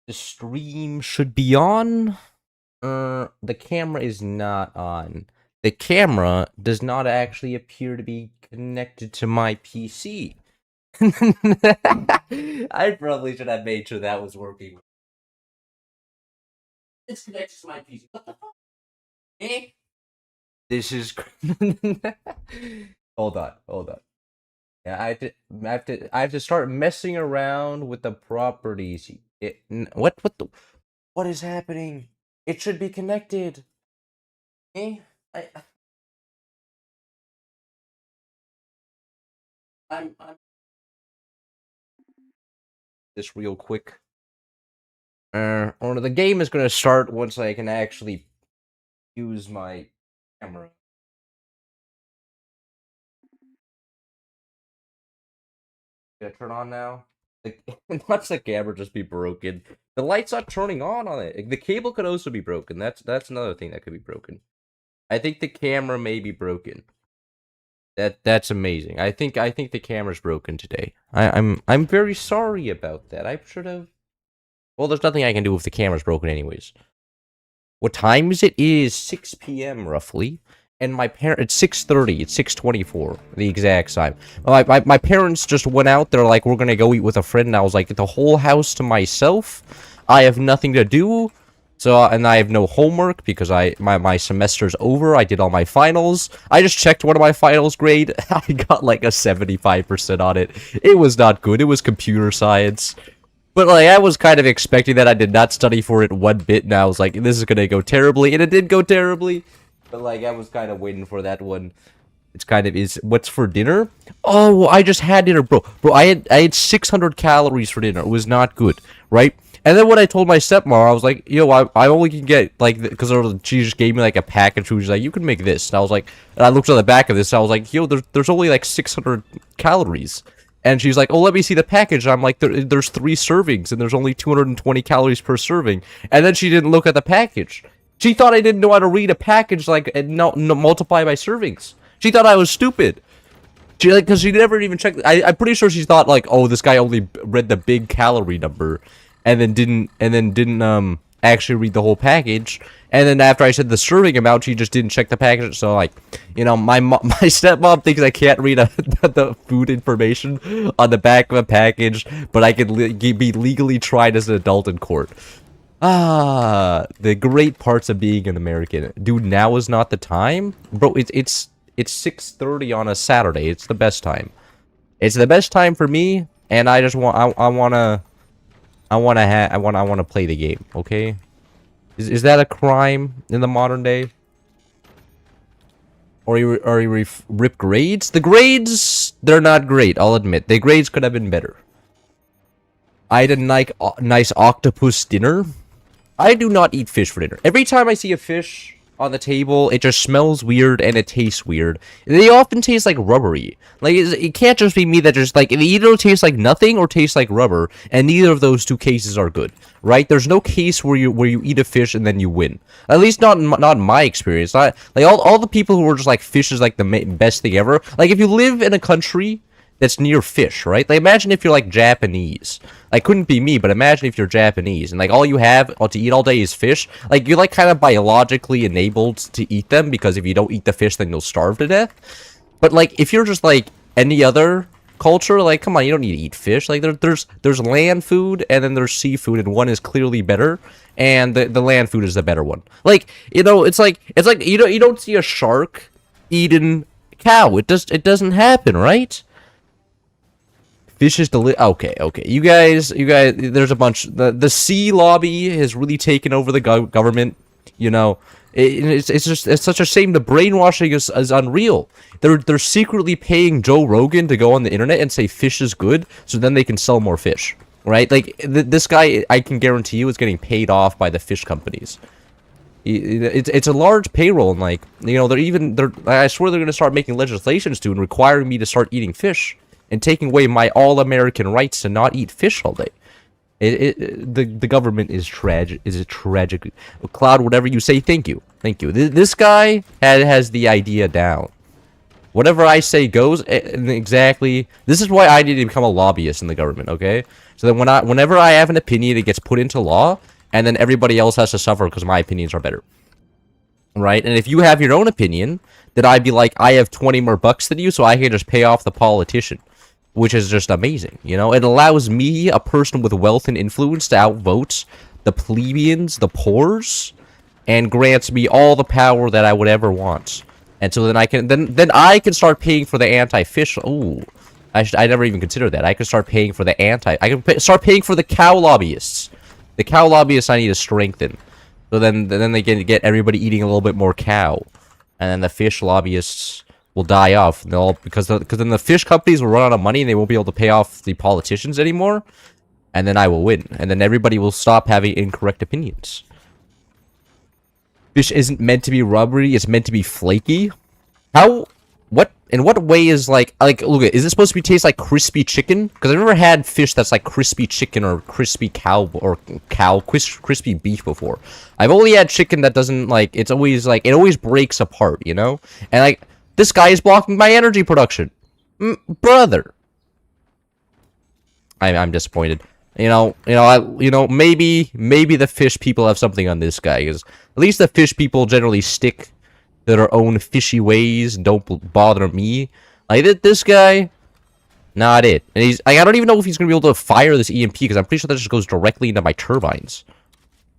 The stream should be on. The camera is not on. The camera does not actually appear to be connected to my PC. I probably should have made sure that was working. It's connected to my PC. What the fuck? Eh? This is. Hold on, hold on. Yeah, I have to start messing around with the properties. What is happening? It should be connected. Eh? I, I'm this real quick. Or the game is gonna start once I can actually use my camera. Gonna turn on now. Watch the camera just be broken. The light's not turning on it. The cable could also be broken. That's another thing that could be broken. I think the camera may be broken. That's amazing. I think the camera's broken today. I'm very sorry about that. I should have. Well, there's nothing I can do if the camera's broken, anyways. What time is it? It is 6 p.m. roughly, and my parent. It's 6:30. It's 6:24. The exact time. My parents just went out. They're like, we're gonna go eat with a friend, and I was like, the whole house to myself. I have nothing to do. So, and I have no homework because my semester's over. I did all my finals. I just checked one of my finals grade. I got like a 75% on it. It was not good. It was computer science. But like I was kind of expecting that. I did not study for it one bit, and I was like, this is gonna go terribly, and it did go terribly. But like I was kind of waiting for that one. It's kind of is what's for dinner? Oh, I just had dinner, bro. Bro, I had 600 calories for dinner. It was not good, right? And then when I told my stepmom, I was like, yo, I only can get, like, because she just gave me, like, a package. She was like, you can make this. And I was like, and I looked on the back of this, and I was like, yo, there's only, like, 600 calories. And she's like, oh, let me see the package. And I'm like, there's 3 servings, and there's only 220 calories per serving. And then she didn't look at the package. She thought I didn't know how to read a package, like, and no multiply by servings. She thought I was stupid. She, like, because she never even checked. I'm pretty sure she thought, like, oh, this guy only read the big calorie number. And then didn't actually read the whole package. And then after I said the serving amount, she just didn't check the package. So like, you know, my stepmom thinks I can't read the food information on the back of a package, but I can be legally tried as an adult in court. Ah, the great parts of being an American, dude. Now is not the time, bro. It's 6:30 on a Saturday. It's the best time. It's the best time for me, and I just want I want to play the game, okay? Is that a crime in the modern day? Or you rip grades? The grades, they're not great, I'll admit. The grades could have been better. I had a nice octopus dinner. I do not eat fish for dinner. Every time I see a fish on the table, it just smells weird and it tastes weird. They often taste like rubbery. Like, it can't just be me that just, like, it either tastes like nothing or tastes like rubber, and neither of those two cases are good, right? There's no case where you eat a fish and then you win. At least not in my experience. Like, all the people who are just like, fish is like the best thing ever. Like, if you live in a country that's near fish, right? Like, imagine if you're like Japanese. Like, couldn't be me, but imagine if you're Japanese and like all you have to eat all day is fish. Like, you're like kind of biologically enabled to eat them, because if you don't eat the fish, then you'll starve to death. But like, if you're just like any other culture, like, come on, you don't need to eat fish. Like, there's land food and then there's seafood, and one is clearly better, and the land food is the better one. Like, you know, it's like you don't see a shark eating cow. It doesn't happen, right? Fish is okay. You guys, there's a bunch. The sea lobby has really taken over the government. You know, it's such a shame. The brainwashing is unreal. They're secretly paying Joe Rogan to go on the internet and say fish is good, so then they can sell more fish, right? Like, this guy, I can guarantee you, is getting paid off by the fish companies. It's a large payroll, and like, you know, I swear they're gonna start making legislations too and requiring me to start eating fish, and taking away my all-American rights to not eat fish all day. The government is tragic. Is it tragic? Cloud, whatever you say, thank you. This guy has the idea down. Whatever I say goes. And exactly. This is why I need to become a lobbyist in the government, okay? So that whenever I have an opinion, it gets put into law, and then everybody else has to suffer because my opinions are better. Right? And if you have your own opinion, then I'd be like, I have 20 more bucks than you, so I can just pay off the politician. Which is just amazing, you know? It allows me, a person with wealth and influence, to outvote the plebeians, the poors, and grants me all the power that I would ever want. And so then I can then I can start paying for the anti-fish. Ooh, I never even considered that. I can start paying for the I can start paying for the cow lobbyists. The cow lobbyists I need to strengthen. So then they can get everybody eating a little bit more cow, and then the fish lobbyists will die off. Because then the fish companies will run out of money and they won't be able to pay off the politicians anymore. And then I will win, and then everybody will stop having incorrect opinions. Fish isn't meant to be rubbery, it's meant to be flaky. In what way is look at, is it supposed to be taste like crispy chicken? Because I've never had fish that's like crispy chicken or crispy crispy beef before. I've only had chicken that doesn't it's always it always breaks apart, you know? And this guy is blocking my energy production. Brother. I'm disappointed. Maybe the fish people have something on this guy, because at least the fish people generally stick to their own fishy ways and don't bother me. This guy, not it. And he's I don't even know if he's gonna be able to fire this EMP, because I'm pretty sure that just goes directly into my turbines.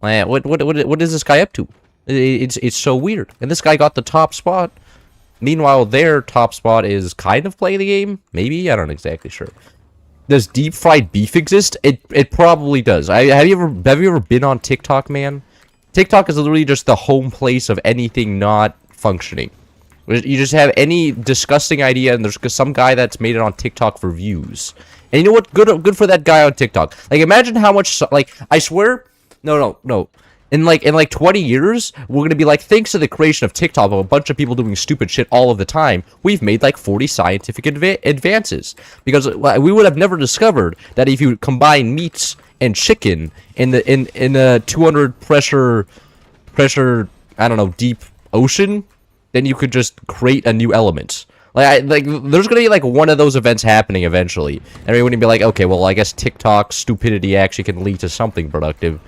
What is this guy up to? It's so weird. And this guy got the top spot. Meanwhile, their top spot is kind of playing the game. Maybe, I'm not exactly sure. Does deep fried beef exist? It probably does. Have you ever been on TikTok, man? TikTok is literally just the home place of anything not functioning. You just have any disgusting idea, and there's some guy that's made it on TikTok for views. And you know what? Good for that guy on TikTok. Imagine how much I swear, no. In 20 years, we're gonna be thanks to the creation of TikTok, of a bunch of people doing stupid shit all of the time, we've made 40 scientific advances. Because we would have never discovered that if you combine meats and chicken in a 200 pressure, I don't know, deep ocean, then you could just create a new element. There's gonna be one of those events happening eventually, and everyone would be like, okay, well, I guess TikTok stupidity actually can lead to something productive.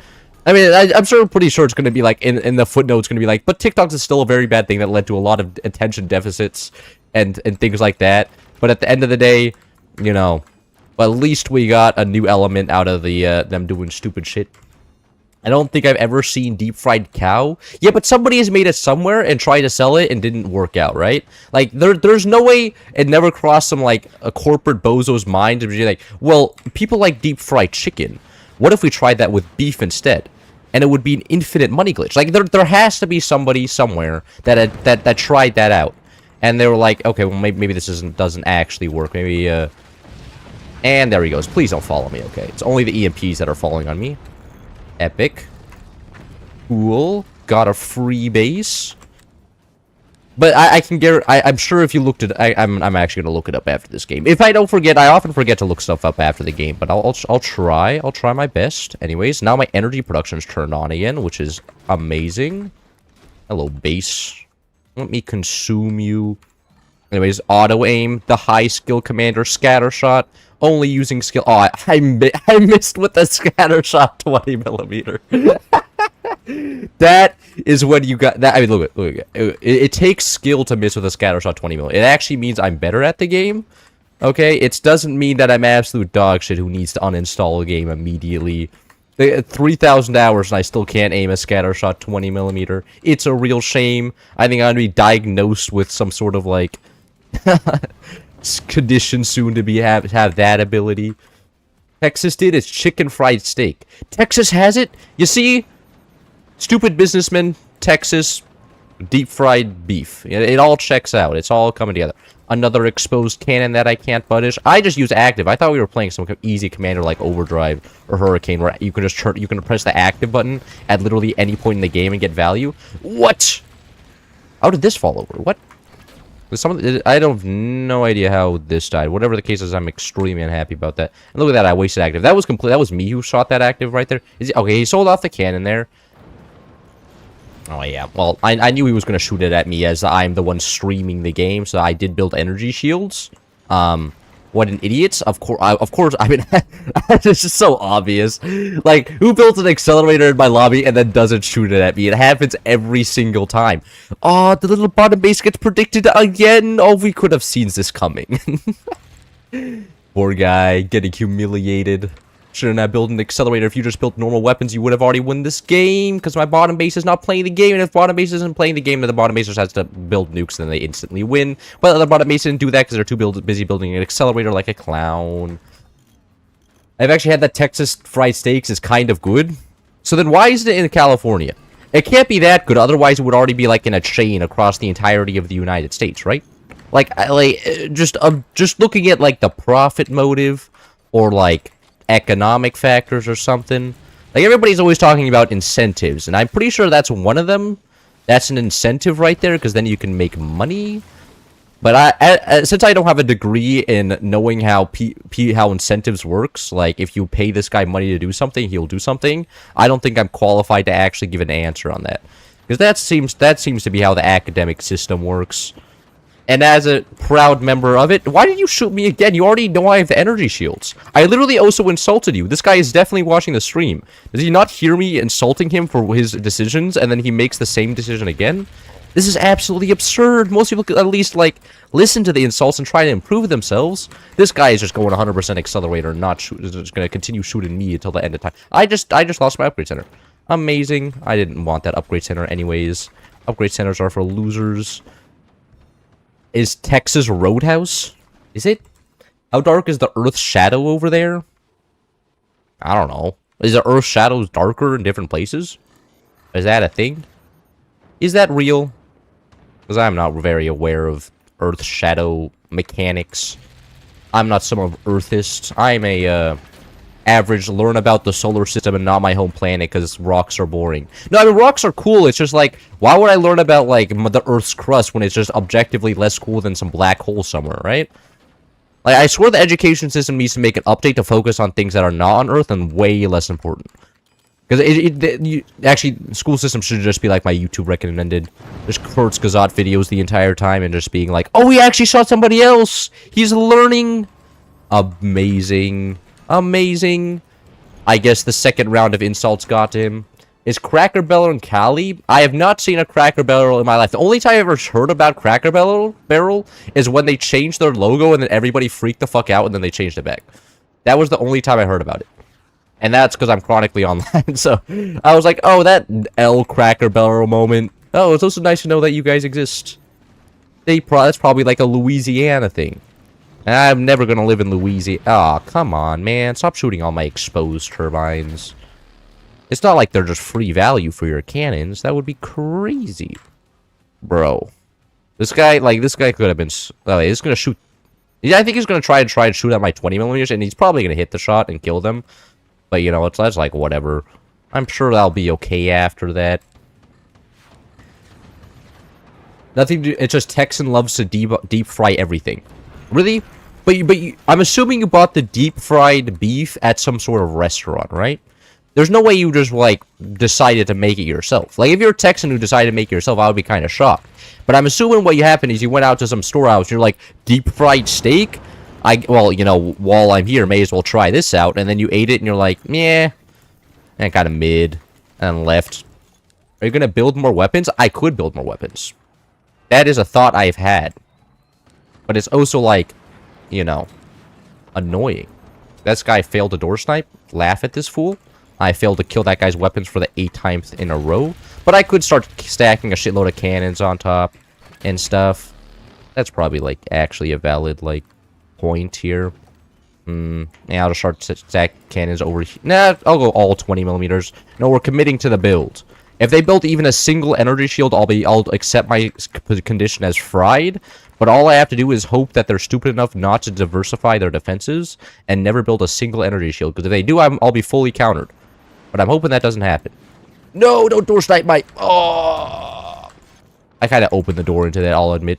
I mean, I'm pretty sure it's going to be in the footnotes, going to be but TikTok is still a very bad thing that led to a lot of attention deficits and things like that. But at the end of the day, well, at least we got a new element out of them doing stupid shit. I don't think I've ever seen deep fried cow. Yeah, but somebody has made it somewhere and tried to sell it and didn't work out, right? There's no way it never crossed some a corporate bozo's mind to be well, people like deep fried chicken. What if we tried that with beef instead? And it would be an infinite money glitch. There has to be somebody somewhere that tried that out, and they were like, okay, well maybe this doesn't actually work. Maybe and there he goes. Please don't follow me. Okay, it's only the EMPs that are falling on me. Epic. Cool. Got a free base. But I can guarantee, I'm sure if you looked at, I'm actually gonna look it up after this game. If I don't forget, I often forget to look stuff up after the game, but I'll try my best. Anyways, now my energy production's turned on again, which is amazing. Hello, base. Let me consume you. Anyways, auto aim, the high skill commander, scatter shot, only using skill. Oh, I missed with the scatter shot 20mm. That is when you got that. I mean, look at it takes skill to miss with a scatter shot 20mm. It actually means I'm better at the game. Okay, it doesn't mean that I'm absolute dog shit who needs to uninstall a game immediately. 3,000 hours and I still can't aim a scatter shot 20mm. It's a real shame. I think I'm gonna be diagnosed with some sort of condition soon to be have that ability. Texas did its chicken fried steak. Texas has it. You see. Stupid businessman, Texas, deep fried beef. It all checks out. It's all coming together. Another exposed cannon that I can't punish. I just use active. I thought we were playing some easy commander like Overdrive or Hurricane, where you can press the active button at literally any point in the game and get value. What? How did this fall over? What? I don't have no idea how this died. Whatever the case is, I'm extremely unhappy about that. And look at that, I wasted active. That was complete. That was me who shot that active right there. Okay, he sold off the cannon there. Oh, yeah. Well, I knew he was going to shoot it at me as I'm the one streaming the game, so I did build energy shields. What an idiot. Of course, I mean, it's just so obvious. Like, who built an accelerator in my lobby and then doesn't shoot it at me? It happens every single time. Oh, the little bottom base gets predicted again. Oh, we could have seen this coming. Poor guy, getting humiliated. Shouldn't have built an accelerator. If you just built normal weapons, you would have already won this game, because my bottom base is not playing the game, and if bottom base isn't playing the game, then the bottom base just has to build nukes, and then they instantly win. But the bottom base didn't do that, because they're too busy building an accelerator like a clown. I've actually had that Texas fried steaks is kind of good. So then why is it in California? It can't be that good, otherwise it would already be like in a chain across the entirety of the United States, right? Just looking at like the profit motive, or like economic factors or something. Like, everybody's always talking about incentives, and I'm pretty sure that's one of them. That's an incentive right there, because then you can make money. But since I don't have a degree in knowing how how incentives works, like, if you pay this guy money to do something, he'll do something, I don't think I'm qualified to actually give an answer on that. Because that seems to be how the academic system works. And as a proud member of it, why did you shoot me again? You already know I have the energy shields. I literally also insulted you. This guy is definitely watching the stream. Does he not hear me insulting him for his decisions, and then he makes the same decision again? This is absolutely absurd. Most people could at least, like, listen to the insults and try to improve themselves. This guy is just going 100% accelerator and not shoot. Is just going to continue shooting me until the end of time. I just lost my upgrade center. Amazing. I didn't want that upgrade center anyways. Upgrade centers are for losers. Is Texas Roadhouse? Is it? How dark is the Earth's shadow over there? I don't know. Is the Earth's shadows darker in different places? Is that a thing? Is that real? Because I'm not very aware of Earth's shadow mechanics. I'm not some of Earthist. I'm a average learn about the solar system and not my home planet because rocks are boring. No, I mean, rocks are cool. It's just like, why would I learn about, like, the Earth's crust when it's just objectively less cool than some black hole somewhere, right? Like, I swear the education system needs to make an update to focus on things that are not on Earth and way less important. Because actually, school system should just be like my YouTube recommended. Just Kurtz Gazat videos the entire time and just being like, oh, he actually shot somebody else! He's learning! Amazing. Amazing. I guess the second round of insults got to him. Is Cracker Barrel in Cali? I have not seen a Cracker Barrel in my life. The only time I've ever heard about Cracker Barrel is when they changed their logo and then everybody freaked the fuck out and then they changed it back. That was the only time I heard about it. And that's because I'm chronically online. So I was like, oh, that L Cracker Barrel moment. Oh, it's also nice to know that you guys exist. That's probably like a Louisiana thing. I'm never gonna live in Louisiana. Aw, oh, come on, man. Stop shooting all my exposed turbines. It's not like they're just free value for your cannons. That would be crazy. Bro. This guy could have been... Oh, he's gonna shoot... Yeah, I think he's gonna try and shoot at my 20mm, and he's probably gonna hit the shot and kill them. But, you know, that's like, whatever. I'm sure that'll be okay after that. It's just Texan loves to deep fry everything. Really? But I'm assuming you bought the deep fried beef at some sort of restaurant, right? There's no way you just, like, decided to make it yourself. Like, if you're a Texan who decided to make it yourself, I would be kind of shocked. But I'm assuming what happened is you went out to some storehouse, you're like, deep fried steak? Well, you know, while I'm here, may as well try this out. And then you ate it and you're like, yeah. And kind of mid. And left. Are you going to build more weapons? I could build more weapons. That is a thought I've had. But it's also like, you know, annoying. This guy failed to door snipe. Laugh at this fool. I failed to kill that guy's weapons for the 8th time in a row. But I could start stacking a shitload of cannons on top and stuff. That's probably, like, actually a valid, like, point here. Yeah, I'll just start stack cannons over here. Nah, I'll go all 20mm. No, we're committing to the build. If they build even a single energy shield, I'll accept my condition as fried. But all I have to do is hope that they're stupid enough not to diversify their defenses and never build a single energy shield. Because if they do, I'll be fully countered. But I'm hoping that doesn't happen. No, don't door snipe my... Oh! I kind of opened the door into that, I'll admit.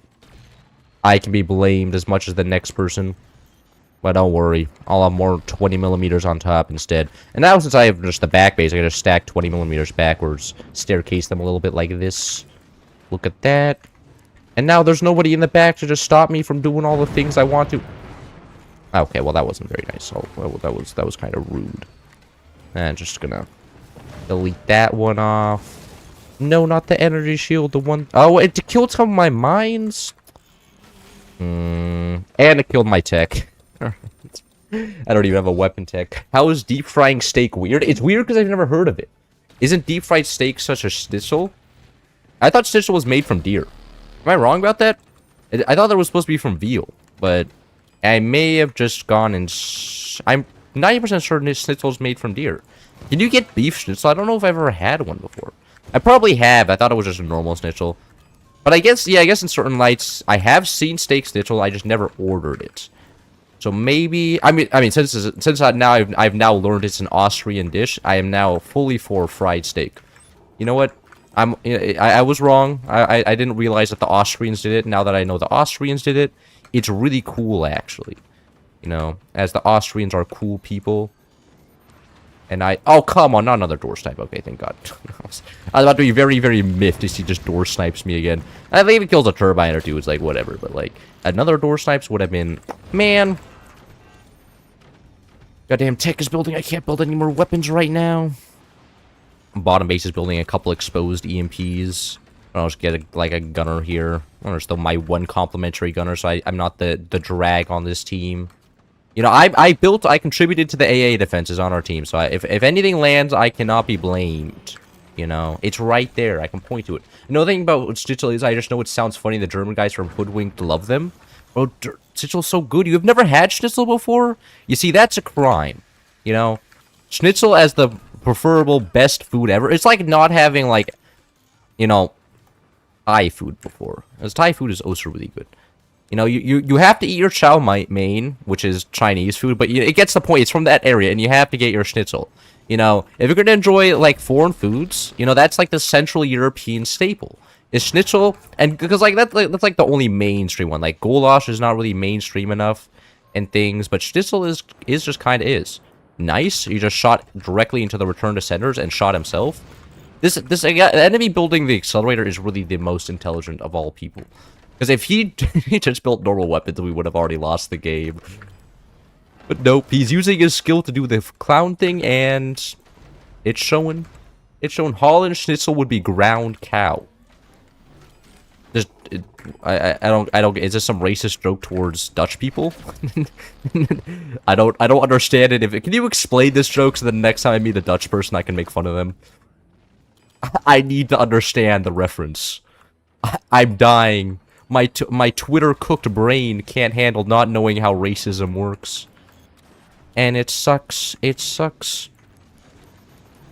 I can be blamed as much as the next person. But don't worry, I'll have more 20 millimeters on top instead. And now since I have just the back base, I can just stack 20 millimeters backwards, staircase them a little bit like this. Look at that. And now there's nobody in the back to just stop me from doing all the things I want to. Okay, well that wasn't very nice. Oh, well, that was kind of rude. And just gonna delete that one off. No, not the energy shield. The one. Oh, it killed some of my mines. And it killed my tech. I don't even have a weapon tech. How is deep frying steak weird? It's weird because I've never heard of it. Isn't deep fried steak such a schnitzel? I thought schnitzel was made from deer. Am I wrong about that? I thought that was supposed to be from veal, but I may have just gone and... I'm 90% sure schnitzel is made from deer. Can you get beef schnitzel? I don't know if I've ever had one before. I probably have. I thought it was just a normal schnitzel. But I guess, yeah, I guess in certain lights, I have seen steak schnitzel. I just never ordered it. So maybe, I mean, since I've now learned it's an Austrian dish, I am now fully for fried steak. You know what? I was wrong. I didn't realize that the Austrians did it. Now that I know the Austrians did it, it's really cool actually. You know, as the Austrians are cool people. And oh come on, not another door snipe. Okay, thank God. I was about to be very, very miffed as he just door snipes me again. I think he kills a turbine or two. It's like whatever, but like another door snipes would have been, man. Goddamn tech is building. I can't build any more weapons right now. Bottom base is building a couple exposed EMPs. I'll just get like a gunner here. Or still my one complimentary gunner, so I'm not the drag on this team. You know, I contributed to the AA defenses on our team, so if anything lands, I cannot be blamed. You know, it's right there. I can point to it. Another thing about Schnitzel is I just know it sounds funny. The German guys from Hoodwinked love them. Oh, Schnitzel's so good. You have never had Schnitzel before? You see, that's a crime. You know, Schnitzel as the preferable best food ever. It's like not having, like, you know, Thai food before. As Thai food is also really good. You know, you have to eat your chow mein, which is Chinese food, but it gets the point. It's from that area, and you have to get your schnitzel. You know, if you're going to enjoy, like, foreign foods, you know, that's, like, the Central European staple. Is schnitzel, and because, like, that's like the only mainstream one. Like, goulash is not really mainstream enough and things, but schnitzel is just kind of is. Nice. You just shot directly into the return to senders and shot himself. This enemy building the accelerator is really the most intelligent of all people. Because if he just built normal weapons, we would have already lost the game. But nope, he's using his skill to do the clown thing, and it's showing. It's showing Holland schnitzel would be ground cow. Just, I don't. Is this some racist joke towards Dutch people? I don't understand it. Can you explain this joke so the next time I meet a Dutch person, I can make fun of them? I need to understand the reference. I'm dying. My Twitter-cooked brain can't handle not knowing how racism works. And it sucks. It sucks.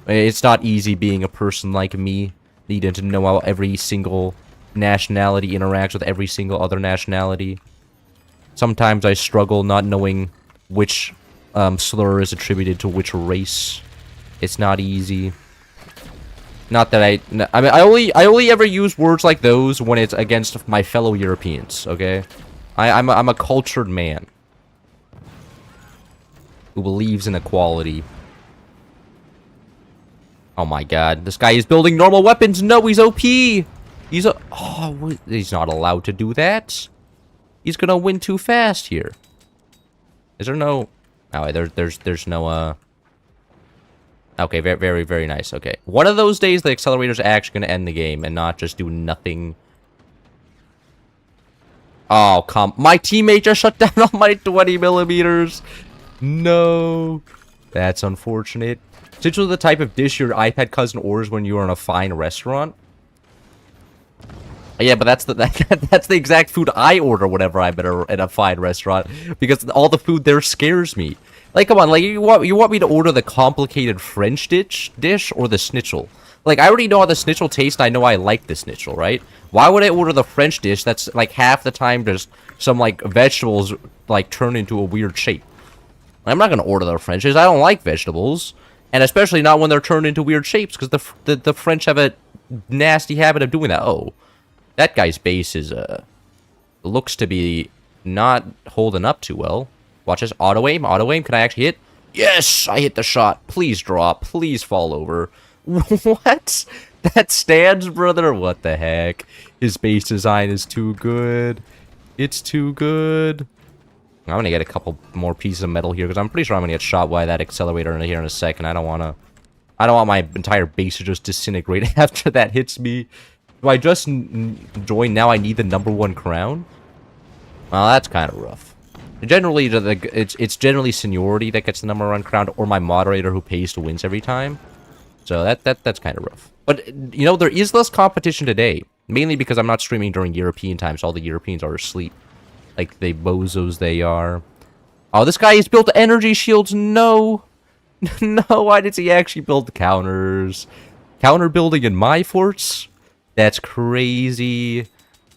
It's not easy being a person like me, needing to know how every single nationality interacts with every single other nationality. Sometimes I struggle not knowing which slur is attributed to which race. It's not easy. Not that I mean, I only ever use words like those when it's against my fellow Europeans, okay? I'm a cultured man who believes in equality. Oh my god, this guy is building normal weapons. No, he's OP. He's he's not allowed to do that. He's gonna win too fast here. Is there no? Oh, there's no Okay, very, very, very nice. Okay. One of those days, the accelerator's actually going to end the game and not just do nothing. Oh, come. My teammate just shut down all my 20 millimeters. No. That's unfortunate. Essentially the type of dish your iPad cousin orders when you are in a fine restaurant. Yeah, but that's the exact food I order whenever I'm in a fine restaurant. Because all the food there scares me. Like, come on, like, you want me to order the complicated French dish or the schnitzel? Like, I already know how the schnitzel tastes, and I know I like the schnitzel, right? Why would I order the French dish that's, like, half the time just some, like, vegetables, like, turn into a weird shape? I'm not gonna order the French dish. I don't like vegetables. And especially not when they're turned into weird shapes, because the French have a nasty habit of doing that. Oh, that guy's base is, looks to be not holding up too well. Watch this. Auto aim. Auto aim. Can I actually hit? Yes! I hit the shot. Please drop. Please fall over. What? That stands, brother? What the heck? His base design is too good. It's too good. I'm gonna get a couple more pieces of metal here, because I'm pretty sure I'm gonna get shot by that accelerator in here in a second. I don't want my entire base to just disintegrate after that hits me. Do I just join now? I need the #1 crown? Well, that's kind of rough. Generally, it's generally seniority that gets the #1 crown, or my moderator who pays to wins every time. So that's kind of rough. But, you know, there is less competition today. Mainly because I'm not streaming during European time, so all the Europeans are asleep. Like the bozos they are. Oh, this guy has built energy shields. No. No, why did he actually build counters? Counter building in my forts? That's crazy.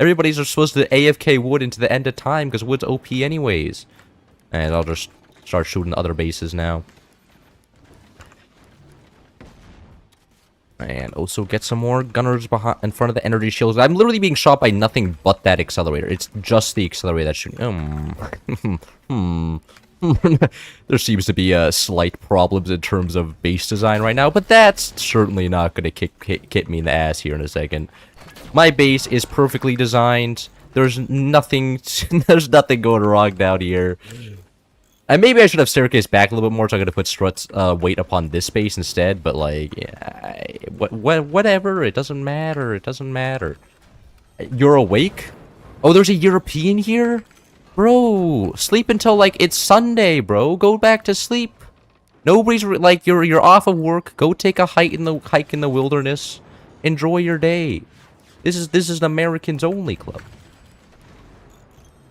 Everybody's just supposed to AFK wood into the end of time, because wood's OP anyways. And I'll just start shooting other bases now. And also get some more gunners behind in front of the energy shields. I'm literally being shot by nothing but that accelerator. It's just the accelerator that's shooting. There seems to be slight problems in terms of base design right now, but that's certainly not going to kick me in the ass here in a second. My base is perfectly designed. There's nothing going wrong down here. And maybe I should have staircased back a little bit more, so I'm going to put Strut's weight upon this space instead, but, like, yeah, whatever, it doesn't matter, it doesn't matter. You're awake? Oh, there's a European here? Bro, sleep until, like, it's Sunday, bro. Go back to sleep. Nobody's, like, you're off of work. Go take a hike in the wilderness. Enjoy your day. This is an Americans only club.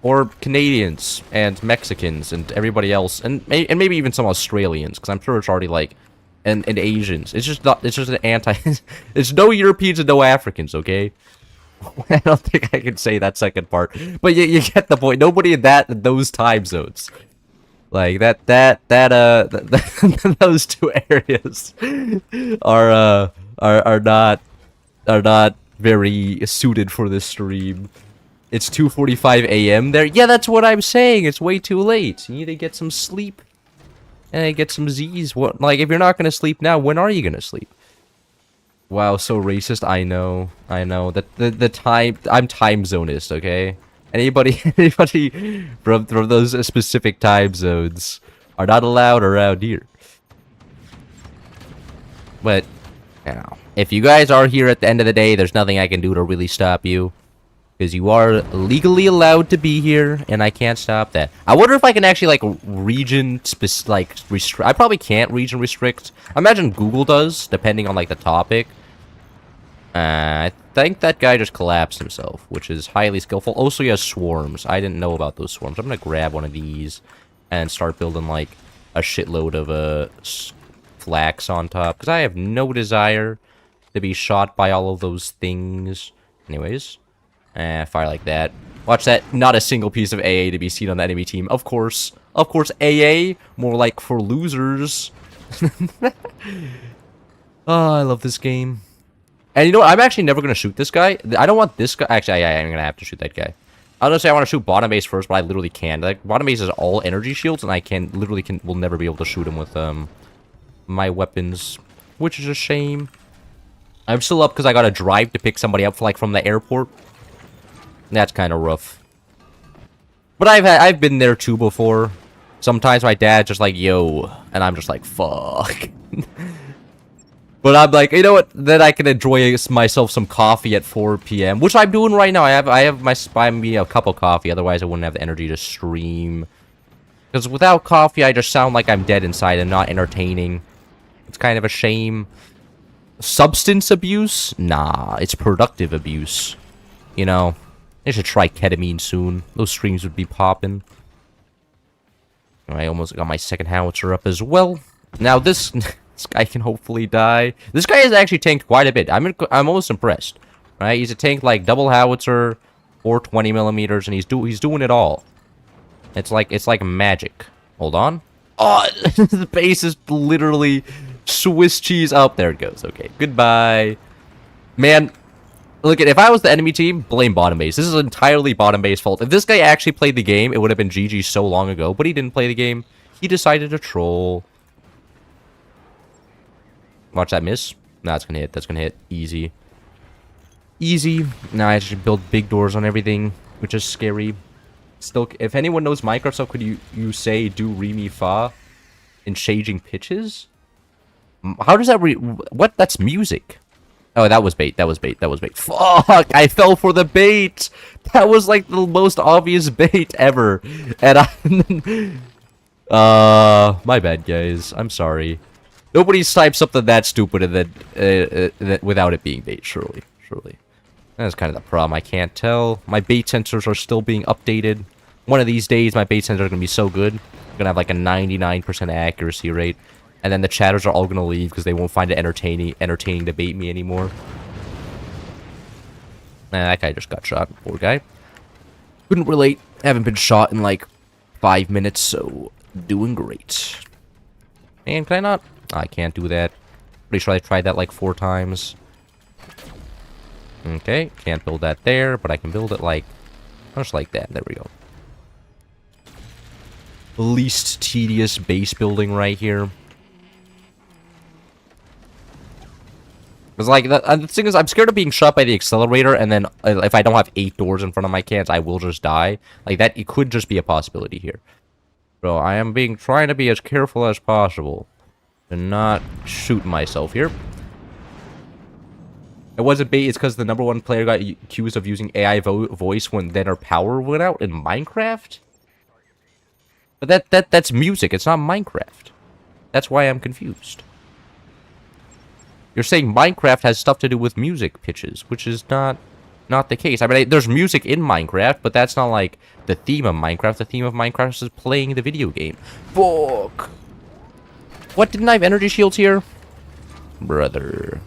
Or Canadians, and Mexicans, and everybody else, and maybe even some Australians, because I'm sure it's already, like, and Asians. It's just an anti... It's no Europeans and no Africans, okay? I don't think I can say that second part, but you get the point. Nobody in those time zones. Like, those two areas are not very suited for this stream. It's 2:45 a.m. there. Yeah, that's what I'm saying. It's way too late. You need to get some sleep. And get some Z's. What? Like, if you're not going to sleep now, when are you going to sleep? Wow, so racist. I know. The time... I'm time zonist, okay? Anybody from those specific time zones are not allowed around here. But, you know, if you guys are here at the end of the day, there's nothing I can do to really stop you. Because you are legally allowed to be here, and I can't stop that. I wonder if I can actually, like, restrict... I probably can't region restrict. I imagine Google does, depending on, like, the topic. I think that guy just collapsed himself, which is highly skillful. Also, he has swarms. I didn't know about those swarms. I'm gonna grab one of these and start building, like, a shitload of, flax on top. Because I have no desire to be shot by all of those things. Anyways... fire like that. Watch that. Not a single piece of AA to be seen on the enemy team. Of course. Of course, AA. More like for losers. Oh, I love this game. And you know what? I'm actually never going to shoot this guy. I don't want this guy. Actually, I'm going to have to shoot that guy. I was going to say I want to shoot bottom base first, but I literally can't. Like, bottom base is all energy shields, and I will never be able to shoot him with, my weapons. Which is a shame. I'm still up because I got to drive to pick somebody up, like, from the airport. That's kind of rough. But I've been there too before. Sometimes my dad's just like, yo, and I'm just like, fuck. But I'm like, you know what? Then I can enjoy myself some coffee at 4 p.m., which I'm doing right now. I have buy me a cup of coffee, otherwise I wouldn't have the energy to stream. Because without coffee, I just sound like I'm dead inside and not entertaining. It's kind of a shame. Substance abuse? Nah, it's productive abuse. You know. I should try ketamine soon. Those streams would be popping. I almost got my second howitzer up as well. Now this guy can hopefully die. This guy has actually tanked quite a bit. I'm almost impressed. Right? He's a tank like double howitzer, or 20 millimeters, and he's doing it all. It's like magic. Hold on. Oh, the base is literally Swiss cheese. Oh, there it goes. Okay, goodbye, man. Look, if I was the enemy team, blame bottom base. This is entirely bottom base fault. If this guy actually played the game, it would have been GG so long ago. But he didn't play the game. He decided to troll. Watch that miss. Nah, it's gonna hit. That's gonna hit. Easy. Easy. Now I should build big doors on everything, which is scary. Still, if anyone knows Minecraft stuff, could you say do re mi fa in changing pitches? How does that what? That's music. Oh, that was bait. That was bait. That was bait. Fuck! I fell for the bait. That was like the most obvious bait ever. And my bad, guys. I'm sorry. Nobody types something that stupid and then without it being bait. Surely. That's kind of the problem. I can't tell. My bait sensors are still being updated. One of these days, my bait sensors are gonna be so good. I'm gonna have like a 99% accuracy rate. And then the chatters are all gonna leave because they won't find it entertaining to bait me anymore. Nah, that guy just got shot. Poor guy. Couldn't relate. Haven't been shot in like 5 minutes, so doing great. Man, can I not? I can't do that. Pretty sure I tried that like 4 times. Okay, can't build that there, but I can build it like just like that. There we go. Least tedious base building right here. Because, like, the thing is, I'm scared of being shot by the accelerator, and then if I don't have 8 doors in front of my cans, I will just die. Like, that, it could just be a possibility here. So, I am trying to be as careful as possible to not shoot myself here. It wasn't bait, it's because the #1 player got accused of using AI voice when then her power went out in Minecraft? But that's music, it's not Minecraft. That's why I'm confused. You're saying Minecraft has stuff to do with music pitches, which is not the case. I mean, there's music in Minecraft, but that's not, like, the theme of Minecraft. The theme of Minecraft is playing the video game. Fuck! What, didn't I have energy shields here? Brother.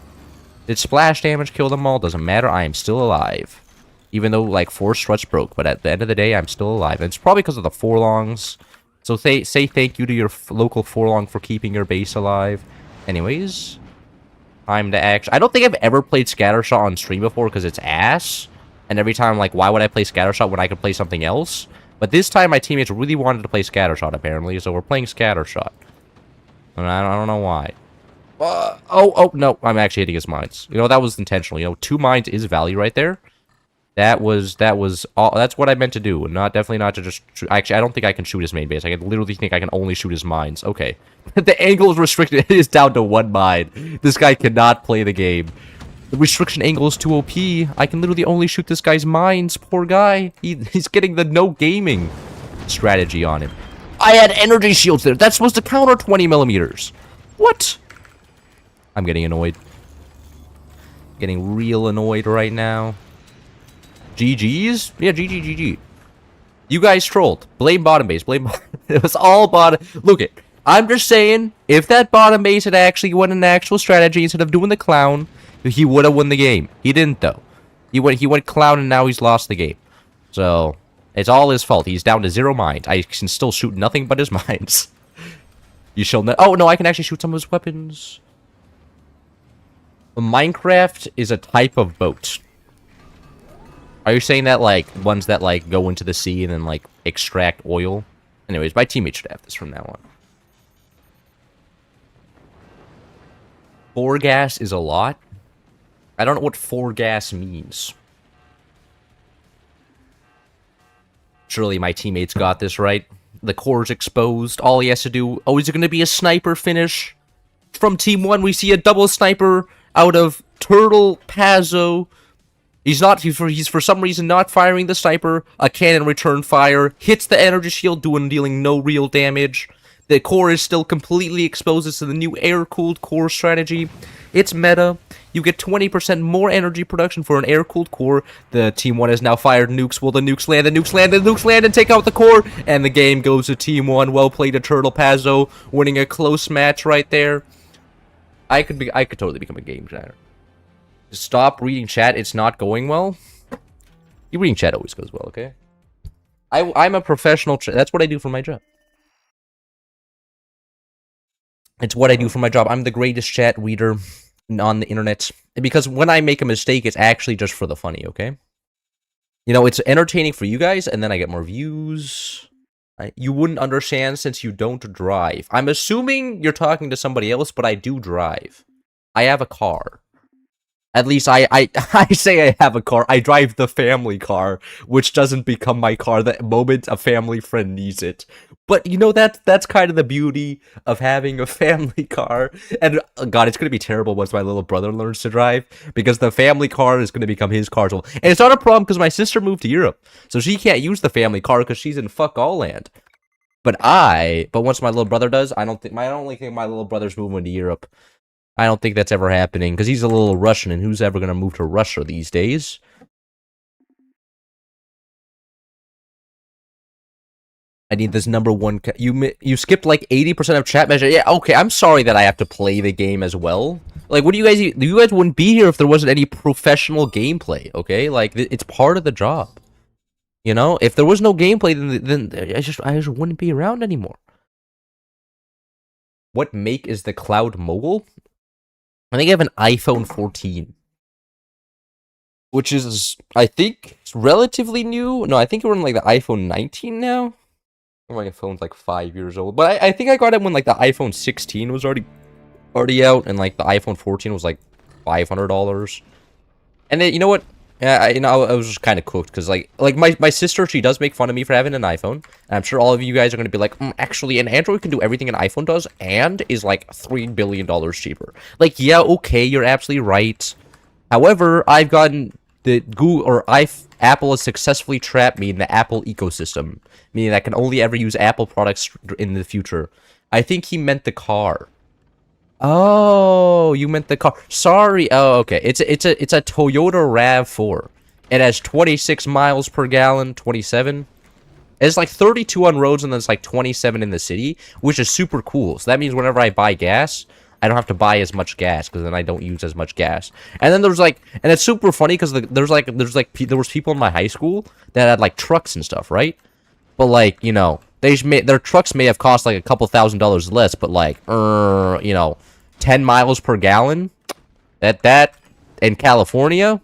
Did splash damage kill them all? Doesn't matter, I am still alive. Even though, like, 4 struts broke, but at the end of the day, I'm still alive. And it's probably because of the forlongs. So say thank you to your local forlong for keeping your base alive. Anyways... Time to action. I don't think I've ever played Scattershot on stream before because it's ass. And every time, like, why would I play Scattershot when I could play something else? But this time, my teammates really wanted to play Scattershot, apparently. So we're playing Scattershot. And I don't know why. Oh, no. I'm actually hitting his mines. You know, that was intentional. You know, 2 mines is value right there. That was all. That's what I meant to do. Definitely not to just... Actually, I don't think I can shoot his main base. I literally think I can only shoot his mines. Okay. The angle is restricted. It is down to 1 mine. This guy cannot play the game. The restriction angle is too OP. I can literally only shoot this guy's mines. Poor guy. He's getting the no gaming strategy on him. I had energy shields there. That's supposed to counter 20 millimeters. What? I'm getting annoyed. Getting real annoyed right now. GG's? Yeah, GG. You guys trolled. Blame bottom base. It was all bottom. Look it. I'm just saying, if that bottom base had actually won an actual strategy instead of doing the clown, he would have won the game. He didn't, though. He went clown, and now he's lost the game. So, it's all his fault. He's down to 0 mines. I can still shoot nothing but his mines. You shall know. Oh, no, I can actually shoot some of his weapons. Minecraft is a type of boat. Are you saying that, like, ones that, like, go into the sea and then, like, extract oil? Anyways, my teammates should have this from now on. 4 gas is a lot? I don't know what 4 gas means. Surely my teammates got this right. The core's exposed. All he has to do... Oh, is it going to be a sniper finish? From Team 1, we see a double sniper out of Turtle Pazzo. He's for some reason not firing the sniper. A cannon return fire. Hits the energy shield, dealing no real damage. The core is still completely exposed to the new air-cooled core strategy. It's meta. You get 20% more energy production for an air-cooled core. The Team 1 has now fired nukes. Will the nukes land? The nukes land. The nukes land and take out the core. And the game goes to Team 1. Well played to Turtle Pazzo, winning a close match right there. I could totally become a game chatter. Stop reading chat. It's not going well. You reading chat always goes well, okay? I'm a professional. That's what I do for my job. It's what I do for my job. I'm the greatest chat reader on the internet, because when I make a mistake, it's actually just for the funny, okay? You know, it's entertaining for you guys, and then I get more views. You wouldn't understand since you don't drive. I'm assuming you're talking to somebody else, but I do drive. I have a car. At least I say I have a car. I drive the family car, which doesn't become my car the moment a family friend needs it. But you know that's kind of the beauty of having a family car. And God, it's gonna be terrible once my little brother learns to drive, because the family car is gonna become his car as well. And it's not a problem because my sister moved to Europe, so she can't use the family car because she's in fuck all land. But once my little brother does, I don't think my little brother's moving to Europe. I don't think that's ever happening, because he's a little Russian, and who's ever going to move to Russia these days? I need this number one... You skipped like 80% of chat measure. Yeah, okay, I'm sorry that I have to play the game as well. Like, what do you guys... You guys wouldn't be here if there wasn't any professional gameplay, okay? Like, it's part of the job. You know? If there was no gameplay, then I just wouldn't be around anymore. What make is the Cloud Mogul? I think I have an iPhone 14, which is, I think, relatively new. No, I think we're in like the iPhone 19 now. My phone's like 5 years old, but I think I got it when like the iPhone 16 was already out, and like the iPhone 14 was like $500. And then you know what? Yeah, I was just kind of cooked because like my sister, she does make fun of me for having an iPhone, and I'm sure all of you guys are gonna be like, actually, an Android can do everything an iPhone does, and is like $3 billion cheaper. Like, yeah, okay, you're absolutely right. However, I've gotten the Apple has successfully trapped me in the Apple ecosystem, meaning I can only ever use Apple products in the future. I think he meant the car. Oh, you meant the car. Sorry. Oh, okay. It's a Toyota RAV4. It has 26 miles per gallon, 27. It's like 32 on roads, and then it's like 27 in the city, which is super cool. So that means whenever I buy gas, I don't have to buy as much gas, because then I don't use as much gas. And then there's like, and it's super funny because there was people in my high school that had like trucks and stuff, right? But like, you know, their trucks may have cost like a couple $1,000s less, but like, you know, 10 miles per gallon, that in California,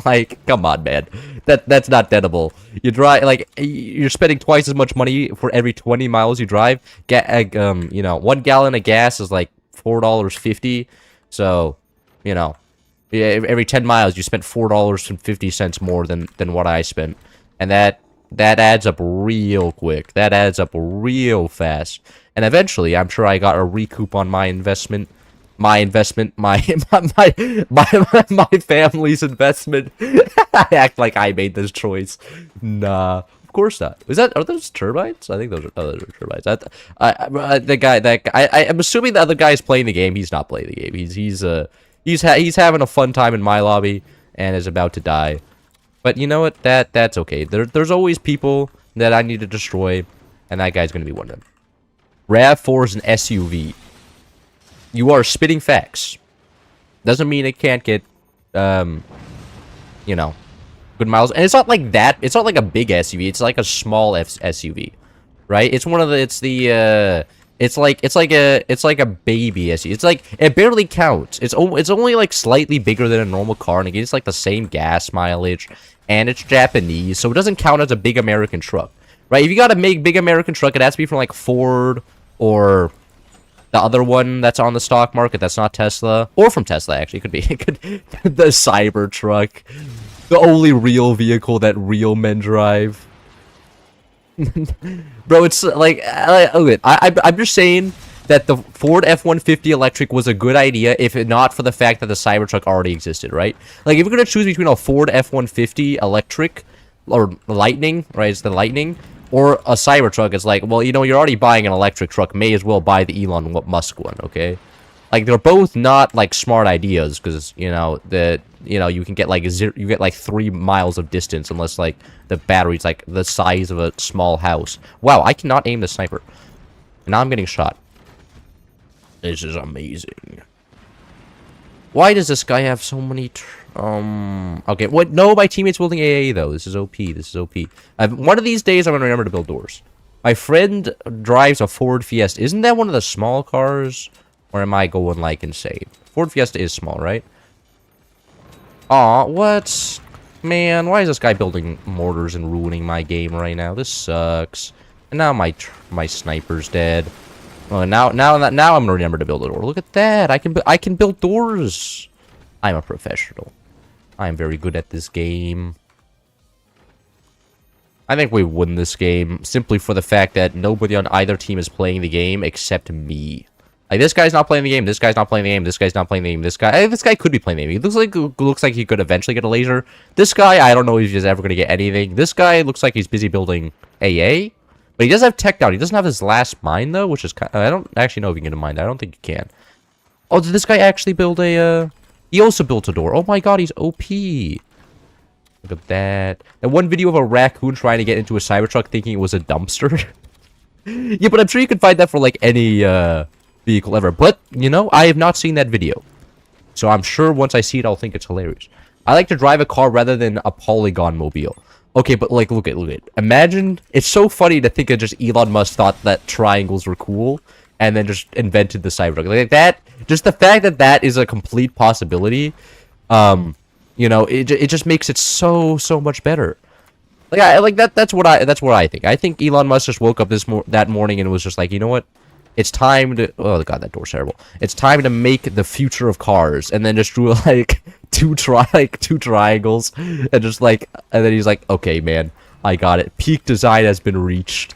like, come on, man, that's not tenable. You drive, like, you're spending twice as much money for every 20 miles you drive. You know, 1 gallon of gas is like $4.50, so, you know, every 10 miles you spent $4.50 more than what I spent, and that adds up real quick. That adds up real fast. And eventually, I'm sure I got a recoup on my investment. My family's investment. I act like I made this choice. Nah, of course not. Are those turbines? I think those are turbines. I'm assuming the other guy is playing the game. He's not playing the game. He's having a fun time in my lobby and is about to die. But you know what? That's okay. There's always people that I need to destroy, and that guy's gonna be one of them. RAV4 is an SUV. You are spitting facts. Doesn't mean it can't get, you know, good miles. And it's not like that. It's not like a big SUV. It's like a small SUV, right? It's it's like a baby SUV. It's like, it barely counts. It's only like slightly bigger than a normal car, and it gets like the same gas mileage, and it's Japanese, so it doesn't count as a big American truck, right? If you gotta make big American truck, it has to be from like Ford or the other one that's on the stock market that's not Tesla, or from Tesla actually. It could the Cybertruck, the only real vehicle that real men drive. Bro, it's like, I'm just saying that the Ford F-150 electric was a good idea, if not for the fact that the Cybertruck already existed, right? Like, if you're gonna choose between a Ford F-150 electric, or Lightning, right, it's the Lightning, or a Cybertruck, it's like, well, you know, you're already buying an electric truck, may as well buy the Elon Musk one, okay? Like, they're both not, like, smart ideas, because, you know, you can get, like, you get, like, 3 miles of distance, unless, like, the battery's, like, the size of a small house. Wow, I cannot aim the sniper. And now I'm getting shot. This is amazing. Why does this guy have so many... Okay, what? No, my teammate's building AA, though. This is OP. This is OP. One of these days, I'm going to remember to build doors. My friend drives a Ford Fiesta. Isn't that one of the small cars? Or am I going, like, insane? Ford Fiesta is small, right? Aw, what? Man, why is this guy building mortars and ruining my game right now? This sucks. And now my sniper's dead. Oh, now I'm gonna remember to build a door. Look at that! I can build doors. I'm a professional. I'm very good at this game. I think we win this game simply for the fact that nobody on either team is playing the game except me. Like, this guy's not playing the game, this guy's not playing the game, this guy's not playing the game, this guy could be playing the game. He looks like he could eventually get a laser. This guy, I don't know if he's ever gonna get anything. This guy looks like he's busy building AA. But he does have tech down. He doesn't have his last mine, though, which is kind of, I don't actually know if you can get a mine. I don't think you can. Oh, did this guy actually build a, he also built a door. Oh my god, he's OP. Look at that. And one video of a raccoon trying to get into a Cybertruck thinking it was a dumpster. Yeah, but I'm sure you could find that for, like, any, vehicle ever. But, you know, I have not seen that video. So I'm sure once I see it, I'll think it's hilarious. I like to drive a car rather than a polygon mobile. Okay, but, like, look at it. Imagine, it's so funny to think that just Elon Musk thought that triangles were cool, and then just invented the Cybertruck. Like, that, just the fact that that is a complete possibility, you know, it just makes it so much better. Like, that's what I think. I think Elon Musk just woke up that morning and was just like, you know what? It's time to... Oh, god, that door's terrible. It's time to make the future of cars. And then just drew, like, two triangles. And just, like... And then he's like, okay, man. I got it. Peak design has been reached.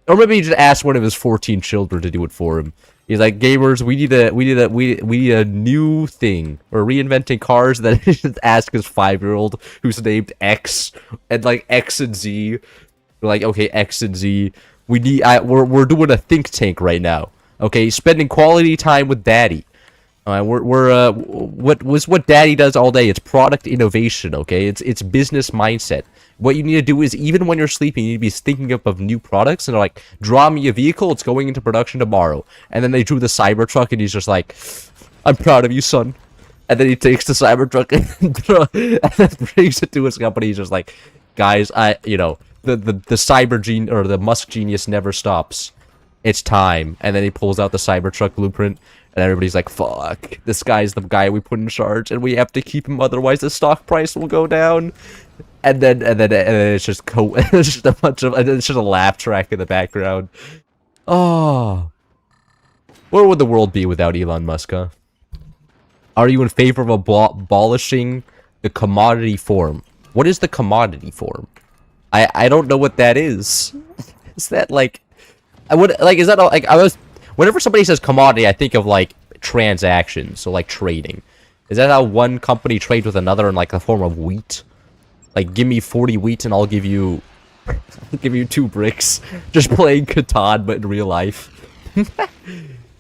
Or maybe he just asked one of his 14 children to do it for him. He's like, gamers, we need a new thing. We're reinventing cars. Then he just asked his 5-year-old, who's named X. And, like, X and Z. We're like, okay, X and Z... we're doing a think tank right now. Okay, spending quality time with Daddy. What Daddy does all day. It's product innovation. Okay, it's business mindset. What you need to do is even when you're sleeping, you need to be thinking up of new products and like, draw me a vehicle. It's going into production tomorrow. And then they drew the Cybertruck, and he's just like, I'm proud of you, son. And then he takes the Cybertruck and then brings it to his company. He's just like, guys, the cyber gene or the Musk genius never stops. It's time. And then he pulls out the Cybertruck blueprint, and everybody's like, fuck, this guy's the guy we put in charge, and we have to keep him, otherwise the stock price will go down. And then it's just it's just a bunch of, it's just a laugh track in the background. Oh, where would the world be without Elon Musk, huh? Are you in favor of abolishing the commodity form? What is the commodity form? I don't know what that is. Is that like... is that like... Whenever somebody says commodity, I think of like transactions, so like trading. Is that how one company trades with another in like the form of wheat? Like, give me 40 wheat and I'll give you... I'll give you 2 bricks. Just playing Catan, but in real life.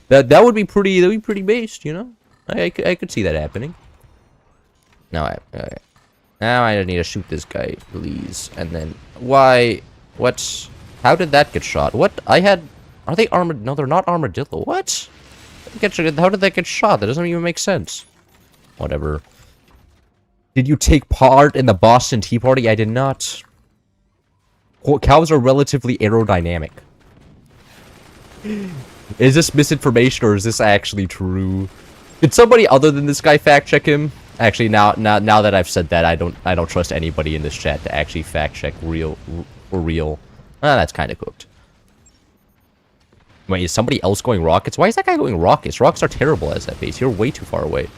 that would be pretty based, you know? I could see that happening. No, okay. Now I need to shoot this guy, please. And then... Why? What? How did that get shot? What? I had... Are they armored? No, they're not armadillo. What? How did that get shot? That doesn't even make sense. Whatever. Did you take part in the Boston Tea Party? I did not. Cows are relatively aerodynamic. Is this misinformation or is this actually true? Did somebody other than this guy fact check him? Actually, now that I've said that, I don't trust anybody in this chat to actually fact check real. That's kind of cooked. Wait, is somebody else going rockets? Why is that guy going rockets? Rockets are terrible as that base. You're way too far away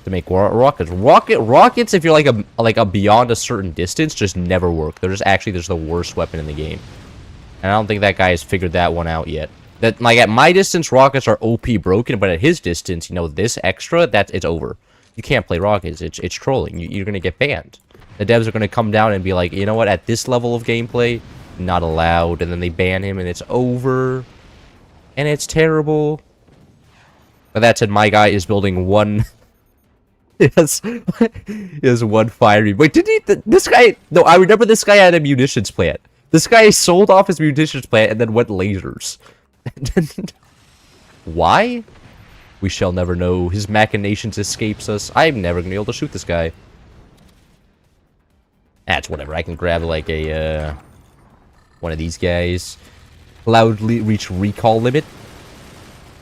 to make rockets. Rockets, if you're like a beyond a certain distance, just never work. They're just the worst weapon in the game. And I don't think that guy has figured that one out yet. That, like, at my distance, rockets are OP broken, but at his distance, you know, this extra, it's over. You can't play rockets. It's trolling. You're gonna get banned. The devs are gonna come down and be like, you know what? At this level of gameplay, not allowed. And then they ban him, and it's over. And it's terrible. But that said, my guy is building one... Yes. He has one fiery... Wait, did he... This guy... No, I remember this guy had a munitions plant. This guy sold off his munitions plant and then went lasers. Why? We shall never know. His machinations escapes us. I'm never gonna be able to shoot this guy. That's whatever. I can grab, like, a, one of these guys. Loudly recall limit.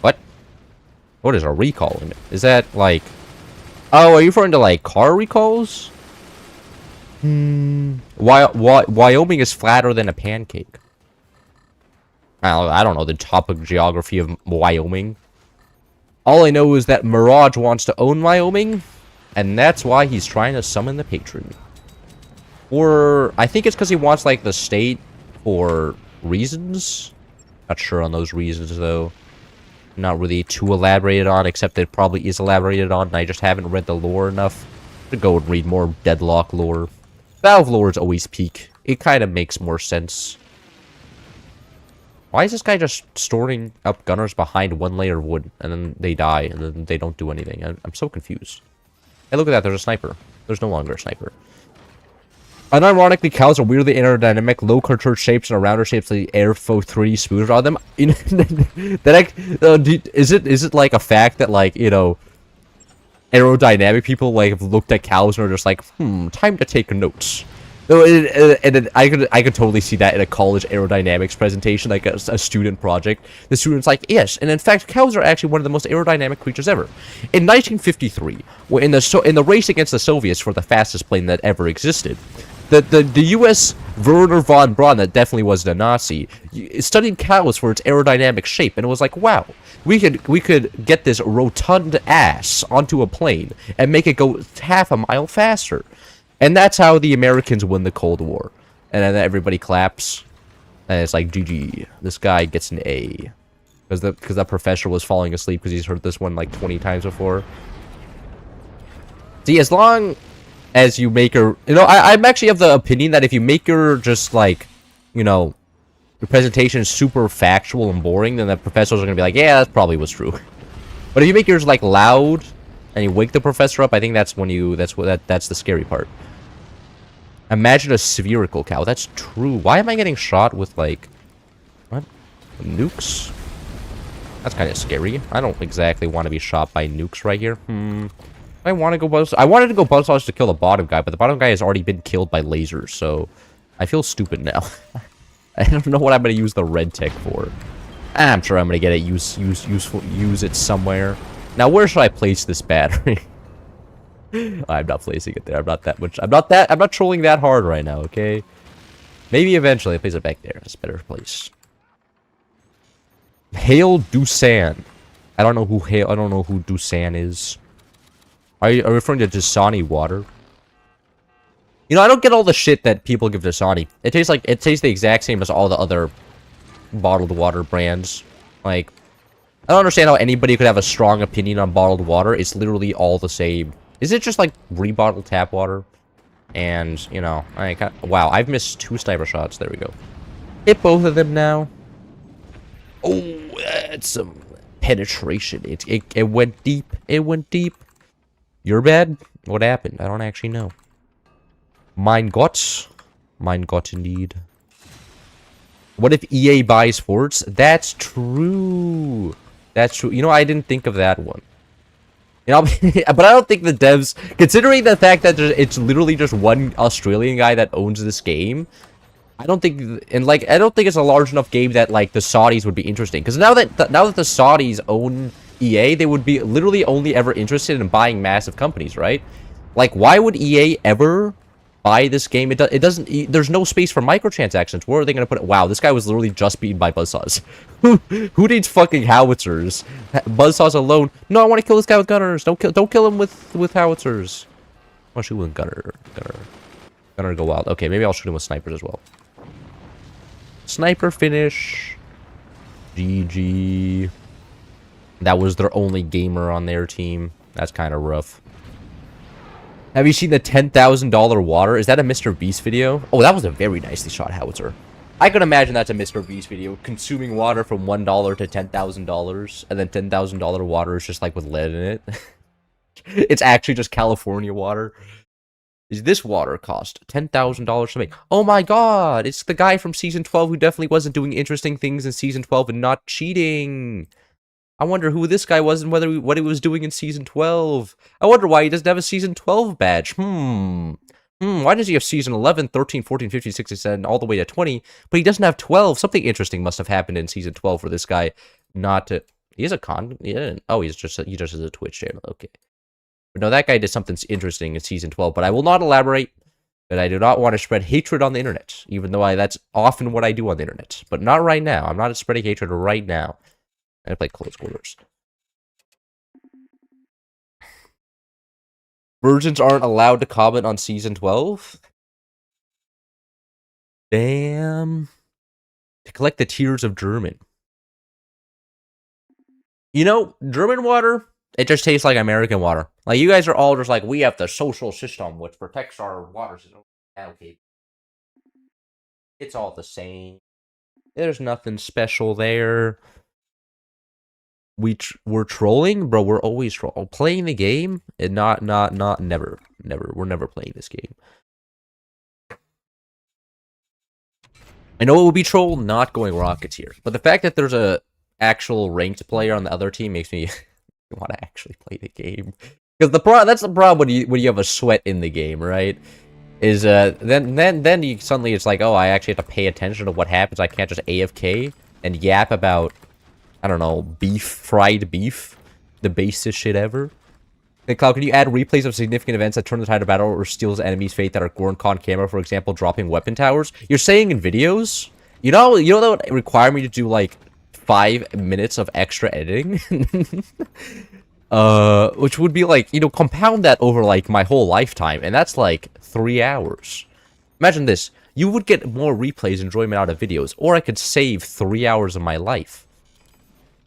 What? What is a recall limit? Is that, like... Oh, are you referring to, like, car recalls? Wyoming is flatter than a pancake. I don't know the topic geography of Wyoming. All I know is that Mirage wants to own Wyoming, and that's why he's trying to summon the patron. Or, I think it's because he wants, like, the state for reasons. Not sure on those reasons, though. Not really too elaborated on, except it probably is elaborated on, and I just haven't read the lore enough to go and read more Deadlock lore. Valve lore is always peak. It kind of makes more sense. Why is this guy just storing up gunners behind one layer of wood, and then they die, and then they don't do anything? I'm so confused. Hey, look at that, there's a sniper. There's no longer a sniper. Unironically, cows are weirdly aerodynamic, low contour shapes and rounder shapes like the Airfo 3 smooth on them. You know, is it like a fact that, like, you know, aerodynamic people like have looked at cows and are just like, time to take notes. No, and I could totally see that in a college aerodynamics presentation, like a student project. The student's like, yes, and in fact, cows are actually one of the most aerodynamic creatures ever. In 1953, in the race against the Soviets for the fastest plane that ever existed, the U.S. Werner von Braun, that definitely wasn't a Nazi, studied cows for its aerodynamic shape, and it was like, wow, we could get this rotund ass onto a plane and make it go half a mile faster. And that's how the Americans win the Cold War. And then everybody claps. And it's like, GG. This guy gets an A. Because that professor was falling asleep because he's heard this one like 20 times before. See, as long as you make her... You know, I'm actually of the opinion that if you make her just like, you know, your presentation is super factual and boring, then the professors are going to be like, yeah, that probably was true. But if you make yours like loud... and you wake the professor up, I think that's when you... That's the scary part. Imagine a spherical cow. That's true. Why am I getting shot with, like... What? Nukes? That's kind of scary. I don't exactly want to be shot by nukes right here. I want to go buzz... I wanted to go buzzsaws to kill the bottom guy, but the bottom guy has already been killed by lasers, so... I feel stupid now. I don't know what I'm going to use the red tech for. I'm sure I'm going to get it. Use it somewhere. Now, where should I place this battery? I'm not placing it there. I'm not trolling that hard right now, okay? Maybe eventually I place it back there. That's a better place. Hail Dusan. I don't know who Dusan is. Are you referring to Dasani water? You know, I don't get all the shit that people give Dasani. It tastes the exact same as all the other bottled water brands. Like, I don't understand how anybody could have a strong opinion on bottled water. It's literally all the same. Is it just like rebottled tap water? And, you know, wow, I've missed 2 sniper shots. There we go. Hit both of them now. Oh, that's some penetration. It went deep. It went deep. You're bad? What happened? I don't actually know. Mein Gott. Mein Gott, indeed. What if EA buys Forts? That's true. That's true. You know, I didn't think of that one. You know, but I don't think the devs, considering the fact that it's literally just one Australian guy that owns this game, I don't think, and like, I don't think it's a large enough game that like the Saudis would be interesting. Because now that the Saudis own EA, they would be literally only ever interested in buying massive companies, right? Like, why would EA ever buy this game? It doesn't. There's no space for microtransactions. Where are they gonna put it? Wow, this guy was literally just beaten by buzzsaws. Who needs fucking howitzers? Buzzsaws alone. No, I want to kill this guy with gunners. Don't kill him with howitzers. I want to shoot with gunner. Gunner go wild. Okay, maybe I'll shoot him with snipers as well. Sniper finish. GG. That was their only gamer on their team. That's kind of rough. Have you seen the $10,000 water? Is that a Mr. Beast video? Oh, that was a very nicely shot howitzer. I could imagine that's a Mr. Beast video. Consuming water from $1 to $10,000. And then $10,000 water is just like with lead in it. It's actually just California water. Is this water cost $10,000 to make? Oh my god! It's the guy from Season 12 who definitely wasn't doing interesting things in Season 12 and not cheating. I wonder who this guy was and what he was doing in Season 12. I wonder why he doesn't have a Season 12 badge. Why does he have Season 11, 13, 14, 15, 16, 17, all the way to 20, but he doesn't have 12? Something interesting must have happened in Season 12 for this guy not to... He has a con... Yeah. Oh, he just has a Twitch channel. Okay. But no, that guy did something interesting in Season 12, but I will not elaborate. But I do not want to spread hatred on the internet, even though that's often what I do on the internet. But not right now. I'm not spreading hatred right now. I play close quarters. Virgins aren't allowed to comment on Season 12? Damn. To collect the tears of German. You know, German water, it just tastes like American water. Like, you guys are all just like, we have the social system which protects our water system. Okay. It's all the same. There's nothing special there. We're trolling? Bro, we're always trolling. Playing the game? And never. We're never playing this game. I know it would be troll not going Rocketeer. But the fact that there's a actual ranked player on the other team makes me want to actually play the game. Because that's the problem when you have a sweat in the game, right? Is then you suddenly it's like, oh, I actually have to pay attention to what happens. I can't just AFK and yap about, I don't know, fried beef, the basest shit ever. Hey, Cloud, can you add replays of significant events that turn the tide of battle or steals enemies' fate that are Gorn-Con camera, for example, dropping weapon towers? You're saying in videos? You know that would require me to do like 5 minutes of extra editing? Which would be like, you know, compound that over like my whole lifetime, and that's like 3 hours. Imagine this. You would get more replays enjoyment out of videos, or I could save 3 hours of my life.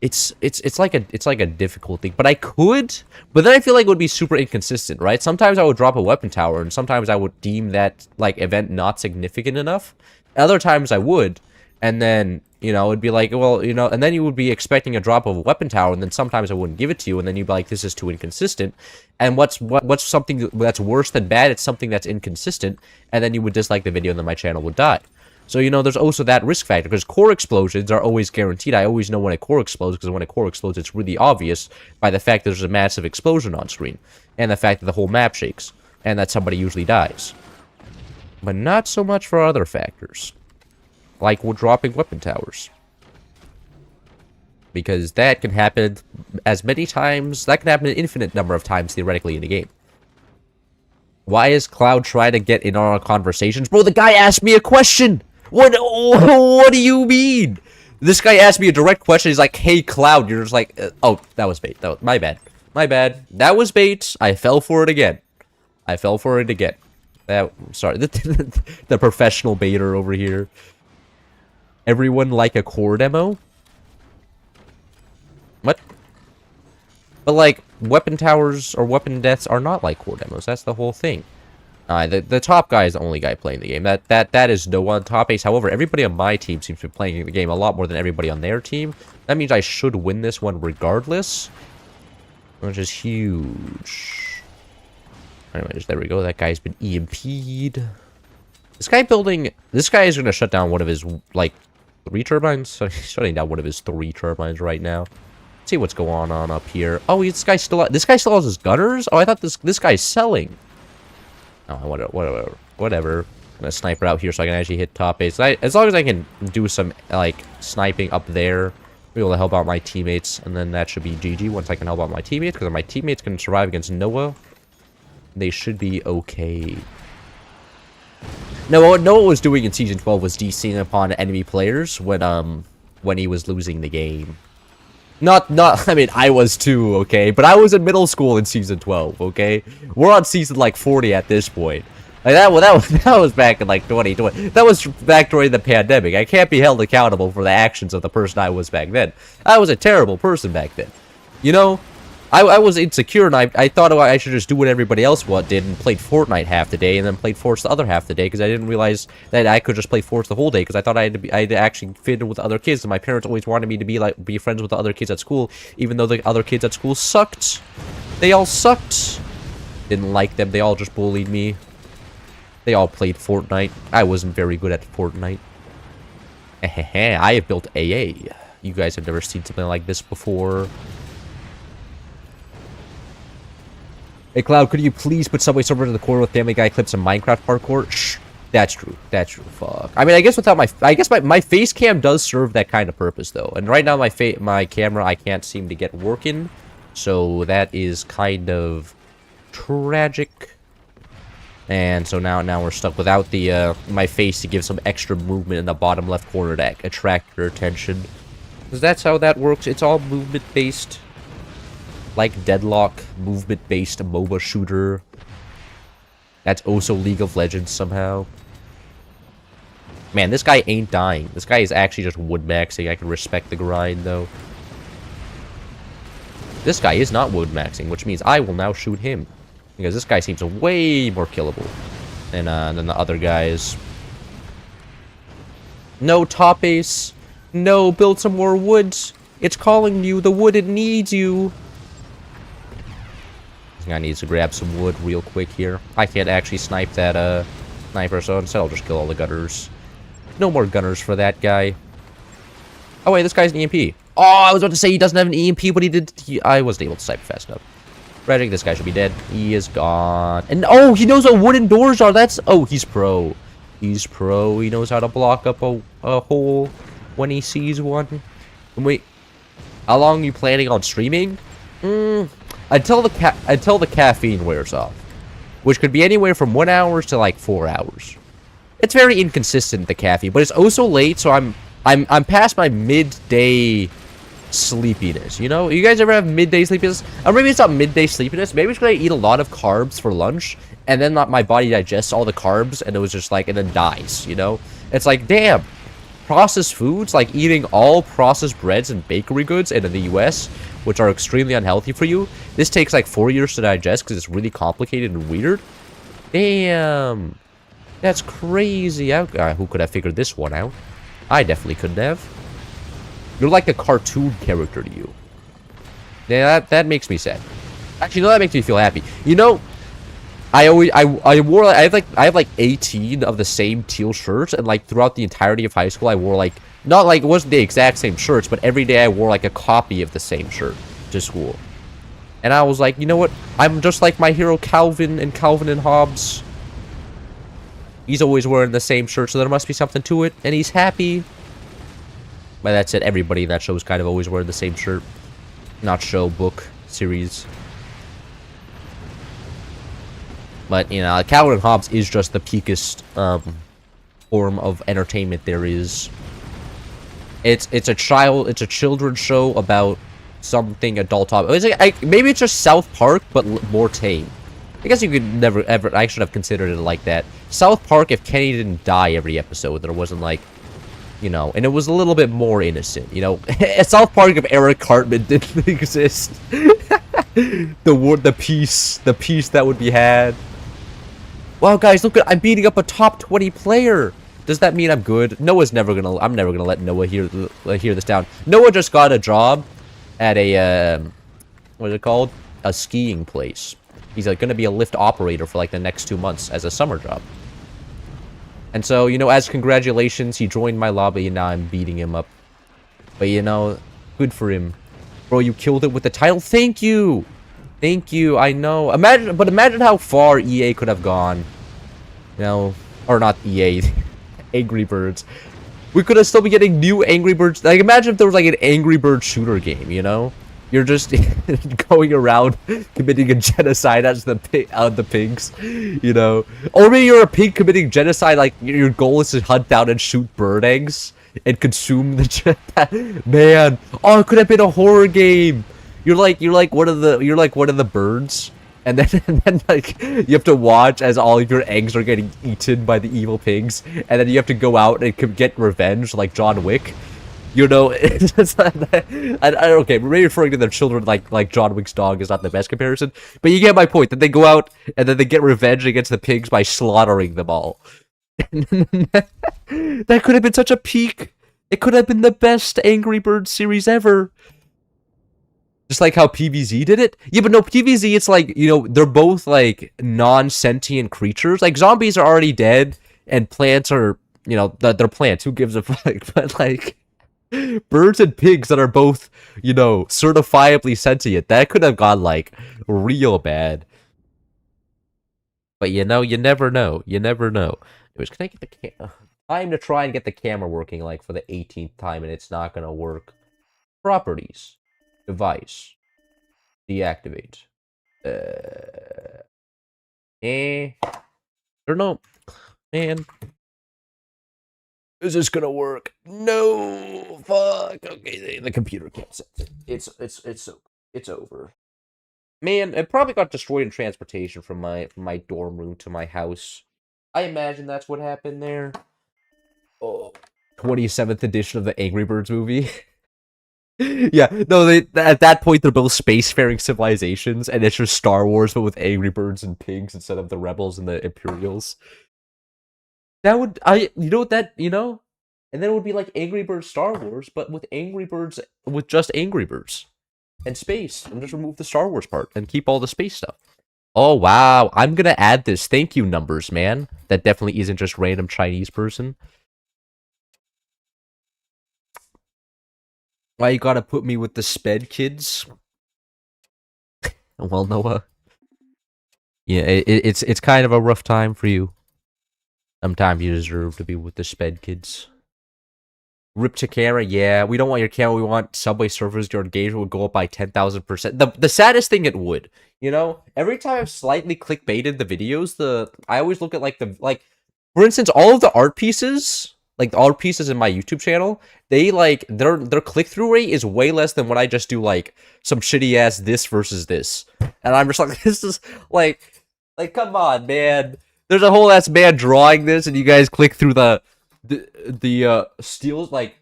It's like a difficult thing, but I could, but then I feel like it would be super inconsistent, right? Sometimes I would drop a weapon tower, and sometimes I would deem that like event not significant enough. Other times I would, and then, you know, it'd be like, well, you know, and then you would be expecting a drop of a weapon tower, and then sometimes I wouldn't give it to you, and then you'd be like, this is too inconsistent. And what's something that's worse than bad? It's something that's inconsistent, and then you would dislike the video, and then my channel would die. So, you know, there's also that risk factor, because core explosions are always guaranteed. I always know when a core explodes, because when a core explodes, it's really obvious by the fact that there's a massive explosion on screen, and the fact that the whole map shakes, and that somebody usually dies. But not so much for other factors, like we're dropping weapon towers. Because that can happen as many times, that can happen an infinite number of times, theoretically, in the game. Why is Cloud trying to get in on our conversations? Bro, the guy asked me a question! What do you mean? This guy asked me a direct question. He's like, hey, Cloud. You're just like, oh, that was bait. My bad. My bad. That was bait. I fell for it again. Sorry. The professional baiter over here. Everyone like a core demo? What? But, like, weapon towers or weapon deaths are not like core demos. That's the whole thing. The top guy is the only guy playing the game. That is no one top ace. However, everybody on my team seems to be playing the game a lot more than everybody on their team. That means I should win this one regardless, which is huge. Anyways, there we go. That guy's been EMP'd. This guy is going to shut down one of his, like, 3 turbines? So he's shutting down one of his 3 turbines right now. Let's see what's going on up here. Oh, this guy still has his gunners? Oh, I thought this guy's selling. Oh, whatever. I'm gonna sniper out here so I can actually hit top base. As long as I can do some, like, sniping up there, be able to help out my teammates, and then that should be GG once I can help out my teammates, because if my teammates can survive against Noah, they should be okay. No, what Noah was doing in Season 12 was DCing upon enemy players when he was losing the game. I mean, I was too, okay? But I was in middle school in Season 12, okay? We're on Season, like, 40 at this point. Like, that was back in, like, 2020. That was back during the pandemic. I can't be held accountable for the actions of the person I was back then. I was a terrible person back then. You know? I was insecure, and I thought I should just do what everybody else did and played Fortnite half the day, and then played Force the other half the day, because I didn't realize that I could just play Force the whole day, because I thought I had to actually fit in with the other kids, and my parents always wanted me to be friends with the other kids at school, even though the other kids at school sucked. They all sucked. Didn't like them. They all just bullied me. They all played Fortnite. I wasn't very good at Fortnite. I have built AA. You guys have never seen something like this before. Hey, Cloud, could you please put Subway Surfer in the corner with Family Guy clips and Minecraft parkour? Shh. That's true. That's true. Fuck. I mean, I guess my face cam does serve that kind of purpose, though. And right now, my camera, I can't seem to get working. So that is kind of Tragic. And so now we're stuck without the my face to give some extra movement in the bottom left corner to attract your attention. Because that's how that works. It's all movement based. Like Deadlock, movement based MOBA shooter. That's also League of Legends somehow. Man, this guy ain't dying. This guy is actually just wood maxing. I can respect the grind though. This guy is not wood maxing, which means I will now shoot him. Because this guy seems way more killable than the other guys. No, top ace. No, build some more woods. It's calling you. The wood, it needs you. This guy needs to grab some wood real quick here. I can't actually snipe that sniper, so instead I'll just kill all the gunners. No more gunners for that guy. Oh wait, this guy's an EMP. Oh, I was about to say he doesn't have an EMP, but he did. I wasn't able to snipe fast enough. Tragic, this guy should be dead. He is gone. And oh, he knows what wooden doors are. That's... Oh, he's pro. He's pro. He knows how to block up a hole when he sees one. And wait, how long are you planning on streaming? Until the caffeine wears off, which could be anywhere from 1 hour to like 4 hours. It's very inconsistent, the caffeine, but it's also late, so I'm past my midday sleepiness. You know, you guys ever have midday sleepiness? Or maybe it's not midday sleepiness. Maybe it's because I eat a lot of carbs for lunch, and then my body digests all the carbs, and it was just like, and then dies. You know, it's like, damn, processed foods, like eating all processed breads and bakery goods in the US, which are extremely unhealthy for you. This takes like 4 years to digest because it's really complicated and weird. Damn, that's crazy. Who could have figured this one out? I definitely couldn't have. You're like a cartoon character to you. Yeah, that makes me sad. Actually, no, that makes me feel happy. You know, I wore, I have like 18 of the same teal shirts, and like throughout the entirety of high school, I wore like, not like, it wasn't the exact same shirts, but every day I wore like a copy of the same shirt to school. And I was like, you know what? I'm just like my hero Calvin and Hobbes. He's always wearing the same shirt, so there must be something to it, and he's happy. By that said, everybody in that show is kind of always wearing the same shirt. Not show, book, series. But, you know, Calvin and Hobbes is just the peakest form of entertainment there is. It's a children's show about something adult topic. Maybe it's just South Park, but more tame. I guess you could never ever. I should have considered it like that. South Park, if Kenny didn't die every episode, there wasn't like, you know, and it was a little bit more innocent. You know, South Park, if Eric Cartman didn't exist, the peace that would be had. Wow, guys, look at, I'm beating up a top 20 player. Does that mean I'm good? I'm never gonna let Noah hear this down. Noah just got a job at a what is it called? A skiing place. He's like gonna be a lift operator for like the next 2 months as a summer job. And so, you know, as congratulations, he joined my lobby, and now I'm beating him up. But you know, good for him, bro. You killed it with the title. Thank you. Thank you, I know. Imagine how far EA could have gone. You know, or not EA, Angry Birds. We could have still be getting new Angry Birds. Like, imagine if there was like an Angry Bird shooter game, you know? You're just going around committing a genocide as the pigs, you know? Or maybe you're a pig committing genocide, like your goal is to hunt down and shoot bird eggs and consume the man. Oh, it could have been a horror game. You're like one of the birds, and then like you have to watch as all of your eggs are getting eaten by the evil pigs, and then you have to go out and get revenge like John Wick. You know, it's just, okay, maybe referring to their children like John Wick's dog is not the best comparison, but you get my point. That they go out and then they get revenge against the pigs by slaughtering them all. That could have been such a peak. It could have been the best Angry Birds series ever. Just like how PvZ did it? Yeah, but no, PvZ, it's like, you know, they're both, like, non-sentient creatures. Like, zombies are already dead, and plants are, you know, they're plants. Who gives a fuck? But, like, birds and pigs that are both, you know, certifiably sentient. That could have gone, like, real bad. But, you know, you never know. You never know. Anyways, can I get the camera? Time to try and get the camera working, like, for the 18th time, and it's not gonna work. Properties. Device. Deactivate. I don't know. Man. Is this gonna work? No! Fuck! Okay, the computer can't set it. It's over. Man, it probably got destroyed in transportation from my dorm room to my house. I imagine that's what happened there. Oh, 27th edition of the Angry Birds movie. Yeah, no, at that point they're both spacefaring civilizations, and it's just Star Wars, but with Angry Birds and pigs instead of the rebels and the Imperials. That would and then it would be like Angry Birds Star Wars, but with Angry Birds with just Angry Birds and space, and just remove the Star Wars part and keep all the space stuff. Oh wow, I'm gonna add this. Thank you, numbers, man. That definitely isn't just random Chinese person. Why you gotta put me with the sped kids? Well, Noah. Yeah, it's kind of a rough time for you. Sometimes you deserve to be with the sped kids. Rip to camera, yeah. We don't want your camera. We want Subway Surfers. Your engagement would go up by 10,000%. The saddest thing it would, every time I've slightly clickbaited the videos, I always look at for instance, all of the art pieces, like the art pieces in my YouTube channel, they their click through rate is way less than when I just do like some shitty ass this versus this, and I'm just like, this is like come on, man. There's a whole ass man drawing this, and you guys click through the steals, like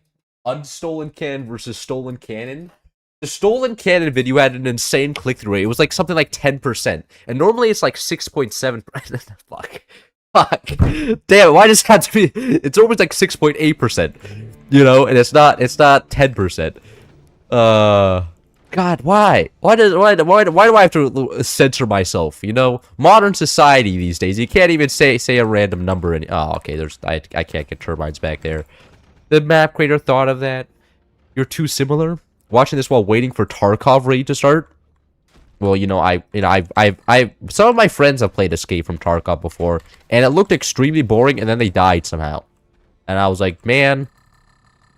unstolen cannon versus stolen cannon. The stolen cannon video had an insane click-through rate. It was like something like 10%, and normally it's like 6.7. Fuck. Damn it! Why does it have to be? It's always like 6.8%. And it's not 10%. God, why? Why do I have to censor myself? Modern society these days, you can't even say a random number. Okay, I can't get turbines back there. The map creator thought of that. You're too similar. Watching this while waiting for Tarkov raid to start. Well, some of my friends have played Escape from Tarkov before, and it looked extremely boring, and then they died somehow. And I was like, man,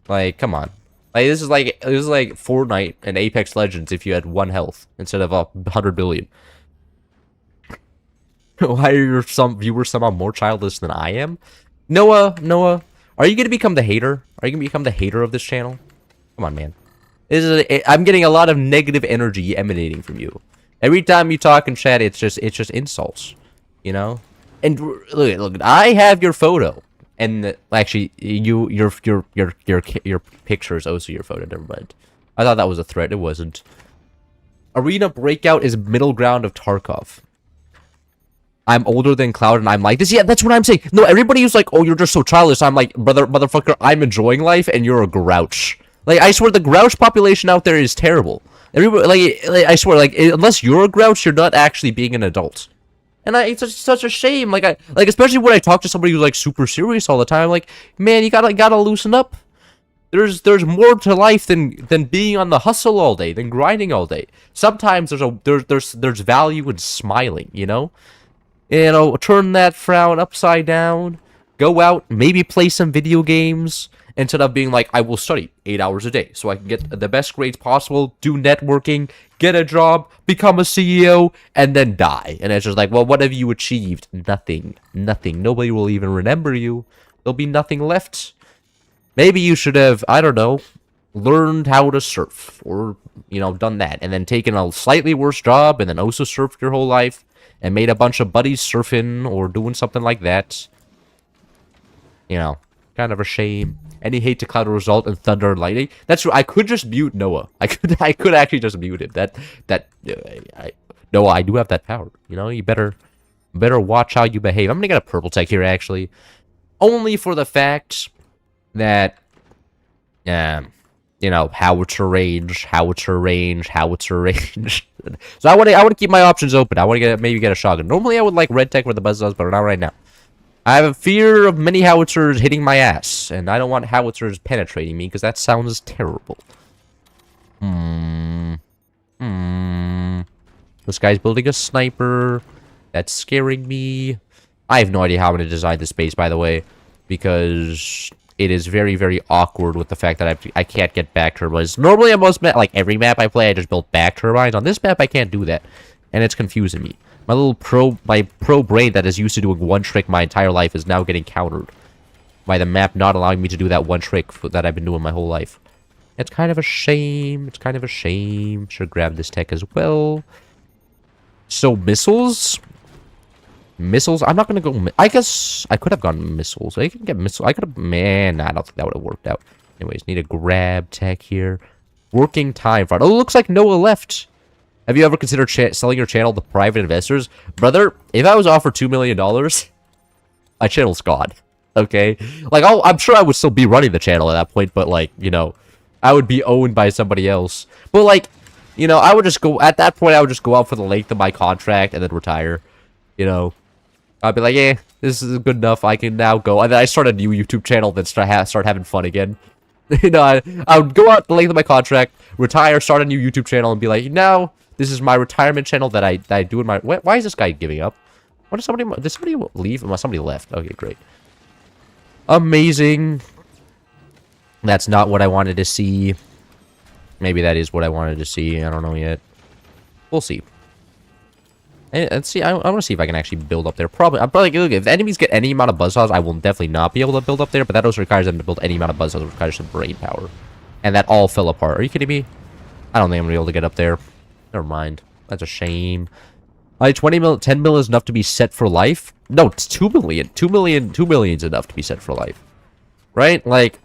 come on. This is like Fortnite and Apex Legends if you had 1 health instead of 100 billion. Why are some viewers somehow more childless than I am? Noah, are you gonna become the hater? Are you gonna become the hater of this channel? Come on, man. I'm getting a lot of negative energy emanating from you. Every time you talk in chat, it's just insults, And look, I have your photo. And actually, your picture is also your photo. Never mind. I thought that was a threat. It wasn't. Arena Breakout is middle ground of Tarkov. I'm older than Cloud, and I'm like this. Yeah, that's what I'm saying. No, everybody who's like, "Oh, you're just so childish." I'm like, motherfucker, I'm enjoying life, and you're a grouch. I swear, the grouch population out there is terrible. Everybody, I swear, unless you're a grouch, you're not actually being an adult. And it's such a shame. Especially when I talk to somebody who's super serious all the time. I'm like, man, you gotta loosen up. There's more to life than being on the hustle all day, than grinding all day. Sometimes there's value in smiling. Turn that frown upside down. Go out, maybe play some video games. Instead of being like, I will study 8 hours a day so I can get the best grades possible, do networking, get a job, become a CEO, and then die. And it's just like, well, what have you achieved? Nothing. Nobody will even remember you. There'll be nothing left. Maybe you should have, I don't know, learned how to surf. Or, done that. And then taken a slightly worse job and then also surfed your whole life. And made a bunch of buddies surfing or doing something like that. Kind of a shame. Any hate to Cloud result in thunder and lightning? That's true. I could just mute Noah. I could actually just mute him. Noah, I do have that power. You better watch how you behave. I'm gonna get a purple tech here actually, only for the fact that, howitzer range. So I want to keep my options open. I want to maybe get a shotgun. Normally I would like red tech where the buzz does, but not right now. I have a fear of many howitzers hitting my ass, and I don't want howitzers penetrating me, because that sounds terrible. This guy's building a sniper. That's scaring me. I have no idea how I'm going to design this base, by the way, because it is very, very awkward with the fact that I can't get back turbines. Normally, on most every map I play, I just build back turbines. On this map, I can't do that, And it's confusing me. My pro brain that is used to doing one trick my entire life is now getting countered by the map not allowing me to do that one trick that I've been doing my whole life. It's kind of a shame. It's kind of a shame. Should grab this tech as well. So, missiles? Missiles? I'm not going to go... I guess I could have gone missiles. I can get missiles. I could have... Man, I don't think that would have worked out. Anyways, need to grab tech here. Working time fraud. Oh, it looks like Noah left. Have you ever considered selling your channel to private investors? Brother, if I was offered $2 million, my channel's gone. Okay? Like, I'm sure I would still be running the channel at that point, but, like, you know, I would be owned by somebody else. But, like, you know, I would just go... At that point, I would just go out for the length of my contract and then retire. You know? I'd be like, this is good enough. I can now go. And then I start a new YouTube channel, then start having fun again. You know, I would go out the length of my contract, retire, start a new YouTube channel, and be like, now... This is my retirement channel that I do in my... Why is this guy giving up? Did somebody leave? Somebody left. Okay, great. Amazing. That's not what I wanted to see. Maybe that is what I wanted to see. I don't know yet. We'll see. And see, I want to see if I can actually build up there. I'm probably look, if enemies get any amount of buzzsaws, I will definitely not be able to build up there. But that also requires them to build any amount of buzzsaws. It requires some brain power. And that all fell apart. Are you kidding me? I don't think I'm going to be able to get up there. Never mind. That's a shame. 20 mil, 10 mil is enough to be set for life? No, it's 2 million. 2 million is enough to be set for life. Right? Like,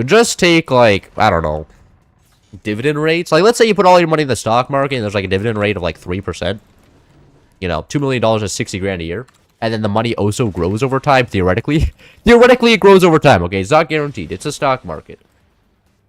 just take, like, I don't know, dividend rates. Like, let's say you put all your money in the stock market and there's, like, a dividend rate of, like, 3%. You know, $2 million is 60 grand a year. And then the money also grows over time, theoretically. Theoretically, it grows over time, okay? It's not guaranteed. It's a stock market.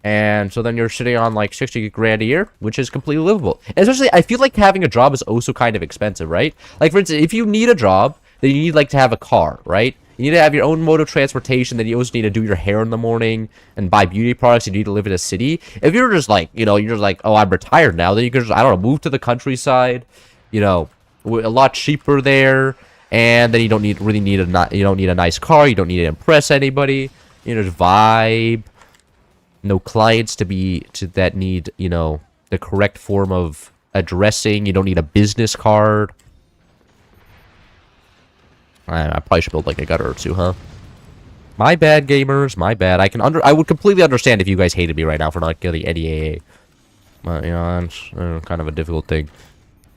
And so then you're sitting on like 60 grand a year, which is completely livable. And especially, I feel like having a job is also kind of expensive, right? Like, for instance, if you need a job, then you need like to have a car, right? You need to have your own mode of transportation. Then you also need to do your hair in the morning and buy beauty products. You need to live in a city. If you're just like, you know, you're just like, oh, I'm retired now, then you can just, I don't know, move to the countryside, you know, a lot cheaper there. And then you don't really need a nice car. You don't need to impress anybody. You know, just vibe. No clients that need, you know, the correct form of addressing. You don't need a business card. I probably should build like a gutter or two, huh? My bad, gamers. My bad. I would completely understand if you guys hated me right now for not getting any AA. But, you know, it's kind of a difficult thing.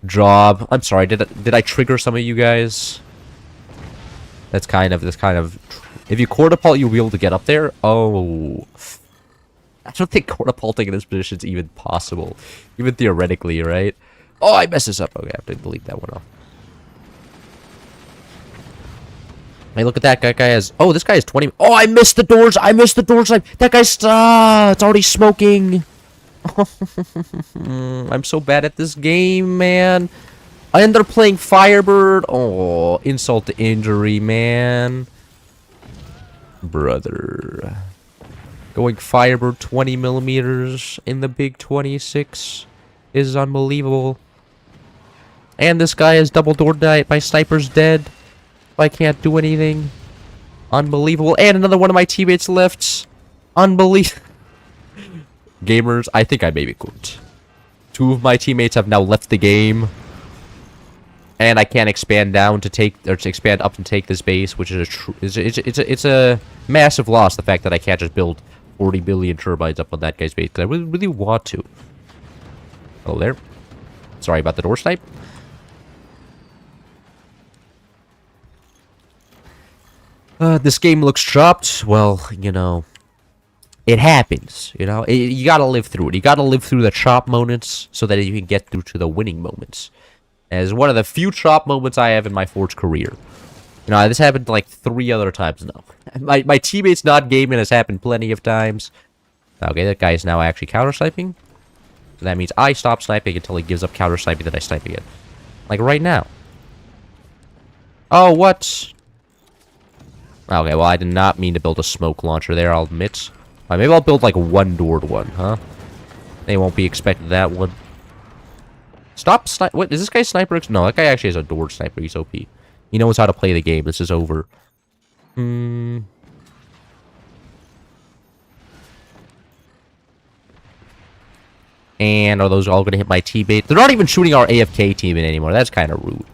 Job. I'm sorry. Did I trigger some of you guys? That's kind of. If you catapult, you'll be able to get up there. Oh. I don't think catapulting in this position is even possible. Even theoretically, right? Oh, I messed this up. Okay, I have to delete that one off. Hey, look at that. That guy has... Oh, this guy has 20... Oh, I missed the doors. I missed the doors. That guy's... it's already smoking. I'm so bad at this game, man. I ended up playing Firebird. Oh, insult to injury, man. Brother... Going Firebird 20 millimeters in the big 26 is unbelievable. And this guy is double door died. My sniper's dead. I can't do anything. Unbelievable. And another one of my teammates left. Unbelievable. Gamers, I think I may be good. 2 of my teammates have now left the game. And I can't expand down to take, or to expand up and take this base, which is it's a massive loss. The fact that I can't just build 40 billion turbines up on that guy's base, because I really want to. Hello there. Sorry about the door snipe. This game looks chopped. Well, you know, it happens. You know, you gotta live through it. You gotta live through the chop moments so that you can get through to the winning moments. As one of the few chop moments I have in my Forge career. You know, this happened like 3 other times now. My teammates not gaming has happened plenty of times. Okay, that guy is now actually counter-sniping. So that means I stop sniping until he gives up counter-sniping, then I snipe again. Like right now. Oh, what? Okay, well, I did not mean to build a smoke launcher there, I'll admit. Maybe I'll build like a one-doored one, huh? They won't be expecting that one. Stop snipe. What, is this guy sniper? No, that guy actually has a door sniper. He's OP. He knows how to play the game. This is over. And And are those all going to hit my teammate? They're not even shooting our AFK teammate anymore. That's kind of rude.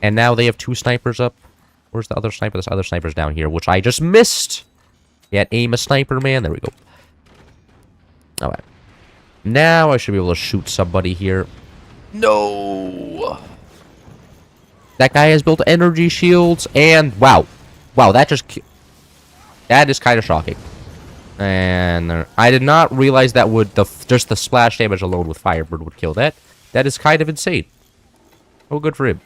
And now they have 2 snipers up. Where's the other sniper? This other sniper's down here, which I just missed. Yeah, aim a sniper, man. There we go. Alright. Now I should be able to shoot somebody here. No! That guy has built energy shields, and wow. Wow, that just... That is kind of shocking. And I did not realize that would... just the splash damage alone with Firebird would kill that. That is kind of insane. Oh, good for him.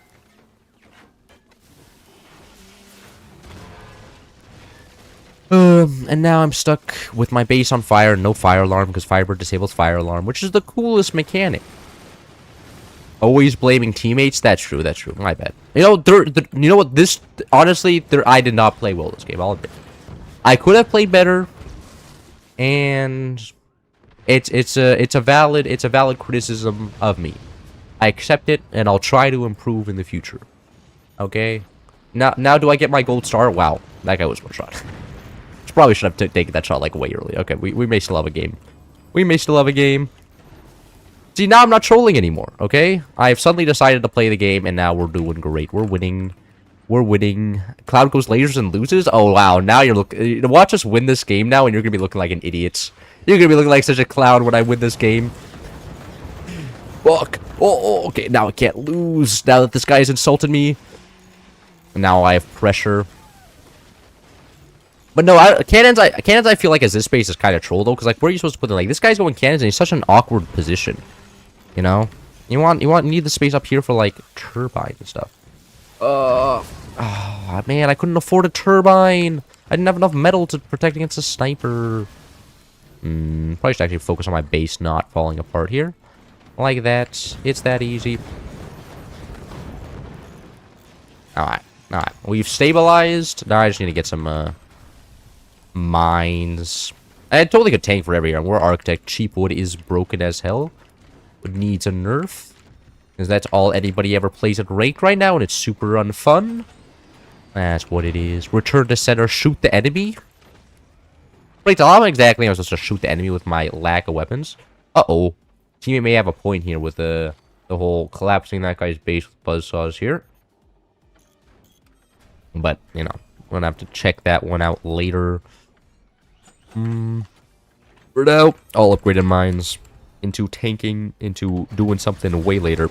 And now I'm stuck with my base on fire. No fire alarm because Firebird disables fire alarm, which is the coolest mechanic. Always blaming teammates. That's true. That's true. My bad. You know, you know what? This honestly, I did not play well this game. I'll admit. I could have played better, and it's a valid criticism of me. I accept it, and I'll try to improve in the future. Okay. Now do I get my gold star? Wow, that guy was one shot. Probably should have taken that shot like way early. Okay, we may still have a game. We may still have a game. See, now I'm not trolling anymore, okay? I've suddenly decided to play the game, and now we're doing great. We're winning. We're winning. Cloud goes lasers and loses? Oh, wow. Now you're looking... Watch us win this game now, and you're going to be looking like an idiot. You're going to be looking like such a clown when I win this game. Fuck. Oh, okay. Now I can't lose. Now that this guy has insulted me. Now I have pressure. But no, cannons I feel like as this space is kind of troll though, because like where are you supposed to put them? Like this guy's going cannons and he's such an awkward position. You know? You need the space up here for like turbine and stuff. Oh man, I couldn't afford a turbine. I didn't have enough metal to protect against a sniper. Probably should actually focus on my base not falling apart here. Like that. It's that easy. Alright. Alright. We've stabilized. Now I just need to get some mines. I totally could tank for every year. We're Architect. Cheap wood is broken as hell. It needs a nerf. Because that's all anybody ever plays at ranked right now, and it's super unfun. That's what it is. Return to center, shoot the enemy. Wait, how exactly am I supposed to shoot the enemy with my lack of weapons? Uh-oh. Teammate may have a point here with the whole collapsing that guy's base with buzzsaws here. But, you know, we're gonna have to check that one out later. For now, all upgraded mines into tanking, into doing something way later.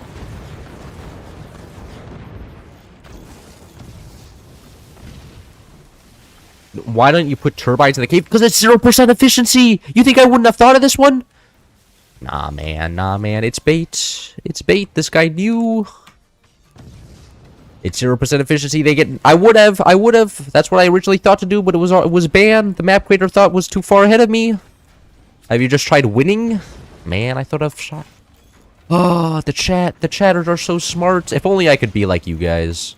Why don't you put turbines in the cave? Because it's 0% efficiency! You think I wouldn't have thought of this one? Nah, man. It's bait. It's bait. This guy knew. It's 0% efficiency. They get... I would have. That's what I originally thought to do, but it was banned. The map creator thought was too far ahead of me. Have you just tried winning? Man, I thought I've shot... Oh, the chatters are so smart. If only I could be like you guys.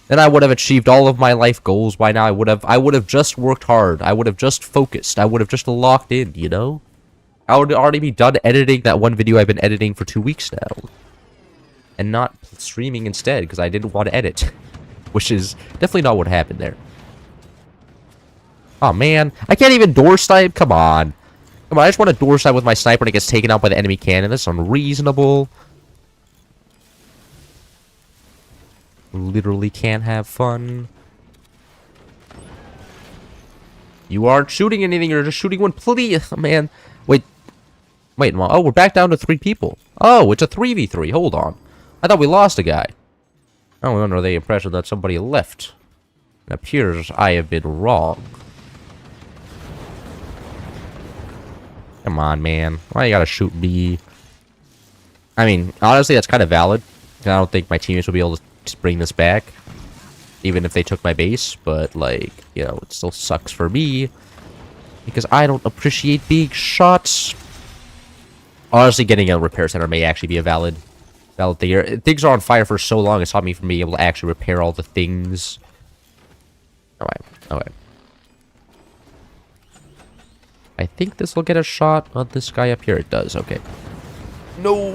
Then I would have achieved all of my life goals by now. I would have just worked hard. I would have just focused. I would have just locked in, you know? I would already be done editing that one video I've been editing for 2 weeks now. And not streaming instead, because I didn't want to edit. Which is definitely not what happened there. Oh, man. I can't even door snipe? Come on. Come on, I just want to door snipe with my sniper and it gets taken out by the enemy cannon. That's unreasonable. Literally can't have fun. You aren't shooting anything, you're just shooting one. Please, man. Wait, oh, we're back down to 3 people. Oh, it's a 3v3. Hold on. I thought we lost a guy. I was under the impression that somebody left. It appears I have been wrong. Come on, man. Why you gotta shoot me? I mean, honestly, that's kind of valid. I don't think my teammates will be able to bring this back. Even if they took my base. But, like, you know, it still sucks for me. Because I don't appreciate being shot. Honestly, getting a repair center may actually be a valid thing here. Things are on fire for so long, it's stopped me from being able to actually repair all the things. Alright. I think this will get a shot on this guy up here. It does, okay. No!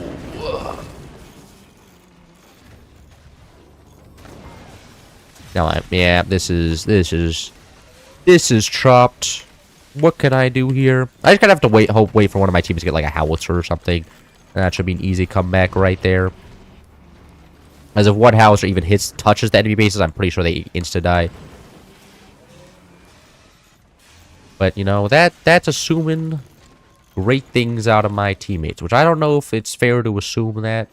No, yeah, this is chopped. what can I do here? I just kind of have to wait for one of my teams to get like a howitzer or something. And that should be an easy comeback right there. As if one howitzer even touches the enemy bases, I'm pretty sure they insta-die. But, you know, that's assuming great things out of my teammates, which I don't know if it's fair to assume that.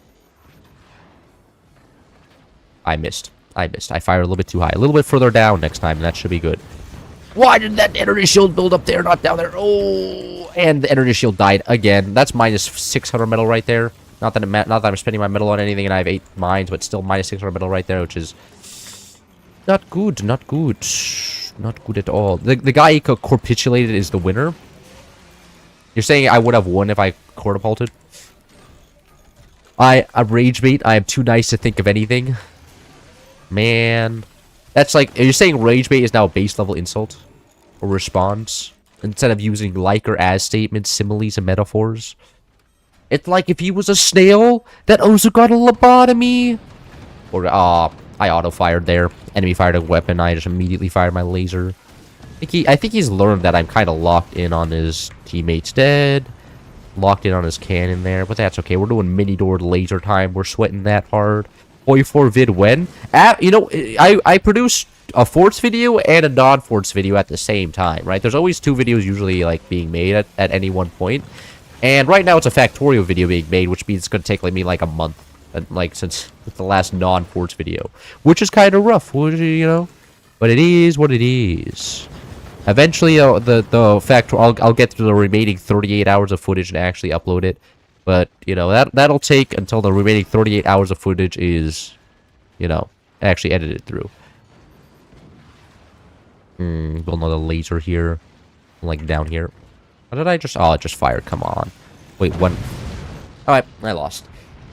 I missed. I fired a little bit too high. A little bit further down next time, and that should be good. Why did that energy shield build up there, not down there? Oh, and the energy shield died again. That's minus 600 metal right there. Not that I'm spending my metal on anything, and I have 8 mines, but still minus 600 metal right there, which is not good. Not good. Not good at all. The guy who capitulated is the winner. You're saying I would have won if I catapulted? I'm rage bait. I am too nice to think of anything. Man. That's like, are you saying rage bait is now a base level insult? Or response? Instead of using like or as statements, similes, and metaphors? It's like if he was a snail that also got a lobotomy. Or, I auto-fired there. Enemy fired a weapon, I just immediately fired my laser. I think he's learned that I'm kind of locked in on his teammates dead. Locked in on his cannon there, but that's okay. We're doing mini-doored laser time. We're sweating that hard. Boy 4 vid when? You know, I produced a Forts video and a non-Forts video at the same time, right? There's always 2 videos usually, like, being made at any one point. And right now it's a Factorio video being made, which means it's going to take me like a month. Like, since the last non-Forts video. Which is kind of rough, you know? But it is what it is. Eventually, I'll get through the remaining 38 hours of footage and actually upload it. But, you know, that'll take until the remaining 38 hours of footage is, you know, actually edited through. Build another laser here. Like, down here. What did I just... Oh, it just fired. Come on. Wait, one... Alright, I lost.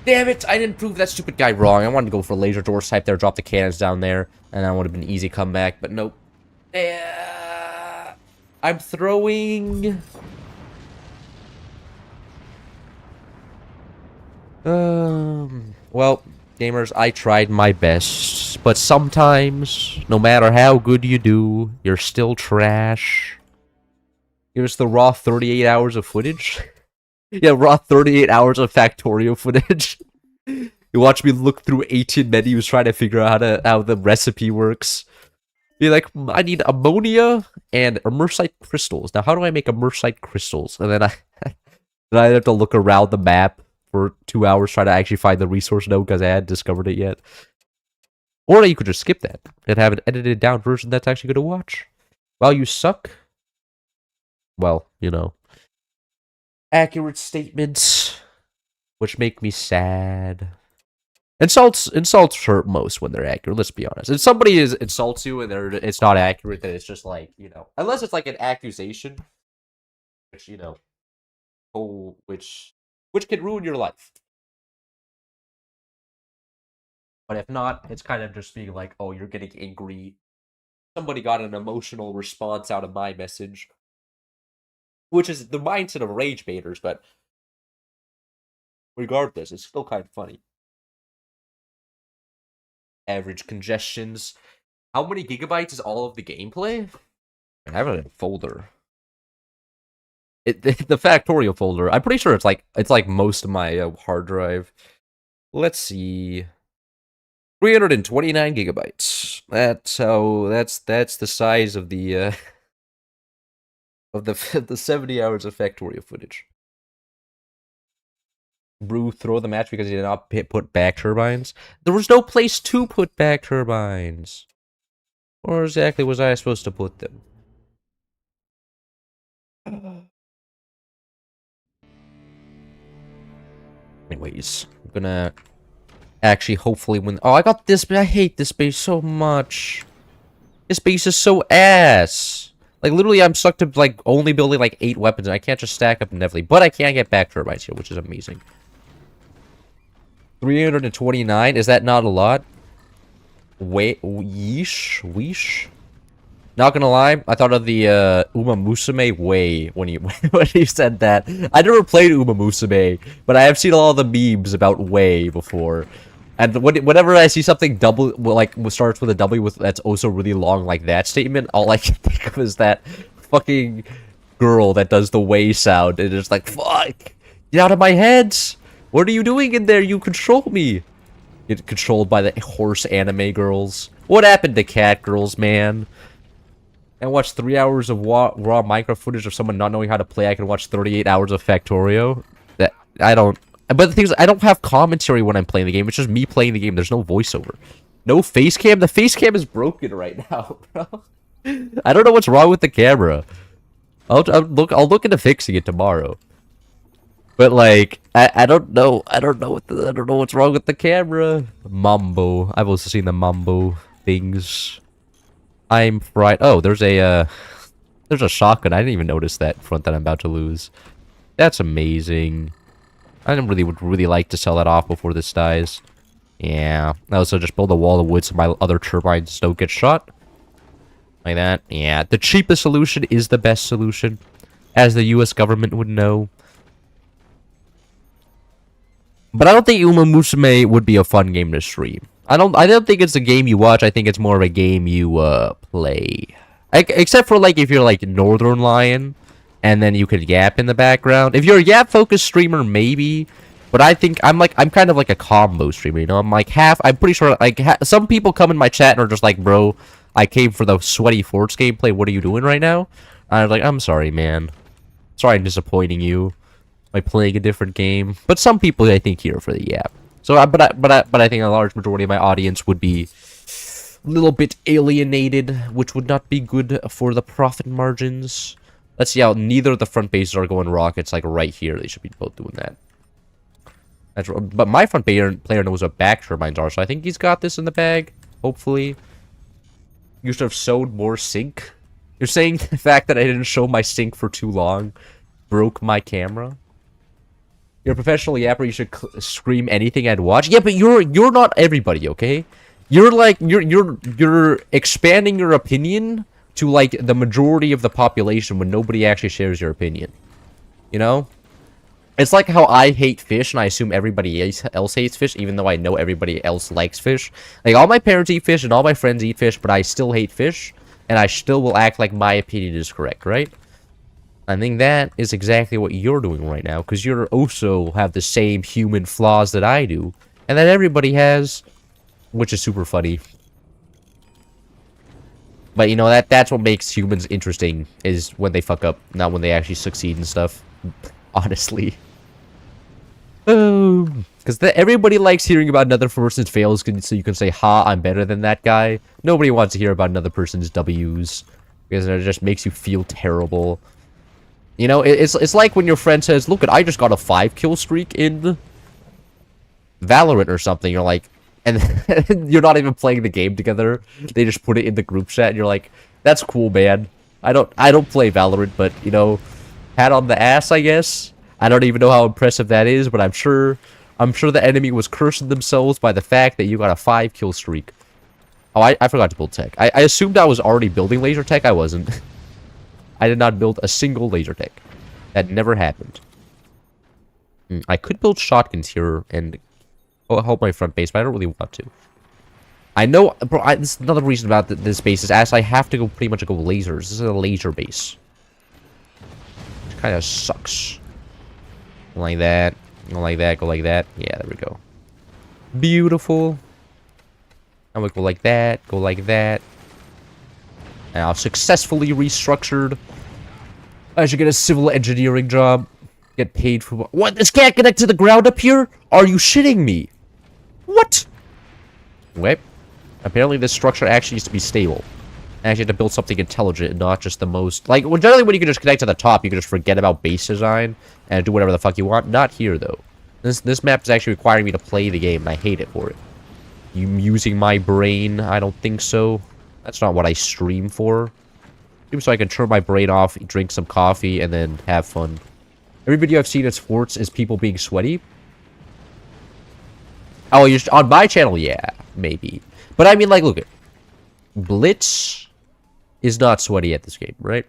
Damn it! I didn't prove that stupid guy wrong. I wanted to go for laser doors type there, drop the cannons down there, and that would have been an easy comeback, but nope. I'm throwing... Well, gamers, I tried my best, but sometimes, no matter how good you do, you're still trash. Here's the raw 38 hours of footage. Yeah, raw 38 hours of Factorio footage. You watch me look through 18 menus trying to figure out how the recipe works. Be like, I need ammonia and immersite crystals. Now, how do I make immersite crystals? And then I have to look around the map for 2 hours trying to actually find the resource node because I hadn't discovered it yet. Or you could just skip that and have an edited down version that's actually good to watch. Well, you suck. Well, you know. Accurate statements, which make me sad. Insults hurt most when they're accurate, let's be honest. If somebody insults you and it's not accurate, then it's just like, you know, unless it's like an accusation, which, you know, which can ruin your life. But if not, it's kind of just being like, oh, you're getting angry. Somebody got an emotional response out of my message. Which is the mindset of rage baiters, but regardless, it's still kind of funny. Average congestions. How many gigabytes is all of the gameplay? I have it in a folder. The Factorio folder. I'm pretty sure it's like most of my hard drive. Let's see. 329 gigabytes. That's the size of the of the 70 hours of Factorio footage. Brew throw the match because he did not put back turbines. There was no place to put back turbines. Where exactly was I supposed to put them? Anyways, I'm gonna actually hopefully win. Oh, I got this, but I hate this base so much. This base is so ass. Like, literally, I'm stuck to, like, only building, like, 8 weapons, and I can't just stack up indefinitely. But I can get back turbines here, which is amazing. 329? Is that not a lot? Wait, weesh? Not gonna lie, I thought of the, Uma Musume way when you said that. I never played Uma Musume, but I have seen all the memes about way before. And whenever I see something starts with a W that's also really long like that statement, all I can think of is that fucking girl that does the way sound, and it's like, fuck! Get out of my head! What are you doing in there? You control me! Get controlled by the horse anime girls. What happened to cat girls, man? I watched 3 hours of raw micro footage of someone not knowing how to play. I can watch 38 hours of Factorio. That I don't. But the thing is, I don't have commentary when I'm playing the game. It's just me playing the game. There's no voiceover. No face cam. The face cam is broken right now, bro. I don't know what's wrong with the camera. I'll look into fixing it tomorrow. But like, I don't know. I don't know what's wrong with the camera. Mambo. I've also seen the Mambo things. I'm fried. Oh, there's a shotgun. I didn't even notice that front that I'm about to lose. That's amazing. I would really like to sell that off before this dies. Yeah. I also just build a wall of wood so my other turbines don't get shot. Like that. Yeah. The cheapest solution is the best solution, as the U.S. government would know. But I don't think Uma Musume would be a fun game to stream. I don't think it's a game you watch. I think it's more of a game you play. Except for like if you're like Northern Lion, and then you could yap in the background. If you're a yap focused streamer, maybe. But I think I'm kind of like a combo streamer. You know, I'm like half. I'm pretty sure like some people come in my chat and are just like, bro, I came for the sweaty Forts gameplay. What are you doing right now? And I'm like, I'm sorry, man. Sorry, I'm disappointing you by playing a different game. But some people I think here for the yap. So, but I think a large majority of my audience would be a little bit alienated, which would not be good for the profit margins. Let's see how neither of the front bases are going rockets like right here. They should be both doing that. But my front player knows what back turbines are, so I think he's got this in the bag. Hopefully. You should have sewed more sync. You're saying the fact that I didn't show my sync for too long broke my camera? You're a professional yapper. You should scream anything and watch. Yeah, but you're not everybody, okay? You're like you're expanding your opinion to like the majority of the population when nobody actually shares your opinion. You know? It's like how I hate fish and I assume everybody else hates fish, even though I know everybody else likes fish. Like, all my parents eat fish and all my friends eat fish, but I still hate fish, and I still will act like my opinion is correct, right? I think that is exactly what you're doing right now, because you also have the same human flaws that I do, and that everybody has, which is super funny. But, you know, that's what makes humans interesting, is when they fuck up, not when they actually succeed and stuff. Honestly. Because everybody likes hearing about another person's fails, so you can say, ha, I'm better than that guy. Nobody wants to hear about another person's W's, because it just makes you feel terrible. You know, it's like when your friend says, look, I just got a 5-kill streak in Valorant or something. You're like, and you're not even playing the game together. They just put it in the group chat, and you're like, that's cool, man. I don't play Valorant, but, you know, pat on the ass, I guess. I don't even know how impressive that is, but I'm sure the enemy was cursing themselves by the fact that you got a 5-kill streak. Oh, I forgot to build tech. I assumed I was already building laser tech. I wasn't. I did not build a single laser tech. That never happened. I could build shotguns here and help my front base, but I don't really want to. I know, bro, this is another reason about this base is as I have to go pretty much go lasers. This is a laser base. Which kind of sucks. Go like that. Go like that. Go like that. Yeah, there we go. Beautiful. And we go like that. Go like that. Now successfully restructured. I should get a civil engineering job. Get paid for what? This can't connect to the ground up here? Are you shitting me? What? Wait. Apparently this structure actually needs to be stable. I actually have to build something intelligent and not just the most... Like, well, generally when you can just connect to the top, you can just forget about base design and do whatever the fuck you want. Not here, though. This map is actually requiring me to play the game, and I hate it for it. You using my brain? I don't think so. That's not what I stream for. So I can turn my brain off, drink some coffee, and then have fun. Every video I've seen at sports is people being sweaty. Oh, you're on my channel? Yeah, maybe. But I mean, like, look at Blitz is not sweaty at this game, right?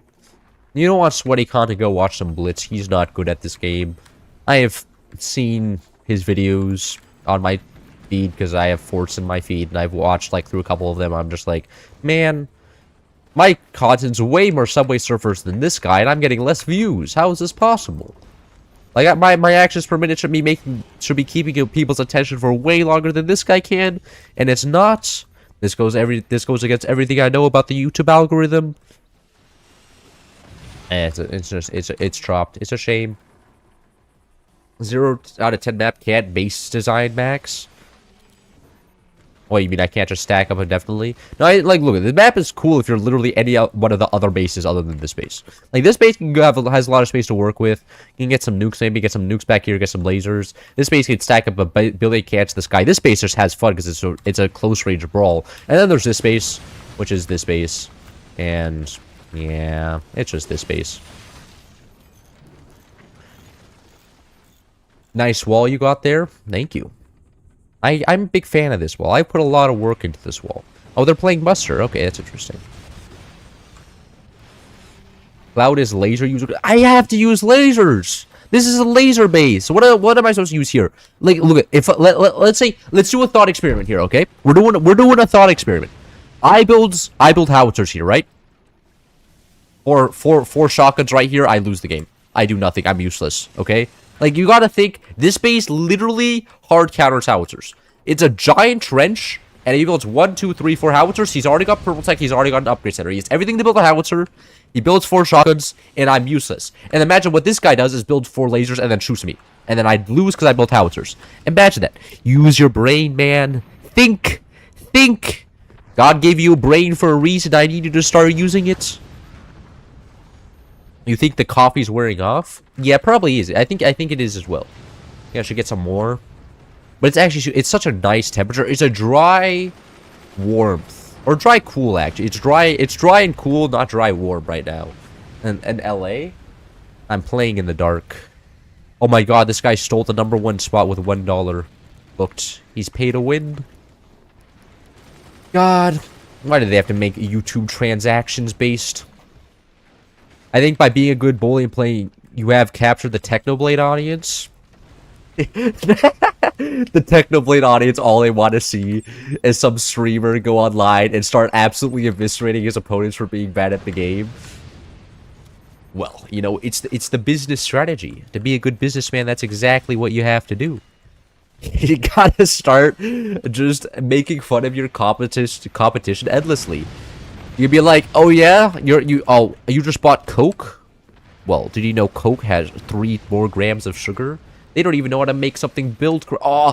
You don't want sweaty content, go watch some Blitz. He's not good at this game. I have seen his videos on my feed because I have Forts in my feed, and I've watched like through a couple of them. I'm just like, man, My content's way more Subway Surfers than this guy, and I'm getting less views. How is this possible? Like, my actions per minute should be keeping people's attention for way longer than this guy can, and it's not. This goes against everything I know about the YouTube algorithm. And it's dropped. It's a shame. 0 out of 10 map can't base design max. Oh, you mean I can't just stack up indefinitely? No, look, the map is cool if you're literally any one of the other bases other than this base. Like, this base has a lot of space to work with. You can get some nukes, maybe get some nukes back here, get some lasers. This base can stack up a billion cans to the sky. This base just has fun because it's a close-range brawl. And then there's this base, which is this base. And, yeah, it's just this base. Nice wall you got there. Thank you. I'm a big fan of this wall. I put a lot of work into this wall. Oh, they're playing Buster. Okay, that's interesting. Cloud is laser user. I have to use lasers. This is a laser base. What am I supposed to use here? Like, look, let's do a thought experiment here. Okay, we're doing a thought experiment. I build howitzers here, right? Or four shotguns right here. I lose the game. I do nothing. I'm useless. Okay. Like, you gotta think, this base literally hard counters howitzers. It's a giant trench, and he builds 1, 2, 3, 4 howitzers. He's already got purple tech, he's already got an upgrade center. He has everything to build a howitzer. He builds 4 shotguns, and I'm useless. And imagine what this guy does is build 4 lasers and then shoots me. And then I lose because I built howitzers. Imagine that. Use your brain, man. Think. Think. God gave you a brain for a reason. I need you to start using it. You think the coffee's wearing off? Yeah, probably is. I think it is as well. Yeah, I should get some more. But it's actually, it's such a nice temperature. It's a dry warmth. Or dry cool, actually. It's dry and cool, not dry warm right now. And LA? I'm playing in the dark. Oh my god, this guy stole the #1 spot with $1. Booked. He's paid to win. God. Why do they have to make YouTube transactions based? I think by being a good bully and playing, you have captured the Technoblade audience. The Technoblade audience, all they want to see is some streamer go online and start absolutely eviscerating his opponents for being bad at the game. Well, you know, it's the business strategy. To be a good businessman, that's exactly what you have to do. You gotta start just making fun of your competition endlessly. You'd be like, oh yeah, you just bought Coke? Well, did you know Coke has 3 more grams of sugar? They don't even know how to make something build. Oh,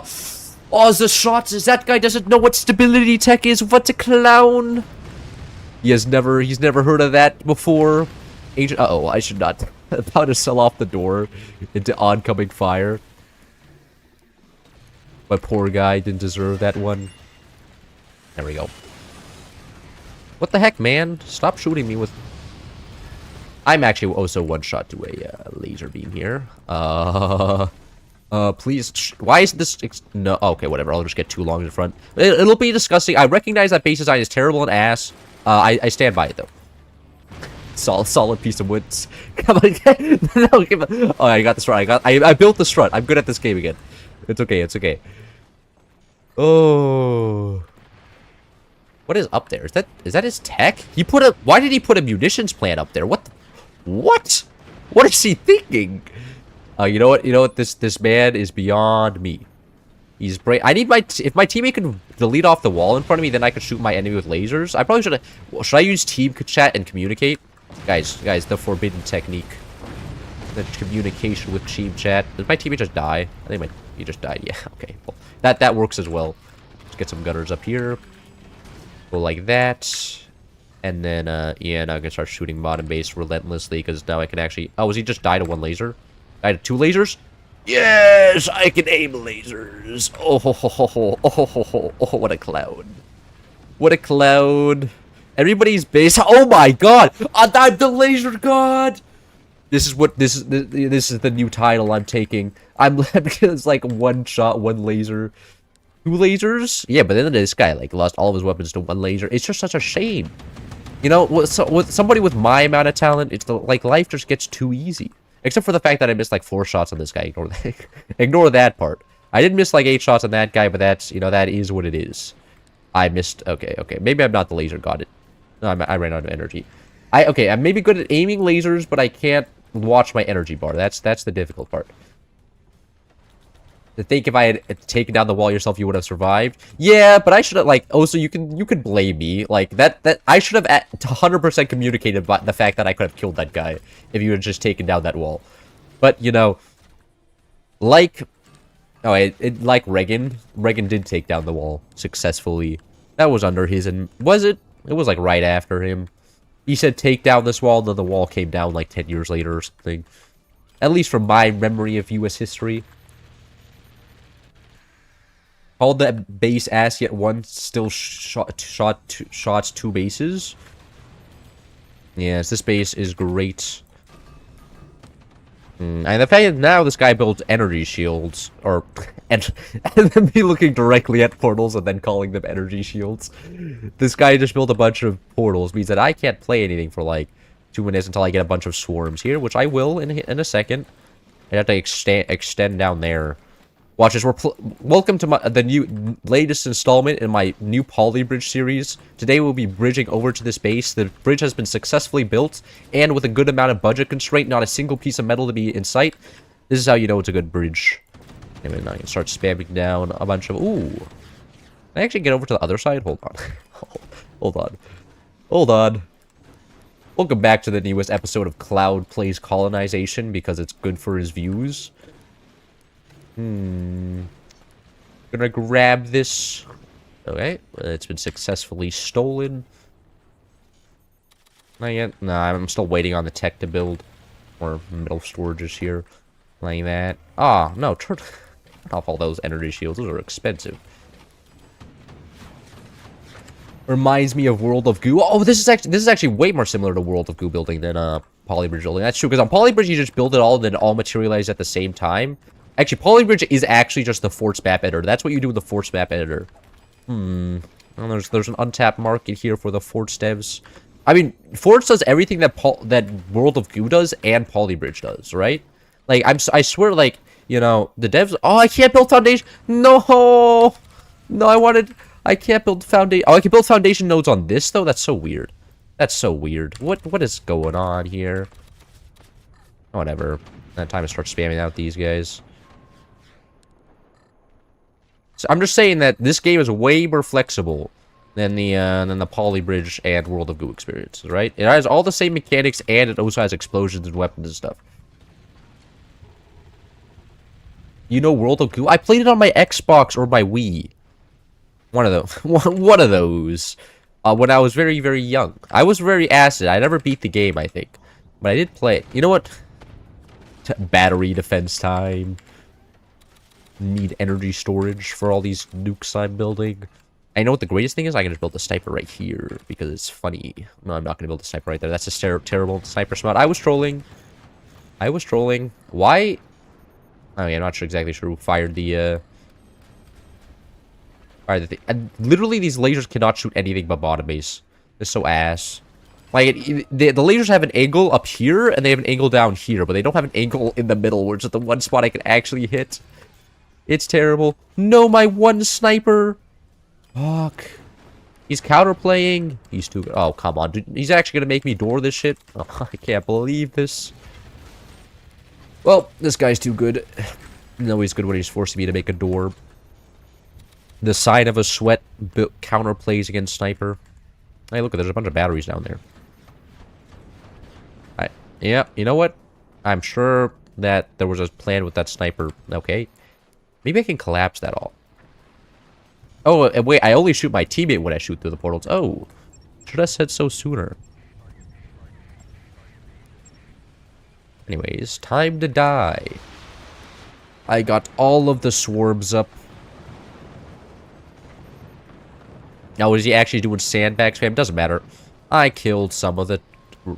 the shots! That guy doesn't know what stability tech is. What a clown! He's never heard of that before. Uh-oh, I should not. About to sell off the door into oncoming fire. My poor guy didn't deserve that one. There we go. What the heck, man? Stop shooting me with... I'm actually also one shot to a laser beam here. Please... Why is this... No, okay, whatever. I'll just get 2 longs in front. It'll be disgusting. I recognize that base design is terrible and ass. I stand by it, though. Solid piece of wood. Come on. No, give on. Oh, I got this front. I built this front. I'm good at this game again. It's okay. It's okay. Oh... What is up there? Is that his tech? Why did he put a munitions plant up there? What? What is he thinking? You know what? This man is beyond me. He's brave. I need if my teammate can delete off the wall in front of me, then I could shoot my enemy with lasers. I probably should I use team chat and communicate? Guys, the forbidden technique. The communication with team chat. Did my teammate just die? I think he just died. Yeah, okay. Well, that works as well. Let's get some gunners up here. Go like that. And then, yeah, now I can start shooting bottom base relentlessly, because now I can actually... Oh, was he just died to 1 laser? Died to 2 lasers? Yes! I can aim lasers! Oh, what a cloud. What a cloud. Everybody's base... Oh my god! I'm the laser god! This is the new title I'm taking. It's like 1 shot, 1 laser... 2 lasers? Yeah, but then this guy, like, lost all of his weapons to 1 laser. It's just such a shame. You know, with somebody with my amount of talent, it's like, life just gets too easy. Except for the fact that I missed, like, 4 shots on this guy. Ignore that. Ignore that part. I did miss, like, 8 shots on that guy, but that's, you know, that is what it is. I missed... Okay. Maybe I'm not the laser god. No, I ran out of energy. Okay, I'm maybe good at aiming lasers, but I can't watch my energy bar. That's the difficult part. To think if I had taken down the wall yourself, you would have survived. Yeah, but I should have, like, also you can blame me. Like, that I should have 100% communicated about the fact that I could have killed that guy if you had just taken down that wall. But, you know, like, oh, like Reagan did take down the wall successfully. That was under his, and was it? It was, like, right after him. He said take down this wall, and then the wall came down, like, 10 years later or something. At least from my memory of U.S. history. Called that base ass yet one still shots two bases. Yes, this base is great. And the fact that now this guy builds energy shields, or and then me looking directly at portals and then calling them energy shields. This guy just built a bunch of portals, means that I can't play anything for like 2 minutes until I get a bunch of swarms here, which I will in a second. I have to extend down there. Watch this. Welcome to the new latest installment in my new Polybridge series. Today we'll be bridging over to this base. The bridge has been successfully built, and with a good amount of budget constraint, not a single piece of metal to be in sight. This is how you know it's a good bridge. Anyway, now I can start spamming down a bunch of... Ooh. Can I actually get over to the other side? Hold on. Hold on. Hold on. Welcome back to the newest episode of Cloud Plays Colonization, because it's good for his views. Gonna grab this. Okay, it's been successfully stolen. Not yet. No, I'm still waiting on the tech to build. Or metal storages here. Like that. Ah, no, turn off all those energy shields. Those are expensive. Reminds me of World of Goo. Oh, this is actually way more similar to World of Goo building than Polybridge building. That's true, because on Polybridge you just build it all and then all materialize at the same time. Actually, Polybridge is actually just the force map editor. That's what you do with the force map editor. Well, there's an untapped market here for the Forts devs. I mean, Forts does everything that World of Goo does and Polybridge does, right? Like, I swear, like, you know, the devs... Oh, I can't build foundation... No! No, I can't build foundation... Oh, I can build foundation nodes on this, though? That's so weird. That's so weird. What is going on here? Whatever. That time to start spamming out these guys. So I'm just saying that this game is way more flexible than the Polybridge and World of Goo experiences, right? It has all the same mechanics, and it also has explosions and weapons and stuff. You know World of Goo? I played it on my Xbox or my Wii. One of those. One of those. When I was very, very young. I was very acid. I never beat the game, I think. But I did play it. You know what? Battery defense time. Need energy storage for all these nukes I'm building. I know what the greatest thing is. I can just build a sniper right here because it's funny. No, I'm not going to build a sniper right there. That's just terrible sniper smart. I was trolling. Why? I mean, I'm not exactly sure who fired the thing. And literally, these lasers cannot shoot anything but bottom base. It's so ass. Like, the lasers have an angle up here, and they have an angle down here, but they don't have an angle in the middle, which is the one spot I can actually hit. It's terrible. No, my one sniper. Fuck. He's counterplaying. He's too good. Oh, come on. Dude, he's actually going to make me door this shit. Oh, I can't believe this. Well, this guy's too good. No, he's good when he's forcing me to make a door. The sign of a sweat counterplays against sniper. Hey, look, there's a bunch of batteries down there. Yeah, you know what? I'm sure that there was a plan with that sniper. Okay. Maybe I can collapse that all. Oh, and wait, I only shoot my teammate when I shoot through the portals. Oh, should have said so sooner. Anyways, time to die. I got all of the swarms up. Now, is he actually doing sandbag spam? Doesn't matter. I killed some of the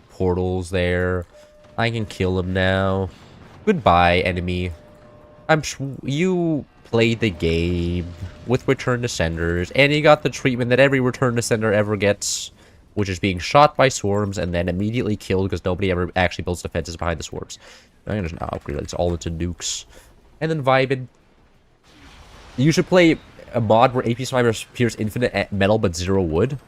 portals there. I can kill him now. Goodbye, enemy. You played the game with return to senders, and you got the treatment that every return to sender ever gets, which is being shot by swarms and then immediately killed because nobody ever actually builds defenses behind the swarms. I'm gonna just now upgrade it's all into nukes. And then vibing. You should play a mod where AP Sniper appears infinite metal but 0 wood.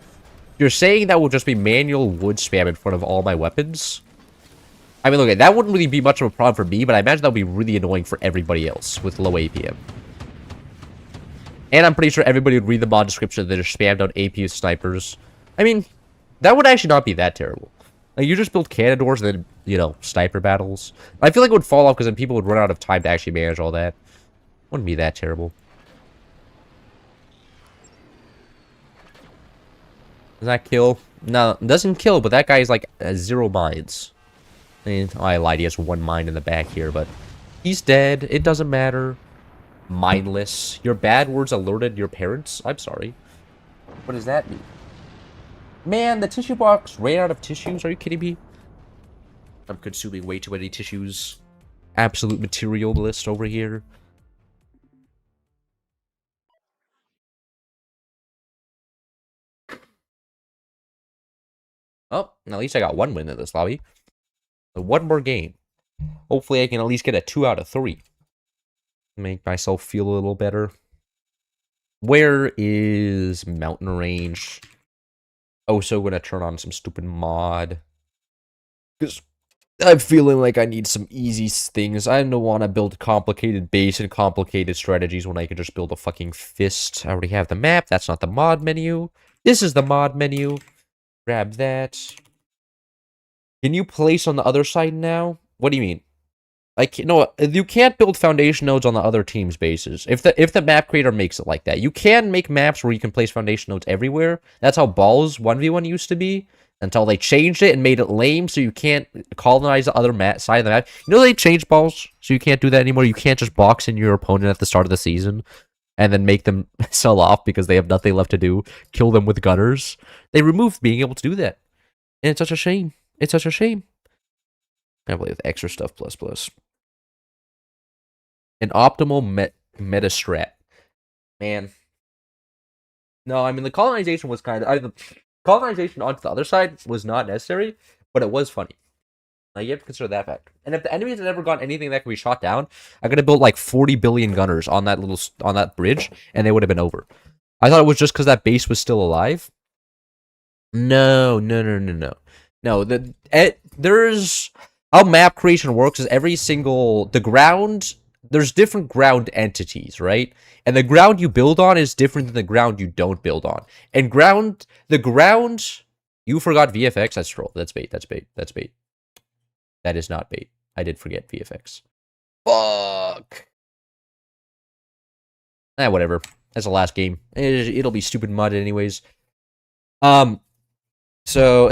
You're saying that will just be manual wood spam in front of all my weapons? I mean, look, that wouldn't really be much of a problem for me, but I imagine that would be really annoying for everybody else with low APM. And I'm pretty sure everybody would read the mod description that they're spammed on AP with snipers. I mean, that would actually not be that terrible. Like, you just build cannon doors and then, you know, sniper battles. I feel like it would fall off because then people would run out of time to actually manage all that. Wouldn't be that terrible. Does that kill? No, it doesn't kill, but that guy is like 0 mines. And, oh, I lied, he has 1 mine in the back here, but he's dead. It doesn't matter. Mindless. Your bad words alerted your parents? I'm sorry. What does that mean? Man, the tissue box ran out of tissues. Are you kidding me? I'm consuming way too many tissues. Absolute materialist over here. Oh, at least I got 1 win in this lobby. So 1 more game. Hopefully I can at least get a 2 out of 3. Make myself feel a little better. Where is Mountain Range? Also gonna turn on some stupid mod. Because I'm feeling like I need some easy things. I don't want to build complicated base and complicated strategies when I can just build a fucking fist. I already have the map. That's not the mod menu. This is the mod menu. Grab that. Can you place on the other side now? What do you mean? No, you can't build foundation nodes on the other team's bases. If the map creator makes it like that. You can make maps where you can place foundation nodes everywhere. That's how Balls 1v1 used to be. Until they changed it and made it lame so you can't colonize the other side of the map. You know they changed Balls so you can't do that anymore? You can't just box in your opponent at the start of the season and then make them sell off because they have nothing left to do. Kill them with gunners. They removed being able to do that. And it's such a shame. It's such a shame. I play with extra stuff plus. An optimal meta strat. Man. No, I mean, the colonization was kind of... the colonization onto the other side was not necessary, but it was funny. Now, you have to consider that fact. And if the enemies had never gotten anything that could be shot down, I could have built like 40 billion gunners on that bridge, and they would have been over. I thought it was just because that base was still alive. No. No, there's... How map creation works is there's different ground entities, right? And the ground you build on is different than the ground you don't build on. And you forgot VFX. That's troll. That's bait. That is not bait. I did forget VFX. Fuck. Whatever. That's the last game. It'll be stupid mud anyways. So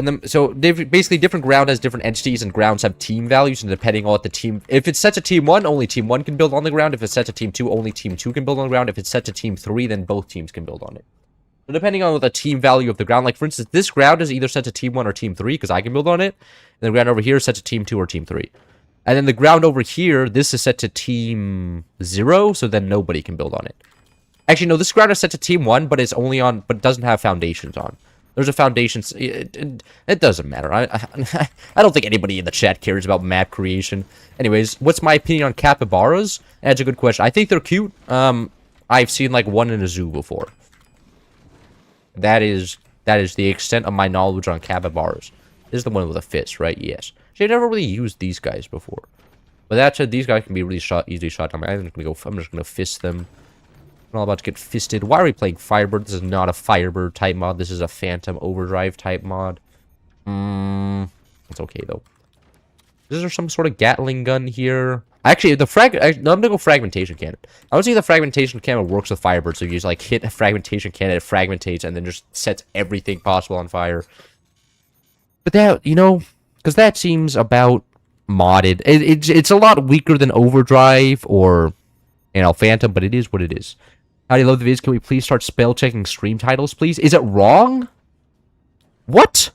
basically different ground has different entities and grounds have team values, and depending on what the team, if it's set to team 1, only team 1 can build on the ground. If it's set to team 2, only team 2 can build on the ground. If it's set to team 3, then both teams can build on it. So depending on the team value of the ground, like for instance, this ground is either set to team 1 or team 3 because I can build on it. And the ground over here is set to team 2 or team 3. And then the ground over here, this is set to team 0, so then nobody can build on it. Actually, no, this ground is set to team 1, but it's only on, but it doesn't have foundations on. There's a foundation. It doesn't matter. I don't think anybody in the chat cares about map creation. Anyways, what's my opinion on capybaras? That's a good question. I think they're cute. I've seen like one in a zoo before. That is the extent of my knowledge on capybaras. This is the one with a fist, right? Yes. So I never really used these guys before. But that said, these guys can be really easily shot down. I'm just gonna fist them. I'm all about to get fisted. Why are we playing Firebird? This is not a Firebird type mod. This is a Phantom Overdrive type mod. It's okay though. Is there some sort of Gatling gun here? Actually, no, I'm gonna go fragmentation cannon. I don't see the fragmentation cannon works with Firebird, so you just like hit a fragmentation cannon, it fragmentates, and then just sets everything possible on fire. But that, you know, because that seems about modded. It's a lot weaker than Overdrive or, you know, Phantom, but it is what it is. How do you love the videos? Can we please start spell checking stream titles, please? Is it wrong? What?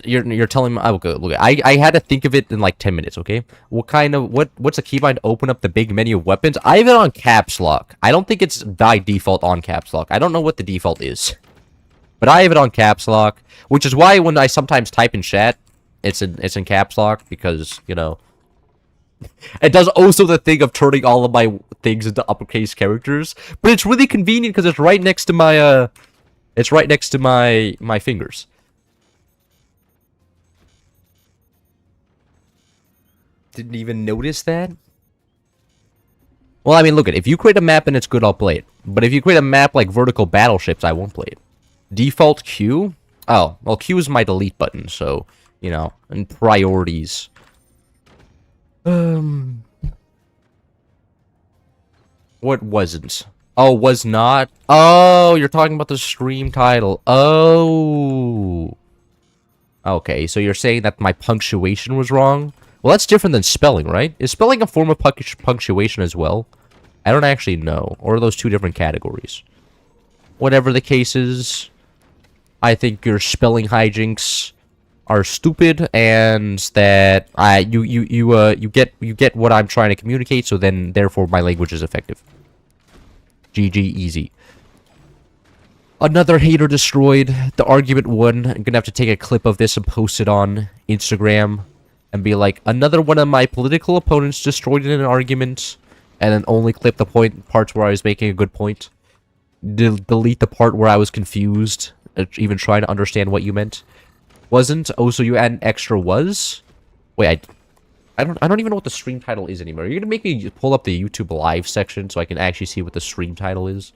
You're telling me? Okay, look, I had to think of it in like 10 minutes. Okay, what's a keybind to open up the big menu of weapons? I have it on caps lock. I don't think it's by default on caps lock. I don't know what the default is, but I have it on caps lock, which is why when I sometimes type in chat, it's in caps lock because, you know. It does also the thing of turning all of my things into uppercase characters, but it's really convenient because it's right next to my my fingers. Didn't even notice that. Well, I mean, look, if you create a map and it's good, I'll play it. But if you create a map like vertical battleships, I won't play it. Default Q? Oh, well, Q is my delete button, so, you know, and priorities. What wasn't? Oh, was not? Oh, you're talking about the stream title. Oh. Okay, so you're saying that my punctuation was wrong? Well, that's different than spelling, right? Is spelling a form of punctuation as well? I don't actually know. Or are those two different categories? Whatever the case is, I think your spelling hijinks are stupid, and that you get what I'm trying to communicate. So then, therefore, my language is effective. GG, easy. Another hater destroyed. The argument won. I'm gonna have to take a clip of this and post it on Instagram and be like, another one of my political opponents destroyed in an argument, and then only clip the parts where I was making a good point. Delete the part where I was confused, even trying to understand what you meant. Wasn't? Oh, so you add an extra was? Wait, I don't even know what the stream title is anymore. You're gonna make me pull up the YouTube live section so I can actually see what the stream title is.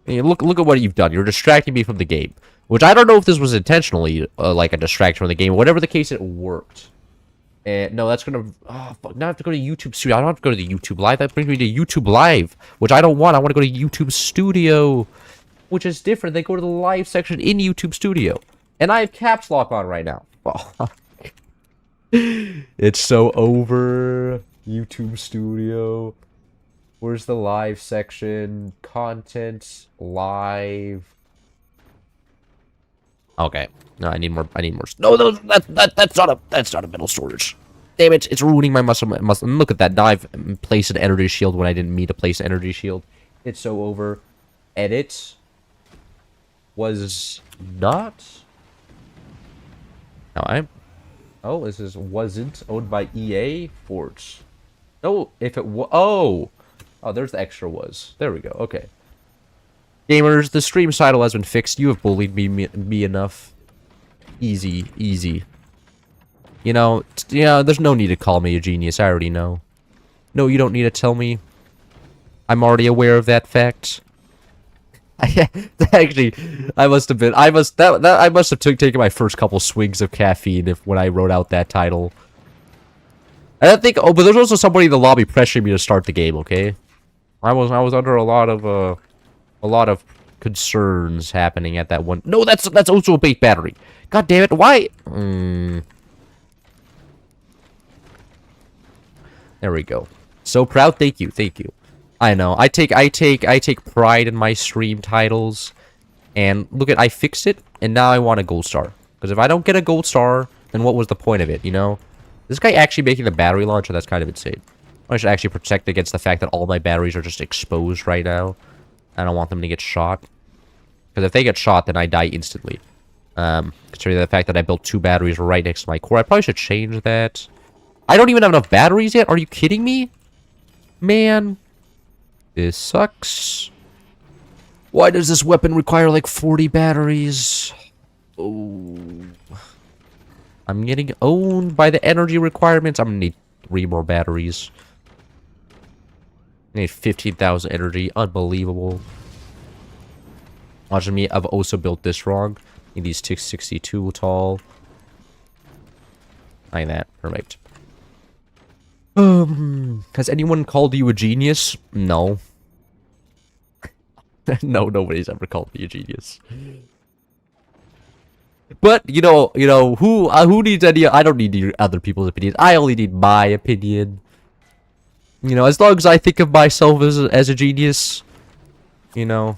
I mean, look at what you've done. You're distracting me from the game, which I don't know if this was intentionally like a distraction from the game. Whatever the case, it worked. And no, that's gonna. Oh, fuck. Now I have to go to YouTube Studio. I don't have to go to the YouTube Live. That brings me to YouTube Live, which I don't want. I want to go to YouTube Studio, which is different. They go to the live section in YouTube Studio, and I have caps lock on right now. Oh. It's so over. YouTube Studio. Where's the live section? Content, live. Okay. No, I need more. No, that's not a metal storage. Damn it! It's ruining my muscle. And look at that. Now I've placed an energy shield when I didn't mean to place an energy shield. It's so over. Edit was not. No, oh, this wasn't owned by EA Forge. No, if it was. Oh, there's the extra was. There we go. Okay. Gamers, the stream title has been fixed. You have bullied me enough. Easy, easy. You know, there's no need to call me a genius. I already know. No, you don't need to tell me. I'm already aware of that fact. Actually, I must have taken my first couple swigs of caffeine when I wrote out that title. And I think, but there's also somebody in the lobby pressuring me to start the game. Okay, I was under a lot of concerns happening at that one. No, that's also a bait battery. God damn it! Why? There we go. So proud. Thank you. I know. I take pride in my stream titles. And look at, I fixed it, and now I want a gold star. Because if I don't get a gold star, then what was the point of it, you know? This guy actually making the battery launcher, that's kind of insane. I should actually protect against the fact that all my batteries are just exposed right now. I don't want them to get shot. Because if they get shot, then I die instantly. Considering the fact that I built 2 batteries right next to my core. I probably should change that. I don't even have enough batteries yet? Are you kidding me? Man. This sucks. Why does this weapon require like 40 batteries? Oh. I'm getting owned by the energy requirements. I'm gonna need 3 more batteries. I need 15,000 energy. Unbelievable. Watching me, I've also built this wrong. Need these 662 tall. Like that. Perfect. Has anyone called you a genius? No. No, nobody's ever called me a genius. But you know who needs any? I don't need other people's opinions. I only need my opinion. You know, as long as I think of myself as a genius, you know,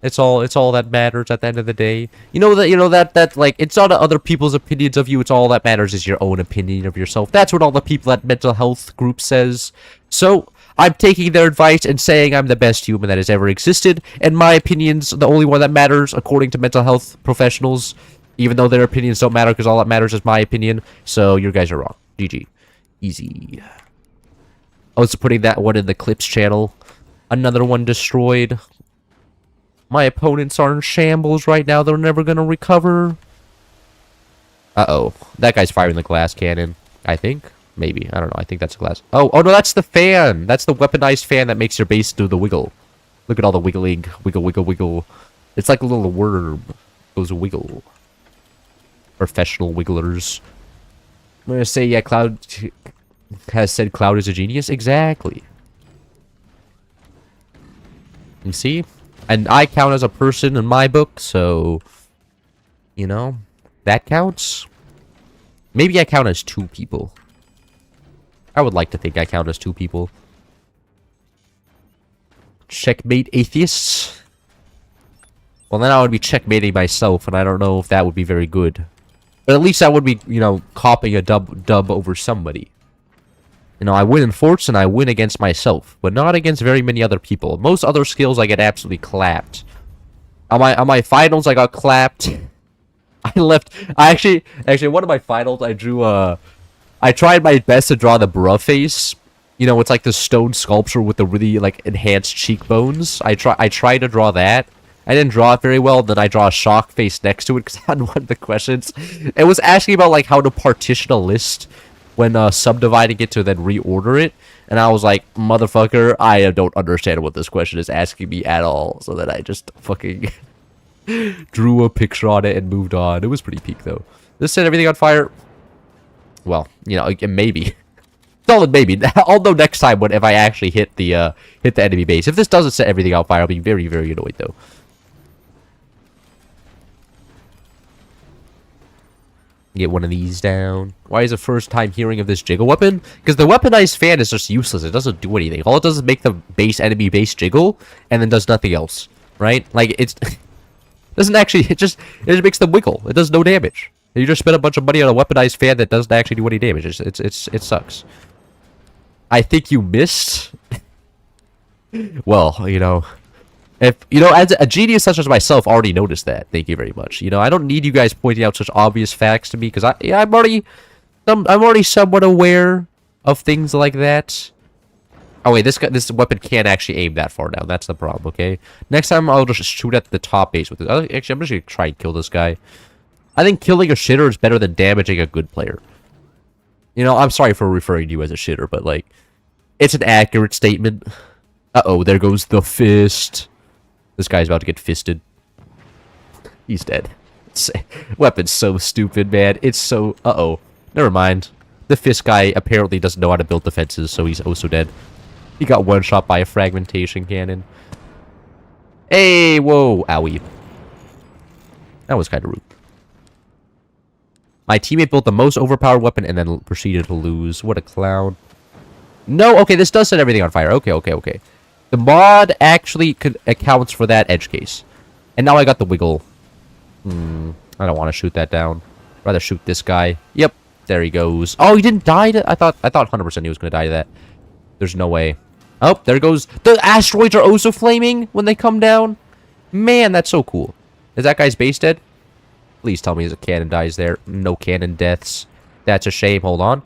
it's all that matters at the end of the day. You know that like it's not other people's opinions of you. It's all that matters is your own opinion of yourself. That's what all the people at mental health group says. So I'm taking their advice and saying I'm the best human that has ever existed, and my opinion's the only one that matters according to mental health professionals, even though their opinions don't matter because all that matters is my opinion. So you guys are wrong. GG. Easy. I was putting that one in the clips channel. Another one destroyed. My opponents are in shambles right now. They're never gonna recover. Uh-oh. That guy's firing the glass cannon. I think. Maybe. I don't know. I think that's a glass. Oh no, that's the fan. That's the weaponized fan that makes your base do the wiggle. Look at all the wiggling. Wiggle, wiggle, wiggle. It's like a little worm. Goes wiggle. Professional wigglers. I'm gonna say, yeah, Cloud has said Cloud is a genius. Exactly. You see? And I count as a person in my book, so... You know? That counts? Maybe I count as 2 people. I would like to think I count as 2 people. Checkmate atheists? Well, then I would be checkmating myself, and I don't know if that would be very good. But at least I would be, you know, copying a dub over somebody. You know, I win in forts and I win against myself, but not against very many other people. Most other skills I get absolutely clapped. On my finals, I got clapped. I actually one of my finals, I drew I tried my best to draw the bruh face. You know, it's like the stone sculpture with the really like enhanced cheekbones. I tried to draw that. I didn't draw it very well. Then I draw a shock face next to it because on one of the questions, it was asking about like how to partition a list when subdividing it to then reorder it. And I was like, motherfucker, I don't understand what this question is asking me at all. So then I just fucking drew a picture on it and moved on. It was pretty peak though. This set everything on fire. Well, you know, maybe. Solid maybe. I'll know next time if I actually hit the enemy base. If this doesn't set everything on fire, I'll be very, very annoyed though. Get one of these down. Why is the first time hearing of this jiggle weapon? Because the weaponized fan is just useless. It doesn't do anything. All it does is make the enemy base jiggle, and then does nothing else. Right? Like, it's... doesn't actually... It just makes them wiggle. It does no damage. You just spend a bunch of money on a weaponized fan that doesn't actually do any damage. It sucks. I think you missed. Well, you know... If, you know, as a genius such as myself already noticed that. Thank you very much. You know, I don't need you guys pointing out such obvious facts to me, because I'm already somewhat aware of things like that. Oh wait, this weapon can't actually aim that far down. That's the problem, okay? Next time I'll just shoot at the top base with it. Actually, I'm just gonna try and kill this guy. I think killing a shitter is better than damaging a good player. You know, I'm sorry for referring to you as a shitter, but like, it's an accurate statement. Uh-oh, there goes the fist. This guy's about to get fisted. He's dead. Weapon's so stupid, man. It's so... Uh-oh. Never mind. The fist guy apparently doesn't know how to build defenses, so he's also dead. He got one-shot by a fragmentation cannon. Hey, whoa. Owie. That was kind of rude. My teammate built the most overpowered weapon and then proceeded to lose. What a clown. No, okay, this does set everything on fire. Okay. The mod actually accounts for that edge case. And now I got the wiggle. I don't want to shoot that down. Rather shoot this guy. Yep, there he goes. Oh, he didn't die to... I thought 100% he was going to die to that. There's no way. Oh, there goes... The asteroids are also flaming when they come down. Man, that's so cool. Is that guy's base dead? Please tell me his cannon dies there. No cannon deaths. That's a shame. Hold on.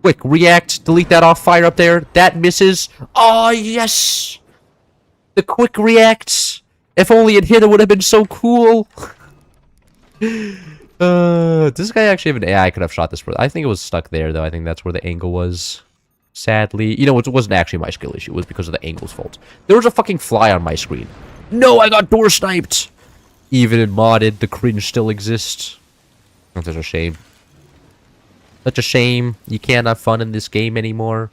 Quick, react, delete that off fire up there. That misses. Oh, yes! The quick reacts. If only it hit, it would have been so cool. Does this guy actually have an... Yeah, I could have shot this. I think it was stuck there, though. I think that's where the angle was. Sadly. You know, it wasn't actually my skill issue. It was because of the angle's fault. There was a fucking fly on my screen. No, I got door sniped! Even in modded, the cringe still exists. That's a shame. Such a shame. You can't have fun in this game anymore.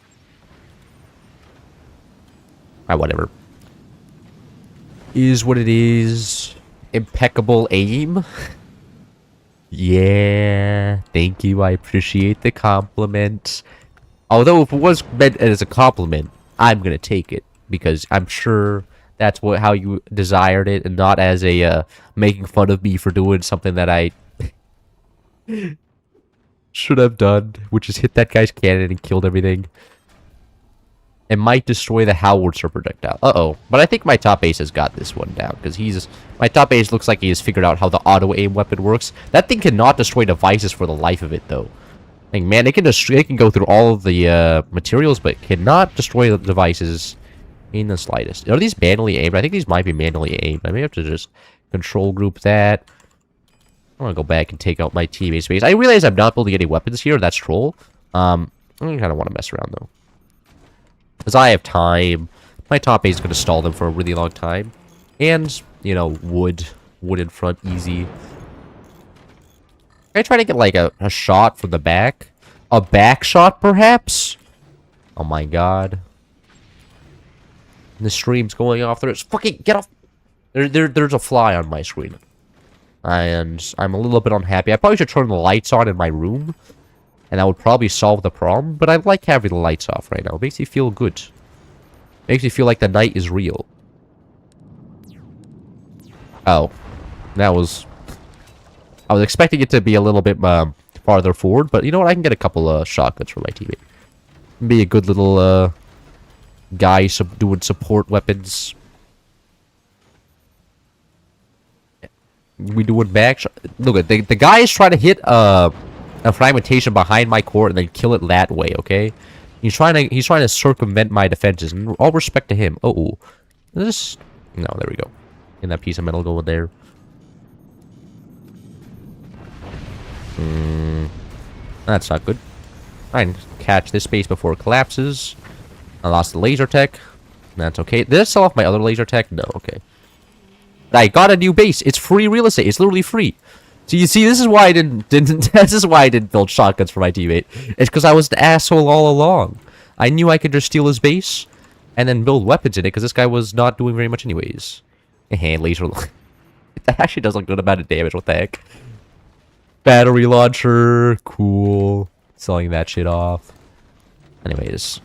Whatever. Is what it is. Impeccable aim. Yeah. Thank you. I appreciate the compliment. Although if it was meant as a compliment, I'm gonna take it. Because I'm sure that's how you desired it. And not as a making fun of me for doing something that I... should have done, which is hit that guy's cannon and killed everything. It might destroy the howitzer projectile. Uh-oh. But I think my top ace has got this one down, because my top ace looks like he has figured out how the auto-aim weapon works. That thing cannot destroy devices for the life of it, though. Like, man, they can go through all of the materials, but cannot destroy the devices in the slightest. Are these manually aimed? I think these might be manually aimed. I may have to just control group that. I want to go back and take out my teammate's base. I realize I'm not building any weapons here. That's troll. I kind of want to mess around, though. Because I have time. My top base is going to stall them for a really long time. And, you know, wood in front, easy. I try to get, like, a shot from the back. A back shot, perhaps? Oh, my God. The stream's going off. There's fucking... Get off! There's a fly on my screen. And I'm a little bit unhappy. I probably should turn the lights on in my room. And that would probably solve the problem. But I like having the lights off right now. It makes me feel good. Makes me feel like the night is real. Oh. That was... I was expecting it to be a little bit farther forward. But you know what? I can get a couple shotguns for my teammate. Be a good little guy doing support weapons. We doing back shot. Look at the guy is trying to hit a fragmentation behind my core and then kill it that way. Okay, he's trying to circumvent my defenses. And all respect to him. Oh, this no, there we go. And that piece of metal going there. That's not good. I can catch this space before it collapses. I lost the laser tech. That's okay. Did I sell off my other laser tech? No. Okay. I got a new base. It's free real estate. It's literally free. So you see, this is why I didn't this is why I didn't build shotguns for my teammate. It's because I was the asshole all along. I knew I could just steal his base and then build weapons in it because this guy was not doing very much anyways. Hand laser. That actually does look good amount of damage. What the heck? Battery launcher. Cool. Selling that shit off. Anyways.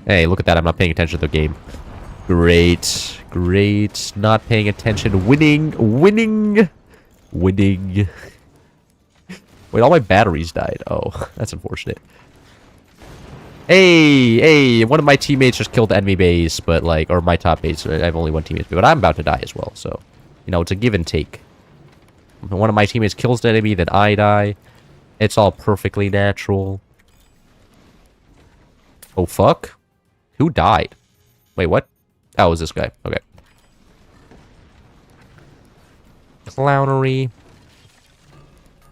Hey, look at that. I'm not paying attention to the game. Great. Great. Not paying attention. Winning. Winning. Winning. Wait, all my batteries died. Oh, that's unfortunate. Hey, one of my teammates just killed the enemy base, but like, or my top base. I have only one teammate, but I'm about to die as well, so, you know, it's a give and take. When one of my teammates kills the enemy, then I die. It's all perfectly natural. Oh, fuck. Who died? Wait, what? Oh, it was this guy. Okay. Clownery.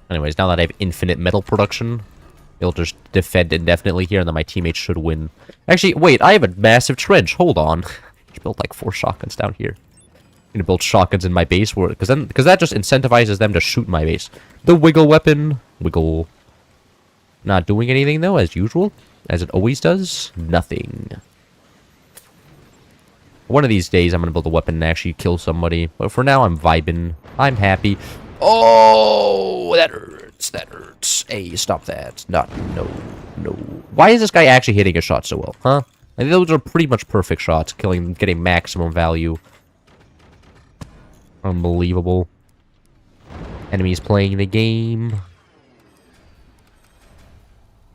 Anyways, now that I have infinite metal production, it'll just defend indefinitely here, and then my teammates should win. Actually, wait, I have a massive trench. Hold on. Just built like 4 shotguns down here. I'm gonna build shotguns in my base, because that just incentivizes them to shoot my base. The wiggle weapon. Wiggle. Not doing anything, though, as usual. As it always does. Nothing. One of these days, I'm going to build a weapon and actually kill somebody. But for now, I'm vibing. I'm happy. Oh, that hurts. That hurts. Hey, stop that. No. Why is this guy actually hitting a shot so well, huh? I think those are pretty much perfect shots. Getting maximum value. Unbelievable. Enemies playing the game.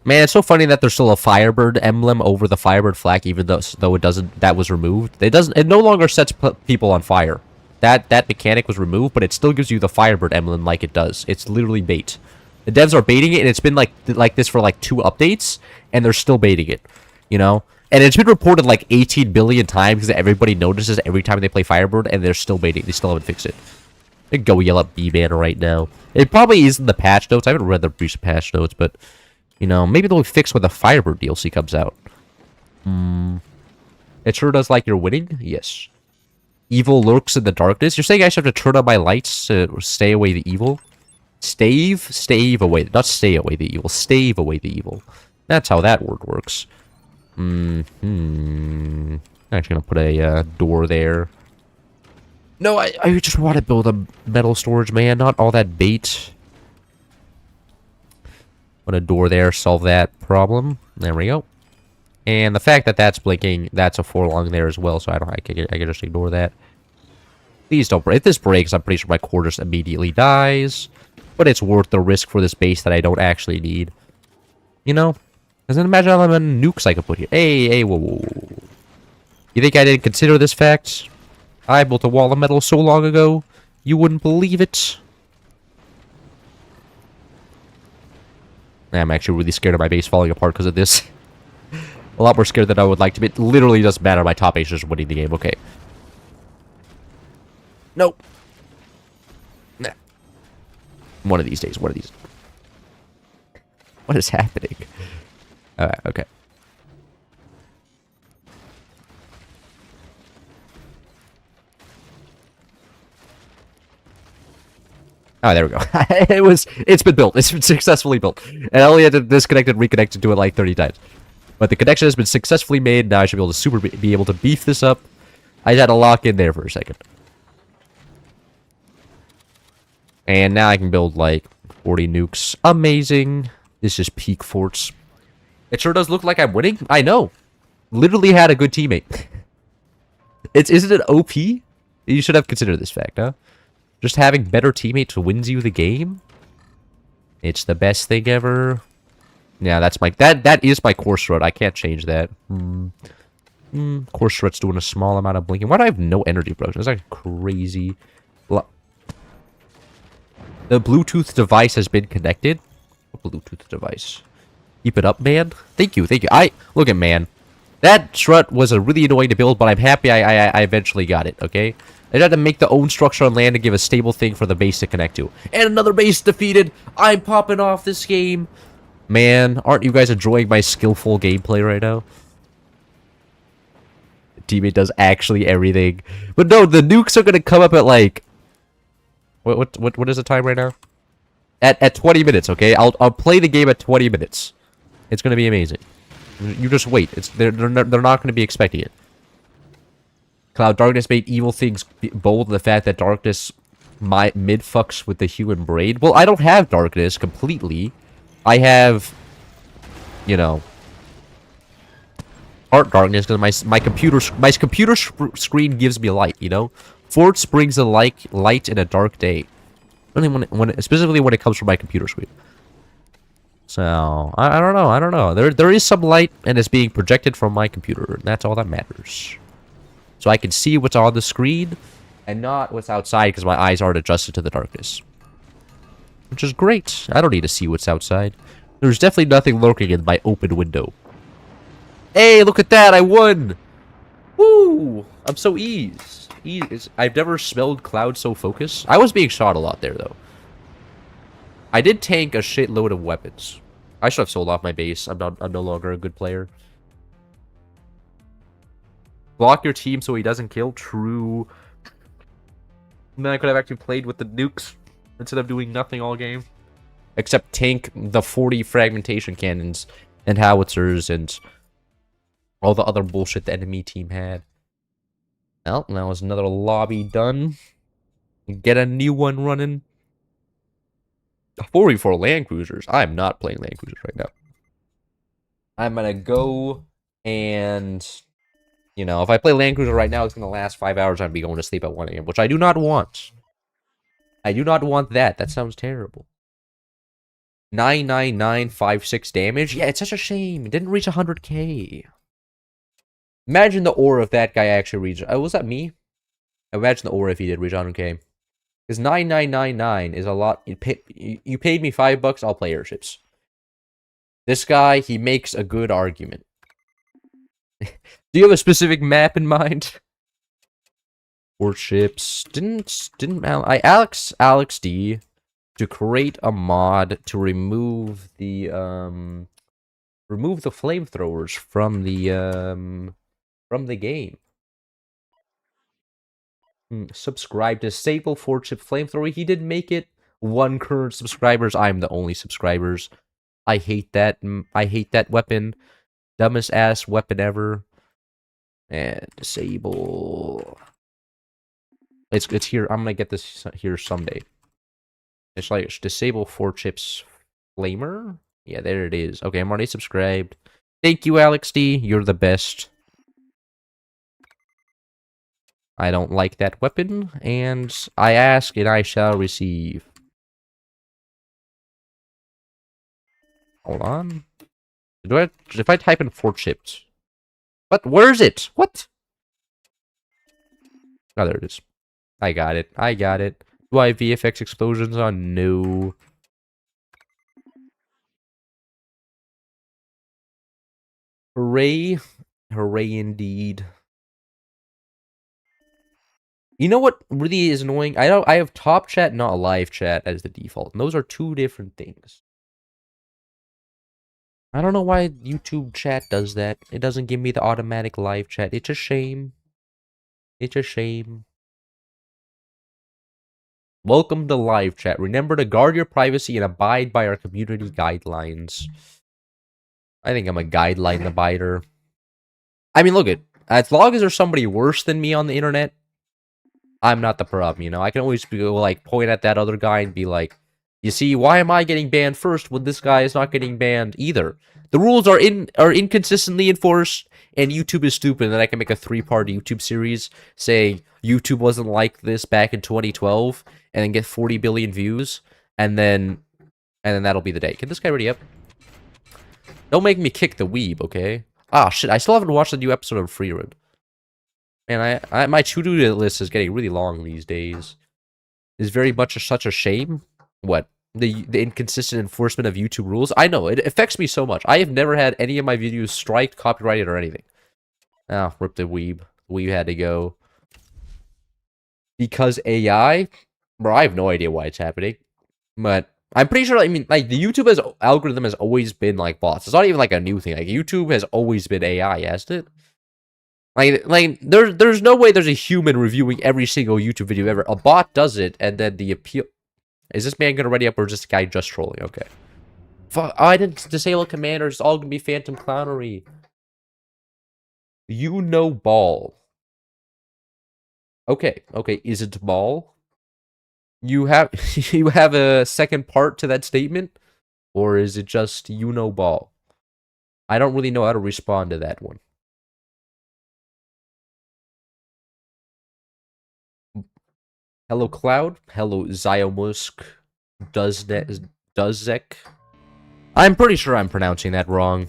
Man, it's so funny that there's still a Firebird emblem over the Firebird flag, even though it doesn't. That was removed. It no longer sets people on fire. That mechanic was removed, but it still gives you the Firebird emblem like it does. It's literally bait. The devs are baiting it, and it's been like this for like 2 updates, and they're still baiting it. You know, and it's been reported like 18 billion times because everybody notices every time they play Firebird, and they're still baiting. They still haven't fixed it. I could go yell at B-Banner right now. It probably is in the patch notes. I haven't read the recent patch notes, but. You know, maybe they'll fix when the Firebird DLC comes out. It sure does like you're winning? Yes. Evil lurks in the darkness? You're saying I should have to turn on my lights to stay away the evil? Stave away. Not stay away the evil. Stave away the evil. That's how that word works. I'm actually gonna put a door there. No, I just want to build a metal storage, man. Not all that bait. Put a door there, solve that problem. There we go. And the fact that that's blinking, that's a 4-long there as well, so I can just ignore that. Please don't break. If this breaks, I'm pretty sure my core just immediately dies. But it's worth the risk for this base that I don't actually need. You know? Because then imagine how many nukes I could put here. Hey, whoa. You think I didn't consider this fact? I built a wall of metal so long ago, you wouldn't believe it. I'm actually really scared of my base falling apart because of this. A lot more scared than I would like to be. It literally doesn't matter. My top base is winning the game. Okay. Nope. Nah. One of these days. One of these. What is happening? Alright, okay. Oh, there we go. It's been built. It's been successfully built. And I only had to disconnect and reconnect and do it like 30 times. But the connection has been successfully made. Now I should be able to be able to beef this up. I had to lock in there for a second. And now I can build like 40 nukes. Amazing. This is peak forts. It sure does look like I'm winning. I know. Literally had a good teammate. Isn't it OP? You should have considered this fact, huh? Just having better teammates wins you the game. It's the best thing ever. Yeah, that's my that is my core strut. I can't change that. Core strut's doing a small amount of blinking. Why do I have no energy production? That's like crazy. The Bluetooth device has been connected. What Bluetooth device? Keep it up, man. Thank you, thank you. Look at man. That strut was a really annoying to build, but I'm happy I eventually got it. Okay. I had to make the own structure on land to give a stable thing for the base to connect to. And another base defeated. I'm popping off this game. Man, aren't you guys enjoying my skillful gameplay right now? The teammate does actually everything. But no, the nukes are gonna come up at like... What is the time right now? At 20 minutes, okay? I'll play the game at 20 minutes. It's gonna be amazing. You just wait. They're not gonna be expecting it. Cloud Darkness made evil things bold. The fact that Darkness mid-fucks with the human brain. Well, I don't have Darkness completely. I have, you know, Art Darkness because my computer screen gives me light. You know, Forts brings a light in a dark day. Only specifically when it comes from my computer screen. So I don't know. I don't know. There is some light and it's being projected from my computer, and that's all that matters. So I can see what's on the screen and not what's outside because my eyes aren't adjusted to the darkness. Which is great. I don't need to see what's outside. There's definitely nothing lurking in my open window. Hey, look at that! I won! Woo! I'm so ease. I've never smelled Cloud so focused. I was being shot a lot there, though. I did tank a shitload of weapons. I should have sold off my base. I'm no longer a good player. Block your team so he doesn't kill. True. And then I could have actually played with the nukes instead of doing nothing all game. Except tank the 40 fragmentation cannons and howitzers and all the other bullshit the enemy team had. Well, now is another lobby done. Get a new one running. 44 Land Cruisers. I'm not playing Land Cruisers right now. I'm gonna go and... You know, if I play Land Cruiser right now, it's going to last 5 hours. I'd be going to sleep at 1 a.m., which I do not want. I do not want that. That sounds terrible. 99956 damage? Yeah, it's such a shame. It didn't reach 100k. Imagine the aura if that guy actually reached... was that me? Imagine the aura if he did reach 100k. Because 9999 is a lot... You paid me $5, I'll play airships. This guy, he makes a good argument. Do you have a specific map in mind? Warships. I asked Alex D to create a mod to remove the flamethrowers from the game. Subscribe. Disable Fortship flamethrower. He did make it. 1 current subscribers. I'm the only subscribers. I hate that. I hate that weapon. Dumbest ass weapon ever. And disable. It's here. I'm gonna get this here someday. It's like disable Fortship's flamer. Yeah, there it is. Okay, I'm already subscribed. Thank you, Alex D. You're the best. I don't like that weapon, and I ask and I shall receive. Hold on. If I type in Fortships. What? Where is it? What? Oh, there it is. I got it. I got it. Do I have VFX explosions on? No. Hooray. Hooray indeed. You know what really is annoying? I have top chat, not live chat as the default. And those are two different things. I don't know why YouTube chat does that. It doesn't give me the automatic live chat. It's a shame. It's a shame. Welcome to live chat. Remember to guard your privacy and abide by our community guidelines. I think I'm a guideline abider. I mean, look at as long as there's somebody worse than me on the internet, I'm not the problem, you know? I can always be like point at that other guy and be like, you see, why am I getting banned first when this guy is not getting banned either? The rules are inconsistently enforced, and YouTube is stupid. And then I can make a 3-part YouTube series saying YouTube wasn't like this back in 2012, and then get 40 billion views, and then that'll be the day. Can this guy ready up? Don't make me kick the weeb, okay? Ah, shit, I still haven't watched the new episode of Freerun. Man, my to-do list is getting really long these days. It's very much such a shame. What? The inconsistent enforcement of YouTube rules? I know, it affects me so much. I have never had any of my videos striked, copyrighted, or anything. Ah, rip the weeb. Weeb had to go. Because AI? Bro, I have no idea why it's happening. But I'm pretty sure, I mean, like, the YouTube algorithm has always been, like, bots. It's not even, like, a new thing. Like, YouTube has always been AI, hasn't it? Like there's no way there's a human reviewing every single YouTube video ever. A bot does it, and then the appeal... Is this man gonna ready up, or is this guy just trolling? Okay. Fuck, oh, I didn't disable commanders. It's all gonna be phantom clownery. You know ball. Okay, is it ball? You have you have a second part to that statement? Or is it just you know ball? I don't really know how to respond to that one. Hello, Cloud. Hello, Ziomusk. Duzek. I'm pretty sure I'm pronouncing that wrong.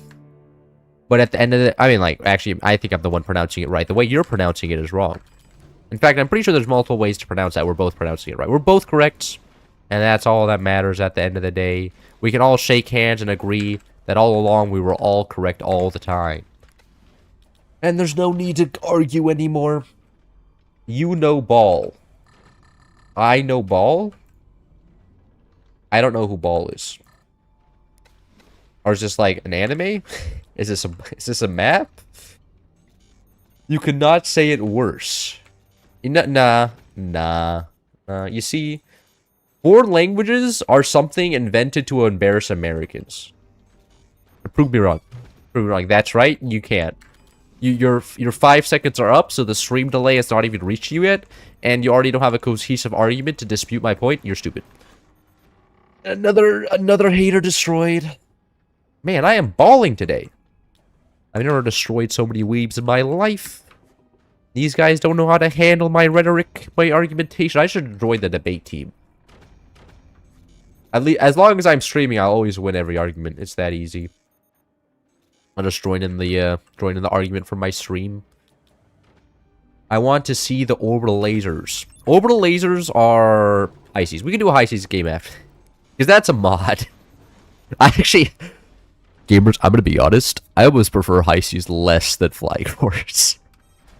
But at the end of it, I mean, like, actually, I think I'm the one pronouncing it right. The way you're pronouncing it is wrong. In fact, I'm pretty sure there's multiple ways to pronounce that. We're both pronouncing it right. We're both correct. And that's all that matters at the end of the day. We can all shake hands and agree that all along we were all correct all the time. And there's no need to argue anymore. You know ball. I know ball? I don't know who ball is. Or is this like an anime? Is this a map? You could not say it worse. Nah. You see, foreign languages are something invented to embarrass Americans. Prove me wrong. Prove me wrong. That's right. You can't. Your 5 seconds are up, so the stream delay has not even reached you yet, and you already don't have a cohesive argument to dispute my point. You're stupid. Another hater destroyed. Man, I am balling today. I've never destroyed so many weebs in my life. These guys don't know how to handle my rhetoric, my argumentation. I should join the debate team. At least, as long as I'm streaming, I'll always win every argument. It's that easy. I'll just join in the argument from my stream. I want to see the orbital lasers. Orbital lasers are high seas. We can do a high seas game after. Because that's a mod. I actually... Gamers, I'm gonna be honest. I almost prefer high seas less than flying horse.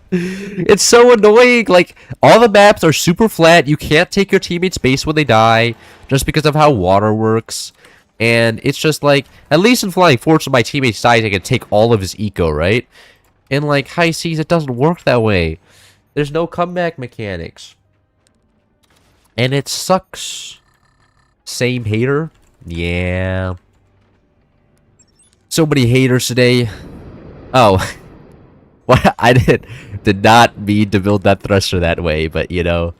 It's so annoying. Like, all the maps are super flat. You can't take your teammates' base when they die. Just because of how water works. And it's just like, at least in Flying Fortress, my teammates dies, I can take all of his eco, right? In like high seas, it doesn't work that way. There's no comeback mechanics. And it sucks. Same hater? Yeah. So many haters today. Oh. Well, I did not mean to build that thruster that way, but you know.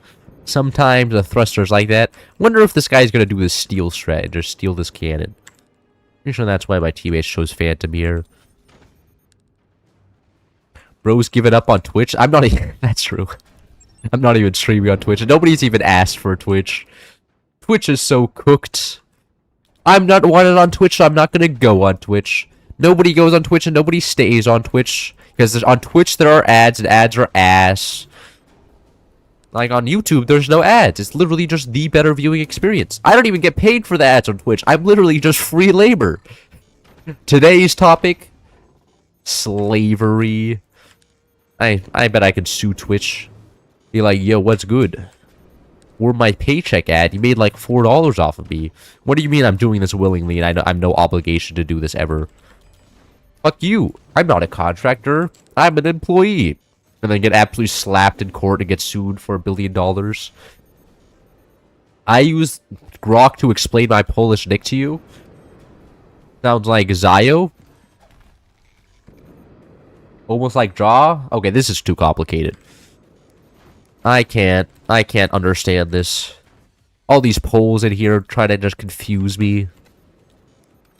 Sometimes a thruster's like that. Wonder if this guy's gonna do this steal strat and just steal this cannon. Pretty sure that's why my teammates chose Phantom here. Bro's giving up on Twitch. I'm not even... That's true. I'm not even streaming on Twitch. And nobody's even asked for Twitch. Twitch is so cooked. I'm not wanted on Twitch, so I'm not gonna go on Twitch. Nobody goes on Twitch and nobody stays on Twitch. Because on Twitch there are ads, and ads are ass. Like, on YouTube, there's no ads. It's literally just the better viewing experience. I don't even get paid for the ads on Twitch. I'm literally just free labor. Today's topic, Slavery. I bet I could sue Twitch. Be like, yo, what's good? Where my paycheck at? You made like $4 off of me. What do you mean I'm doing this willingly and I'm no obligation to do this ever? Fuck you. I'm not a contractor. I'm an employee. And then get absolutely slapped in court and get sued for $1 billion. I use Grok to explain my Polish nick to you. Sounds like Zio. Almost like Jaw. Okay, this is too complicated. I can't understand this. All these polls in here try to just confuse me.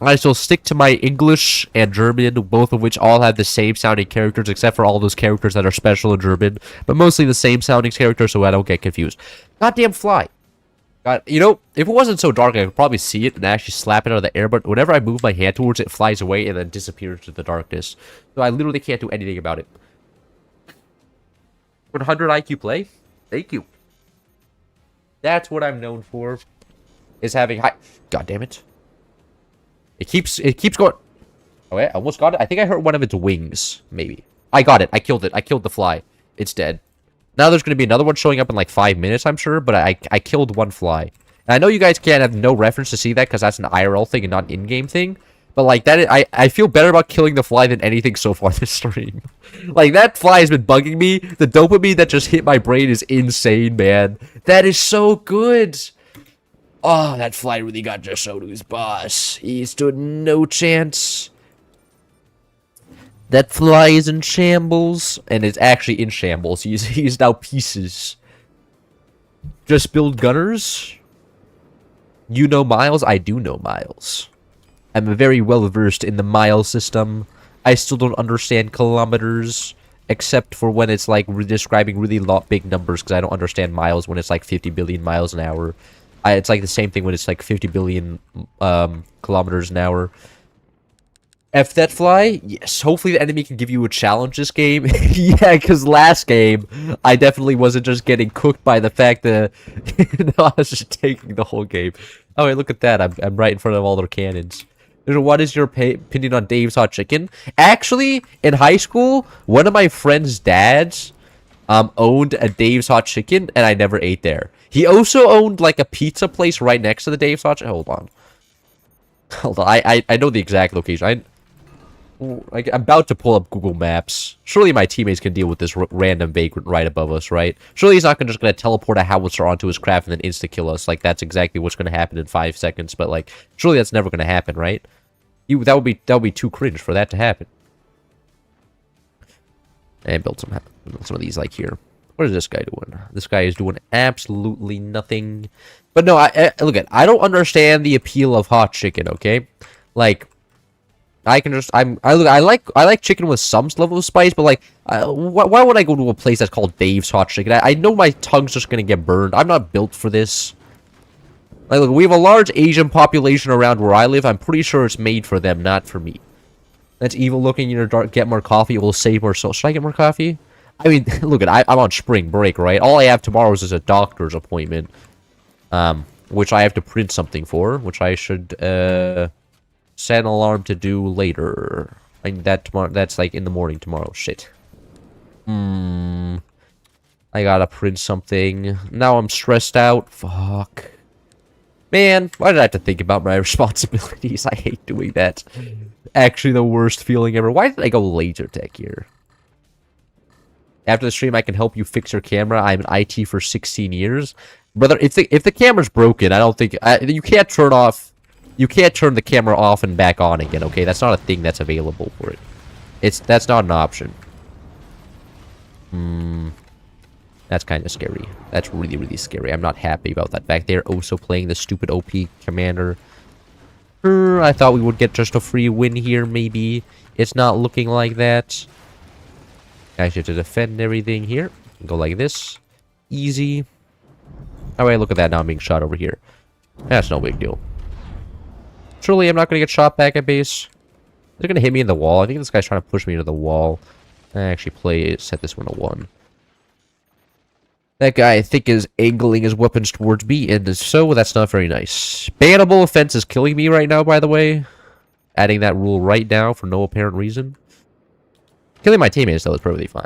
I shall stick to my English and German, both of which all have the same sounding characters, except for all those characters that are special in German, but mostly the same sounding characters, so I don't get confused. Goddamn fly. God, you know, if it wasn't so dark, I could probably see it and actually slap it out of the air, but whenever I move my hand towards it, it flies away and then disappears into the darkness. So I literally can't do anything about it. 100 IQ play? Thank you. That's what I'm known for, is having high... God damn it. It keeps going... Oh, yeah, I almost got it. I think I hurt one of its wings, maybe. I got it. I killed it. I killed the fly. It's dead. Now there's going to be another one showing up in like 5 minutes, I'm sure, but I killed one fly. And I know you guys can't have no reference to see that because that's an IRL thing and not an in-game thing. But like that, I feel better about killing the fly than anything so far this stream. Like that fly has been bugging me. The dopamine that just hit my brain is insane, man. That is so good. Oh, that fly really got Josodu's boss. He stood no chance. That fly is in shambles, and it's actually in shambles. He's now pieces. Just build gunners. You know Miles? I do know Miles. I'm very well versed in the mile system. I still don't understand kilometers, except for when it's like describing really big numbers, because I don't understand miles when it's like 50 billion miles an hour. It's like the same thing when it's like 50 billion kilometers an hour. F that fly? Yes. Hopefully the enemy can give you a challenge this game. Yeah, because last game, I definitely wasn't just getting cooked by the fact that no, I was just taking the whole game. Oh, wait, look at that. I'm right in front of all their cannons. What is your opinion on Dave's Hot Chicken? Actually, in high school, one of my friend's dads owned a Dave's Hot Chicken, and I never ate there. He also owned, like, a pizza place right next to the Dave's Hot Chicken. Hold on. I know the exact location. I'm about to pull up Google Maps. Surely my teammates can deal with this random vagrant right above us, right? Surely he's not just going to teleport a howitzer onto his craft and then insta-kill us. Like, that's exactly what's going to happen in 5 seconds. But, like, surely that's never going to happen, right? That would be too cringe for that to happen. And build some of these, like, here. What is this guy doing? This guy is doing absolutely nothing. But no, look at. I don't understand the appeal of hot chicken. Okay, like I can just I like chicken with some level of spice, but like why would I go to a place that's called Dave's Hot Chicken? I know my tongue's just gonna get burned. I'm not built for this. Like, look, we have a large Asian population around where I live. I'm pretty sure it's made for them, not for me. That's evil looking. You know, get more coffee. It will save more soul. Should I get more coffee? I mean, look at I'm on spring break, right? All I have tomorrow is a doctor's appointment, which I have to print something for, which I should set an alarm to do later. I mean, that's like in the morning tomorrow. Shit. I gotta print something. Now I'm stressed out. Fuck. Man, why did I have to think about my responsibilities? I hate doing that. Actually, the worst feeling ever. Why did I go laser tech here? After the stream, I can help you fix your camera. I'm in IT for 16 years. Brother, if the camera's broken, I don't think... you can't turn off... You can't turn the camera off and back on again, okay? That's not a thing that's available for it. That's not an option. That's kind of scary. That's really, really scary. I'm not happy about that. Back there, also playing the stupid OP commander. I thought we would get just a free win here, maybe. It's not looking like that. I should defend everything here. Go like this. Easy. Alright, look at that. Now I'm being shot over here. That's no big deal. Surely I'm not going to get shot back at base. They're going to hit me in the wall. I think this guy's trying to push me into the wall. I actually set this one to 1. That guy, I think, is angling his weapons towards me, and so that's not very nice. Bannable offense is killing me right now, by the way. Adding that rule right now for no apparent reason. Killing my teammates, though, is perfectly fine.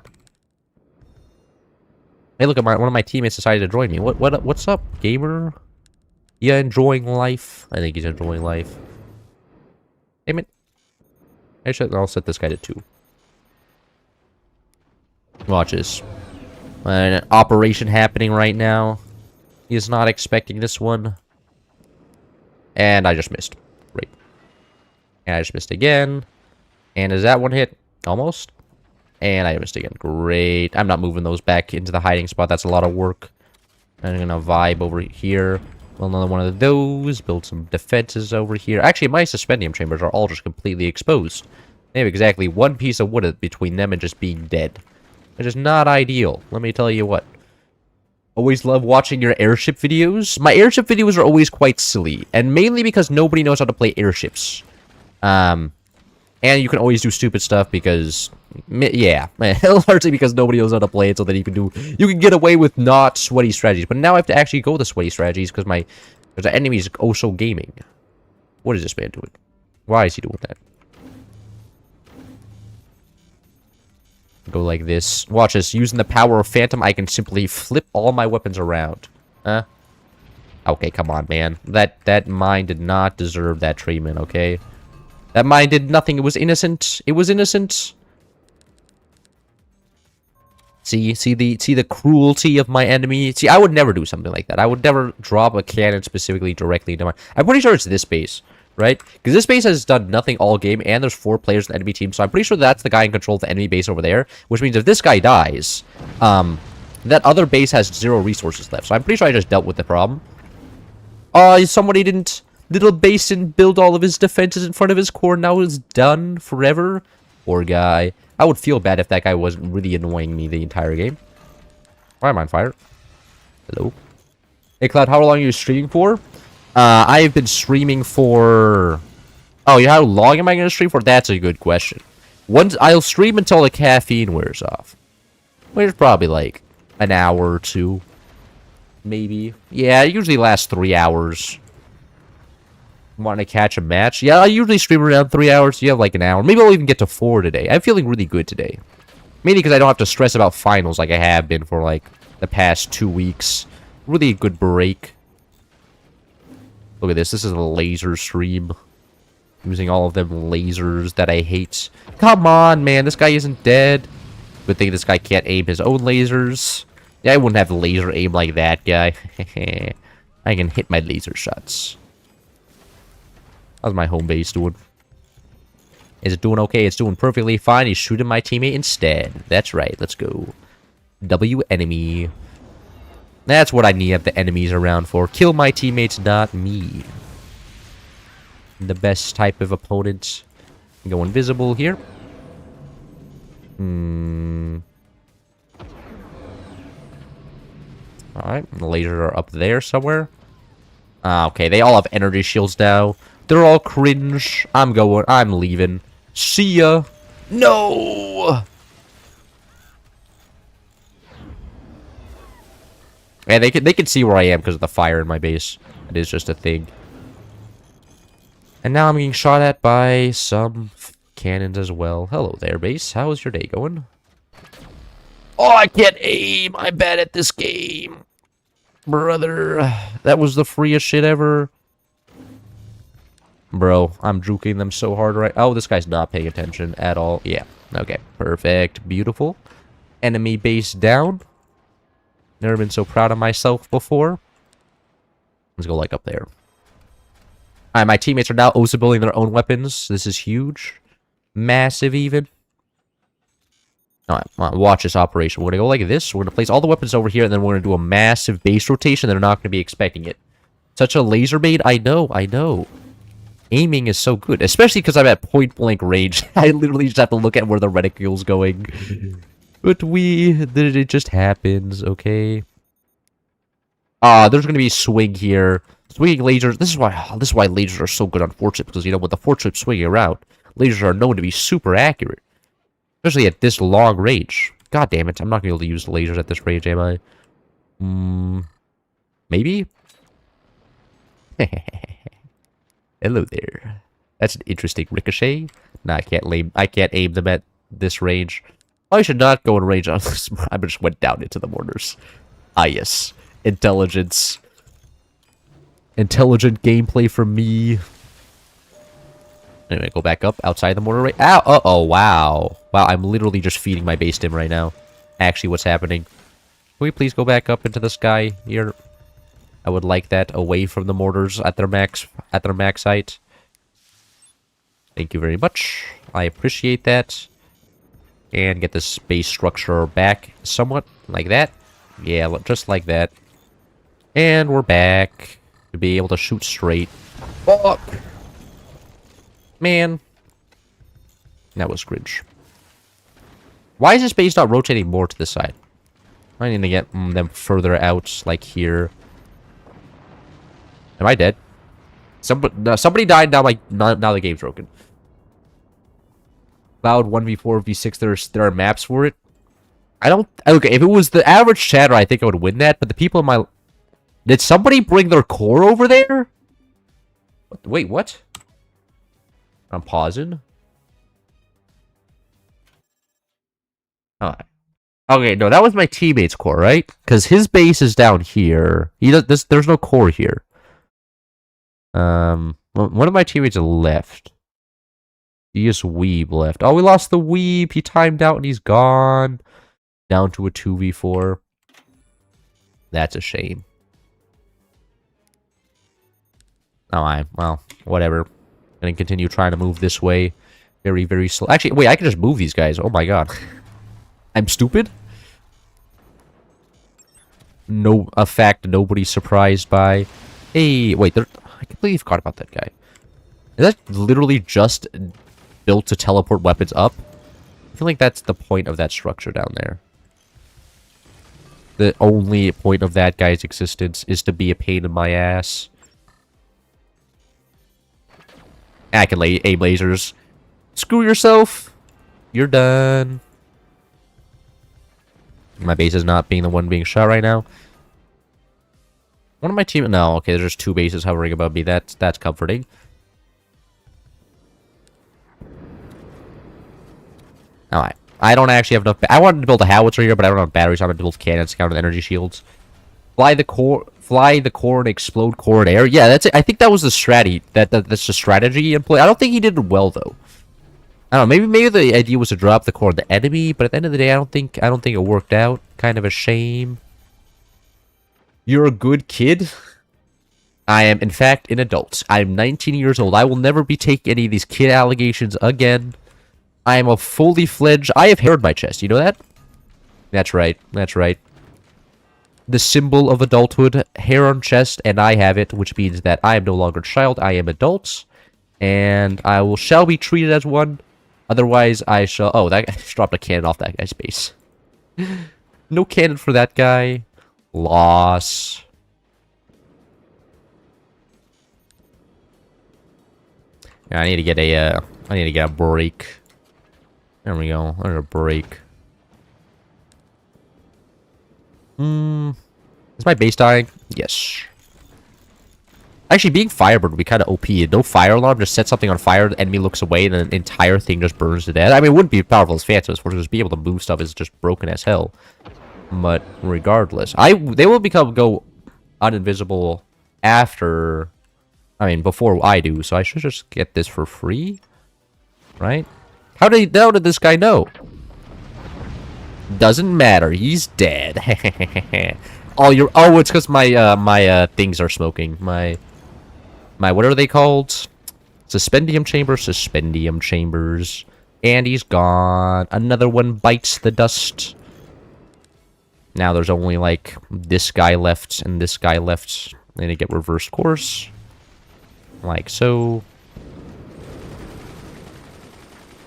Hey, look at one of my teammates decided to join me. What's up, gamer? Yeah, enjoying life. I think he's enjoying life. Damn it. I'll set this guy to 2. Watch this. An operation happening right now. He is not expecting this one. And I just missed. Great. And I just missed again. And is that one hit? Almost. And I missed again. Great. I'm not moving those back into the hiding spot. That's a lot of work. I'm going to vibe over here. Well, another one of those. Build some defenses over here. Actually, my suspendium chambers are all just completely exposed. They have exactly one piece of wood between them and just being dead. Which is not ideal. Let me tell you what. Always love watching your airship videos. My airship videos are always quite silly. And mainly because nobody knows how to play airships. And you can always do stupid stuff because... Yeah. Largely because nobody knows how to play it so that you can get away with not sweaty strategies. But now I have to actually go the sweaty strategies because the enemy is also gaming. What is this man doing? Why is he doing that? Go like this. Watch this. Using the power of Phantom, I can simply flip all my weapons around. Huh? Okay, come on, man. That mine did not deserve that treatment, okay? That mine did nothing. It was innocent. It was innocent. See the cruelty of my enemy? See, I would never do something like that. I would never drop a cannon specifically directly into my... I'm pretty sure it's this base. Right? Because this base has done nothing all game, and there's 4 players in the enemy team, so I'm pretty sure that's the guy in control of the enemy base over there, which means if this guy dies, that other base has 0 resources left, so I'm pretty sure I just dealt with the problem. Somebody didn't... Little base didn't build all of his defenses in front of his core, now it's done forever. Poor guy. I would feel bad if that guy wasn't really annoying me the entire game. Why am I on fire? Hello? Hey, Cloud, how long are you streaming for? I've been streaming for... Oh, yeah, how long am I going to stream for? That's a good question. I'll stream until the caffeine wears off. Which is probably like an hour or 2. Maybe. Yeah, it usually lasts 3 hours. Want to catch a match? Yeah, I usually stream around 3 hours. So you have like an hour. Maybe I'll even get to 4 today. I'm feeling really good today. Mainly because I don't have to stress about finals like I have been for like the past 2 weeks. Really a good break. Look at this. This is a laser stream. Using all of them lasers that I hate. Come on, man. This guy isn't dead. Good thing this guy can't aim his own lasers. Yeah, I wouldn't have laser aim like that guy. I can hit my laser shots. How's my home base doing? Is it doing okay? It's doing perfectly fine. He's shooting my teammate instead. That's right. Let's go. W enemy. That's what I need the enemies around for. Kill my teammates, not me. The best type of opponent. Go invisible here. Alright, the lasers are up there somewhere. Okay, they all have energy shields now. They're all cringe. I'm leaving. See ya. No! And they can see where I am because of the fire in my base. It is just a thing. And now I'm being shot at by some cannons as well. Hello there, base. How is your day going? Oh, I can't aim. I'm bad at this game. Brother, that was the freest shit ever. Bro, I'm juking them so hard right... Oh, this guy's not paying attention at all. Yeah. Okay. Perfect. Beautiful. Enemy base down. Never been so proud of myself before. Let's go like up there. Alright, my teammates are now also building their own weapons. This is huge. Massive even. Alright, watch this operation. We're going to go like this. We're going to place all the weapons over here, and then we're going to do a massive base rotation. They're not going to be expecting it. Such a laser bait? I know. Aiming is so good, especially because I'm at point-blank range. I literally just have to look at where the reticule's going. But it just happens, okay? There's going to be swing here. Swinging lasers. This is why lasers are so good on fort ships, because, you know, with the fort ship swinging around, lasers are known to be super accurate. Especially at this long range. God damn it, I'm not going to be able to use the lasers at this range, am I? Maybe? Hello there. That's an interesting ricochet. Nah, I can't aim them at this range. I should not go in range on this. I just went down into the mortars. Ah, yes. Intelligence. Intelligent gameplay from me. Anyway, go back up outside the mortar. Ow! Uh-oh, wow. Wow, I'm literally just feeding my base stim right now. Actually, what's happening? Can we please go back up into the sky here? I would like that away from the mortars at their max height. Thank you very much. I appreciate that. And get this base structure back somewhat like that. Yeah, just like that. And we're back to be able to shoot straight. Fuck! Man. That was cringe. Why is this base not rotating more to the side? I need to get them further out, like here. Am I dead? Somebody died, now now the game's broken. Cloud 1v4, v6, there are maps for it. I don't... Okay, if it was the average chatter, I think I would win that, but the people in my... Did somebody bring their core over there? Wait, what? I'm pausing. Alright. Okay, no, that was my teammate's core, right? Because his base is down here. There's no core here. One of my teammates left. He just Weeb left. Oh, we lost the Weeb. He timed out and he's gone. Down to a 2v4. That's a shame. Oh, well, whatever. Gonna continue trying to move this way. Very, very slow. Actually, wait, I can just move these guys. Oh my god. I'm stupid? No, a fact nobody's surprised by. Hey, wait, I completely forgot about that guy. Is that literally just built to teleport weapons up? I feel like that's the point of that structure down there. The only point of that guy's existence is to be a pain in my ass. I can aim lasers. Screw yourself. You're done. My base is not being the one being shot right now. One of my team... No, okay, there's just two bases hovering above me. That's comforting. Alright. I don't actually have enough... I wanted to build a howitzer here, but I don't have batteries, so I'm going to build cannons to counter the energy shields. Fly the core and explode core in air. Yeah, that's it. I think that was the strategy. That's the strategy in play. I don't think he did it well, though. I don't know. Maybe the idea was to drop the core on the enemy, but at the end of the day, I don't think it worked out. Kind of a shame. You're a good kid. I am, in fact, an adult. I am 19 years old. I will never be taking any of these kid allegations again. I am a fully fledged... I have hair on my chest. You know that? That's right. That's right. The symbol of adulthood, hair on chest, and I have it, which means that I am no longer a child. I am adult, and I shall be treated as one. Otherwise, I shall... Oh, that guy just dropped a cannon off that guy's base. No cannon for that guy. Loss. Yeah, I need to get a break. There we go. I need a break. Is my base dying? Yes. Actually, being Firebird would be kind of OP. No fire alarm, just set something on fire, the enemy looks away, and then the entire thing just burns to death. I mean, it wouldn't be as powerful as Phantoms, for just be able to move stuff is just broken as hell. But regardless, they will go uninvisible after... I mean, before I do, so I should just get this for free? Right? How did this guy know? Doesn't matter, he's dead. Oh, it's because my things are smoking. My what are they called? Suspendium chambers. And he's gone. Another one bites the dust. Now there's only like this guy left and this guy left. They need to get reverse course. Like so.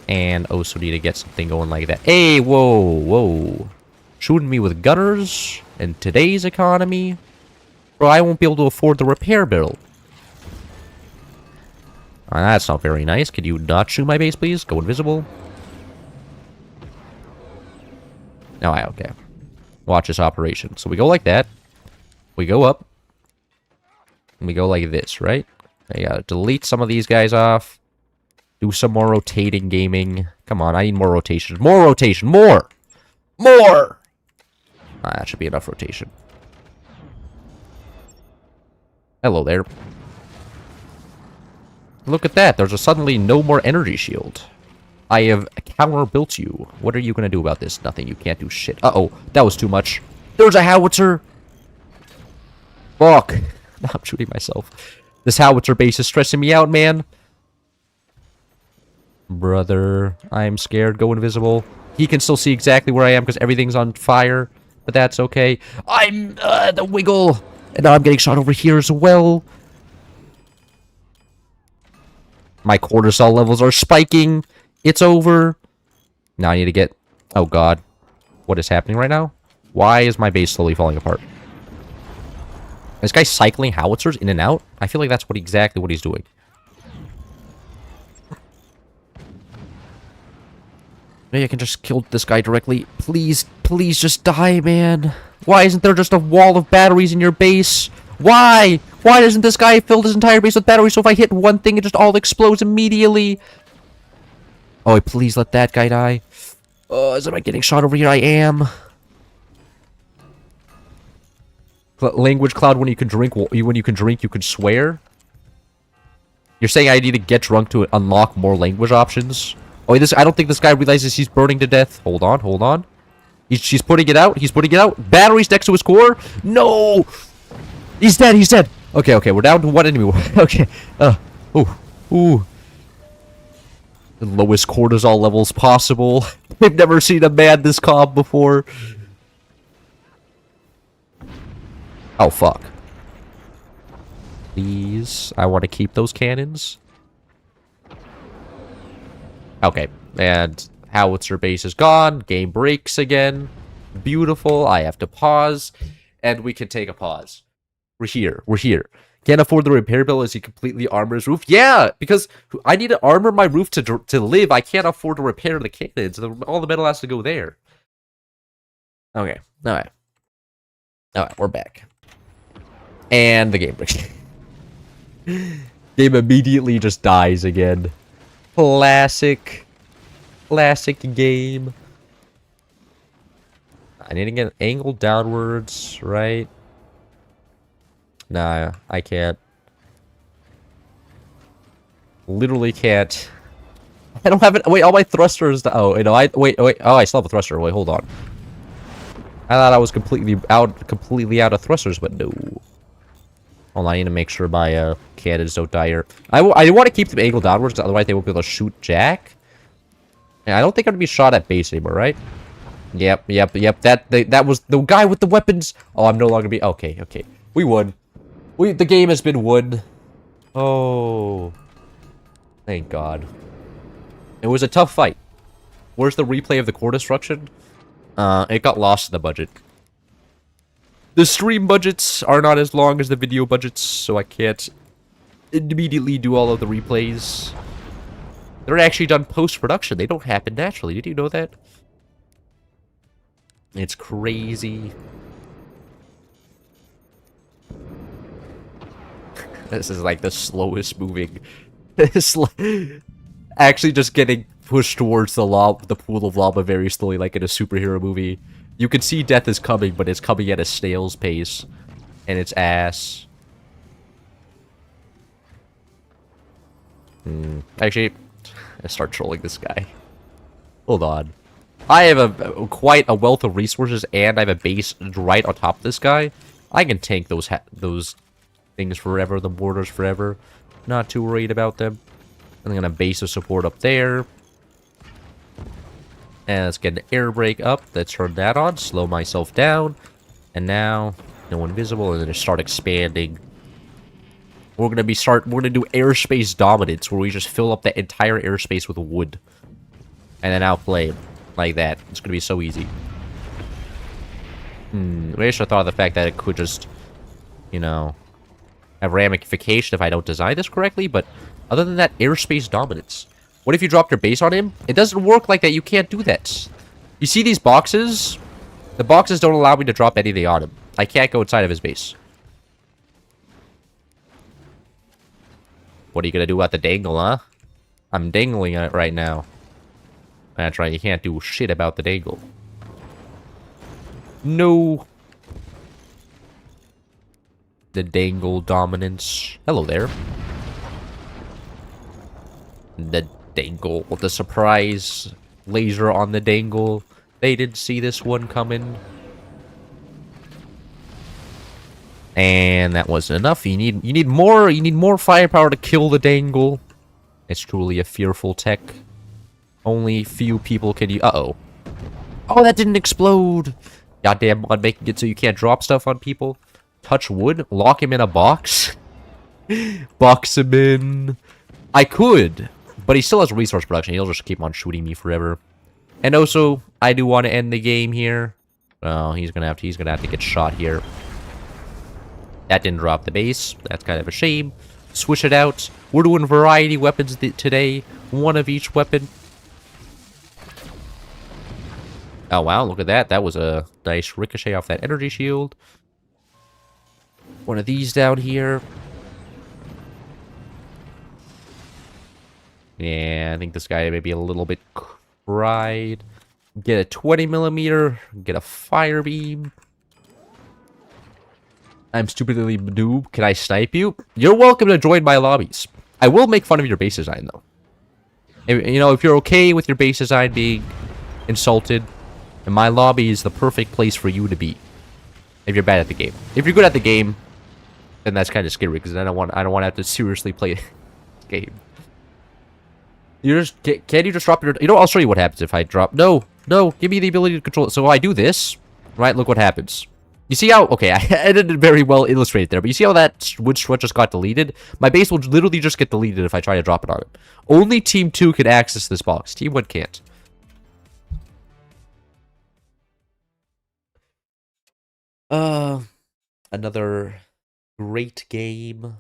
And also need to get something going like that. Hey, whoa. Shooting me with gunners in today's economy? Bro, I won't be able to afford the repair bill. That's not very nice. Could you not shoot my base, please? Go invisible. No, okay. Watch this operation. So we go like that. We go up. And we go like this, right? I gotta delete some of these guys off. Do some more rotating gaming. Come on, I need more rotation. More rotation. More! More! That should be enough rotation. Hello there. Look at that. There's suddenly no more energy shield. I have counter-built you. What are you going to do about this? Nothing. You can't do shit. Uh-oh. That was too much. There's a howitzer. Fuck. Now I'm shooting myself. This howitzer base is stressing me out, man. Brother, I'm scared. Go invisible. He can still see exactly where I am because everything's on fire. But that's okay. I'm the wiggle. And now I'm getting shot over here as well. My cortisol levels are spiking. It's over. Now I need to get... Oh, God. What is happening right now? Why is my base slowly falling apart? This guy cycling howitzers in and out? I feel like that's exactly what he's doing. Maybe I can just kill this guy directly. Please, please just die, man. Why isn't there just a wall of batteries in your base? Why? Why doesn't this guy fill his entire base with batteries so if I hit one thing, it just all explodes immediately? Oh, please let that guy die. Oh, am I getting shot over here? I am. Language cloud, when you can drink, you can swear? You're saying I need to get drunk to unlock more language options? Oh, I don't think this guy realizes he's burning to death. Hold on, hold on. She's putting it out. He's putting it out. Batteries next to his core. No! He's dead. He's dead. Okay, okay. We're down to one enemy. Okay. Ooh. The lowest cortisol levels possible. I've never seen a man this calm before. Oh, fuck. Please. I want to keep those cannons. Okay. And howitzer base is gone. Game breaks again. Beautiful. I have to pause. And we can take a pause. We're here. We're here. Can't afford the repair bill as he completely armors roof. Yeah, because I need to armor my roof to live. I can't afford to repair the cannons. All the metal has to go there. Okay. Alright. Alright, we're back. And the game breaks. Game immediately just dies again. Classic. Classic game. I need to get an angle downwards, right? Nah, I can't. Literally can't. I don't have it. Wait, all my thrusters. Oh, you know, wait. Oh, I still have a thruster. Wait, hold on. I thought I was completely out of thrusters, but no. Hold on, I need to make sure my cannons don't die here. I want to keep them angled downwards, otherwise they won't be able to shoot Jack. And I don't think I'm gonna be shot at base anymore, right? Yep. That was the guy with the weapons. Oh, I'm no longer be. Okay. We won. The game has been won. Oh. Thank God. It was a tough fight. Where's the replay of the core destruction? It got lost in the budget. The stream budgets are not as long as the video budgets, so I can't immediately do all of the replays. They're actually done post-production. They don't happen naturally. Did you know that? It's crazy. This is like the slowest moving. Actually just getting pushed towards the pool of lava very slowly, like in a superhero movie. You can see death is coming, but it's coming at a snail's pace. And it's ass. Actually, let's start trolling this guy. Hold on. I have quite a wealth of resources, and I have a base right on top of this guy. I can tank those things forever, the borders forever. Not too worried about them. I'm gonna base of support up there. And let's get an air brake up. Let's turn that on. Slow myself down. And now, no invisible, and then just start expanding. We're gonna do airspace dominance, where we just fill up the entire airspace with wood. And then outplay him. Like that. It's gonna be so easy. Maybe I should have thought of the fact that it could just, you know, have ramification if I don't design this correctly, but other than that, airspace dominance. What if you dropped your base on him? It doesn't work like that. You can't do that. You see these boxes? The boxes don't allow me to drop anything on him. I can't go inside of his base. What are you gonna do about the dangle, huh? I'm dangling it right now. That's right, you can't do shit about the dangle. No. The dangle dominance. Hello there. The dangle. The surprise laser on the dangle. They didn't see this one coming. And that wasn't enough. You need more firepower to kill the dangle. It's truly a fearful tech. Only few people can use. Uh-oh. Oh, that didn't explode. Goddamn mod making it so you can't drop stuff on people. Touch wood? Lock him in a box? Box him in. I could, but he still has resource production. He'll just keep on shooting me forever. And also, I do want to end the game here. Oh, he's gonna have to get shot here. That didn't drop the base. That's kind of a shame. Switch it out. We're doing variety weapons today. One of each weapon. Oh, wow. Look at that. That was a nice ricochet off that energy shield. One of these down here. Yeah, I think this guy may be a little bit fried. Get a 20mm. Get a fire beam. I'm stupidly noob. Can I snipe you? You're welcome to join my lobbies. I will make fun of your base design, though. If you're okay with your base design being insulted, and my lobby is the perfect place for you to be. If you're bad at the game. If you're good at the game, then that's kind of scary, because I don't want to have to seriously play the game. Can you just drop your... I'll show you what happens if I drop... No, give me the ability to control it. So if I do this, right, look what happens. You see how... Okay, I didn't very well illustrate it there, but you see how that wood strut just got deleted? My base will literally just get deleted if I try to drop it on it. Only Team 2 can access this box. Team 1 can't. Another great game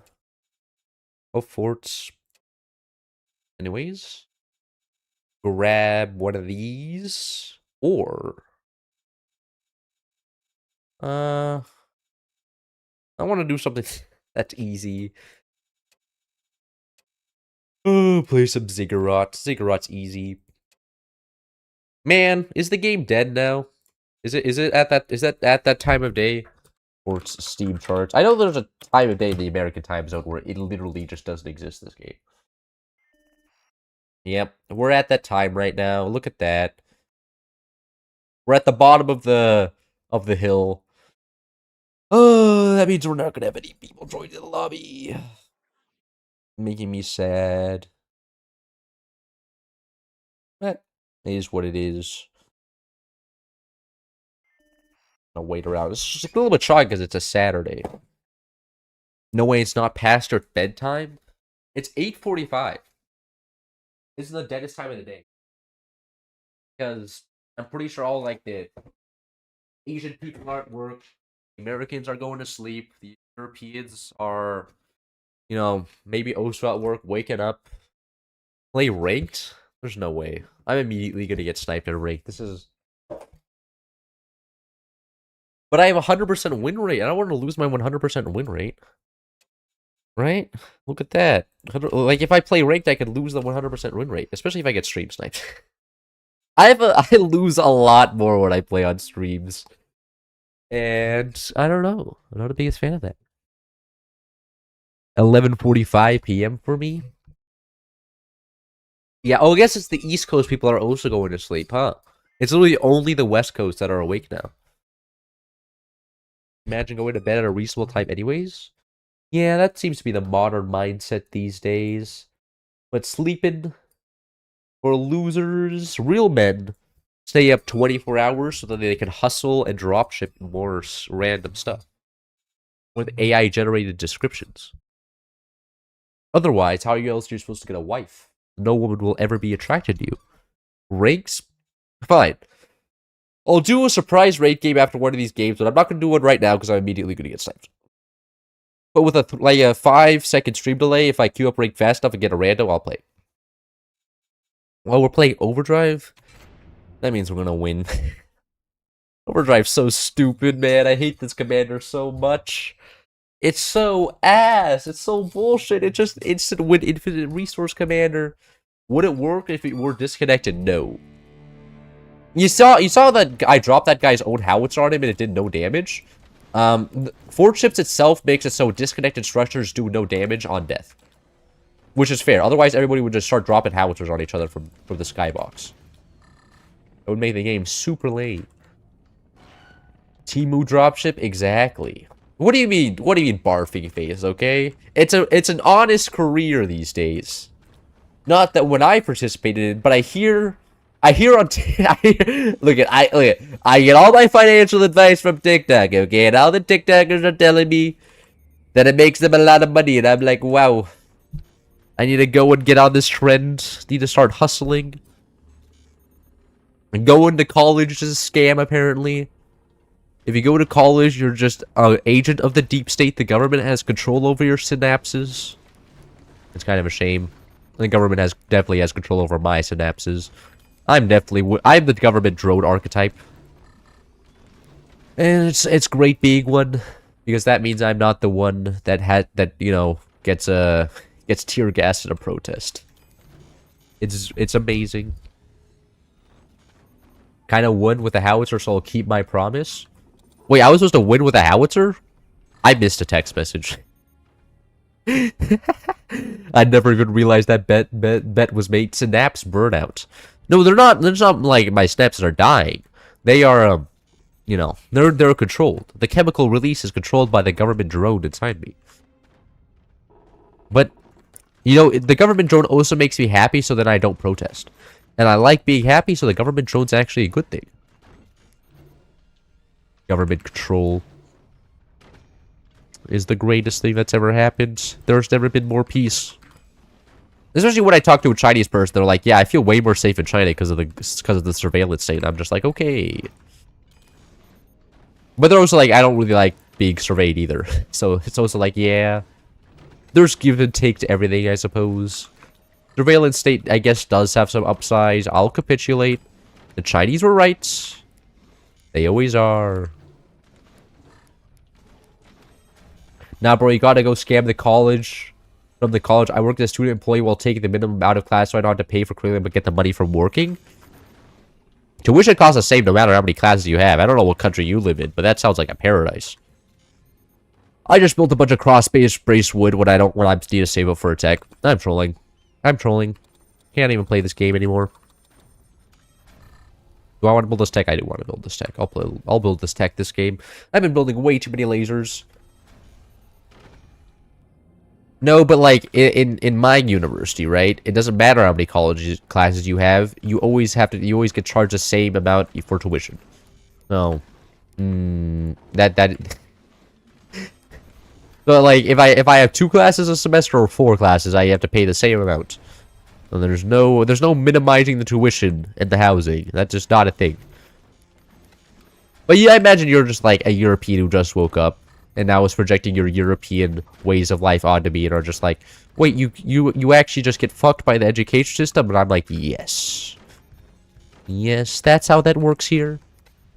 of forts. Anyways, grab one of these, or I want to do something that's easy. Oh, play some Ziggurat. Ziggurat's easy. Man, is the game dead now? Is that at that time of day? Or it's Steam charts? I know there's a time of day in the American time zone where it literally just doesn't exist, this game. Yep, we're at that time right now. Look at that. We're at the bottom of the hill. Oh, that means we're not gonna have any people join the lobby. Making me sad. That is what it is. I'll wait around. It's just a little bit shy because it's a Saturday. No way it's not past our bedtime. It's 8:45. This is the deadest time of the day. Because I'm pretty sure all like the Asian people are at work, the Americans are going to sleep, the Europeans are, maybe also at work, waking up. Play ranked? There's no way. I'm immediately gonna get sniped at ranked. This is... But I have a 100% win rate. I don't want to lose my 100% win rate. Right? Look at that. Like, if I play ranked, I could lose the 100% win rate. Especially if I get stream sniped. I lose a lot more when I play on streams. And I don't know. I'm not the biggest fan of that. 11:45 p.m. for me. Yeah, I guess it's the East Coast people are also going to sleep, huh? It's literally only the West Coast that are awake now. Imagine going to bed at a reasonable time anyways. Yeah, that seems to be the modern mindset these days. But sleeping for losers, real men stay up 24 hours so that they can hustle and dropship more random stuff with AI-generated descriptions. Otherwise, how else are you supposed to get a wife? No woman will ever be attracted to you. Ranks? Fine. I'll do a surprise raid game after one of these games, but I'm not going to do one right now because I'm immediately going to get sniped. But with a 5-second stream delay, if I queue up rank fast enough and get a rando, I'll play. While we're playing Overdrive, that means we're going to win. Overdrive's so stupid, man. I hate this commander so much. It's so ass. It's so bullshit. It's just instant win infinite resource commander. Would it work if it were disconnected? No. You saw that I dropped that guy's own howitzer on him and it did no damage. Fort chips itself makes it so disconnected structures do no damage on death. Which is fair. Otherwise, everybody would just start dropping howitzers on each other from the skybox. It would make the game super lame. Timu dropship? Exactly. What do you mean? What do you mean barfing face, okay? It's an honest career these days. Not that when I participated in, but I hear on look at I get all my financial advice from TikTok, okay? And all the TikTokers are telling me that it makes them a lot of money, and I'm like, wow. I need to go and get on this trend. Need to start hustling. And going to college is a scam, apparently. If you go to college, you're just an agent of the deep state. The government has control over your synapses. It's kind of a shame. The government definitely has control over my synapses. I'm the government drone archetype. And it's great being one. Because that means I'm not the one that gets tear gas in a protest. It's amazing. Kind of won with a howitzer, so I'll keep my promise. Wait, I was supposed to win with a howitzer? I missed a text message. I never even realized that bet was made. Synapse burnout. No, they're not. It's not like my synapses are dying. They are, they're controlled. The chemical release is controlled by the government drone inside me. But the government drone also makes me happy so that I don't protest. And I like being happy, so the government drone's actually a good thing. Government control is the greatest thing that's ever happened. There's never been more peace. Especially when I talk to a Chinese person, they're like, yeah, I feel way more safe in China because of the surveillance state. And I'm just like, okay. But they're also like, I don't really like being surveyed either. So it's also like, yeah. There's give and take to everything, I suppose. Surveillance state, I guess, does have some upsides. I'll capitulate. The Chinese were right. They always are. Nah, bro, you gotta go scam the college. From the college, I worked as a student employee while taking the minimum amount of class, so I don't have to pay for curriculum but get the money from working. Tuition costs the same no matter how many classes you have. I don't know what country you live in, but that sounds like a paradise. I just built a bunch of cross-based brace wood when I need to save up for a tech. I'm trolling. Can't even play this game anymore. Do I want to build this tech? I do want to build this tech. I'll build this tech this game. I've been building way too many lasers. No, but like in my university, right? It doesn't matter how many classes you have. You always get charged the same amount for tuition. No. That So like if I have 2 classes a semester or 4 classes, I have to pay the same amount. And there's no minimizing the tuition and the housing. That's just not a thing. But yeah, I imagine you're just like a European who just woke up and now is projecting your European ways of life onto me and are just like, wait, you actually just get fucked by the education system? And I'm like, yes. Yes, that's how that works here.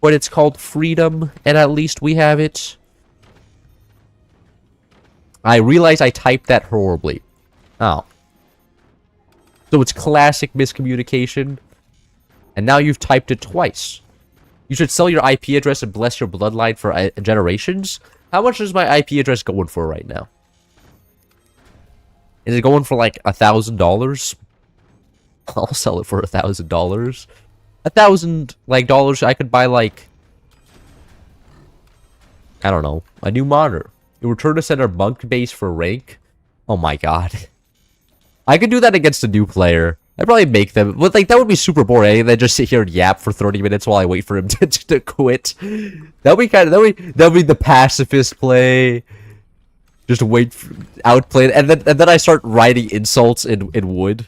But it's called freedom, and at least we have it. I realize I typed that horribly. Oh. So it's classic miscommunication. And now you've typed it twice. You should sell your IP address and bless your bloodline for generations? How much is my IP address going for right now? Is it going for like $1,000? I'll sell it for $1,000. $1,000 like dollars, I could buy like, I don't know, a new monitor. You return to center monk base for rank. Oh my god. I could do that against a new player. I'd probably make them, but like that would be super boring. And then just sit here and yap for 30 minutes while I wait for him to quit. That'd be the pacifist play. Just wait for outplay, and then I start writing insults in wood.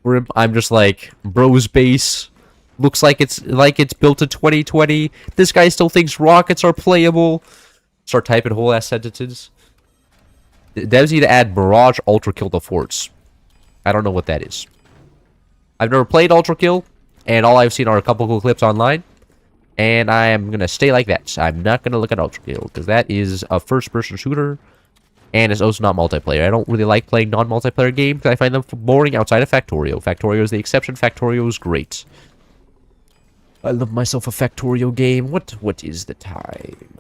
For him, I'm just like, bro's base looks like it's built in 2020. This guy still thinks rockets are playable. Start typing whole ass sentences. Devs need to add Mirage Ultra Kill to forts. I don't know what that is. I've never played Ultra Kill, and all I've seen are a couple cool clips online. And I am gonna stay like that. I'm not gonna look at Ultra Kill because that is a first-person shooter, And it's also not multiplayer. I don't really like playing non-multiplayer games because I find them boring outside of Factorio. Factorio is the exception. Factorio is great. I love myself a Factorio game. What is the time?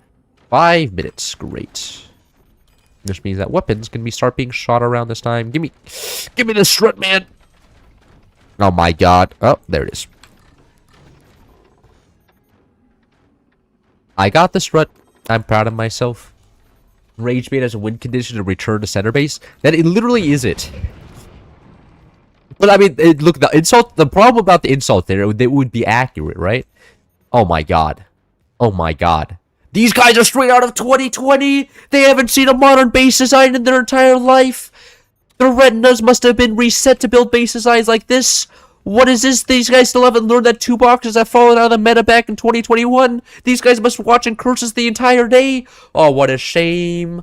5 minutes. Great. This means that weapons can start being shot around this time. Give me the strut, man. Oh my god. Oh, there it is. I got the strut. I'm proud of myself. Rage bait has a win condition to return to center base. That it literally is it. But I mean, look, the problem about the insult there, it would be accurate, right? Oh my god. Oh my god. These guys are straight out of 2020! They haven't seen a modern base design in their entire life! Their retinas must have been reset to build base designs like this! What is this? These guys still haven't learned that 2 boxes have fallen out of the meta back in 2021? These guys must be watching curses the entire day? Oh, what a shame.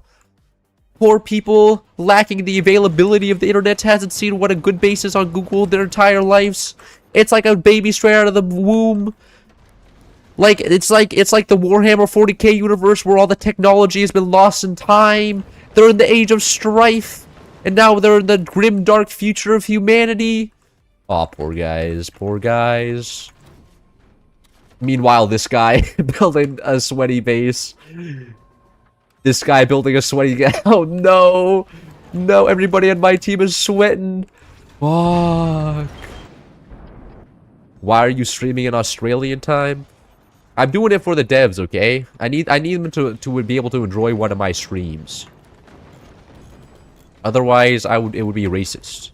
Poor people, lacking the availability of the internet, hasn't seen what a good base is on Google their entire lives. It's like a baby straight out of the womb. Like it's like the Warhammer 40k universe where all the technology has been lost in time. They're in the age of strife, and now they're in the grim dark future of humanity. Aw, poor guys, poor guys. Meanwhile, this guy building a sweaty base. This guy building a sweaty... Oh, no. No, everybody on my team is sweating. Fuck. Why are you streaming in Australian time? I'm doing it for the devs, okay? I need them to be able to enjoy one of my streams. Otherwise, it would be racist.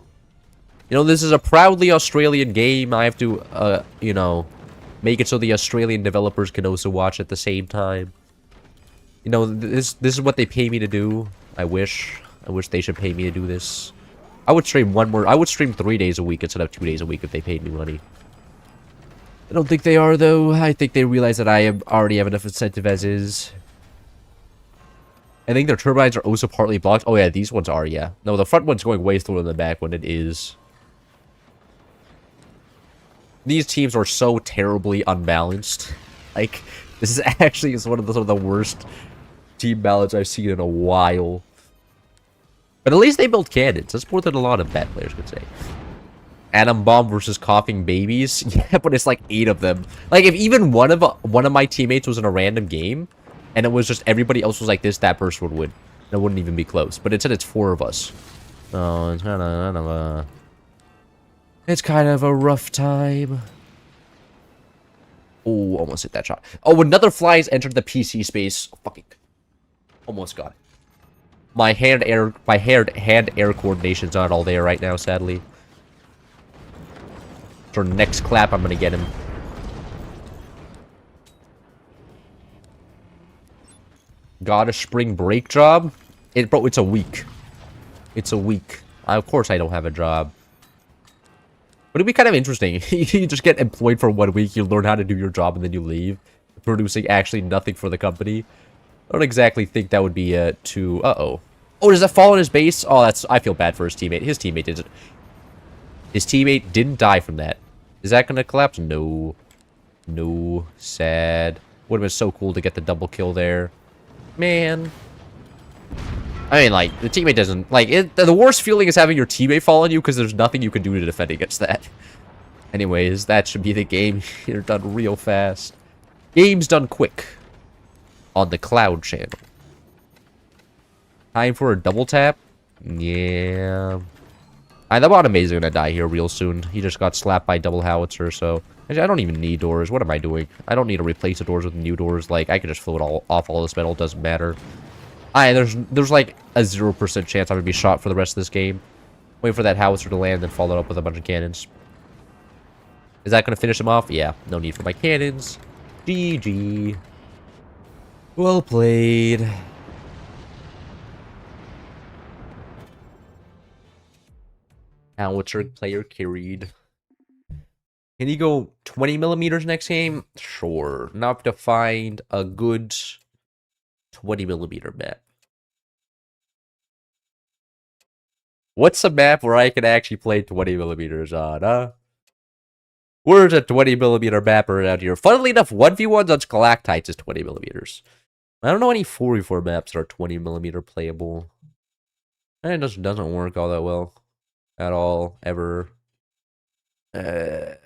You know, this is a proudly Australian game. I have to, you know, make it so the Australian developers can also watch at the same time. You know, this is what they pay me to do. I wish they should pay me to do this. I would stream 3 days a week instead of 2 days a week if they paid me money. I don't think they are, though. I think they realize that I already have enough incentive as is. I think their turbines are also partly blocked. Oh, yeah, these ones are, yeah. No, the front one's going way slower than the back one. It is. These teams are so terribly unbalanced. Like, this is actually one of the worst team balance I've seen in a while. But at least they built cannons. That's more than a lot of bad players could say. Atom bomb versus coughing babies. Yeah, but it's like 8 of them. Like, if even one of my teammates was in a random game, and it was just everybody else was like this, that person would win. That wouldn't even be close. But instead, it's 4 of us. Oh, it's kind of a rough time. Oh, almost hit that shot. Oh, another fly has entered the PC space. Oh, fucking. Almost got it. My hand-air coordination's not all there right now, sadly. For next clap, I'm gonna get him. Got a spring break job? Bro, it's a week. It's a week. Of course I don't have a job. But it'd be kind of interesting. You just get employed for 1 week, you learn how to do your job, and then you leave. Producing actually nothing for the company. I don't exactly think that would be too... Uh-oh. Oh, does that fall on his base? Oh, I feel bad for his teammate. His teammate didn't... His teammate didn't die from that. Is that gonna collapse? No. No. Sad. Would have been so cool to get the double kill there. Man. I mean, like, the teammate doesn't... Like, the worst feeling is having your teammate fall on you because there's nothing you can do to defend against that. Anyways, that should be the game. You're done real fast. Game's done quick. On the Cloud channel. Time for a double tap? Yeah. The bottom is gonna die here real soon. He just got slapped by double howitzer, so... I don't even need doors. What am I doing? I don't need to replace the doors with new doors. Like, I could just float off all this metal. Doesn't matter. There's like a 0% chance I'm gonna be shot for the rest of this game. Wait for that howitzer to land, then follow it up with a bunch of cannons. Is that gonna finish him off? Yeah. No need for my cannons. GG. Well played. Howitzer player carried. Can he go 20 millimeters next game? Sure. Enough to find a good 20 millimeter map. What's a map where I can actually play 20 millimeters on, huh? Where's a 20 millimeter map around here? Funnily enough, 1v1s on Stalactites is 20 millimeters. I don't know any 4v4 maps that are 20 millimeter playable. And it just doesn't work all that well. At all, ever. I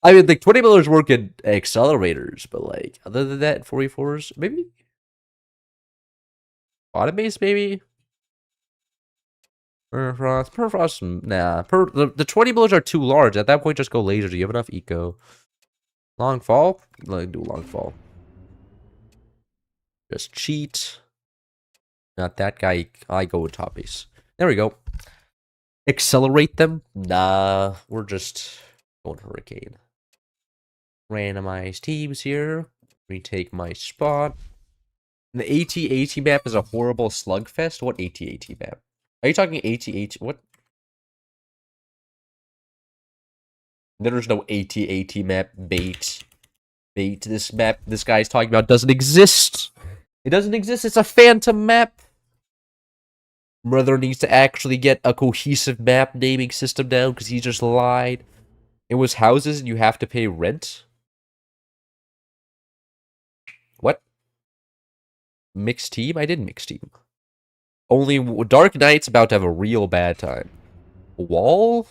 mean, like 20 millers work in accelerators, but like other than that, 44s, maybe bottom base, maybe perfrost, nah. The 20 millers are too large. At that point, just go laser. Do you have enough eco? Long fall, like do long fall. Just cheat. Not that guy. I go with top base. There we go. Accelerate them? Nah, we're just going hurricane. Randomize teams here. Retake my spot. The AT-AT map is a horrible slugfest? What AT-AT map? Are you talking AT-AT? What? There's no AT-AT map. Bait. Bait. This map this guy's talking about doesn't exist. It doesn't exist. It's a phantom map. Brother needs to actually get a cohesive map naming system down because he just lied. It was houses and you have to pay rent? What? Mixed team? I did mixed team. Only Dark Knight's about to have a real bad time. Wall?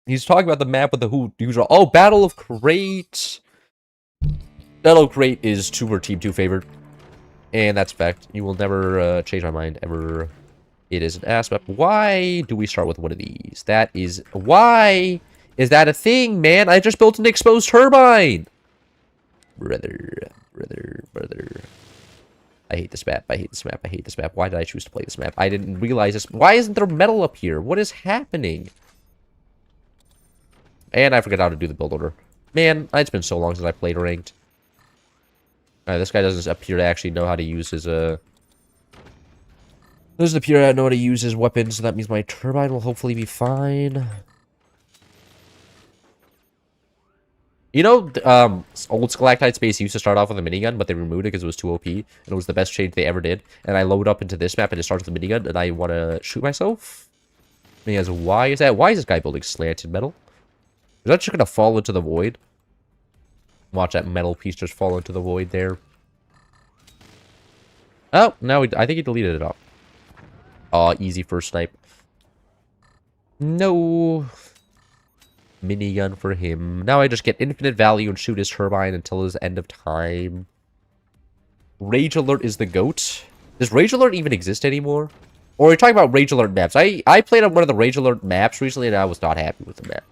He's talking about the map with the usual. Oh, Battle of Crate. Battle of Crate is 2 or Team 2 favored. And that's fact. You will never change my mind ever. It is an ass map. Why do we start with one of these? That is... Why is that a thing, man? I just built an exposed turbine. Brother. I hate this map. I hate this map. I hate this map. Why did I choose to play this map? I didn't realize this. Why isn't there metal up here? What is happening? And I forgot how to do the build order. Man, it's been so long since I played ranked. This guy doesn't appear to actually know how to use his, doesn't appear to know how to use his weapons, so that means my turbine will hopefully be fine. You know, old Stalactite Space used to start off with a minigun, but they removed it because it was too OP, and it was the best change they ever did. And I load up into this map, and it starts with a minigun, and I want to shoot myself? Because why is that? Why is this guy building slanted metal? Is that just going to fall into the void? Watch that metal piece just fall into the void there. Oh, no, I think he deleted it off. Aw, easy first snipe. No. Minigun for him. Now I just get infinite value and shoot his turbine until his end of time. Rage Alert is the GOAT. Does Rage Alert even exist anymore? Or are you talking about Rage Alert maps? I played on one of the Rage Alert maps recently and I was not happy with the map.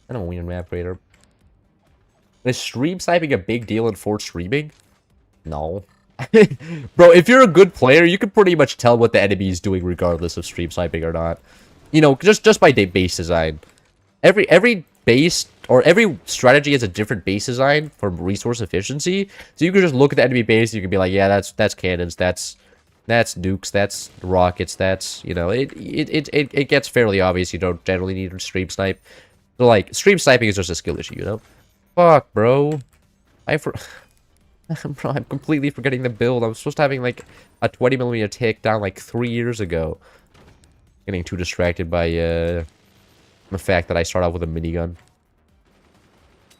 I don't win map raider. Is stream sniping a big deal in Fort streaming? No. Bro, if you're a good player, you can pretty much tell what the enemy is doing regardless of stream sniping or not. You know, just by base design. Every base or every strategy has a different base design for resource efficiency. So you can just look at the enemy base and you can be like, yeah, that's cannons, that's nukes, that's rockets, that's, you know, it gets fairly obvious you don't generally need to stream snipe. So like stream sniping is just a skill issue, you know? Fuck, bro. Bro, I'm completely forgetting the build. I was supposed to having like a 20mm takedown like 3 years ago. Getting too distracted by the fact that I start off with a minigun.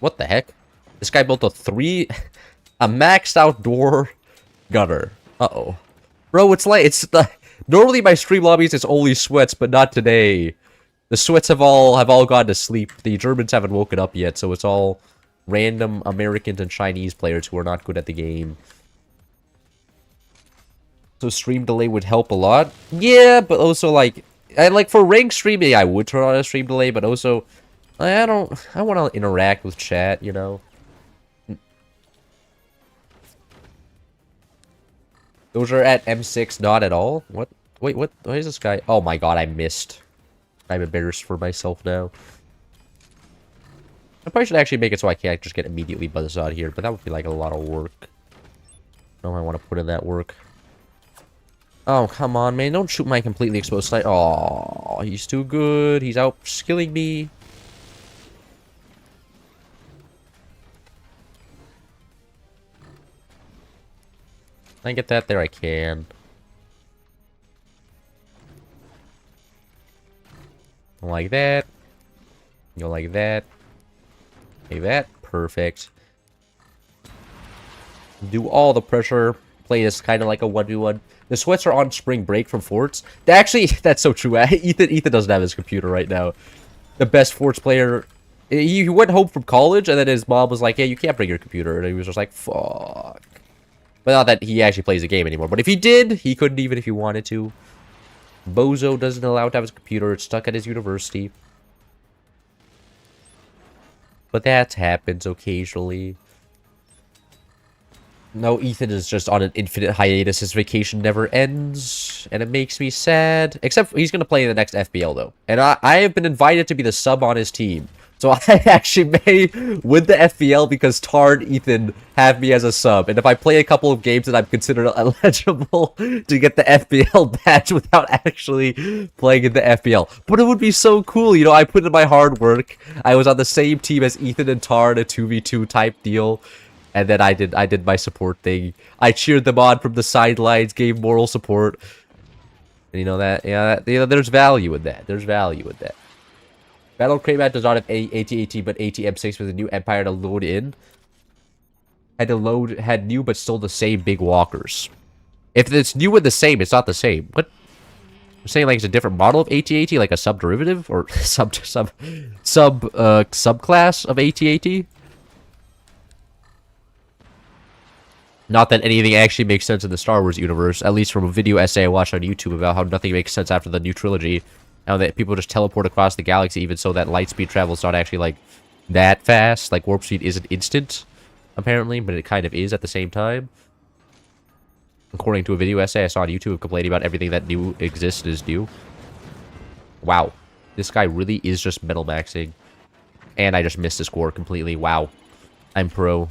What the heck? This guy built a maxed out door gunner. Uh-oh. Bro, it's normally my stream lobbies it's only sweats, but not today. The sweats have all gone to sleep. The Germans haven't woken up yet, so it's all random Americans and Chinese players who are not good at the game. So stream delay would help a lot. Yeah, but also like for ranked streaming, I would turn on a stream delay, but also I want to interact with chat, you know. Those are at M6, not at all. What? Wait, what is this guy? Oh my god, I missed. I'm embarrassed for myself now. I probably should actually make it so I can't just get immediately buzzed out here, but that would be like a lot of work. No, I want to put in that work. Oh, come on, man. Don't shoot my completely exposed snipe. Oh, he's too good. He's out skilling me. Can I get that? There I can. Like that. Go like that. Like that. Perfect. Do all the pressure. Play this kind of like a 1v1. The sweats are on spring break from Forts. Actually, that's so true. Ethan doesn't have his computer right now. The best Forts player. He went home from college, and then his mom was like, "Yeah, you can't bring your computer." And he was just like, "Fuck." But not that he actually plays the game anymore. But if he did, he couldn't even if he wanted to. Bozo doesn't allow to have his computer. It's stuck at his university. But that happens occasionally. No, Ethan is just on an infinite hiatus. His vacation never ends, and it makes me sad. Except he's going to play in the next FBL, though. And I have been invited to be the sub on his team. So I actually may win the FBL because Tar and Ethan have me as a sub. And if I play a couple of games, then I'm considered eligible to get the FBL badge without actually playing in the FBL. But it would be so cool, you know, I put in my hard work. I was on the same team as Ethan and Tar in a 2v2 type deal. And then I did my support thing. I cheered them on from the sidelines, gave moral support. And you know that, there's value in that. There's value in that. Battle Craymat does not have AT-AT, but AT-M6 with a new Empire to load in. Had new, but still the same big walkers. If it's new and the same, it's not the same. What? You're saying like it's a different model of AT-AT, like a sub-derivative? Or subclass of AT-AT? Not that anything actually makes sense in the Star Wars universe, at least from a video essay I watched on YouTube about how nothing makes sense after the new trilogy. How that people just teleport across the galaxy, even so that light speed travel is not actually, like, that fast. Like, warp speed isn't instant, apparently, but it kind of is at the same time. According to a video essay I saw on YouTube complaining about everything that new exists is new. Wow. This guy really is just metal maxing. And I just missed the score completely. Wow. I'm pro.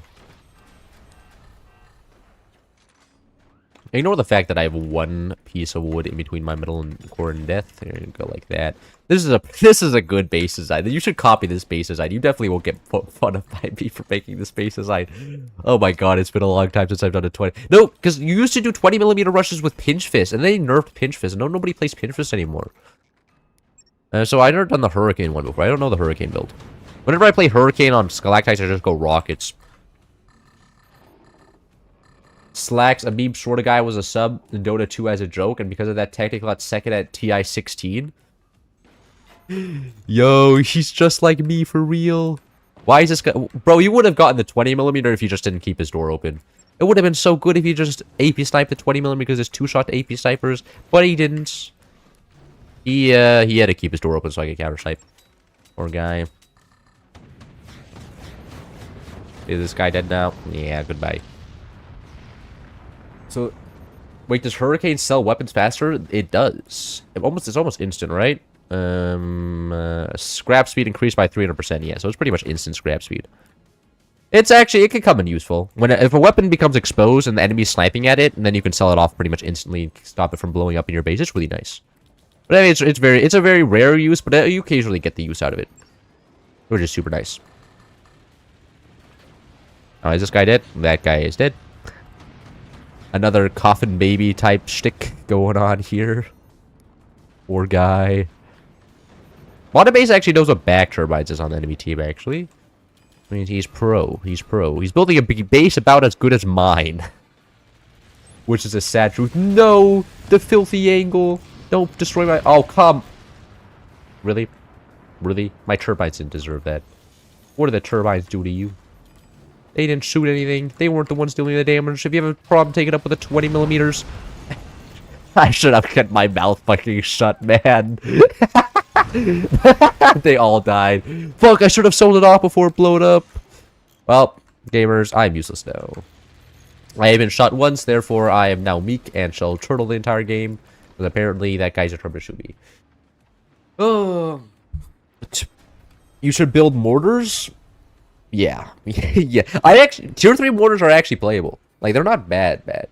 Ignore the fact that I have one piece of wood in between my middle and core and death. There you go, like that. This is a good base design. You should copy this base design. You definitely won't get fun of by me for making this base design. Oh my god, it's been a long time since I've done a 20. No, because you used to do 20mm rushes with pinch fist, and they nerfed pinch fist. And nobody plays pinch fist anymore. So I've never done the hurricane one before. I don't know the hurricane build. Whenever I play hurricane on stalactites, I just go rockets. Slacks, a meme sorta guy was a sub in Dota 2 as a joke, and because of that, technically got second at TI 16. Yo, he's just like me for real. Why is this guy? Bro, he would have gotten the 20mm if he just didn't keep his door open. It would have been so good if he just AP sniped the 20mm because there's two-shot AP snipers, but he didn't. He had to keep his door open so I could counter snipe. Poor guy. Is this guy dead now? Yeah, goodbye. So, wait, does Hurricane sell weapons faster? It does. It's almost instant, right? Scrap speed increased by 300%. Yeah, so it's pretty much instant scrap speed. It's actually, it can come in useful. If a weapon becomes exposed and the enemy's sniping at it, and then you can sell it off pretty much instantly, stop it from blowing up in your base. It's really nice. But I mean, it's a very rare use, but you occasionally get the use out of it, which is super nice. Oh, is this guy dead? That guy is dead. Another coffin baby type shtick going on here. Poor guy. Base actually knows what back turbines is on the enemy team, actually. I mean, he's pro. He's pro. He's building a big base about as good as mine. Which is a sad truth. No! The filthy angle! Don't destroy my... Oh, come! Really? Really? My turbines didn't deserve that. What did the turbines do to you? They didn't shoot anything. They weren't the ones doing the damage. If you have a problem taking up with the 20mm... I should have kept my mouth fucking shut, man. They all died. Fuck, I should have sold it off before it blew up. Well, gamers, I'm useless now. I have been shot once, therefore I am now meek and shall turtle the entire game. Because apparently that guy's determined to shoot me. Oh. You should build mortars? Yeah. Yeah. Tier 3 mortars are actually playable. Like, they're not bad.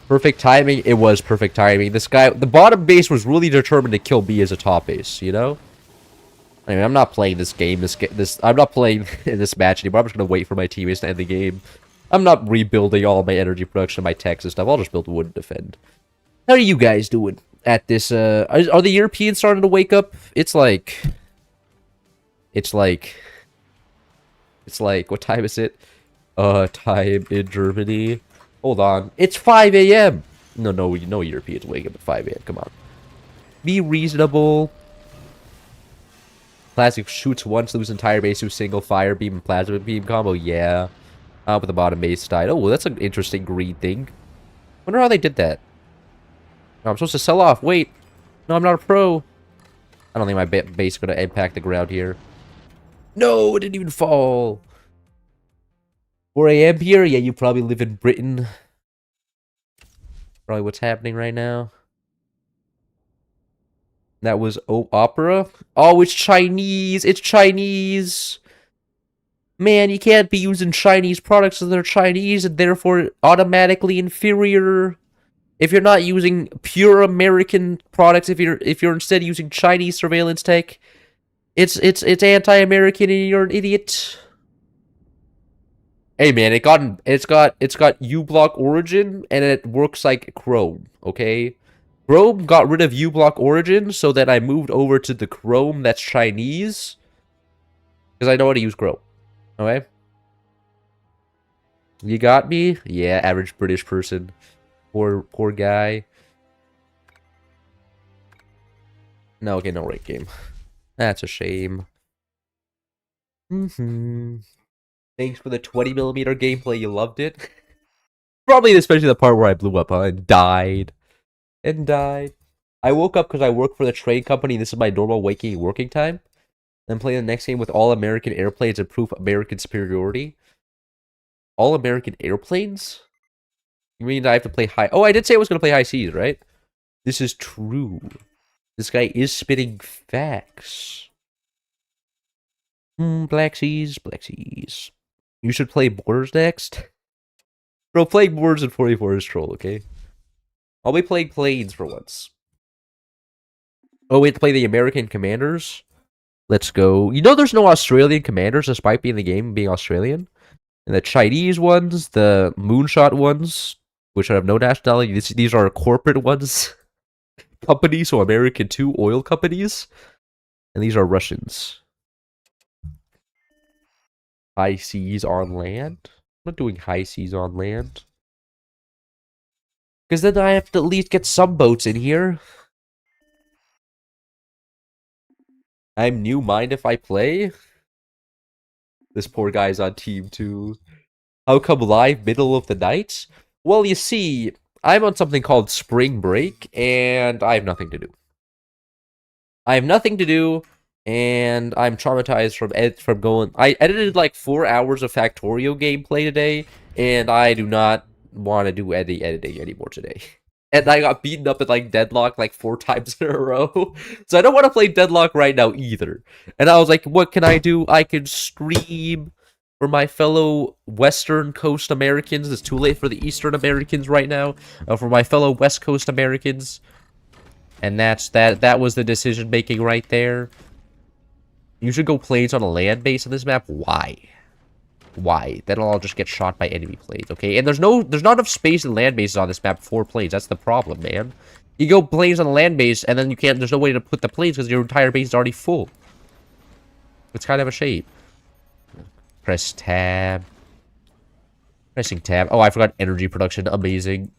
Perfect timing. It was perfect timing. This guy, the bottom base was really determined to kill me as a top base, you know? I mean, I'm not playing this game. I'm not playing this match anymore. I'm just going to wait for my teammates to end the game. I'm not rebuilding all my energy production, my techs and stuff. I'll just build wood and defend. How are you guys doing at this? Are the Europeans starting to wake up? It's like It's like, what time is it? Time in Germany. Hold on. It's 5 a.m. No Europeans wake up at 5 a.m. Come on. Be reasonable. Classic shoots once, lose entire base to a single fire beam and plasma beam combo. Yeah. With the bottom base died. Oh, well, that's an interesting green thing. Wonder how they did that. Oh, I'm supposed to sell off. Wait. No, I'm not a pro. I don't think my base is going to impact the ground here. No, it didn't even fall. 4 a.m. here? Yeah, you probably live in Britain. Probably what's happening right now. That was opera. Oh, it's Chinese. It's Chinese. Man, you can't be using Chinese products that are Chinese and therefore automatically inferior. If you're not using pure American products, if you're instead using Chinese surveillance tech, it's anti-American and you're an idiot. Hey man, it's got uBlock origin and it works like Chrome, okay? Chrome got rid of uBlock origin so that I moved over to the Chrome that's Chinese because I know how to use Chrome. Okay? You got me? Yeah, average British person. Poor guy. No, okay, no rate game. That's a shame. Thanks for the 20mm gameplay. You loved it. Probably especially the part where I blew up and died. I woke up because I work for the train company. This is my normal working time. I'm playing the next game with all American airplanes and proof American superiority. All American airplanes? You mean I have to play high? Oh, I did say I was going to play high seas, right? This is true. This guy is spitting facts. Black seas, black seas. You should play Borders next. Bro, playing Borders in 44 is troll, okay? I'll be playing planes for once. Oh, we have to play the American commanders? Let's go. You know there's no Australian commanders despite being in the game being Australian? And the Chinese ones, the moonshot ones, which have no nationality, these are corporate ones. Companies, so American too, oil companies. And these are Russians. High seas on land? I'm not doing high seas on land. Because then I have to at least get some boats in here. I'm new, mind if I play? This poor guy's on team 2. How come live middle of the night? Well, you see, I'm on something called spring break, and I have nothing to do. And I'm traumatized from going... I edited like 4 hours of Factorio gameplay today, and I do not want to do any editing anymore today. And I got beaten up at like Deadlock like 4 times in a row. So I don't want to play Deadlock right now either. And I was like, what can I do? I can stream for my fellow Western Coast Americans. It's too late for the Eastern Americans right now. For my fellow West Coast Americans. And that was the decision making right there. You should go planes on a land base on this map. Why? Why? Then I'll just get shot by enemy planes, okay? And there's not enough space in land bases on this map for planes. That's the problem, man. You go planes on a land base, and then you can't... There's no way to put the planes because your entire base is already full. It's kind of a shame. Press tab. Pressing tab. Oh, I forgot energy production. Amazing.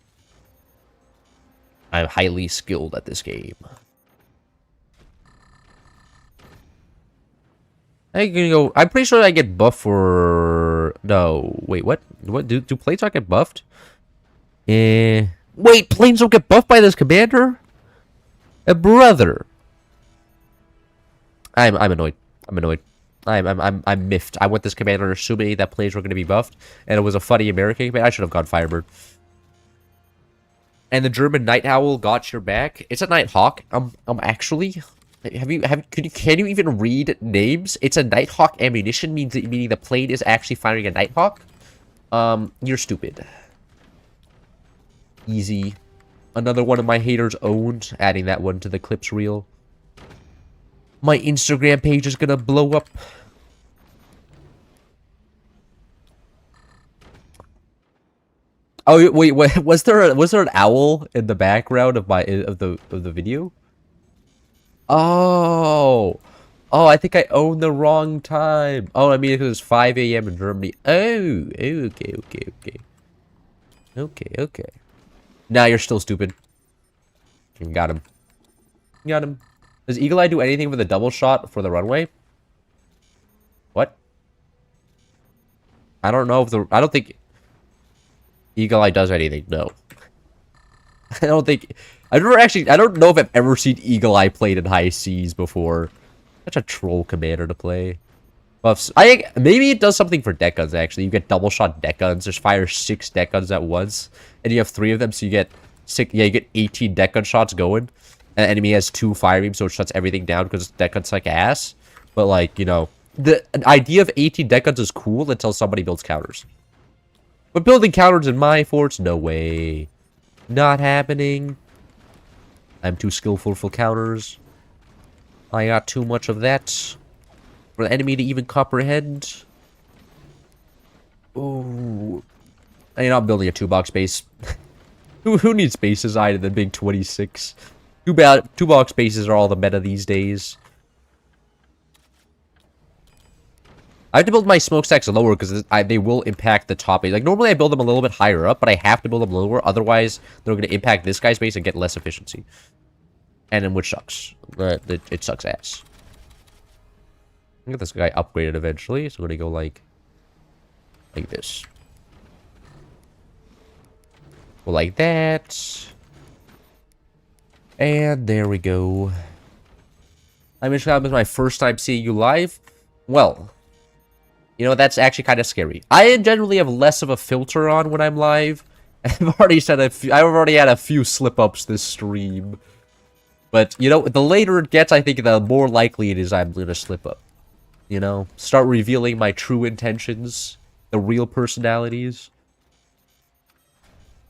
I'm highly skilled at this game. I'm pretty sure I get buffed for... No. Wait, what? What? Do planes not get buffed? Wait, planes don't get buffed by this commander? Brother. I'm annoyed. I'm miffed. I want this commander assuming that planes were going to be buffed, and it was a funny American commander. I should have gone Firebird. And the German Night Owl got your back. It's a Nighthawk. Actually... Can you even read names? It's a Nighthawk ammunition, meaning the plane is actually firing a Nighthawk. You're stupid. Easy. Another one of my haters owned. Adding that one to the clips reel. My Instagram page is gonna blow up. Oh wait, was there an owl in the background of the video? Oh, Oh, I think I own the wrong time. Oh, I mean, it was 5 a.m. in Germany. Oh, okay, okay, okay. Okay, okay. Nah, you're still stupid. Got him. Got him. Does Eagle Eye do anything with a double shot for the runway? What? I don't know if the... I don't think Eagle Eye does anything. No. I don't think... I've never actually... I don't know if I've ever seen Eagle Eye played in high seas before. Such a troll commander to play. Buffs. Maybe it does something for deck guns, actually. You get double shot deck guns. Just fire 6 deck guns at once. And you have 3 of them, so you get 6... Yeah, you get 18 deck gun shots going. And the enemy has 2 fire beams, so it shuts everything down because deck guns like ass. But, like, you know... The idea of 18 deck guns is cool until somebody builds counters. But building counters in my forts? No way. Not happening. I'm too skillful for counters. I got too much of that for the enemy to even comprehend. Oh, you're not building a 2-box base. who needs base design in the big 26? 2-box bases are all the meta these days. I have to build my smokestacks lower because they will impact the top base. Like, normally I build them a little bit higher up, but I have to build them lower. Otherwise, they're going to impact this guy's base and get less efficiency. And then, which sucks. It sucks ass. I'll get this guy upgraded eventually. So we're going to go like this. Go like that. And there we go. I mentioned that was my first time seeing you live. Well... You know, that's actually kind of scary. I generally have less of a filter on when I'm live. I've already had a few slip-ups this stream. But, you know, the later it gets, I think the more likely it is I'm going to slip up. You know? Start revealing my true intentions. The real personalities.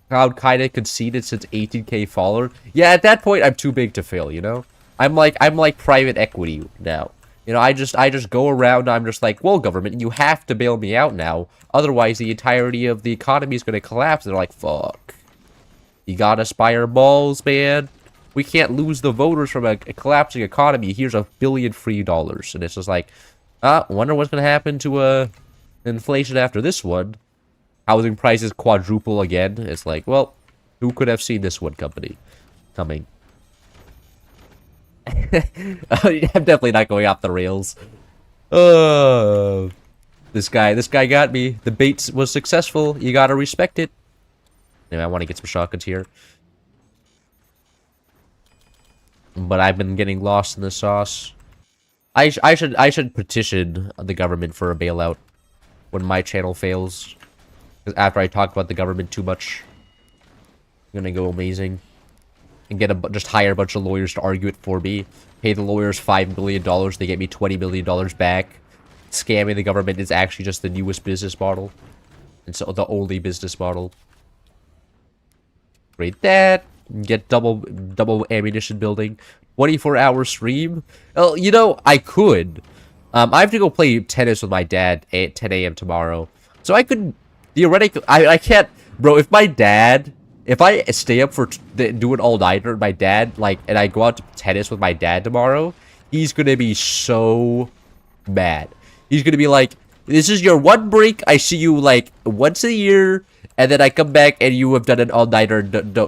Crowd kinda conceded since 18k follower. Yeah, at that point, I'm too big to fail, you know? I'm like private equity now. You know, I just go around, I'm just like, well, government, you have to bail me out now. Otherwise, the entirety of the economy is going to collapse. And they're like, fuck. You gotta spire balls, man. We can't lose the voters from a collapsing economy. Here's $1 billion free dollars. And it's just like, wonder what's going to happen to inflation after this one. Housing prices quadruple again. It's like, well, who could have seen this one coming? I'm definitely not going off the rails. This guy got me. The bait was successful. You gotta respect it. Anyway, I want to get some shotguns here. But I've been getting lost in the sauce. I should petition the government for a bailout when my channel fails. Because after I talk about the government too much, I'm gonna go amazing. And just hire a bunch of lawyers to argue it for me. Pay the lawyers $5 million. They get me $20 million back. Scamming the government is actually just the newest business model. And so the only business model. Rate that. Get double ammunition building. 24-hour stream. Well, you know, I could. I have to go play tennis with my dad at 10 a.m. tomorrow. So I could theoretically... I can't... Bro, if I stay up for doing all-nighter, my dad, like, and I go out to tennis with my dad tomorrow, he's gonna be so mad. He's gonna be like, this is your one break, I see you, like, once a year, and then I come back and you have done an all-nighter,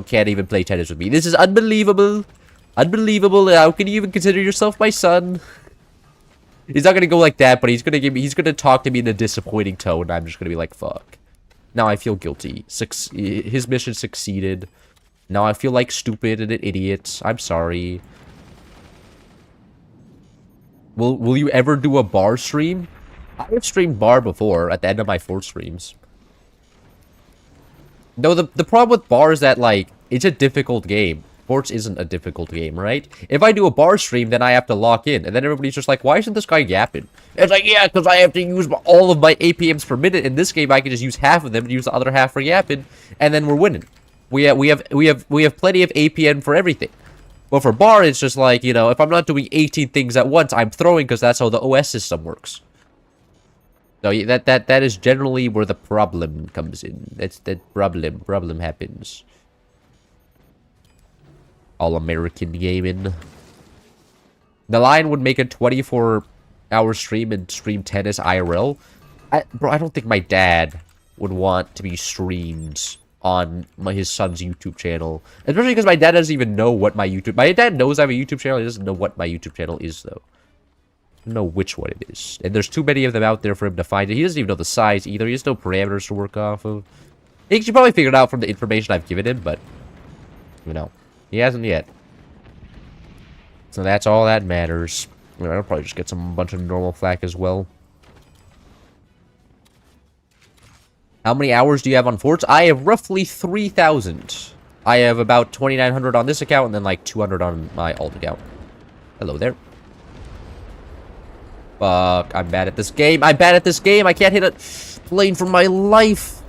can't even play tennis with me. This is unbelievable. Unbelievable. How can you even consider yourself my son? He's not gonna go like that, but he's gonna talk to me in a disappointing tone, and I'm just gonna be like, fuck. Now I feel guilty. His mission succeeded. Now I feel like stupid and an idiot. I'm sorry. Will you ever do a bar stream? I have streamed bar before at the end of my fort streams. No, the problem with bar is that, like, it's a difficult game. Forts isn't a difficult game, right? If I do a bar stream, then I have to lock in. And then everybody's just like, why isn't this guy yapping? It's like, yeah, because I have to use all of my APMs per minute. In this game, I can just use half of them and use the other half for yapping. And then we're winning. We have plenty of APM for everything. But for bar, it's just like, you know, if I'm not doing 18 things at once, I'm throwing because that's how the OS system works. So that is generally where the problem comes in. That's the problem happens. All-American gaming. The line would make a 24-hour stream and stream tennis IRL. Bro, I don't think my dad would want to be streamed on his son's YouTube channel. Especially because my dad doesn't even know what my YouTube... My dad knows I have a YouTube channel. He doesn't know what my YouTube channel is, though. I don't know which one it is. And there's too many of them out there for him to find it. He doesn't even know the size either. He has no parameters to work off of. He should probably figure it out from the information I've given him, but... You know, he hasn't yet. So that's all that matters. I'll probably just get some bunch of normal flak as well. How many hours do you have on Forts? I have roughly 3,000. I have about 2,900 on this account and then like 200 on my alt account. Hello there. Fuck, I'm bad at this game. I'm bad at this game. I can't hit a plane for my life.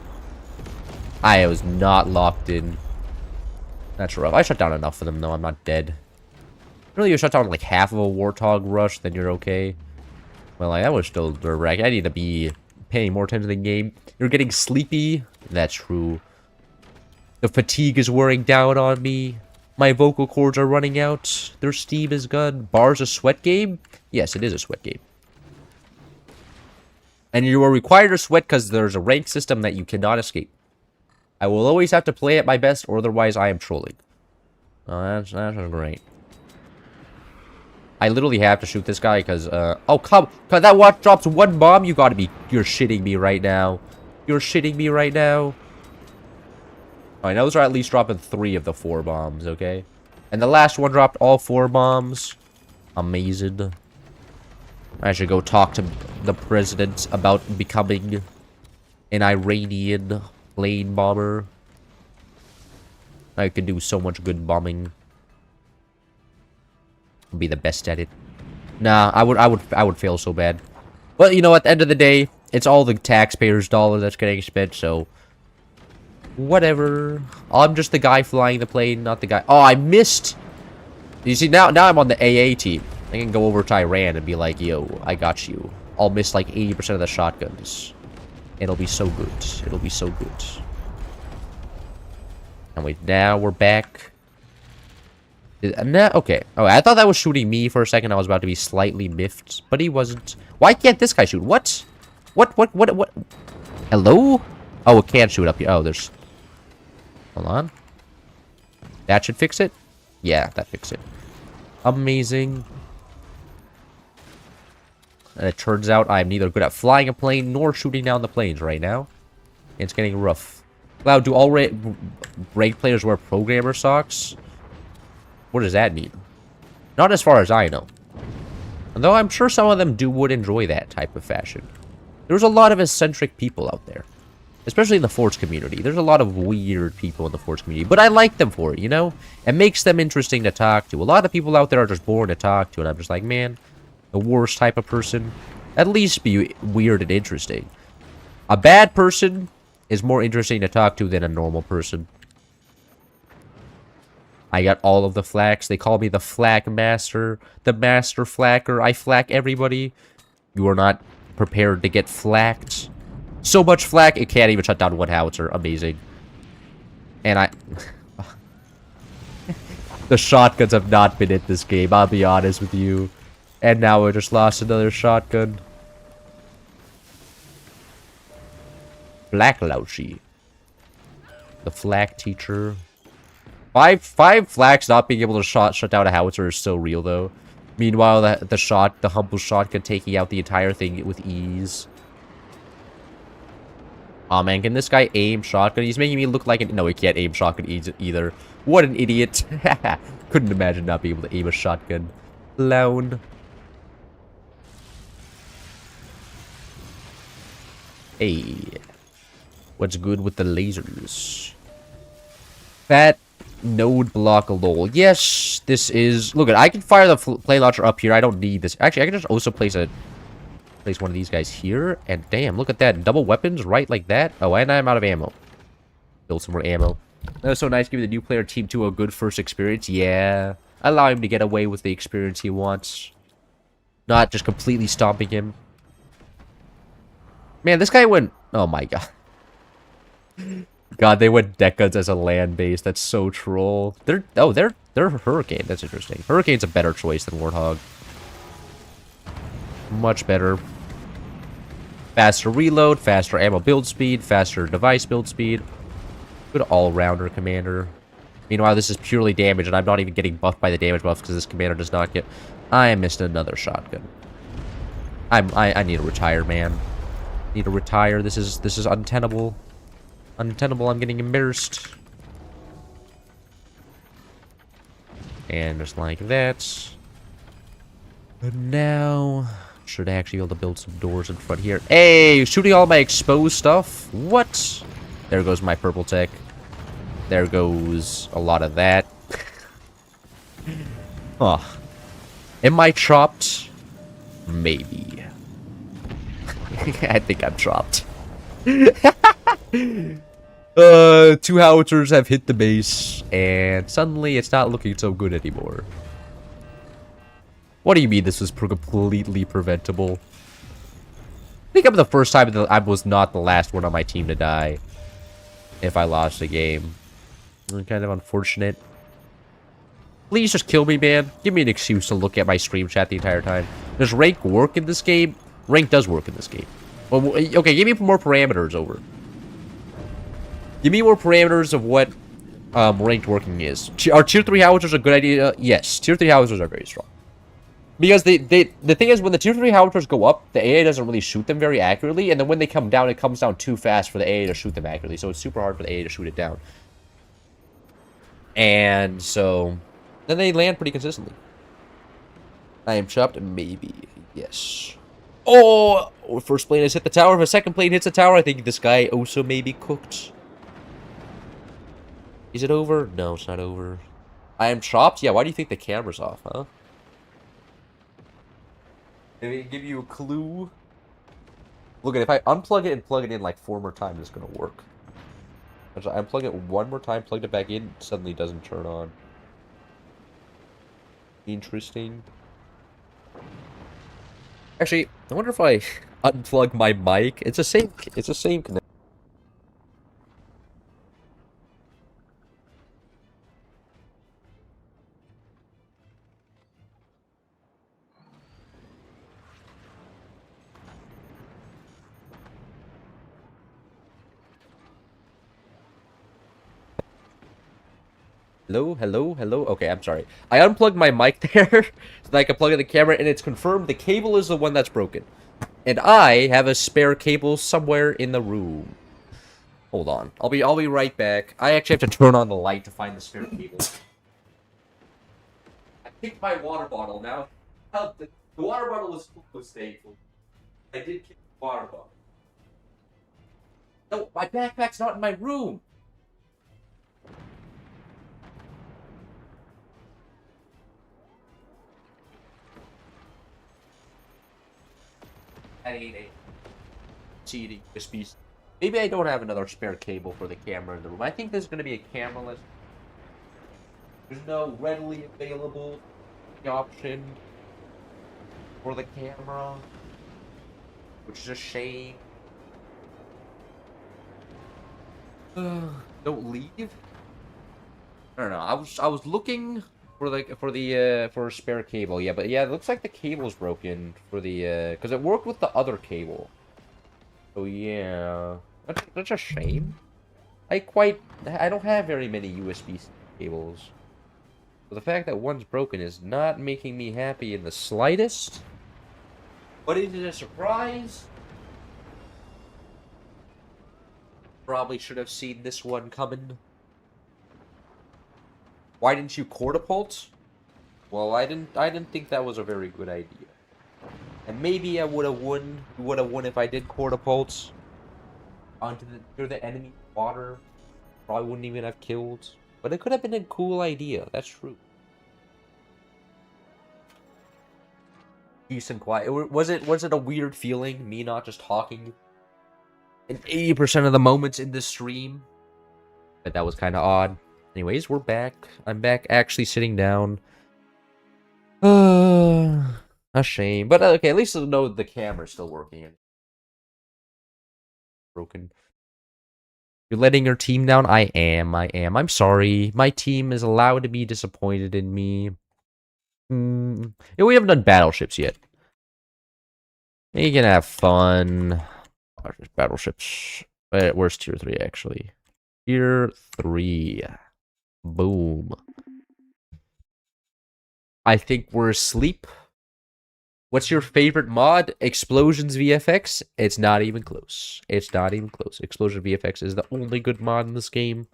I was not locked in. That's rough. I shut down enough for them though. I'm not dead. Really, you shut down like half of a Warthog rush, then you're okay. Well, like, that was still direct. I need to be paying more attention to the game. You're getting sleepy. That's true. The fatigue is wearing down on me. My vocal cords are running out. Their steam is gone. Bar's a sweat game? Yes, it is a sweat game. And you are required to sweat because there's a rank system that you cannot escape. I will always have to play at my best, or otherwise I am trolling. Oh, that's great. I literally have to shoot this guy because, oh, come, that watch drops one bomb? You're shitting me right now. You're shitting me right now. Alright, those are at least dropping 3 of the 4 bombs, okay? And the last one dropped all 4 bombs. Amazing. I should go talk to the president about becoming an Iranian plane bomber. I could do so much good bombing. Be the best at it. Nah, I would fail so bad. But you know, at the end of the day, it's all the taxpayers' dollar that's getting spent, so whatever. I'm just the guy flying the plane, not the guy. Oh, I missed. You see, now I'm on the AA team. I can go over to Iran and be like, yo, I got you. I'll miss like 80% of the shotguns. It'll be so good. It'll be so good. And wait, now we're back. Okay. Oh, I thought that was shooting me for a second. I was about to be slightly miffed, but he wasn't. Why can't this guy shoot? What? What? Hello? Oh, it can't shoot up here. Oh, there's... Hold on. That should fix it? Yeah, that fixed it. Amazing. And it turns out I'm neither good at flying a plane nor shooting down the planes right now. It's getting rough. Wow, do all ranked players wear programmer socks? What does that mean? Not as far as I know. Though I'm sure some of them would enjoy that type of fashion. There's a lot of eccentric people out there. Especially in the Forge community. There's a lot of weird people in the Forge community. But I like them for it, you know? It makes them interesting to talk to. A lot of people out there are just boring to talk to. And I'm just like, man, the worst type of person. At least be weird and interesting. A bad person is more interesting to talk to than a normal person. I got all of the flaks. They call me the flak master. The master flacker. I flak everybody. You are not prepared to get flacked. So much flak, it can't even shut down one howitzer. Amazing. And I... The shotguns have not been at this game, I'll be honest with you. And now I just lost another shotgun. Black Laushi. The flak teacher. Five flaks not being able to shut down a howitzer is so real, though. Meanwhile, the humble shotgun taking out the entire thing with ease. Aw, man, can this guy aim shotgun? He's making me look like an... No, he can't aim shotgun either. What an idiot. Couldn't imagine not being able to aim a shotgun. Clown. Hey. What's good with the lasers? Fat node block lol. Yes, this is... Look, I can fire the plane launcher up here. I don't need this. Actually, I can just also place one of these guys here. And damn, look at that. Double weapons right like that. Oh, and I'm out of ammo. Build some more ammo. That was so nice giving the new player Team 2 a good first experience. Yeah. Allow him to get away with the experience he wants. Not just completely stomping him. Man, this guy went... Oh my god. God, they went deck guns as a land base. That's so troll. They're Hurricane. That's interesting. Hurricane's a better choice than Warthog. Much better. Faster reload, faster ammo build speed, faster device build speed. Good all-rounder commander. Meanwhile, this is purely damage, and I'm not even getting buffed by the damage buffs because this commander does not get... I missed another shotgun. I need to retire, man. Need to retire. This is untenable. Untenable. I'm getting embarrassed. And just like that. And now... should actually be able to build some doors in front here. Hey, shooting all my exposed stuff? What? There goes my purple tech. There goes a lot of that. Huh. Am I chopped? Maybe. I think I'm chopped. 2 howitzers have hit the base, and suddenly it's not looking so good anymore. What do you mean this was completely preventable? I think I'm the first time that I was not the last one on my team to die. If I lost the game. Kind of unfortunate. Please just kill me, man. Give me an excuse to look at my stream chat the entire time. Does rank work in this game? Rank does work in this game. Well, okay, give me more parameters over. Give me more parameters of what ranked working is. Are tier 3 howitzers a good idea? Yes, tier 3 howitzers are very strong. Because the thing is, when the tier 3 howitzers go up, the AA doesn't really shoot them very accurately, and then when they come down, it comes down too fast for the AA to shoot them accurately, so it's super hard for the AA to shoot it down. And so, then they land pretty consistently. I am chopped? Maybe. Yes. Oh! First plane has hit the tower. If a second plane hits the tower, I think this guy also may be cooked. Is it over? No, it's not over. I am chopped? Yeah, why do you think the camera's off, huh? Let me give you a clue. Look at if I unplug it and plug it in like 4 more times, it's gonna work. I unplug it 1 more time, plugged it back in, suddenly doesn't turn on. Interesting. Actually, I wonder if I unplug my mic. It's the same connection. Hello, hello, hello. Okay, I'm sorry. I unplugged my mic there so that I can plug in the camera, and it's confirmed the cable is the one that's broken. And I have a spare cable somewhere in the room. Hold on. I'll be right back. I actually have to turn on the light to find the spare cable. I picked my water bottle now. The water bottle was thankful. I did kick the water bottle. No, my backpack's not in my room. I ain't cheating this piece. Maybe I don't have another spare cable for the camera in the room. I think there's going to be a camera-less. There's no readily available option for the camera, which is a shame. Don't leave. I don't know. I was looking for a spare cable. Yeah, but yeah, it looks like the cable's broken for the because it worked with the other cable. So yeah, that's a shame. I don't have very many USB cables. So the fact that one's broken is not making me happy in the slightest. But is it a surprise? Probably should have seen this one coming. Why didn't you catapult? Well, I didn't think that was a very good idea. And maybe I would have won. Would have won if I did catapult through the enemy water. Probably wouldn't even have killed. But it could have been a cool idea. That's true. Peace and quiet. Was it a weird feeling? Me not just talking in 80% of the moments in this stream? But that was kind of odd. Anyways, we're back. I'm back actually sitting down. A shame. But okay, at least I know the camera's still working. Broken. You're letting your team down? I am. I'm sorry. My team is allowed to be disappointed in me. Yeah, we haven't done battleships yet. You can have fun. Oh, there's battleships. Where's tier 3 actually? Tier 3. Boom. I think we're asleep. What's your favorite mod? Explosions VFX? It's not even close. It's not even close. Explosion VFX is the only good mod in this game.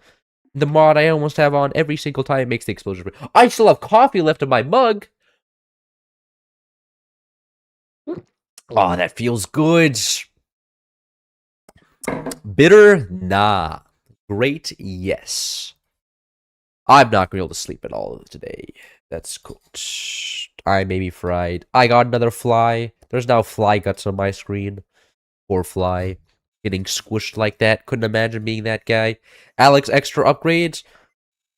The mod I almost have on every single time makes the explosion. I still have coffee left in my mug. Oh, that feels good. Bitter? Nah. Great? Yes. I'm not going to be able to sleep at all today. That's cooked. I may be fried. I got another fly. There's now fly guts on my screen. Poor fly. Getting squished like that. Couldn't imagine being that guy. Alex extra upgrades?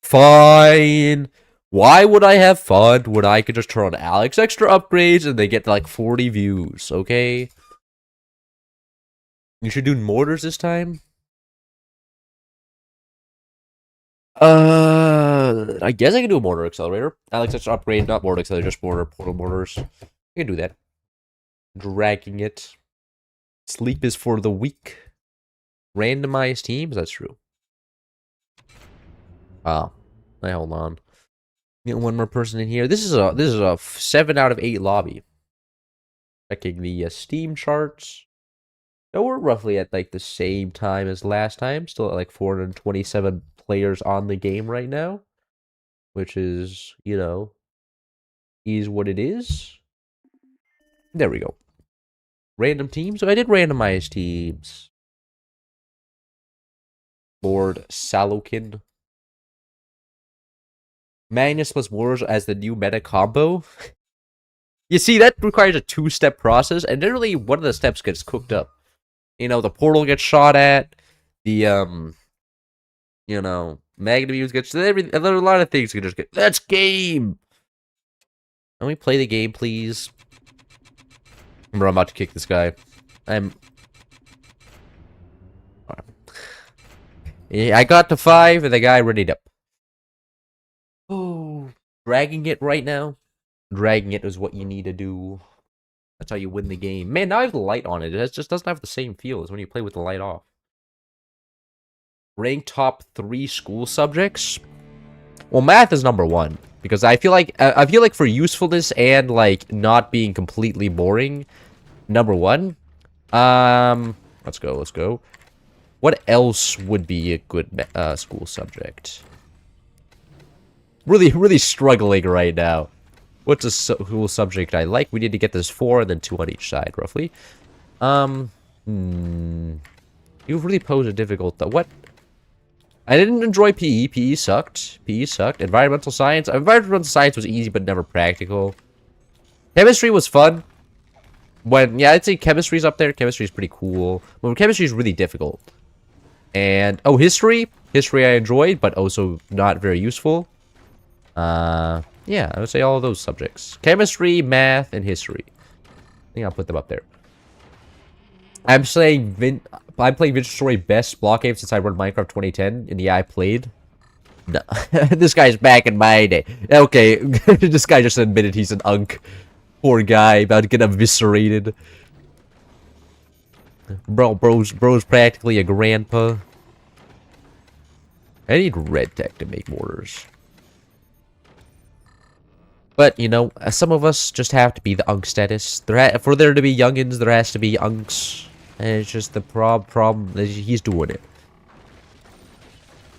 Fine. Why would I have fun when I could just turn on Alex extra upgrades and they get like 40 views, okay? You should do mortars this time? I guess I can do a mortar accelerator. Alex extra upgrade, not mortar accelerator, just mortar, portal mortars. I can do that. Dragging it. Sleep is for the weak. Randomized teams? That's true. Oh. Hey, hold on. Get one more person in here. This is a 7 out of 8 lobby. Checking the Steam charts. No, we're roughly at like the same time as last time. Still at like 427 players on the game right now. Which is, you know, is what it is. There we go. Random teams? So I did randomize teams. Lord Salokin. Magnus plus Wars as the new meta combo. You see, that requires a 2-step process, and generally one of the steps gets cooked up. You know, the portal gets shot at, the, you know, Magna Muse gets, there are a lot of things you can just get. That's game! Can we play the game, please? Bro, I'm about to kick this guy. Yeah, I got to 5, and the guy readied up. Oh, dragging it right now. Dragging it is what you need to do. That's how you win the game. Man, now I have the light on it. It just doesn't have the same feel as when you play with the light off. Rank top 3 school subjects. Well, math is number 1 because I feel like for usefulness and like not being completely boring, number 1. Let's go. What else would be a good school subject? Really struggling right now. What's a school subject I like? We need to get this 4 and then 2 on each side, roughly. You really pose a difficult though. What? I didn't enjoy PE. PE sucked. Environmental science was easy but never practical. Chemistry was fun. Yeah, I'd say chemistry's up there. Chemistry's pretty cool. But chemistry's really difficult. And history. History I enjoyed, but also not very useful. Yeah, I would say all of those subjects. Chemistry, math, and history. I think I'll put them up there. I'm playing Vintage Story best block game since I run Minecraft 2010. And yeah, I played. No. This guy's back in my day. Okay, this guy just admitted he's an unk. Poor guy, about to get eviscerated. Bro's practically a grandpa. I need red tech to make mortars. But, you know, some of us just have to be the unk status. For there to be youngins, there has to be unks. And it's just the problem that he's doing it.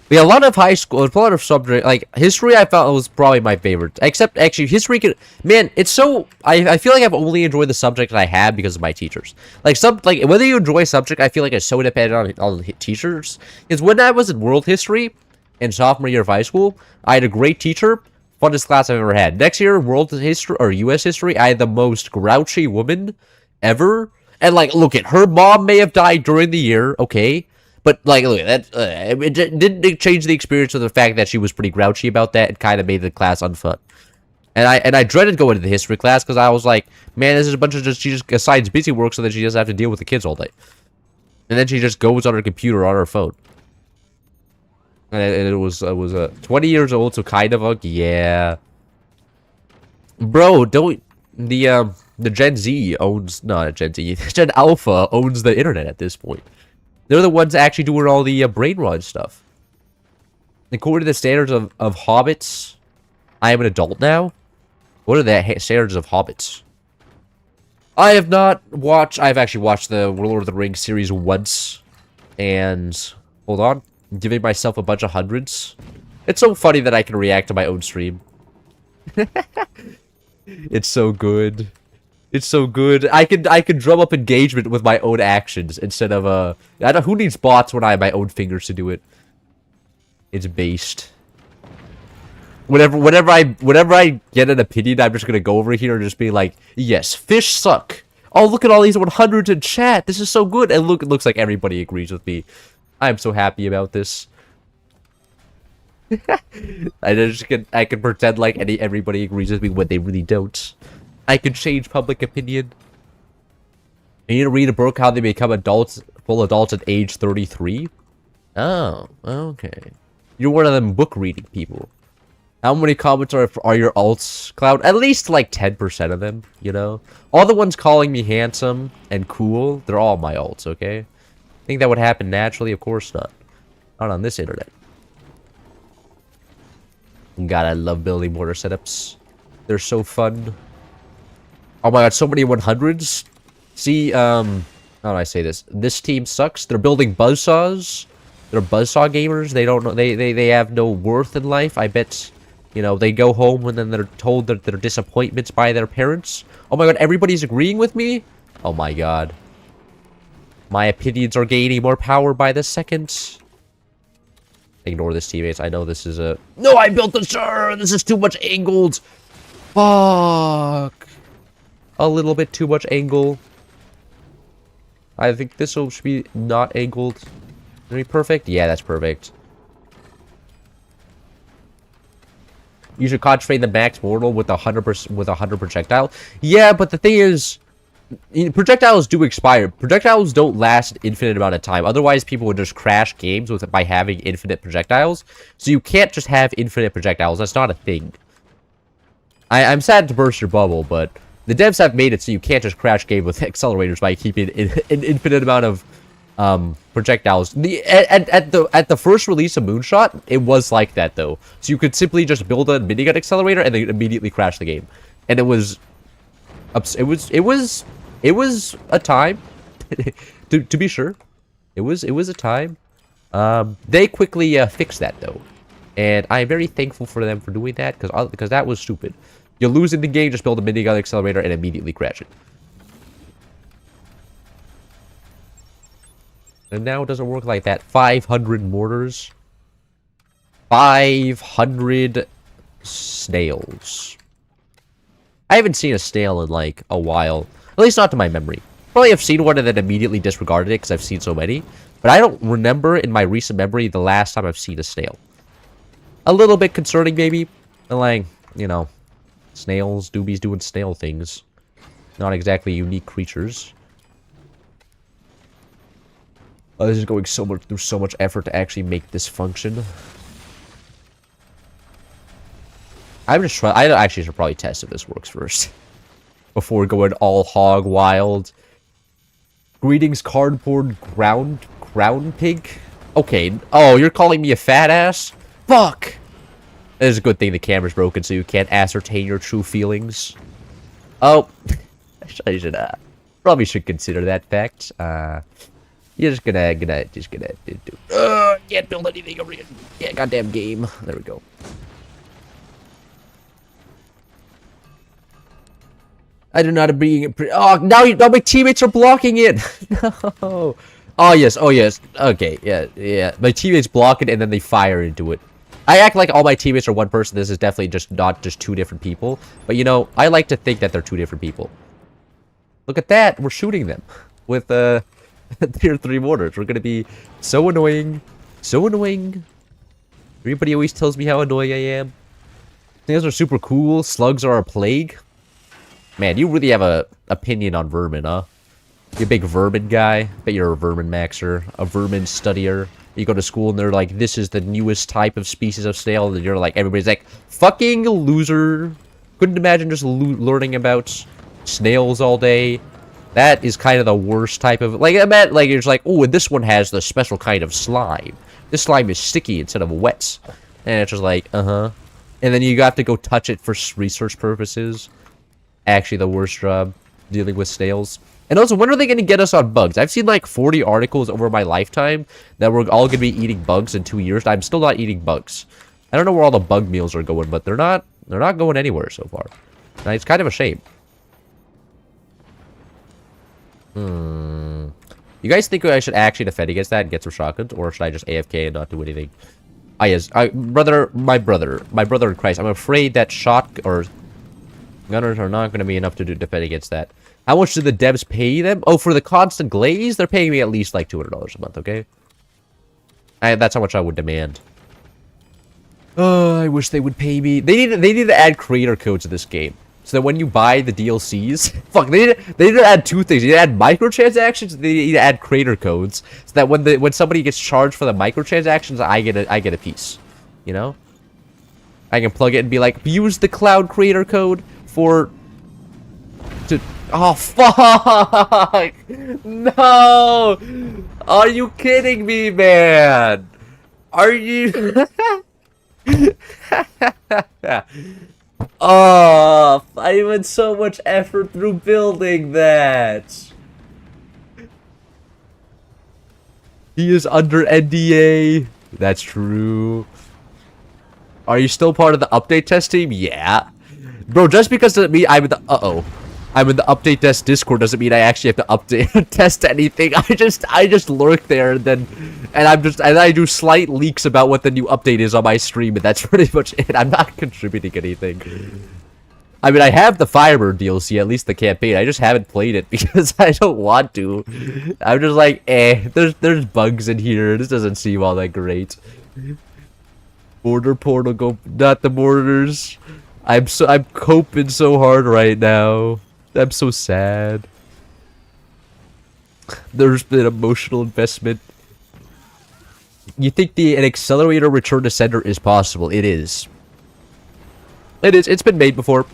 We had a lot of high school, a lot of subject, like, history I felt was probably my favorite. Except, actually, history could, man, it's so, I feel like I've only enjoyed the subject I had because of my teachers. Like, whether you enjoy a subject, I feel like it's so dependent on teachers. Because when I was in world history, in sophomore year of high school, I had a great teacher. Funnest class I've ever had. Next year, world history or U.S. history, I had the most grouchy woman ever. And like, look at her mom may have died during the year, okay, but like, look at that. It didn't change the experience of the fact that she was pretty grouchy about that. It kind of made the class unfun. And I dreaded going to the history class because I was like, man, this is a bunch of she just assigns busy work so that she doesn't have to deal with the kids all day. And then she just goes on her computer on her phone. And it was 20 years old, so kind of yeah. Bro, don't the Gen Z owns, no, Gen Z, Gen Alpha owns the internet at this point. They're the ones actually doing all the brain rot stuff. According to the standards of hobbits, I am an adult now. What are the standards of hobbits? I have not watched, I've actually watched the Lord of the Rings series once. And, hold on, I'm giving myself a bunch of hundreds. It's so funny that I can react to my own stream. It's so good. It's so good. I can drum up engagement with my own actions instead of I don't, who needs bots when I have my own fingers to do it? It's based. Whenever I get an opinion, I'm just gonna go over here and just be like, yes, fish suck. Oh, look at all these 100s in chat. This is so good. And look, it looks like everybody agrees with me. I'm so happy about this. I can pretend like everybody agrees with me when they really don't. I can change public opinion. You need to read a book how they become adults, full adults at age 33. Oh, okay. You're one of them book reading people. How many comments are your alts, Cloud? At least like 10% of them, you know? All the ones calling me handsome and cool, they're all my alts, okay? Think that would happen naturally? Of course not. Not on this internet. God, I love building mortar setups. They're so fun. Oh my god, so many 100s. See, how do I say this? This team sucks. They're building buzzsaws. They're buzzsaw gamers. They don't know, they have no worth in life. I bet, you know, they go home and then they're told that they're disappointments by their parents. Oh my god, everybody's agreeing with me? Oh my god. My opinions are gaining more power by the second. Ignore this, teammates. I know this is a... No, I built the sir! This is too much angled! Fuck! A little bit too much angle. I think this will be not angled. Are we perfect? Yeah, that's perfect. You should concentrate the max mortal with 100% with 100 projectile. Yeah, but the thing is, projectiles do expire. Projectiles don't last an infinite amount of time. Otherwise, people would just crash games by having infinite projectiles. So you can't just have infinite projectiles. That's not a thing. I'm sad to burst your bubble, but the devs have made it so you can't just crash game with accelerators by keeping an infinite amount of projectiles. At the first release of Moonshot, it was like that though. So you could simply just build a minigun accelerator and then immediately crash the game, and it was a time. to be sure, it was a time. They quickly fixed that though, and I'm very thankful for them for doing that because that was stupid. You lose in the game, just build a minigun accelerator and immediately crash it. And now it doesn't work like that. 500 mortars. 500 snails. I haven't seen a snail in, like, a while. At least not to my memory. Probably have seen one and then immediately disregarded it because I've seen so many. But I don't remember in my recent memory the last time I've seen a snail. A little bit concerning, maybe. But, like, you know, snails, doobies doing snail things. Not exactly unique creatures. Oh, this is going through so much effort to actually make this function. I'm just trying. I actually should probably test if this works first before going all hog wild. Greetings, cardboard ground pig. Okay. Oh, you're calling me a fat ass? Fuck. It's a good thing the camera's broken, so you can't ascertain your true feelings. Oh, I should probably should consider that fact. You're just gonna do. Can't build anything over here. Yeah, goddamn game. There we go. I do not being. Oh, now my teammates are blocking it. No. Oh yes. Oh yes. Okay. Yeah. My teammates block it and then they fire into it. I act like all my teammates are one person. This is definitely not just two different people. But you know, I like to think that they're two different people. Look at that. We're shooting them with tier 3 mortars. We're gonna be so annoying. So annoying. Everybody always tells me how annoying I am. Things are super cool. Slugs are a plague. Man, you really have a opinion on vermin, huh? You a big vermin guy? Bet you're a vermin maxer. A vermin studier. You go to school and they're like, this is the newest type of species of snail. And you're like, everybody's like, fucking loser. Couldn't imagine just learning about snails all day. That is kind of the worst type of... Like, I meant, like, it's like, oh, and this one has the special kind of slime. This slime is sticky instead of wet. And it's just like, uh-huh. And then you have to go touch it for research purposes. Actually, the worst job dealing with snails. And also, when are they going to get us on bugs? I've seen like 40 articles over my lifetime that we're all going to be eating bugs in 2 years. I'm still not eating bugs. I don't know where all the bug meals are going, but they're not going anywhere so far. And it's kind of a shame. You guys think I should actually defend against that and get some shotguns, or should I just AFK and not do anything? Yes, my brother in Christ. I'm afraid that gunners are not going to be enough to defend against that. How much do the devs pay them? Oh, for the constant glaze, they're paying me at least like $200 a month. Okay, that's how much I would demand. Oh, I wish they would pay me. They need to add creator codes to this game, so that when you buy the DLCs, fuck, they need to add two things. They need to add microtransactions. They need to add creator codes, so that when somebody gets charged for the microtransactions, I get a piece. You know, I can plug it and be like, use the cloud creator code for. Oh fuck! No! Are you kidding me, man? Are you? Oh, I went so much effort through building that. He is under NDA. That's true. Are you still part of the update test team? Yeah. Bro, just because I'm in the I'm in the update test Discord doesn't mean I actually have to update test anything. I just lurk there and I do slight leaks about what the new update is on my stream, and that's pretty much it. I'm not contributing anything. I mean, I have the Firebird DLC, at least the campaign. I just haven't played it because I don't want to. I'm just like, there's bugs in here. This doesn't seem all that great. Border portal, go, not the borders. I'm coping so hard right now. I'm so sad. There's been emotional investment. You think an accelerator return to sender is possible? It is. It is. It's been made before.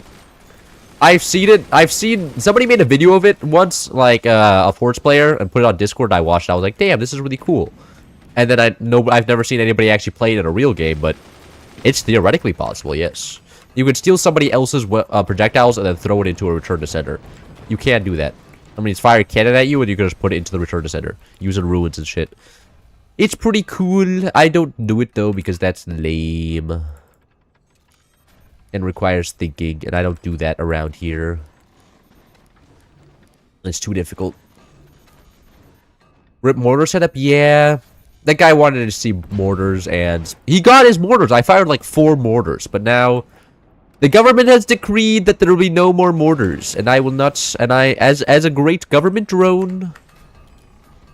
I've seen it. I've seen somebody made a video of it once, like a Forge player, and put it on Discord. And I watched it. I was like, damn, this is really cool. And then I've never seen anybody actually play it in a real game, but it's theoretically possible. Yes. You could steal somebody else's projectiles and then throw it into a return to sender. You can do that. I mean, it's fire a cannon at you, and you can just put it into the return to sender. Using ruins and shit. It's pretty cool. I don't do it, though, because that's lame. And requires thinking, and I don't do that around here. It's too difficult. Rip mortar setup? Yeah. That guy wanted to see mortars, and he got his mortars. I fired like 4 mortars, but now the government has decreed that there will be no more mortars, and I will not. And as a great government drone,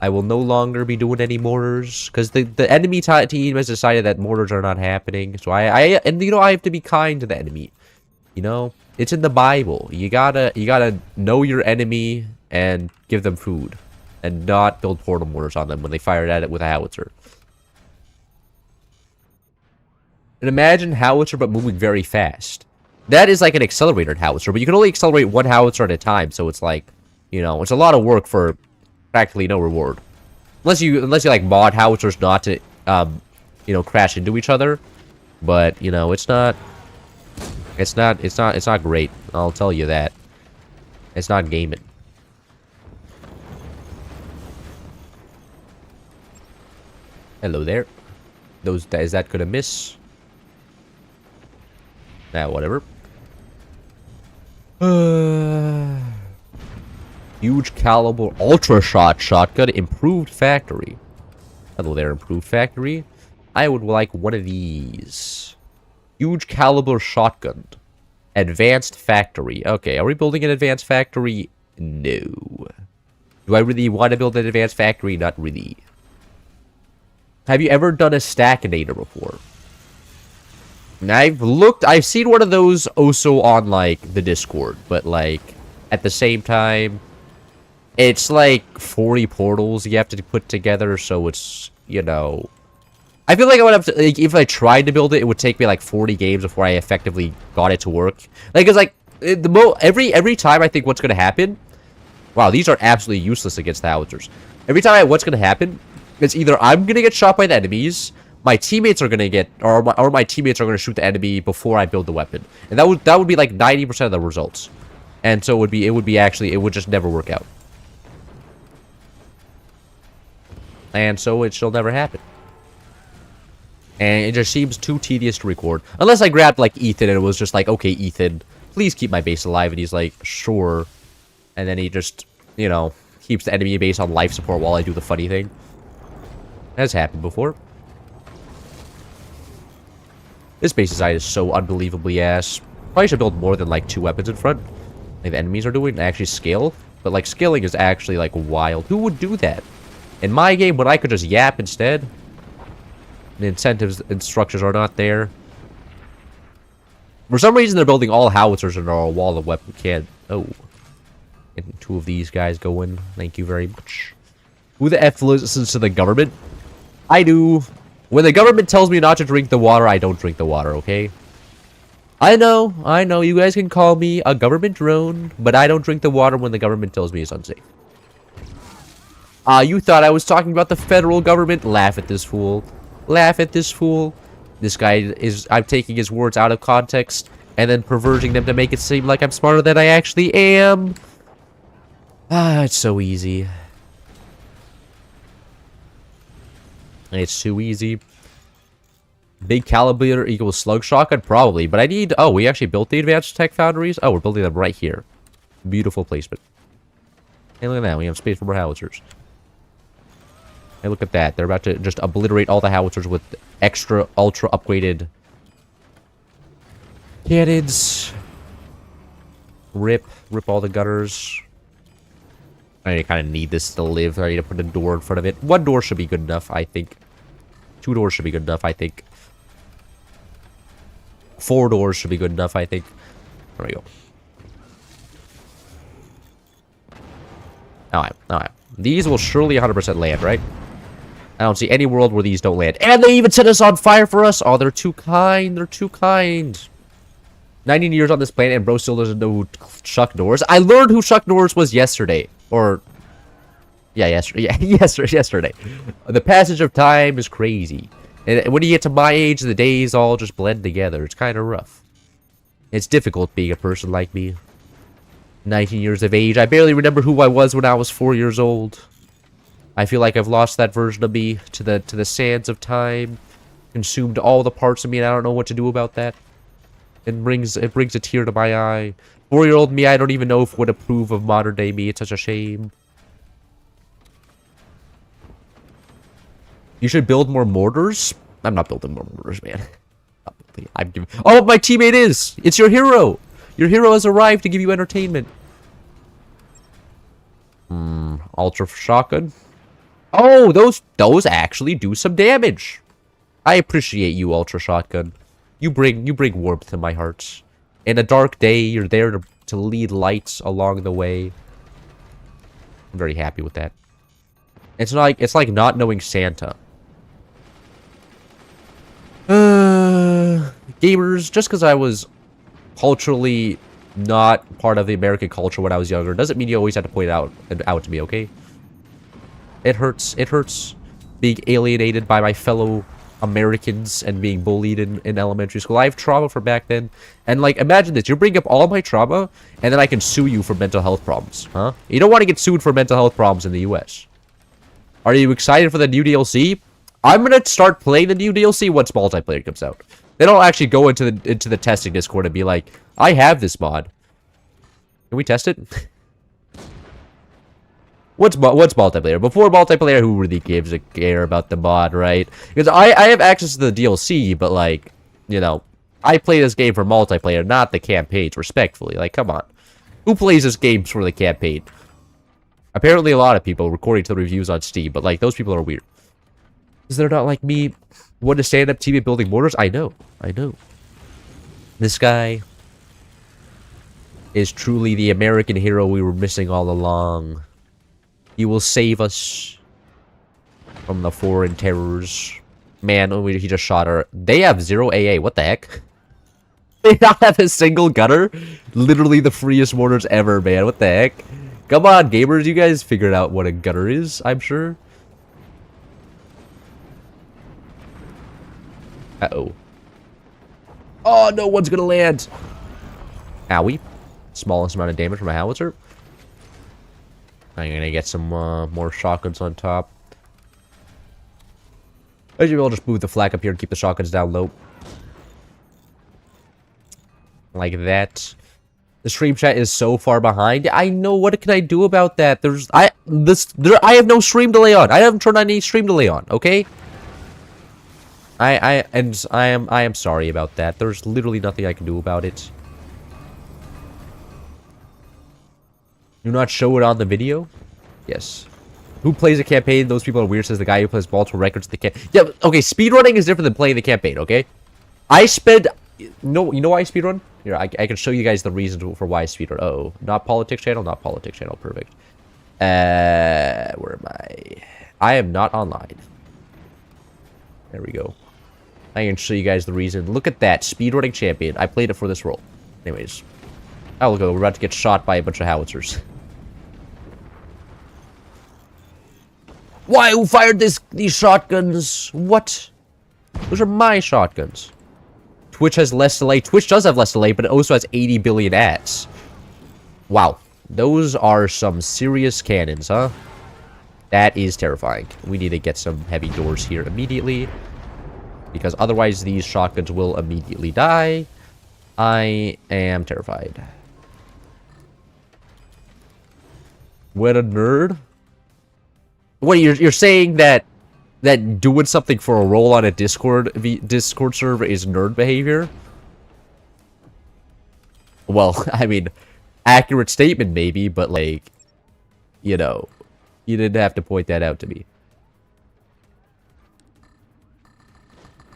I will no longer be doing any mortars because the enemy team has decided that mortars are not happening. So and you know, I have to be kind to the enemy. You know, it's in the Bible. You gotta know your enemy and give them food, and not build portal mortars on them when they fire at it with a howitzer. And imagine howitzer but moving very fast. That is like an accelerated howitzer, but you can only accelerate one howitzer at a time, so it's like, you know, it's a lot of work for practically no reward. Unless you like mod howitzers not to you know, crash into each other. But, you know, it's not great. I'll tell you that. It's not gaming. Hello there. Is that gonna miss? Nah, whatever. Huge caliber ultra shotgun, improved factory. Hello there, improved factory. I would like one of these. Huge caliber shotgun. Advanced factory. Okay, are we building an advanced factory? No. Do I really want to build an advanced factory? Not really. Have you ever done a stackinator before? I've seen one of those also on, like, the Discord, but, like, at the same time, it's, like, 40 portals you have to put together, so it's, you know, I feel like I would have to, like, if I tried to build it, it would take me, like, 40 games before I effectively got it to work. Like, it's like, Every time I think what's gonna happen. Wow, these are absolutely useless against the howitzers. Every time what's gonna happen, it's either I'm gonna get shot by the enemies, my teammates are gonna get, or my teammates are gonna shoot the enemy before I build the weapon, and that would be like 90% of the results. And so it would just never work out. And so it shall never happen. And it just seems too tedious to record. Unless I grabbed, like, Ethan and it was just like, okay, Ethan, please keep my base alive. And he's like, sure. And then he just, you know, keeps the enemy base on life support while I do the funny thing. That's happened before. This base design is so unbelievably ass. Probably should build more than, like, 2 weapons in front. Like the enemies are doing, and actually scale. But, like, scaling is actually, like, wild. Who would do that? In my game, when I could just yap instead. The incentives and structures are not there. For some reason, they're building all howitzers and our wall of weapon can't. Oh. Getting 2 of these guys going. Thank you very much. Who the F listens to the government? I do. When the government tells me not to drink the water, I don't drink the water, okay? I know. You guys can call me a government drone, but I don't drink the water when the government tells me it's unsafe. You thought I was talking about the federal government? Laugh at this fool. Laugh at this fool. This guy I'm taking his words out of context and then perverting them to make it seem like I'm smarter than I actually am. Ah, it's so easy. It's too easy. Big caliber equals slug shotgun? Probably, but I need... Oh, we actually built the advanced tech foundries? Oh, we're building them right here. Beautiful placement. Hey, look at that. We have space for more howitzers. Hey, look at that. They're about to just obliterate all the howitzers with extra, ultra upgraded cannons. Rip all the gutters. I kind of need this to live. I need to put a door in front of it. 1 door should be good enough, I think. 2 doors should be good enough, I think. 4 doors should be good enough, I think. There we go. Alright. These will surely 100% land, right? I don't see any world where these don't land. And they even set us on fire for us! Oh, they're too kind. They're too kind. 19 years on this planet and bro still doesn't know who Chuck Norris. I learned who Chuck Norris was yesterday. Or... Yeah, yesterday. Yeah, yesterday. The passage of time is crazy. And when you get to my age, the days all just blend together. It's kind of rough. It's difficult being a person like me. 19 years of age. I barely remember who I was when I was 4 years old. I feel like I've lost that version of me to the sands of time. Consumed all the parts of me, and I don't know what to do about that. It brings a tear to my eye. 4-year-old me, I don't even know if would approve of modern day me. It's such a shame. You should build more mortars. I'm not building more mortars, man. Oh, my teammate is. It's your hero. Your hero has arrived to give you entertainment. Ultra shotgun. Oh, those actually do some damage. I appreciate you, ultra shotgun. You bring warmth to my heart. In a dark day, you're there to lead lights along the way. I'm very happy with that. It's like not knowing Santa. Gamers, just because I was culturally not part of the American culture when I was younger doesn't mean you always have to point it out to me, okay? It hurts. It hurts being alienated by my fellow Americans and being bullied in elementary school. I have trauma from back then. And, like, imagine this. You bring up all my trauma, and then I can sue you for mental health problems, huh? You don't want to get sued for mental health problems in the U.S. Are you excited for the new DLC? I'm going to start playing the new DLC once multiplayer comes out. They don't actually go into the testing Discord and be like, I have this mod. Can we test it? What's multiplayer? Before multiplayer, who really gives a care about the mod, right? Because I have access to the DLC, but, like, you know, I play this game for multiplayer, not the campaigns, respectfully. Like, come on. Who plays this game for the campaign? Apparently a lot of people, according to the reviews on Steam, but, like, those people are weird. Is there not, like me, want to stand up TV building mortars? I know. This guy is truly the American hero we were missing all along. He will save us from the foreign terrors. Man, he just shot her. They have 0 AA. What the heck? They not have a single gutter? Literally the freest mortars ever, man. What the heck? Come on, gamers. You guys figured out what a gutter is, I'm sure. Uh-oh. Oh, no one's gonna land. Owie. Smallest amount of damage from a howitzer. I'm gonna get some more shotguns on top. As usual, I'll just move the flag up here and keep the shotguns down low. Like that. The stream chat is so far behind. I know. What can I do about that? I have no stream delay on. I haven't turned on any stream delay on. Okay. I am sorry about that. There's literally nothing I can do about it. Do not show it on the video? Yes. Who plays a campaign? Those people are weird, says the guy who plays multiple records in the campaign. Yeah, okay, speedrunning is different than playing the campaign, okay? I spend... No, you know why I speedrun? Here, I can show you guys the reason for why I speedrun. Uh-oh. Not politics channel, not politics channel. Perfect. Where am I? I am not online. There we go. I can show you guys the reason. Look at that. Speedrunning champion. I played it for this role. Anyways. Oh, look, we're about to get shot by a bunch of howitzers. Why? Who fired these shotguns? What? Those are my shotguns. Twitch has less delay. Twitch does have less delay, but it also has 80 billion ads. Wow. Those are some serious cannons, huh? That is terrifying. We need to get some heavy doors here immediately. Because otherwise these shotguns will immediately die. I am terrified. What a nerd. What, you're saying that doing something for a role on a Discord server is nerd behavior? Well, I mean, accurate statement maybe, but like, you know, you didn't have to point that out to me.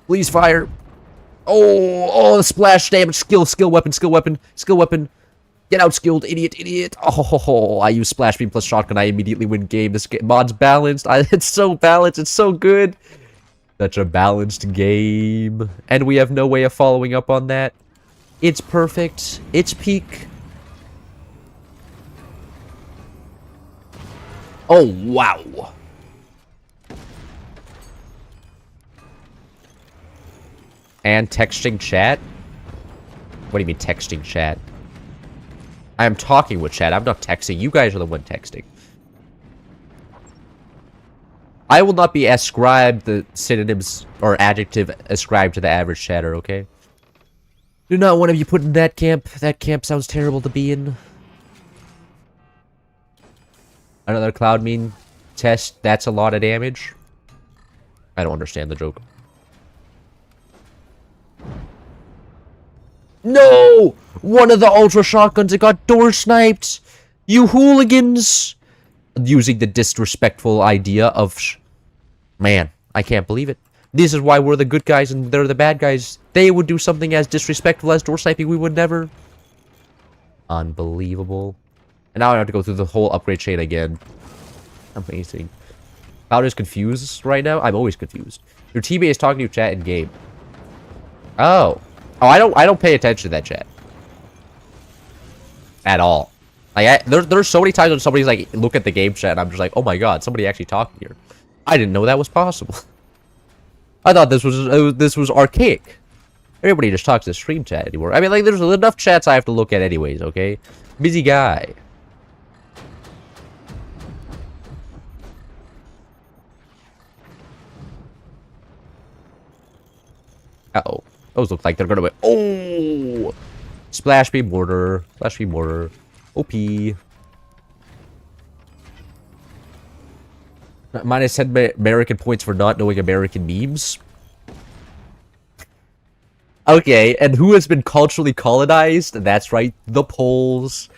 Please fire. Oh, the splash damage. Skill weapon. Get out, skilled idiot. Oh, I use splash beam plus shotgun. I immediately win game. This mod's balanced. It's so balanced. It's so good. Such a balanced game. And we have no way of following up on that. It's perfect. It's peak. Oh, wow. And texting chat? What do you mean texting chat? I am talking with chat. I'm not texting. You guys are the one texting. I will not be ascribed the synonyms or adjective ascribed to the average chatter, okay? Do not one of you put in that camp. That camp sounds terrible to be in. Another cloud mean test. That's a lot of damage. I don't understand the joke. No! One of the ultra shotguns, it got door sniped! You hooligans! Using the disrespectful idea of... Man, I can't believe it. This is why we're the good guys and they're the bad guys. They would do something as disrespectful as door sniping, we would never. Unbelievable. And now I have to go through the whole upgrade chain again. Amazing. Powder's confused right now? I'm always confused. Your teammate is talking to you chat in game. Oh. Oh, I don't pay attention to that chat. At all. Like, there's so many times when somebody's like, look at the game chat, and I'm just like, oh my god, somebody actually talking here. I didn't know that was possible. I thought this was archaic. Everybody just talks to stream chat anymore. I mean, like, there's enough chats I have to look at anyways, okay? Busy guy. Uh-oh. Those look like they're gonna be... Oh! Splash beam mortar. Splash beam mortar. OP. Minus 10 American points for not knowing American memes. Okay, and who has been culturally colonized? That's right, the Poles.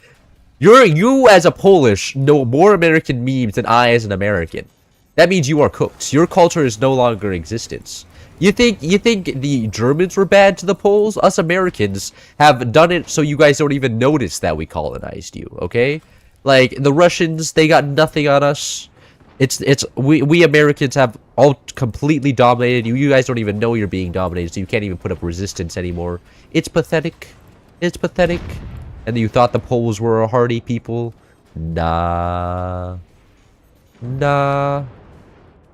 You as a Polish know more American memes than I as an American. That means you are cooked. Your culture is no longer in existence. You think the Germans were bad to the Poles? Us Americans have done it so you guys don't even notice that we colonized you, okay? Like, the Russians, they got nothing on us. We Americans have all completely dominated you. You guys don't even know you're being dominated, so you can't even put up resistance anymore. It's pathetic. It's pathetic. And you thought the Poles were a hardy people? Nah. Nah.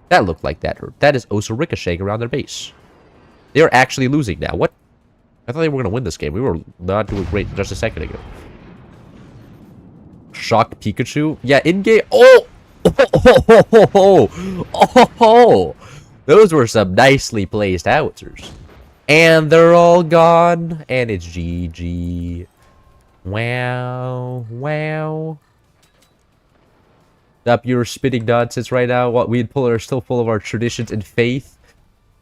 That looked like that hurt. That is also ricocheting around their base. They are actually losing now. What? I thought they were going to win this game. We were not doing great just a second ago. Shock Pikachu? Yeah, in-game. Oh! Oh! Those were some nicely placed howitzers. And they're all gone. And it's GG. Wow. Wow. Up, you're spitting nonsense right now. What, we in Poland are still full of our traditions and faith.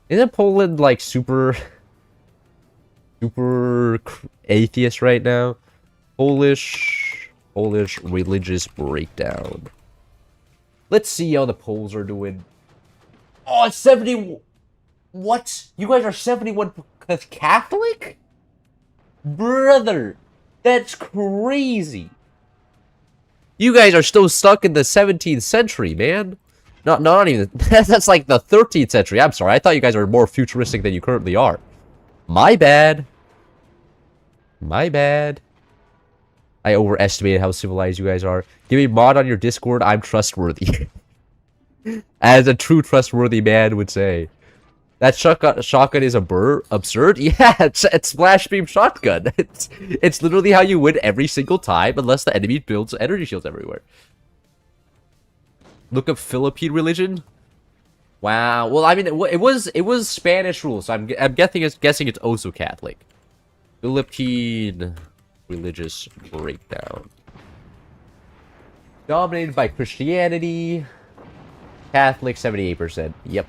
Isn't Poland, like, super atheist right now? Polish religious breakdown. Let's see how the Poles are doing. Oh, it's 70... What? You guys are 71 Catholic? Brother, that's crazy. You guys are still stuck in the 17th century, man. Not even... That's like the 13th century. I'm sorry. I thought you guys were more futuristic than you currently are. My bad. My bad. I overestimated how civilized you guys are. Give me a mod on your Discord. I'm trustworthy. As a true trustworthy man would say. That shotgun is absurd? Yeah, it's Splash Beam Shotgun. It's literally how you win every single time, unless the enemy builds energy shields everywhere. Look up Philippine religion. Wow. Well, I mean, it was Spanish rule, so I'm guessing it's also Catholic. Philippine religious breakdown. Dominated by Christianity. Catholic 78%. Yep.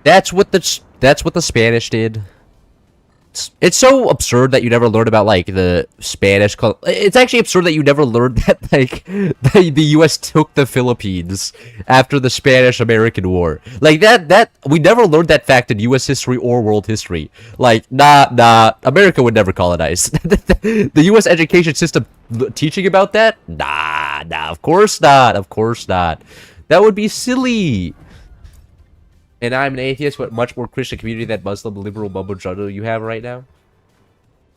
That's what the Spanish did. It's so absurd that you never learned about, like, the Spanish... It's actually absurd that you never learned that, like, the U.S. took the Philippines after the Spanish-American War. Like, we never learned that fact in U.S. history or world history. Like, nah, America would never colonize. The U.S. education system teaching about that? Nah, of course not. That would be silly. And I'm an atheist, but much more Christian community than Muslim liberal mumbo jumbo you have right now.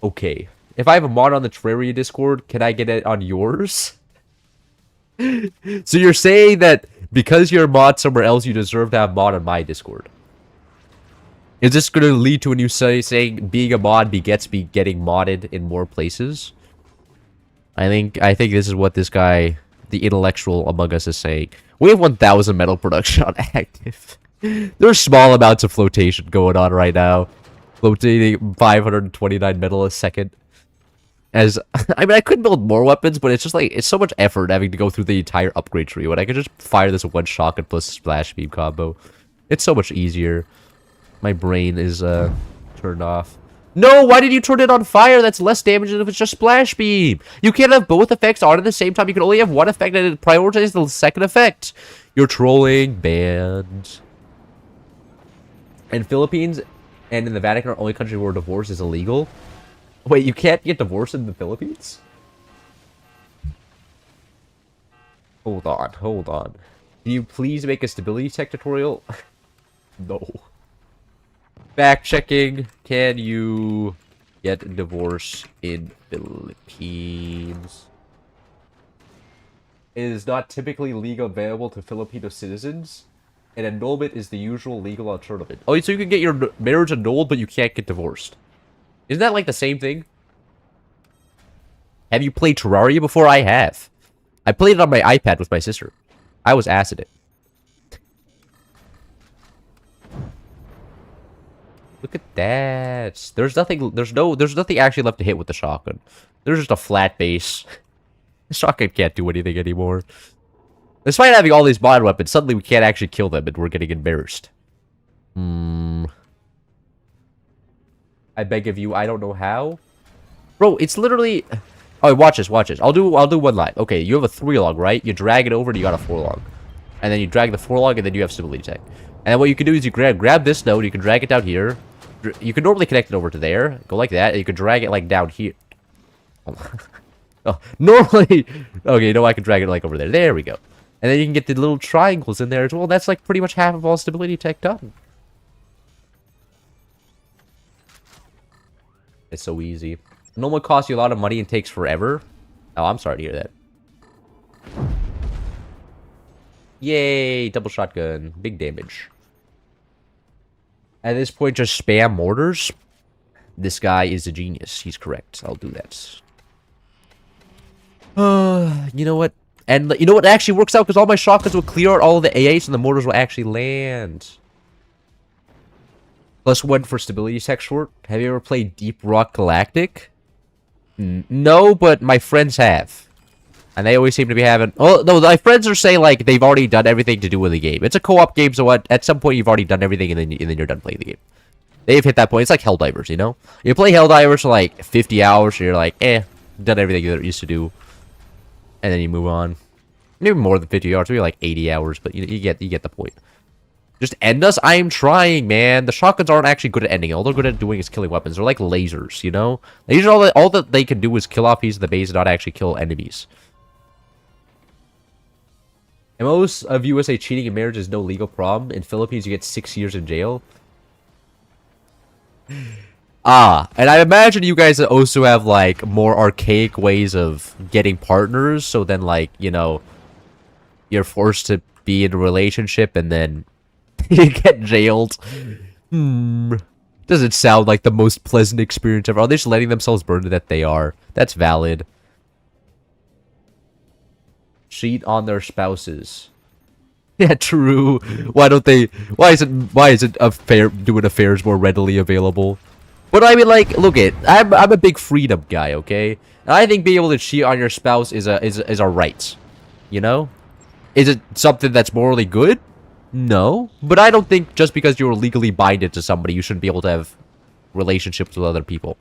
Okay. If I have a mod on the Terraria Discord, can I get it on yours? So you're saying that because you're a mod somewhere else, you deserve to have a mod on my Discord? Is this going to lead to a new study saying being a mod begets getting modded in more places? I think this is what this guy, the intellectual among us, is saying. We have 1,000 metal production on active. There's small amounts of flotation going on right now. Floating 529 metal a second. I mean, I could build more weapons, but it's just like, it's so much effort having to go through the entire upgrade tree when I could just fire this one shotgun plus splash beam combo. It's so much easier. My brain is turned off. No, why did you turn it on fire? That's less damage than if it's just splash beam. You can't have both effects on at the same time. You can only have one effect and it prioritizes the second effect. You're trolling. Banned. And Philippines and in the Vatican are only countries where divorce is illegal. Wait, you can't get divorced in the Philippines? Hold on. Can you please make a stability tech tutorial? No. Fact checking. Can you get divorced in Philippines? It is not typically legal available to Filipino citizens. And annulment is the usual legal alternative. Oh, so you can get your marriage annulled, but you can't get divorced. Isn't that like the same thing? Have you played Terraria before? I have. I played it on my iPad with my sister. I was ass at it. Look at that. There's nothing actually left to hit with the shotgun. There's just a flat base. The shotgun can't do anything anymore. Despite having all these mod weapons, suddenly we can't actually kill them and we're getting embarrassed. I beg of you, I don't know how. Bro, it's literally... Oh, watch this. I'll do one live. Okay, you have a 3-log, right? You drag it over and you got a 4-log. And then you drag the 4-log and then you have stability tech. And then what you can do is you grab this node, you can drag it down here. You can normally connect it over to there. Go like that, and you can drag it like down here. Oh, normally... Okay, no, I can drag it like over there. There we go. And then you can get the little triangles in there as well. That's like pretty much half of all stability tech done. It's so easy. It normally costs you a lot of money and takes forever. Oh, I'm sorry to hear that. Yay, double shotgun. Big damage. At this point, just spam mortars. This guy is a genius. He's correct. I'll do that. You know what? And you know what actually works out? Because all my shotguns will clear out all of the AAs and the mortars will actually land. +1 for stability tech short. Have you ever played Deep Rock Galactic? No, but my friends have. And they always seem to be having... Oh, no, my friends are saying, like, they've already done everything to do with the game. It's a co-op game, so what? At some point, you've already done everything, and then you're done playing the game. They've hit that point. It's like Helldivers, you know? You play Helldivers for, like, 50 hours, and you're like, done everything that it used to do. And then you move on. Maybe more than 50 hours, maybe like 80 hours, but you get the point. Just end us? I am trying, man. The shotguns aren't actually good at ending. All they're good at doing is killing weapons. They're like lasers, you know? These are all that they can do is kill off pieces of the base and not actually kill enemies. And most of USA cheating in marriage is no legal problem. In Philippines, you get 6 years in jail. And I imagine you guys also have, like, more archaic ways of getting partners. So then, like, you know, you're forced to be in a relationship and then you get jailed. Doesn't sound like the most pleasant experience ever. Are they just letting themselves burn to death? They are. That's valid. Cheat on their spouses. Yeah, true. Why don't they? Why isn't doing affairs more readily available? But I mean, like, look I'm a big freedom guy, okay? And I think being able to cheat on your spouse is a right. You know? Is it something that's morally good? No. But I don't think just because you're legally binded to somebody, you shouldn't be able to have relationships with other people.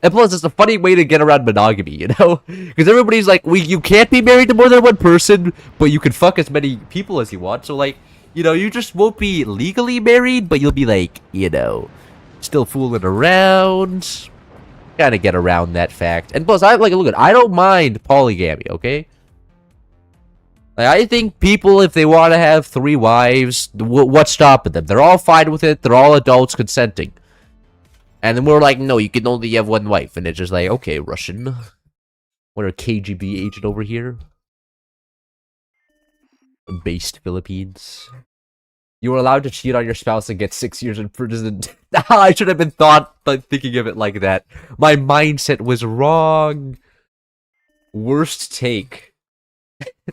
And plus, it's a funny way to get around monogamy, you know? Because everybody's like, you can't be married to more than one person, but you can fuck as many people as you want. So, like, you know, you just won't be legally married, but you'll be, like, you know, still fooling around. Gotta get around that fact. And plus, I don't mind polygamy, okay? Like, I think people, if they want to have 3 wives, what's stopping them? They're all fine with it. They're all adults consenting. And then we're like, no, you can only have 1 wife. And it's just like, okay, Russian. What a KGB agent over here. Based Philippines. You were allowed to cheat on your spouse and get 6 years in prison. I should have been thinking of it like that. My mindset was wrong. Worst take.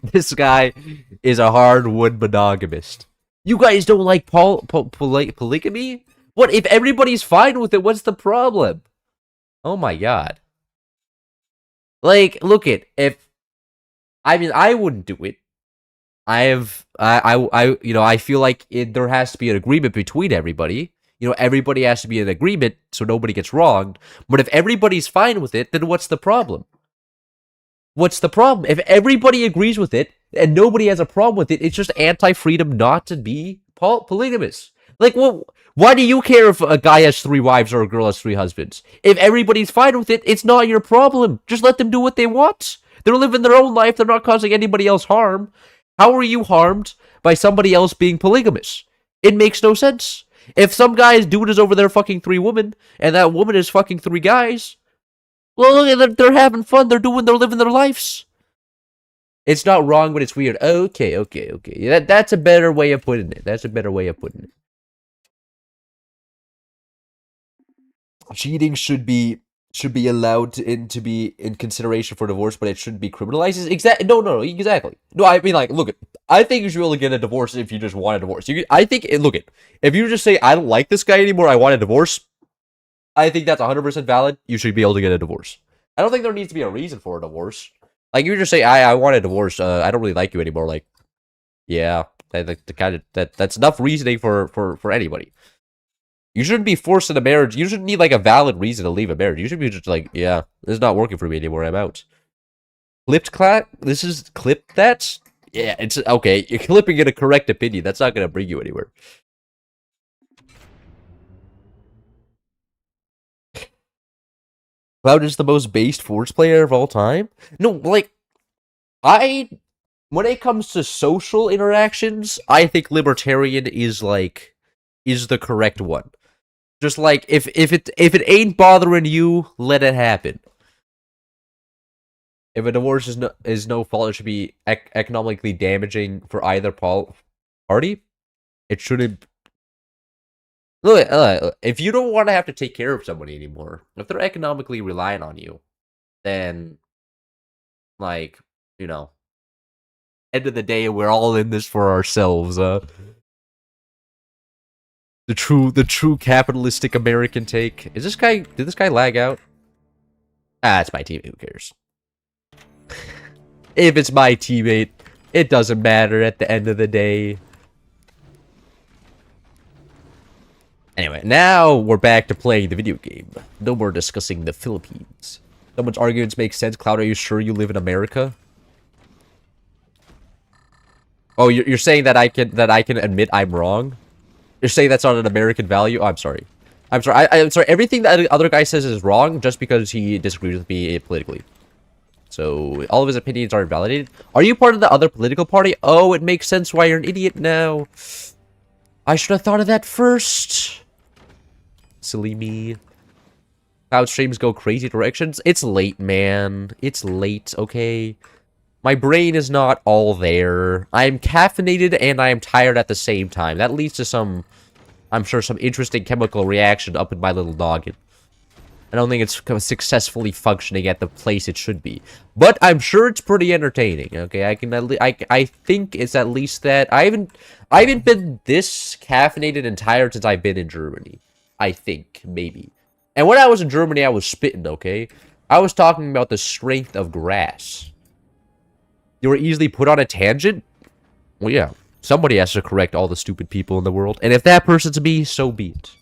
This guy is a hardwood monogamist. You guys don't like polygamy? What if everybody's fine with it? What's the problem? Oh my god. Like, look I mean, I wouldn't do it. I feel like there has to be an agreement between everybody. You know, everybody has to be in agreement so nobody gets wronged. But if everybody's fine with it, then what's the problem? What's the problem? If everybody agrees with it and nobody has a problem with it, it's just anti-freedom not to be polygamous. Like, well, why do you care if a guy has 3 wives or a girl has 3 husbands? If everybody's fine with it, it's not your problem. Just let them do what they want. They're living their own life. They're not causing anybody else harm. How are you harmed by somebody else being polygamous? It makes no sense. If some guy's dude is over there fucking 3 women, and that woman is fucking 3 guys, well, they're having fun. They're living their lives. It's not wrong, but it's weird. Okay. That's a better way of putting it. Cheating should be allowed to be in consideration for divorce, but it shouldn't be criminalized. Exactly. No, exactly. No, I mean, like, look, I think you should be able to get a divorce if you just want a divorce. If you just say, I don't like this guy anymore, I want a divorce, I think that's 100% valid. You should be able to get a divorce. I don't think there needs to be a reason for a divorce. Like, you just say, I want a divorce, I don't really like you anymore. Like, yeah, that's enough reasoning for anybody. You shouldn't be forced in a marriage. You shouldn't need, like, a valid reason to leave a marriage. You should be just like, yeah, this is not working for me anymore. I'm out. This is clip that? Yeah, it's okay. You're clipping in a correct opinion. That's not going to bring you anywhere. Cloud is the most based Force player of all time? No, like, I when it comes to social interactions, I think libertarian is the correct one. Just like if it ain't bothering you, let it happen. If a divorce is no fault, it should be economically damaging for either party. It shouldn't. Look, if you don't want to have to take care of somebody anymore, if they're economically reliant on you, then like you know, end of the day, we're all in this for ourselves. The true capitalistic American take. Did this guy lag out? Ah, it's my teammate. Who cares? If it's my teammate, it doesn't matter at the end of the day. Anyway, now we're back to playing the video game. No more discussing the Philippines. Someone's arguments make sense. Cloud, are you sure you live in America? Oh, you're saying that I can admit I'm wrong? You're saying that's not an American value? Oh, I'm sorry. I'm sorry. I'm sorry. Everything that the other guy says is wrong just because he disagrees with me politically. So all of his opinions are invalidated. Are you part of the other political party? Oh, it makes sense why you're an idiot now. I should have thought of that first. Silly me. Cloud streams go crazy directions. It's late, man. It's late, okay? My brain is not all there. I am caffeinated and I am tired at the same time. That leads to some, I'm sure, some interesting chemical reaction up in my little noggin. I don't think it's successfully functioning at the place it should be. But I'm sure it's pretty entertaining, okay? I think it's at least that. I haven't been this caffeinated and tired since I've been in Germany. I think, maybe. And when I was in Germany, I was spitting, okay? I was talking about the strength of grass. You were easily put on a tangent? Well, yeah. Somebody has to correct all the stupid people in the world. And if that person's me, so be it.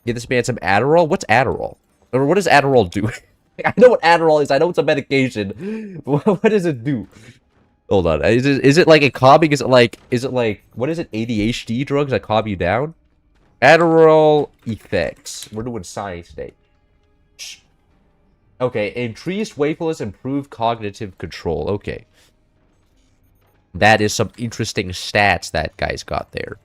Give this man some Adderall? What's Adderall? Or what does Adderall do? I know what Adderall is. I know it's a medication. What does it do? Hold on. Is it like a calming? Is it like, what is it? ADHD drugs that calm you down? Adderall effects. We're doing science today. Okay. Increased wakefulness, improved cognitive control. Okay. That is some interesting stats that guy's got there.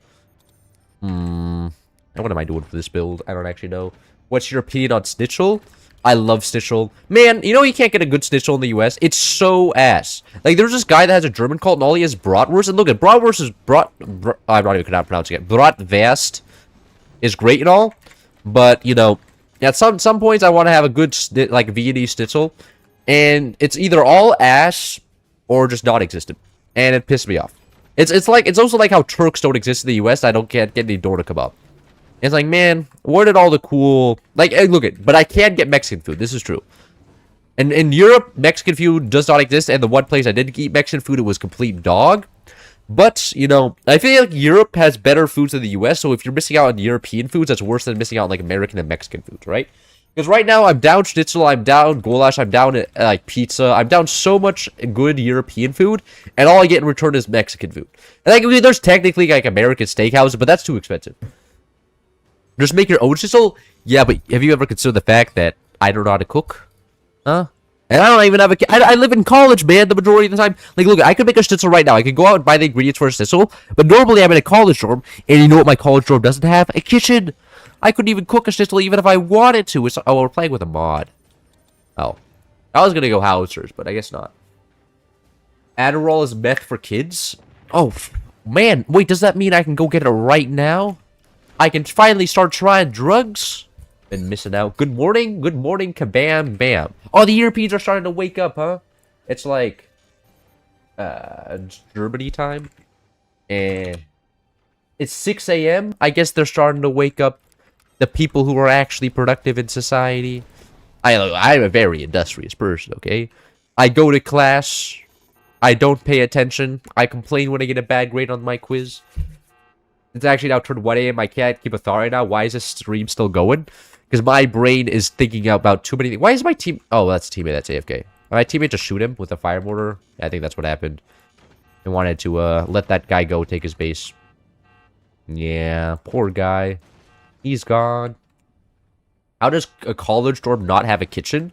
What am I doing for this build? I don't actually know. What's your opinion on Snitchel? I love Snitchel. Man, you know you can't get a good Snitchel in the US? It's so ass. Like, there's this guy that has a German cult, and all he has bratwurst. And look at bratwurst is I'm not even pronouncing it. Bratwurst is great and all. But, you know, at some points I want to have a good, like, Viennese Schnitzel. And it's either all ass or just non-existent. And it pissed me off. It's also like how Turks don't exist in the US. I can't get any doner kebab. It's like, man, where did all the cool... Like, hey, look at... But I can get Mexican food. This is true. And in Europe, Mexican food does not exist. And the one place I did eat Mexican food, it was complete dog. But, you know, I feel like Europe has better foods than the US. So if you're missing out on European foods, that's worse than missing out on, like, American and Mexican foods, right? Because right now, I'm down schnitzel, I'm down goulash, I'm down, like, pizza. I'm down so much good European food. And all I get in return is Mexican food. And, like, I mean, there's technically, like, American steakhouses, but that's too expensive. Just make your own schnitzel? Yeah, but have you ever considered the fact that I don't know how to cook? Huh? And I don't even have I live in college, man, the majority of the time. Like, look, I could make a schnitzel right now. I could go out and buy the ingredients for a schnitzel. But normally I'm in a college dorm. And you know what my college dorm doesn't have? A kitchen. I couldn't even cook a schnitzel even if I wanted to. Oh, we're playing with a mod. Oh. I was going to go housers, but I guess not. Adderall is meth for kids? Oh, man. Wait, does that mean I can go get it right now? I can finally start trying drugs. Been missing out. Good morning, kabam, bam. Oh, the Europeans are starting to wake up, huh? It's like, Germany time. And it's 6 a.m. I guess they're starting to wake up the people who are actually productive in society. I'm a very industrious person, okay? I go to class. I don't pay attention. I complain when I get a bad grade on my quiz. It's actually now turned 1 a.m. I can't keep a thought right now. Why is this stream still going? Because my brain is thinking about too many things. Why is my team... Oh, that's a teammate. That's AFK. My teammate just shoot him with a fire mortar. I think that's what happened. I wanted to let that guy go take his base. Yeah, poor guy. He's gone. How does a college dorm not have a kitchen?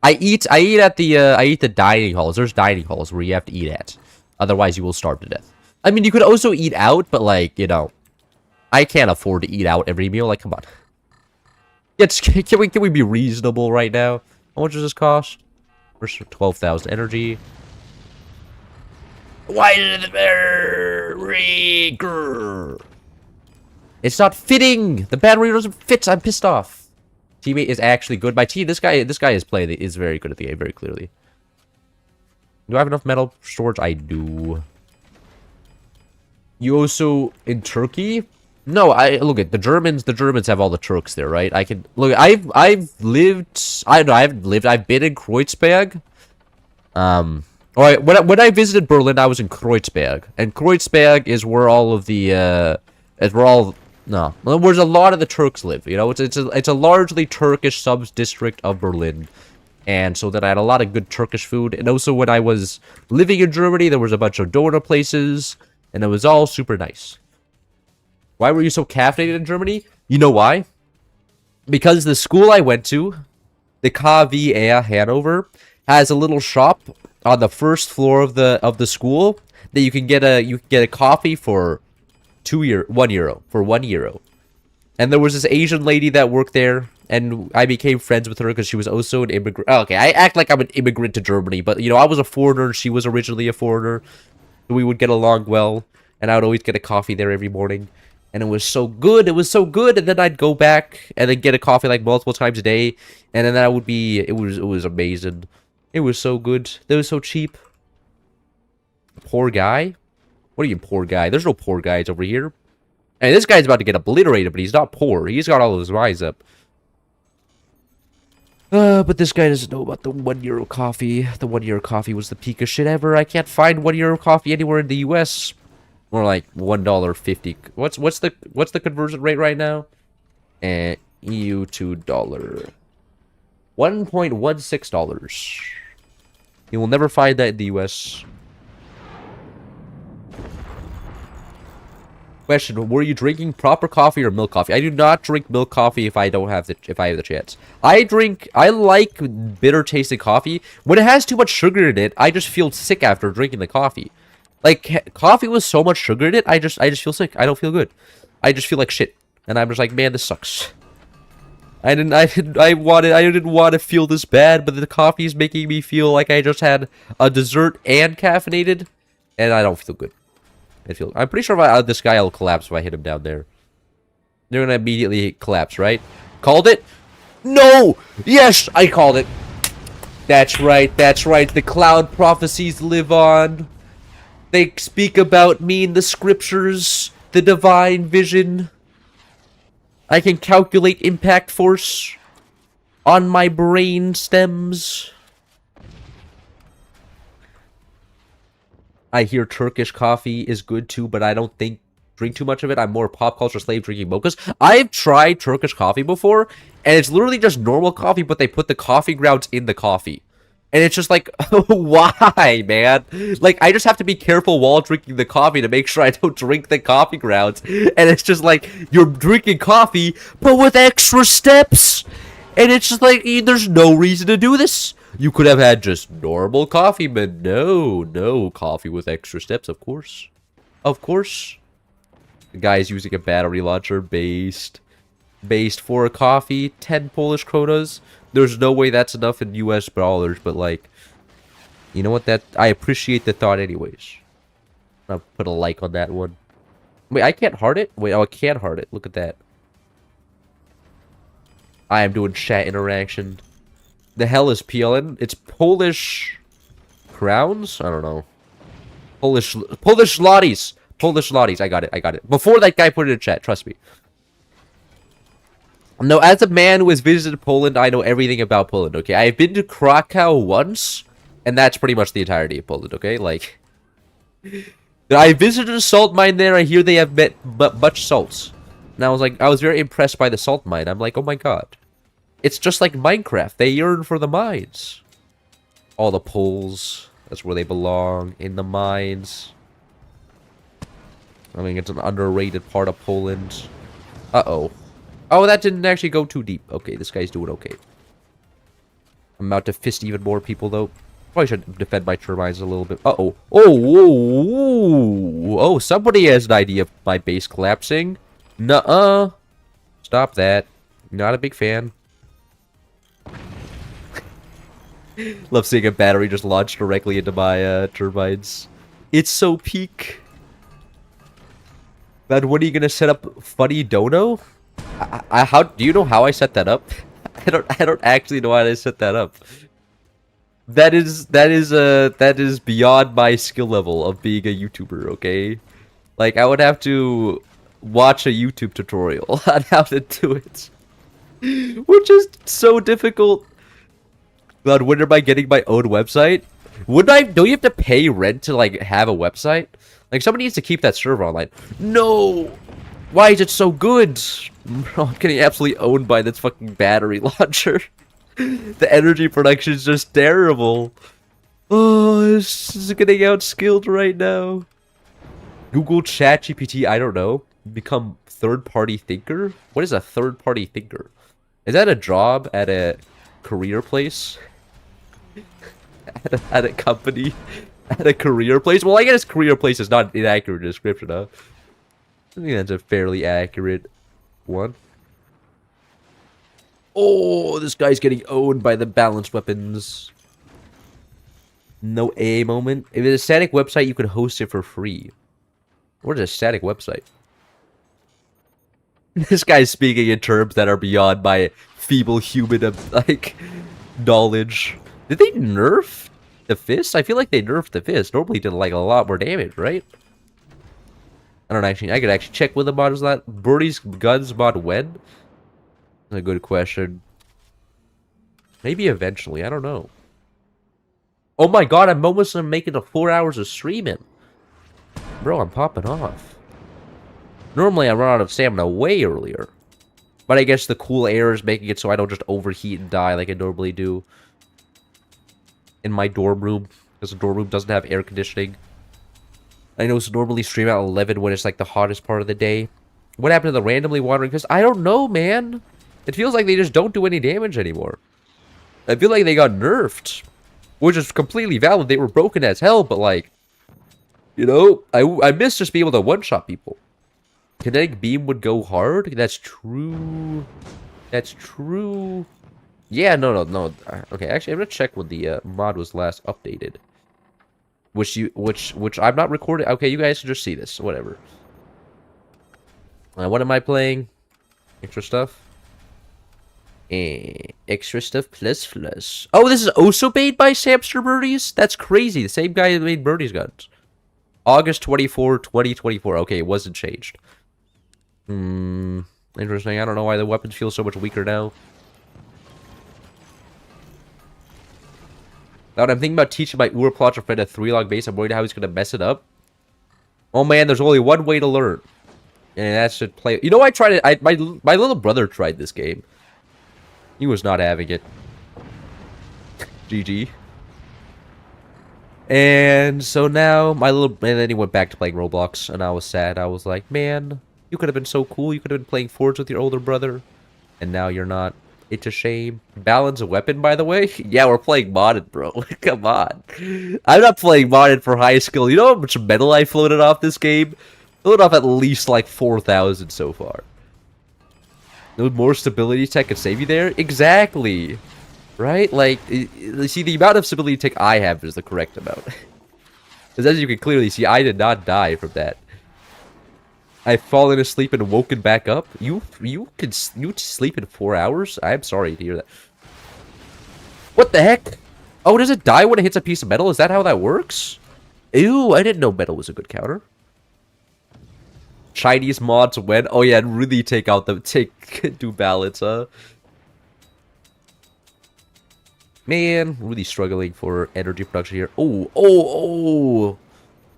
I eat the dining halls. There's dining halls where you have to eat at. Otherwise, you will starve to death. I mean, you could also eat out, but like, you know, I can't afford to eat out every meal. Like, come on. Can we be reasonable right now? How much does this cost? First 12,000 energy. Why is it very grrr? It's not fitting. The battery doesn't fit. I'm pissed off. Teammate is actually good. My team, this guy is very good at the game, very clearly. Do I have enough metal storage? I do. You also in Turkey? No, I look at the Germans. The Germans have all the Turks there, right? I can look. I've lived. I don't know. I've been in Kreuzberg. All right. When I visited Berlin, I was in Kreuzberg, and Kreuzberg is where all of the is where all no, where a lot of the Turks live. You know, it's a largely Turkish sub-district of Berlin. And so then I had a lot of good Turkish food. And also when I was living in Germany, there was a bunch of donut places. And it was all super nice. Why were you so caffeinated in Germany? You know why? Because the school I went to, the KVR Hanover, has a little shop on the first floor of the school that you can get a coffee for €1. And there was this Asian lady that worked there, and I became friends with her because she was also an immigrant. Oh, okay, I act like I'm an immigrant to Germany, but, you know, I was a foreigner, she was originally a foreigner. So we would get along well, and I would always get a coffee there every morning. And it was so good, and then I'd go back and then get a coffee like multiple times a day, and then that would be, it was amazing. It was so good. It was so cheap. Poor guy? What are you, poor guy? There's no poor guys over here. And this guy's about to get obliterated, but he's not poor. He's got all of his eyes up. But this guy doesn't know about the €1 coffee. The €1 coffee was the peak of shit ever. I can't find €1 coffee anywhere in the US. More like $1.50. What's the conversion rate right now? And EU to dollar. $1.16. You will never find that in the US. Question: were you drinking proper coffee or milk coffee? I do not drink milk coffee if I have the chance. I like bitter tasting coffee. When it has too much sugar in it, I just feel sick after drinking the coffee. Like coffee with so much sugar in it, I just feel sick. I don't feel good. I just feel like shit. And I'm just like, man, this sucks. I didn't want to feel this bad, but the coffee is making me feel like I just had a dessert and caffeinated, and I don't feel good. I'm pretty sure this guy will collapse if I hit him down there. They're gonna immediately collapse, right? Called it? No! Yes! I called it. That's right, that's right. The cloud prophecies live on. They speak about me in the scriptures. The divine vision. I can calculate impact force on my brain stems. I hear Turkish coffee is good too, but I don't drink too much of it. I'm more pop culture slave drinking mochas. I've tried Turkish coffee before, and it's literally just normal coffee, but they put the coffee grounds in the coffee. And it's just like, why, man? Like, I just have to be careful while drinking the coffee to make sure I don't drink the coffee grounds. And it's just like, you're drinking coffee, but with extra steps. And it's just like, there's no reason to do this. You could have had just normal coffee, but no coffee with extra steps, of course. Of course. The guy is using a battery launcher based for a coffee, 10 Polish kronas. There's no way that's enough in US dollars, but like, you know what, I appreciate the thought anyways. I'll put a like on that one. Wait, I can't heart it? Wait, oh, I can't heart it. Look at that. I am doing chat interaction. The hell is PLN? It's Polish crowns? I don't know. Polish zlotys. Polish zlotys. I got it. Before that guy put it in chat, trust me. No, as a man who has visited Poland, I know everything about Poland, okay? I've been to Krakow once, and that's pretty much the entirety of Poland, okay? Like, I visited a salt mine there. I hear they have much salts. And I was very impressed by the salt mine. I'm like, oh my god. It's just like Minecraft. They yearn for the mines. All the Poles. That's where they belong. In the mines. I mean, it's an underrated part of Poland. Uh-oh. Oh, that didn't actually go too deep. Okay, this guy's doing okay. I'm about to fist even more people, though. Probably should defend my turbines a little bit. Uh-oh. Oh, whoa, whoa. Oh, somebody has an idea of my base collapsing. Nuh-uh. Stop that. Not a big fan. Love seeing a battery just launch directly into my turbines. It's so peak. But when are you gonna set up Funny Dono? How do you know how I set that up? I don't actually know how I set that up. That is beyond my skill level of being a YouTuber, okay? Like I would have to watch a YouTube tutorial on how to do it. Which is so difficult. God, when am I getting my own website? Don't you have to pay rent to like have a website? Like somebody needs to keep that server online. No! Why is it so good? Bro, I'm getting absolutely owned by this fucking battery launcher. The energy production is just terrible. Oh, this is getting outskilled right now. Google ChatGPT, I don't know. Become third-party thinker? What is a third-party thinker? Is that a job at a career place? At a company? At a career place? Well, I guess career place is not an inaccurate description, huh? I think that's a fairly accurate one. Oh, this guy's getting owned by the balanced weapons. No A moment. If it's a static website, you can host it for free. What is a static website? This guy's speaking in terms that are beyond my feeble human, like, knowledge. Did they nerf the fist? I feel like they nerfed the fist. Normally did, like, a lot more damage, right? I don't actually... I could actually check when the mod is that. Birdie's Guns mod when? That's a good question. Maybe eventually. I don't know. Oh my god, I'm almost making it 4 hours of streaming. Bro, I'm popping off. Normally, I run out of stamina way earlier. But I guess the cool air is making it so I don't just overheat and die like I normally do. In my dorm room. Because the dorm room doesn't have air conditioning. I know it's normally stream at 11 when it's like the hottest part of the day. What happened to the randomly wandering? Because I don't know, man. It feels like they just don't do any damage anymore. I feel like they got nerfed. Which is completely valid. They were broken as hell, but like... You know, I miss just being able to one-shot people. Kinetic beam would go hard? That's true. That's true. Yeah, no. Okay, actually, I'm gonna check when the mod was last updated. Which I'm not recording. Okay, you guys can just see this. Whatever. What am I playing? Extra stuff? Extra stuff plus. Oh, this is also made by Samster Birdies? That's crazy. The same guy that made Birdies Guns. August 24, 2024. Okay, it wasn't changed. Interesting. I don't know why the weapons feel so much weaker now. Now, I'm thinking about teaching my Urplotcher friend a 3-log base. I'm worried how he's going to mess it up. Oh, man, there's only one way to learn. And that's to play... You know, I tried it. My little brother tried this game. He was not having it. GG. And so now, and then he went back to playing Roblox, and I was sad. I was like, man, you could have been so cool. You could have been playing Forge with your older brother. And now you're not. It's a shame. Balance a weapon, by the way? Yeah, we're playing modded, bro. Come on. I'm not playing modded for high skill. You know how much metal I floated off this game? Floated off at least like 4,000 so far. No more stability tech can save you there? Exactly. Right? Like, see, the amount of stability tech I have is the correct amount. Because as you can clearly see, I did not die from that. I've fallen asleep and woken back up. You sleep in 4 hours? I'm sorry to hear that. What the heck? Oh, does it die when it hits a piece of metal? Is that how that works? Ew, I didn't know metal was a good counter. Chinese mods when? Oh yeah, really do balance, huh? Man, really struggling for energy production here. Oh!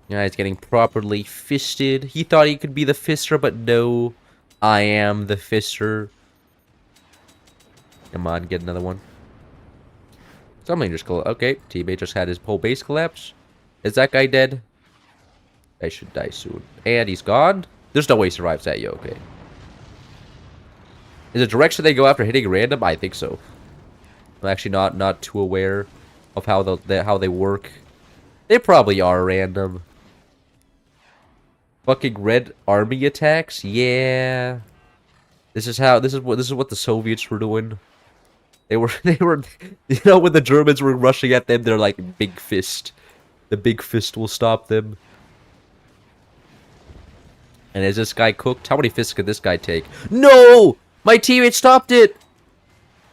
Yeah, he's getting properly fisted. He thought he could be the fister, but no. I am the fister. Come on, get another one. Something just collapsed. Okay, teammate just had his whole base collapse. Is that guy dead? I should die soon. And he's gone? There's no way he survives that, yo, okay. Is the direction they go after hitting random? I think so. I'm actually not too aware of how how they work. They probably are random. Fucking red army attacks? Yeah. This is what the Soviets were doing. They were you know when the Germans were rushing at them, they're like big fist. The big fist will stop them. And is this guy cooked? How many fists could this guy take? No! My teammate stopped it!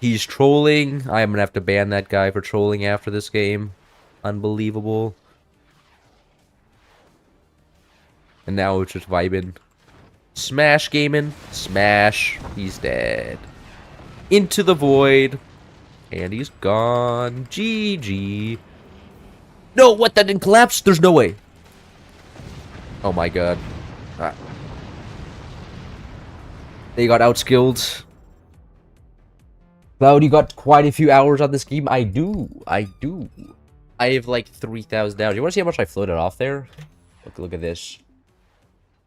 He's trolling. I am gonna have to ban that guy for trolling after this game. Unbelievable. And now it's just vibing. Smash gaming. Smash. He's dead. Into the void. And he's gone. GG. No, what? That didn't collapse? There's no way. Oh my god. They got outskilled. Cloud, you got quite a few hours on this game. I do. I have like 3,000 hours. You want to see how much I floated off there? Look at this.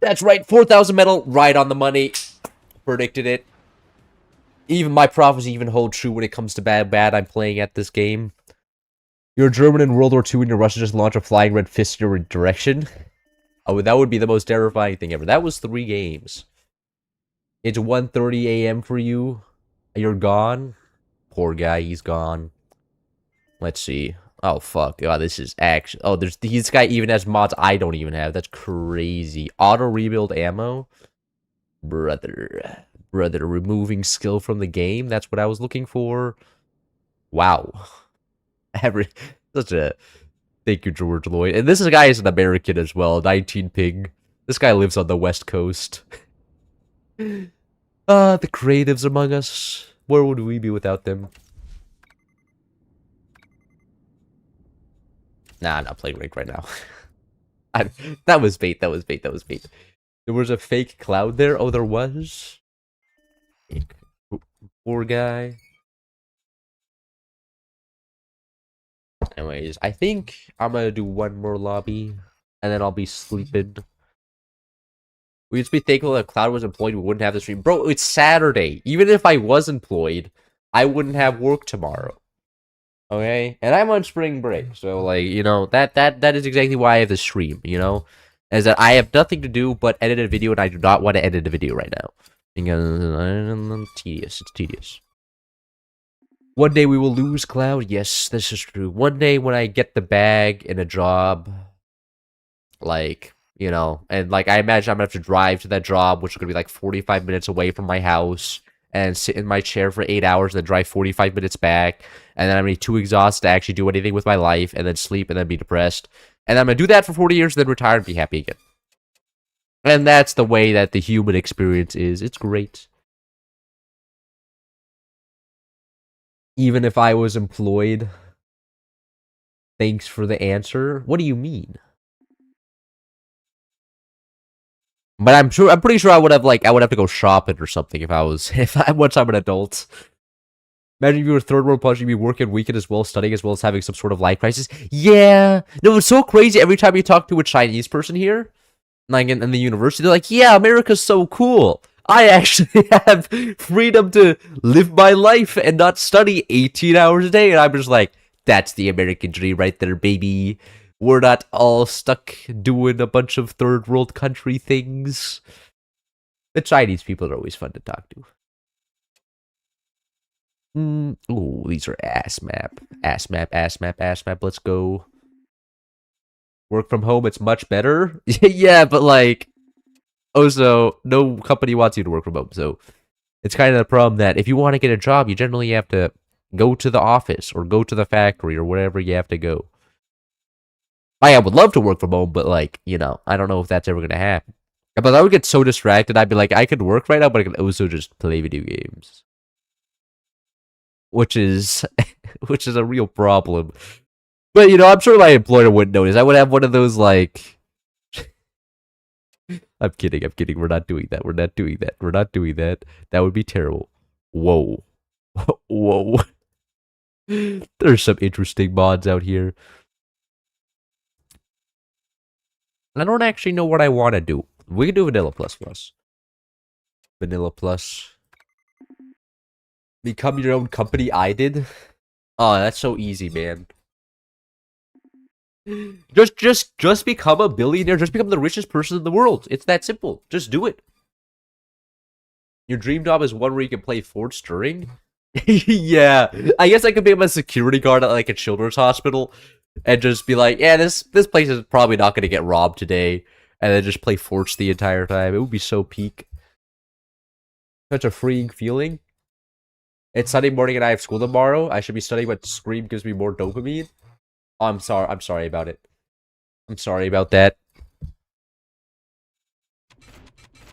That's right. 4,000 metal. Right on the money. Predicted it. Even my prophecy even hold true when it comes to bad I'm playing at this game. You're German in World War II and your Russia just launched a flying red fist in your direction. Oh, that would be the most terrifying thing ever. That was 3 games. It's 1:30 a.m. for you. You're gone. Poor guy, he's gone. Let's see. Oh, fuck. Oh, this is actually... Oh, this guy even has mods I don't even have. That's crazy. Auto-rebuild ammo? Brother, removing skill from the game? That's what I was looking for. Wow. Such a... Thank you, George Lloyd. And this guy is an American as well. 19 ping. This guy lives on the West Coast. The creatives among us. Where would we be without them? Nah, I'm not playing Rake right now. That was bait, that was bait. There was a fake cloud there? Oh, there was? Poor guy. Anyways, I think I'm gonna do one more lobby, and then I'll be sleeping. We just be thankful that Cloud was employed, we wouldn't have the stream. Bro, it's Saturday. Even if I was employed, I wouldn't have work tomorrow. Okay? And I'm on spring break, so, like, you know, that is exactly why I have the stream, you know? Is that I have nothing to do but edit a video, and I do not want to edit a video right now. Because it's tedious. One day we will lose Cloud. Yes, this is true. One day when I get the bag in a job, like, you know, and like I imagine I'm gonna have to drive to that job, which is gonna be like 45 minutes away from my house, and sit in my chair for 8 hours, and then drive 45 minutes back, and then I'm gonna be too exhausted to actually do anything with my life, and then sleep, and then be depressed. And I'm gonna do that for 40 years, then retire and be happy again. And that's the way that the human experience is. It's great. Even if I was employed. Thanks for the answer. What do you mean? But I'm pretty sure I would have to go shopping or something if once I'm an adult. Imagine if you were third world plus, you'd be working weekend as well, studying as well as having some sort of life crisis. Yeah. No, it's so crazy every time you talk to a Chinese person here, like in the university, they're like, yeah, America's so cool. I actually have freedom to live my life and not study 18 hours a day. And I'm just like, that's the American dream right there, baby. We're not all stuck doing a bunch of third world country things. The Chinese people are always fun to talk to. Ooh, these are ass map. Ass map. Let's go. Work from home, it's much better. Yeah, but like, also, no company wants you to work from home. So it's kind of the problem that if you want to get a job, you generally have to go to the office or go to the factory or wherever you have to go. I would love to work from home, but like, you know, I don't know if that's ever going to happen. But I would get so distracted, I'd be like, I could work right now, but I could also just play video games. Which is a real problem. But, you know, I'm sure my employer wouldn't notice. I would have one of those, like... I'm kidding. We're not doing that. That would be terrible. Whoa. Whoa. There's some interesting mods out here. I don't actually know what I want to do. We can do Vanilla Plus Plus. Vanilla Plus. Become your own company, I did. Oh, that's so easy, man. Just become a billionaire. Just become the richest person in the world. It's that simple. Just do it. Your dream job is one where you can play Fort Stirring. Yeah, I guess I could be a security guard at like a children's hospital, and just be like, yeah, this place is probably not going to get robbed today, and then just play Forts the entire time. It would be so peak. Such a freeing feeling. It's Sunday morning and I have school tomorrow. I should be studying, but Scream gives me more dopamine. Oh, I'm sorry. I'm sorry about it. I'm sorry about that.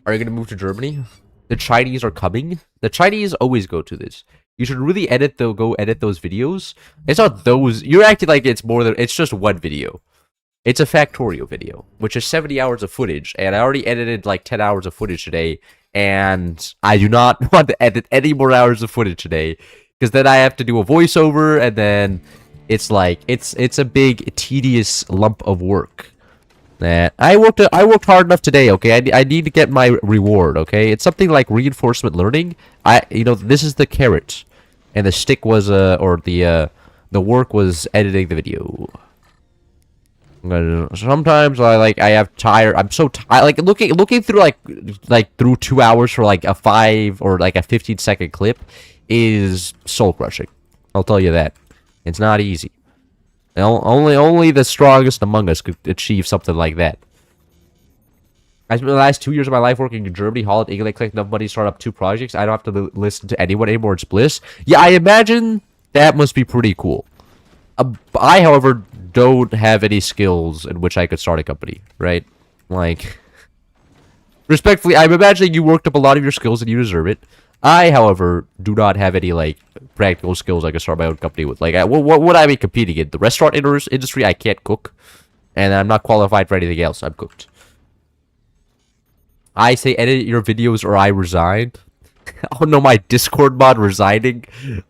Are you gonna move to Germany? The Chinese are coming. The Chinese always go to this. You should really go edit those videos. It's not those. You're acting like it's more than. It's just one video. It's a Factorio video, which is 70 hours of footage, and I already edited like 10 hours of footage today, and I do not want to edit any more hours of footage today, because then I have to do a voiceover, and then it's like it's a big tedious lump of work. That I worked hard enough today. Okay, I need to get my reward. Okay, it's something like reinforcement learning. This is the carrot, and the stick was the work was editing the video. Sometimes I have tired. I'm so tired. Like looking through like through 2 hours for like a 5 or like a 15-second clip is soul crushing. I'll tell you that. It's not easy. Only the strongest among us could achieve something like that. I spent the last 2 years of my life working in Germany, Holland, England, collect enough money to start up 2 projects. I don't have to listen to anyone anymore. It's bliss. Yeah, I imagine that must be pretty cool. I, however, don't have any skills in which I could start a company, right? Like, respectfully, I'm imagining you worked up a lot of your skills and you deserve it. I, however, do not have any, like, practical skills I could start my own company with. Like, what would I be competing in? The restaurant industry, I can't cook. And I'm not qualified for anything else. I'm cooked. I say edit your videos or I resign. Oh no, my Discord mod resigning.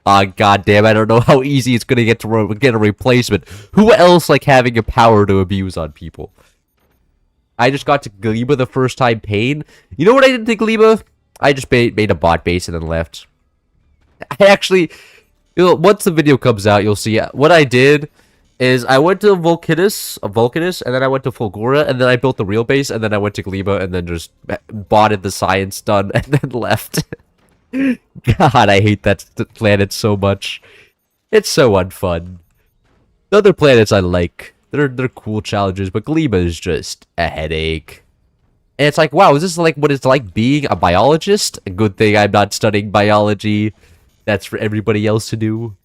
God damn, I don't know how easy it's gonna get to get a replacement. Who else like having a power to abuse on people? I just got to Gleba the first time paying. You know what I did to Gleba? I just made a bot base and then left. I actually, once the video comes out, you'll see what I did. Is I went to Vulcanus, and then I went to Fulgora, and then I built the real base, and then I went to Gleba, and then just botted the science done, and then left. God, I hate that planet so much. It's so unfun. The other planets I like. They're cool challenges, but Gleba is just a headache. And it's like, wow, is this like what it's like being a biologist? A good thing I'm not studying biology. That's for everybody else to do.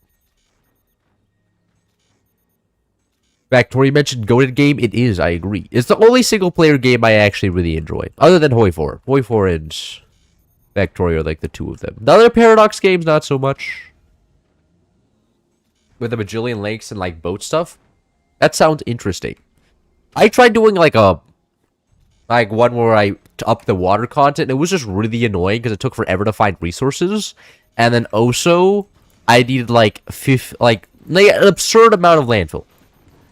Factory mentioned goated game. It is, I agree. It's the only single-player game I actually really enjoy. Other than Hoi 4. Hoi 4 and Factory are like the two of them. The other Paradox games, not so much. With a bajillion lakes and like boat stuff. That sounds interesting. I tried doing like one where I upped the water content. It was just really annoying because it took forever to find resources. And then also, I needed like an absurd amount of landfill.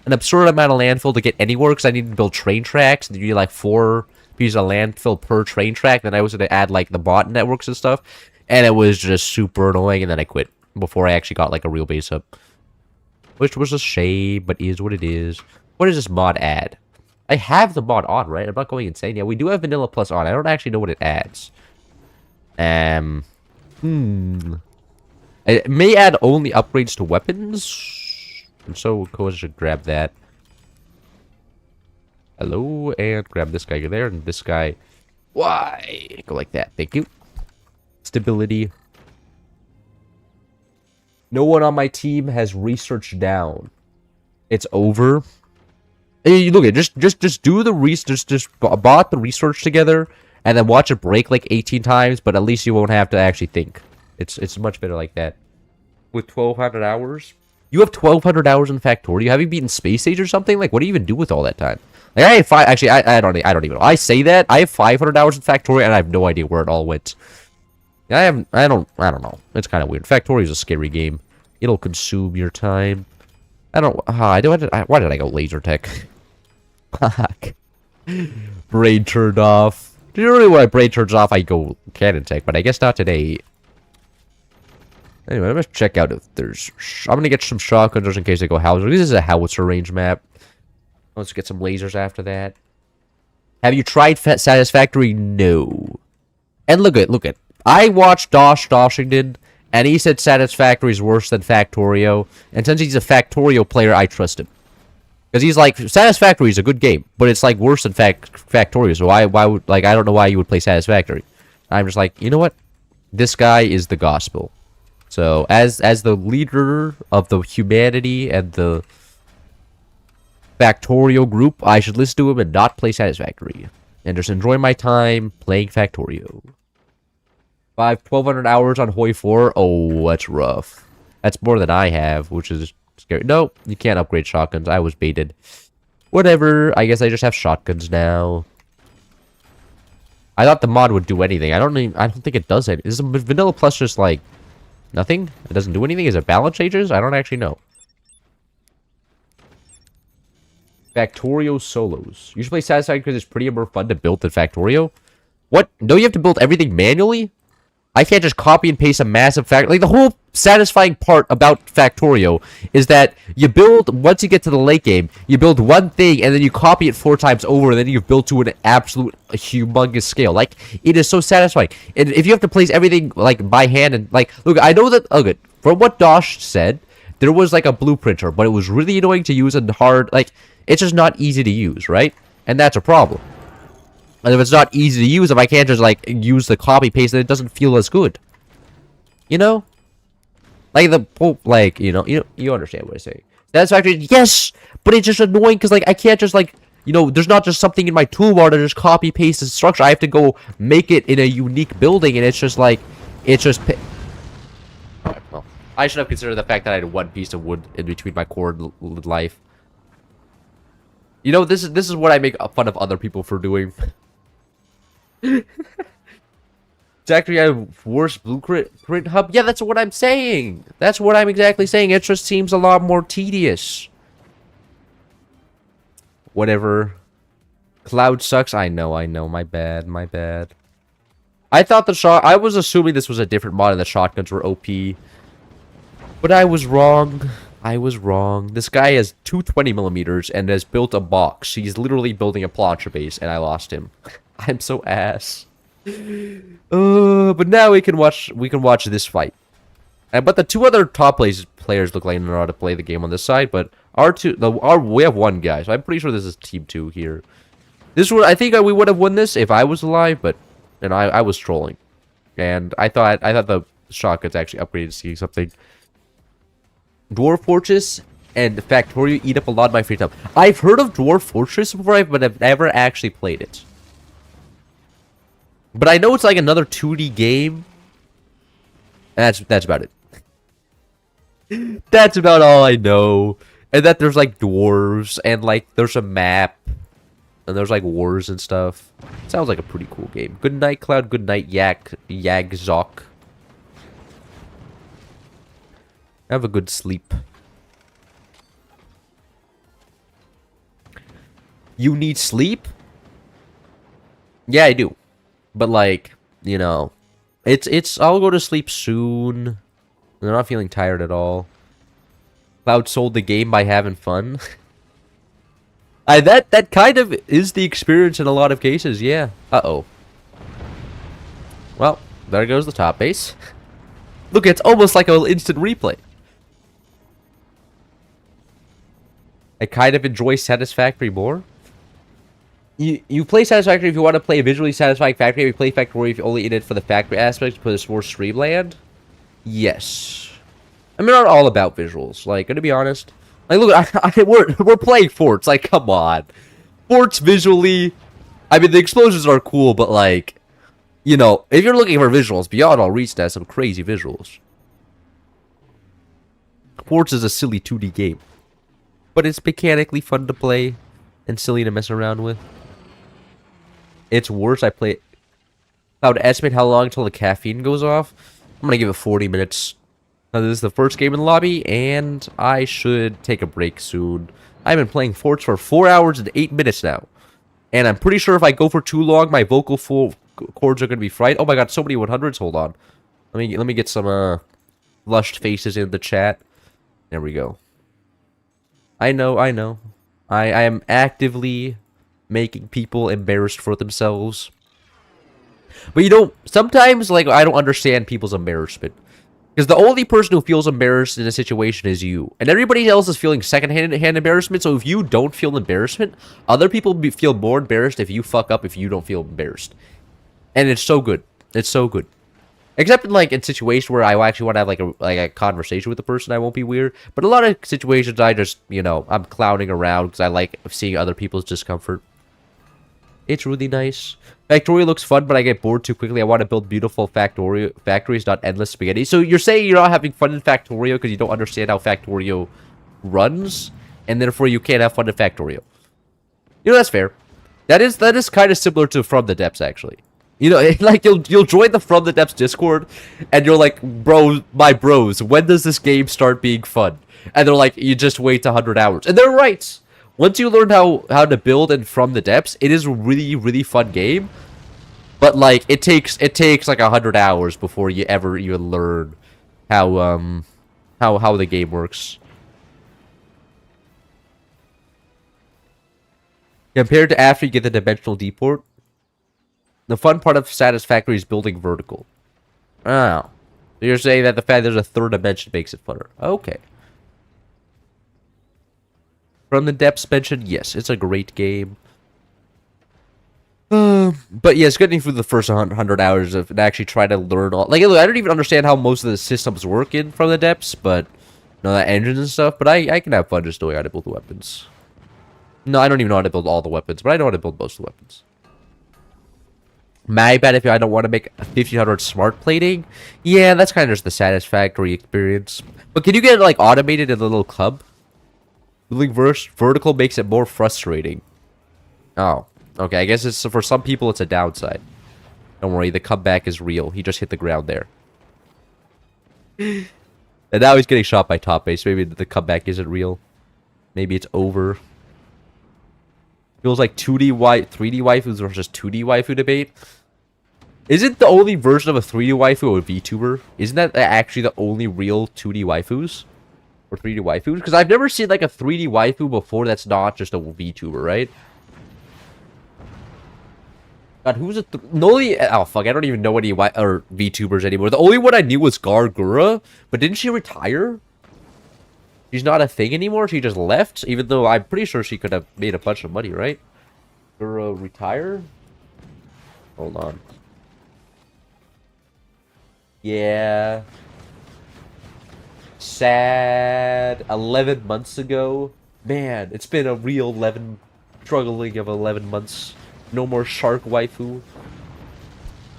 An absurd amount of landfill to get anywhere because I needed to build train tracks. And you need like 4 pieces of landfill per train track. Then I was going to add like the bot networks and stuff. And it was just super annoying. And then I quit before I actually got like a real base up. Which was a shame, but is what it is. What does this mod add? I have the mod on, right? I'm not going insane. Yeah, we do have Vanilla Plus on. I don't actually know what it adds. It may add only upgrades to weapons. And so, Koa should grab that. Hello, and grab this guy there, and this guy. Why? Go like that. Thank you. Stability. No one on my team has research down. It's over. Hey, look at just do the research. Just bot the research together, and then watch it break like 18 times. But at least you won't have to actually think. It's much better like that. With 1,200 hours. You have 1,200 hours in Factorio. Have you beaten Space Age or something? Like, what do you even do with all that time? Like, I have 5. Actually, I don't even know. I say that I have 500 hours in Factorio, and I have no idea where it all went. I don't know. It's kind of weird. Factorio is a scary game. It'll consume your time. I don't. Why did I go laser tech? Fuck. Brain turned off. Generally, when my brain turns off, I go cannon tech, but I guess not today. Anyway, let's check out if there's... I'm gonna get some shotguns just in case they go howitzer. This is a howitzer range map. Let's get some lasers after that. Have you tried Satisfactory? No. And look at. I watched Doshington, and he said Satisfactory is worse than Factorio. And since he's a Factorio player, I trust him. Because he's like, Satisfactory is a good game, but it's like worse than Factorio. So why would, like, I don't know why you would play Satisfactory. I'm just like, you know what? This guy is the gospel. So as the leader of the humanity and the Factorio group, I should listen to him and not play Satisfactory. And just enjoy my time playing Factorio. 1,200 hours on Hoi 4. Oh, that's rough. That's more than I have, which is scary. No, you can't upgrade shotguns. I was baited. Whatever. I guess I just have shotguns now. I thought the mod would do anything. I don't think it does anything. Is Vanilla Plus just like nothing? It doesn't do anything? Is it balance changes? I don't actually know. Factorio solos. You should play Satisfactory because it's pretty more fun to build than Factorio. What? Don't you have to build everything manually? I can't just copy and paste a massive fact. Like, the whole satisfying part about Factorio is that you build, once you get to the late game, you build one thing and then you copy it 4 times over and then you've built to an absolute humongous scale. Like, it is so satisfying. And if you have to place everything, like, by hand and, like, look, I know that, okay, from what Dosh said, there was, like, a blueprinter, but it was really annoying to use and hard, like, it's just not easy to use, right? And that's a problem. And if it's not easy to use, if I can't just, like, use the copy paste, then it doesn't feel as good. You know? Like, you understand what I'm saying. Satisfactory, yes! But it's just annoying, because, like, I can't just, like, there's not just something in my toolbar to just copy paste the structure. I have to go make it in a unique building, and it's just, like, Alright, well, I should have considered the fact that I had one piece of wood in between my core and life. This is what I make fun of other people for doing. Factory have worse blueprint hub. Yeah, that's what I'm saying. That's what I'm exactly saying. It just seems a lot more tedious. Whatever. Cloud sucks. I know. My bad. I thought I was assuming this was a different mod and the shotguns were OP. But I was wrong. This guy has 220mm and has built a box. He's literally building a plancha base, and I lost him. I'm so ass. But now we can watch this fight. But the 2 other top players look like they know how to play the game on this side. But we have 1 guy, so I'm pretty sure this is team 2 here. I think we would have won this if I was alive, but I was trolling, and I thought the shotguns actually upgraded to see something. Dwarf Fortress and Factorio eat up a lot of my free time. I've heard of Dwarf Fortress before, but I've never actually played it. But I know it's like another 2D game. And that's about it. That's about all I know. And that there's like dwarves and like there's a map. And there's like wars and stuff. Sounds like a pretty cool game. Good night, Cloud. Good night, Yagzok. Have a good sleep. You need sleep? Yeah, I do. But like, I'll go to sleep soon. I'm not feeling tired at all. Cloud sold the game by having fun. That kind of is the experience in a lot of cases, yeah. Uh-oh. Well, there goes the top base. Look, it's almost like an instant replay. I kind of enjoy Satisfactory more. You play Satisfactory if you want to play a visually satisfying factory. If you play Factory if you're only in it for the factory aspect, but it's more streamland. Yes. I mean, not all about visuals. Like, gonna be honest. Like, look, we're playing forts. Like, come on. Forts visually. I mean, the explosions are cool, but like, if you're looking for visuals, Beyond All Reach has some crazy visuals. Forts is a silly 2D game, but it's mechanically fun to play and silly to mess around with. It's worse. I would estimate how long until the caffeine goes off. I'm gonna give it 40 minutes. Now, this is the first game in the lobby, and I should take a break soon. I've been playing Forts for 4 hours and 8 minutes now. And I'm pretty sure if I go for too long, my vocal cords are gonna be fried. Oh my god, so many 100s. Hold on. Let me get some flushed faces in the chat. There we go. I know, I know. I am actively making people embarrassed for themselves. But you know, sometimes, like, I don't understand people's embarrassment. Because the only person who feels embarrassed in a situation is you. And everybody else is feeling second-hand embarrassment, so if you don't feel embarrassment, other people feel more embarrassed if you fuck up if you don't feel embarrassed. And it's so good. It's so good. Except in, like, in situations where I actually want to have, like a conversation with the person, I won't be weird. But a lot of situations, I just, you know, I'm clowning around because I like seeing other people's discomfort. It's really nice. Factorio looks fun, but I get bored too quickly. I want to build beautiful factories, not endless spaghetti. So you're saying you're not having fun in Factorio because you don't understand how Factorio runs, and therefore you can't have fun in Factorio. You know, that's fair. That is kind of similar to From the Depths, actually. You know, like you'll join the From the Depths Discord, and you're like, bro, my bros, when does this game start being fun? And they're like, you just wait 100 hours, and they're right. Once you learn how to build and From the Depths, it is a really fun game. But like it takes like 100 hours before you ever even learn how the game works. Compared to after you get the dimensional deport, the fun part of Satisfactory is building vertical. Oh. So you're saying that the fact there's a third dimension makes it funner. Okay. From the Depths mentioned, yes, it's a great game. But yes, getting through the first 100 hours of and actually try to learn all... Like, I don't even understand how most of the systems work in From the Depths, but... You know, the engines and stuff, but I can have fun just knowing how to build the weapons. No, I don't even know how to build all the weapons, but I know how to build most of the weapons. My bad if I don't want to make 1500 smart plating. Yeah, that's kind of just the Satisfactory experience. But can you get it, like, automated in a little club? Building vertical makes it more frustrating. Oh. Okay, I guess it's for some people it's a downside. Don't worry, the comeback is real. He just hit the ground there. And now he's getting shot by top base. Maybe the comeback isn't real. Maybe it's over. Feels like 2D 3D waifus versus 2D waifu debate. Isn't the only version of a 3D waifu a VTuber? Isn't that actually the only real 2D waifus? Or 3D waifus? Because I've never seen like a 3D waifu before that's not just a VTuber, right? God, who's a oh fuck, I don't even know any VTubers anymore. The only one I knew was Gargura, but didn't she retire? She's not a thing anymore. She just left, even though I'm pretty sure she could have made a bunch of money, right? Gargura retire? Hold on. Yeah. Sad. 11 months ago. Man, it's been a real struggling of 11 months. No more shark waifu.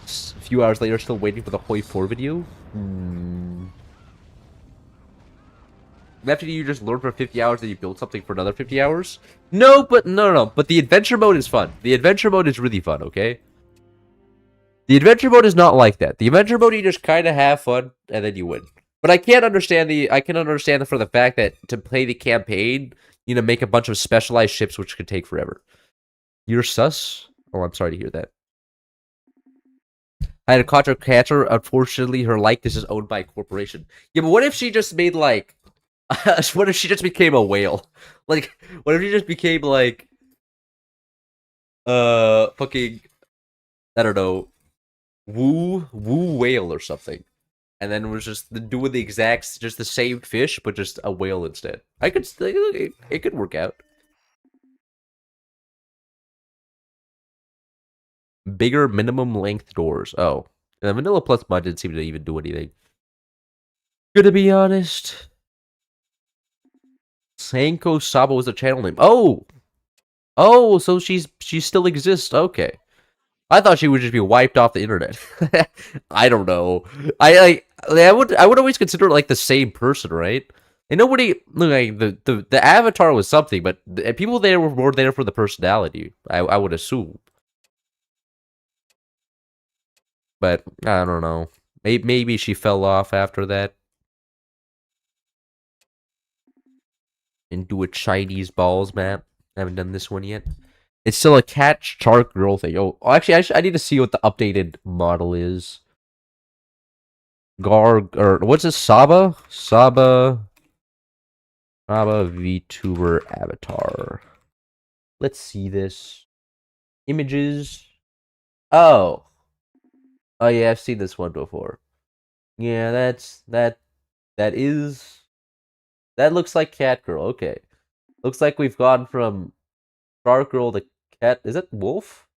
A few hours later, still waiting for the Hoi 4 video. After you just learn for 50 hours that you build something for another 50 hours? No, but no. But the adventure mode is fun. The adventure mode is really fun, okay? The adventure mode is not like that. The adventure mode, you just kind of have fun, and then you win. But I can understand for the fact that to play the campaign, you know, make a bunch of specialized ships, which could take forever. You're sus? Oh, I'm sorry to hear that. I had a contract catcher. Unfortunately, her likeness is owned by a corporation. Yeah, but what if she just made, like... what if she just became a whale? Like, what if she just became, like... fucking... I don't know. Woo whale or something. And then was just doing just the same fish, but just a whale instead. It could work out. Bigger minimum length doors. Oh. The Vanilla Plus mod didn't seem to even do anything. Good to be honest. Sanko Sabo was a channel name. Oh! Oh, so she still exists. Okay. I thought she would just be wiped off the internet. I don't know. I would always consider it like the same person, right? And nobody like the avatar was something, but the people there were more there for the personality. I would assume. But I don't know. Maybe she fell off after that. Into a Chinese balls map. I haven't done this one yet. It's still a cat shark girl thing. Oh, actually, I need to see what the updated model is. or what's this? Saba VTuber avatar. Let's see this. Images. Oh. Oh yeah, I've seen this one before. Yeah, that looks like Cat Girl. Okay. Looks like we've gone from Shark Girl to Cat. Is it wolf?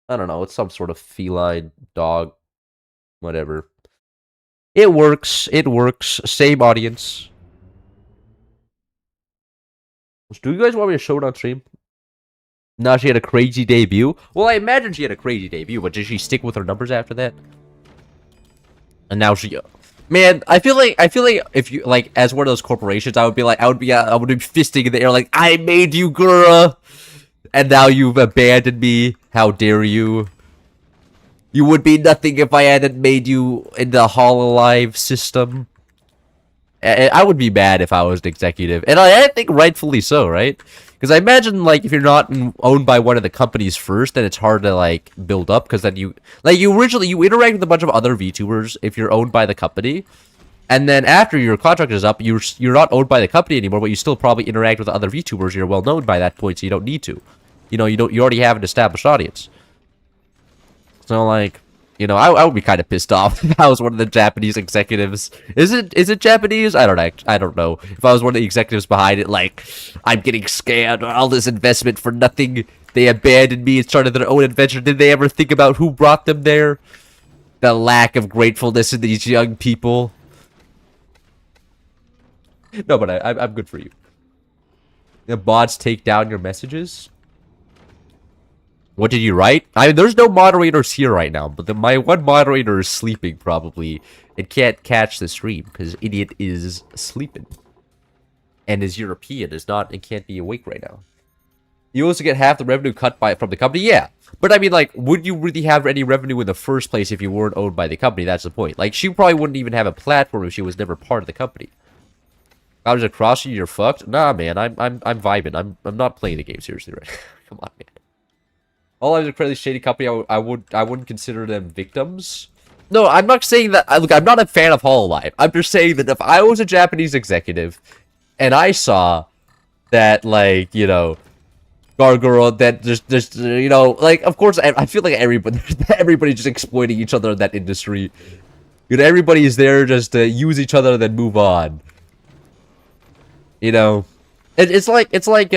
I don't know. It's some sort of feline dog. Whatever. It works. It works. Same audience. Do you guys want me to show it on stream? No, she had a crazy debut. Well, I imagine she had a crazy debut, but did she stick with her numbers after that? And now she, man, I feel like if you like as one of those corporations, I would be fisting in the air like, I made you, girl, and now you've abandoned me. How dare you? You would be nothing if I hadn't made you in the Hololive system. I would be mad if I was an executive, and I think rightfully so, right? Because I imagine, like, if you're not owned by one of the companies first, then it's hard to, like, build up, because then you interact with a bunch of other VTubers if you're owned by the company, and then after your contract is up, you're not owned by the company anymore, but you still probably interact with other VTubers. You're well known by that point, so you don't need to. You know, you already have an established audience. So, like, you know, I would be kind of pissed off if I was one of the Japanese executives. Is it Japanese? I don't know. If I was one of the executives behind it, like, I'm getting scammed, all this investment for nothing. They abandoned me and started their own adventure. Did they ever think about who brought them there? The lack of gratefulness in these young people. No, but I'm good for you. The bots take down your messages. What did you write? I mean, there's no moderators here right now, but my one moderator is sleeping, probably, and can't catch the stream, because idiot is sleeping. And is European, and can't be awake right now. You also get half the revenue cut from the company? Yeah. But I mean, like, would you really have any revenue in the first place if you weren't owned by the company? That's the point. Like, she probably wouldn't even have a platform if she was never part of the company. I was across you, you're fucked? Nah, man, I'm vibing. I'm not playing the game seriously right now. Come on, man. All lives are incredibly shady company. I wouldn't consider them victims. No, I'm not saying that. Look, I'm not a fan of Hololive. I'm just saying that if I was a Japanese executive, and I saw that, like, you know, Gargoyle, that just you know, like, of course, I feel like everybody's just exploiting each other in that industry. You know, everybody is there just to use each other and then move on. You know, it's like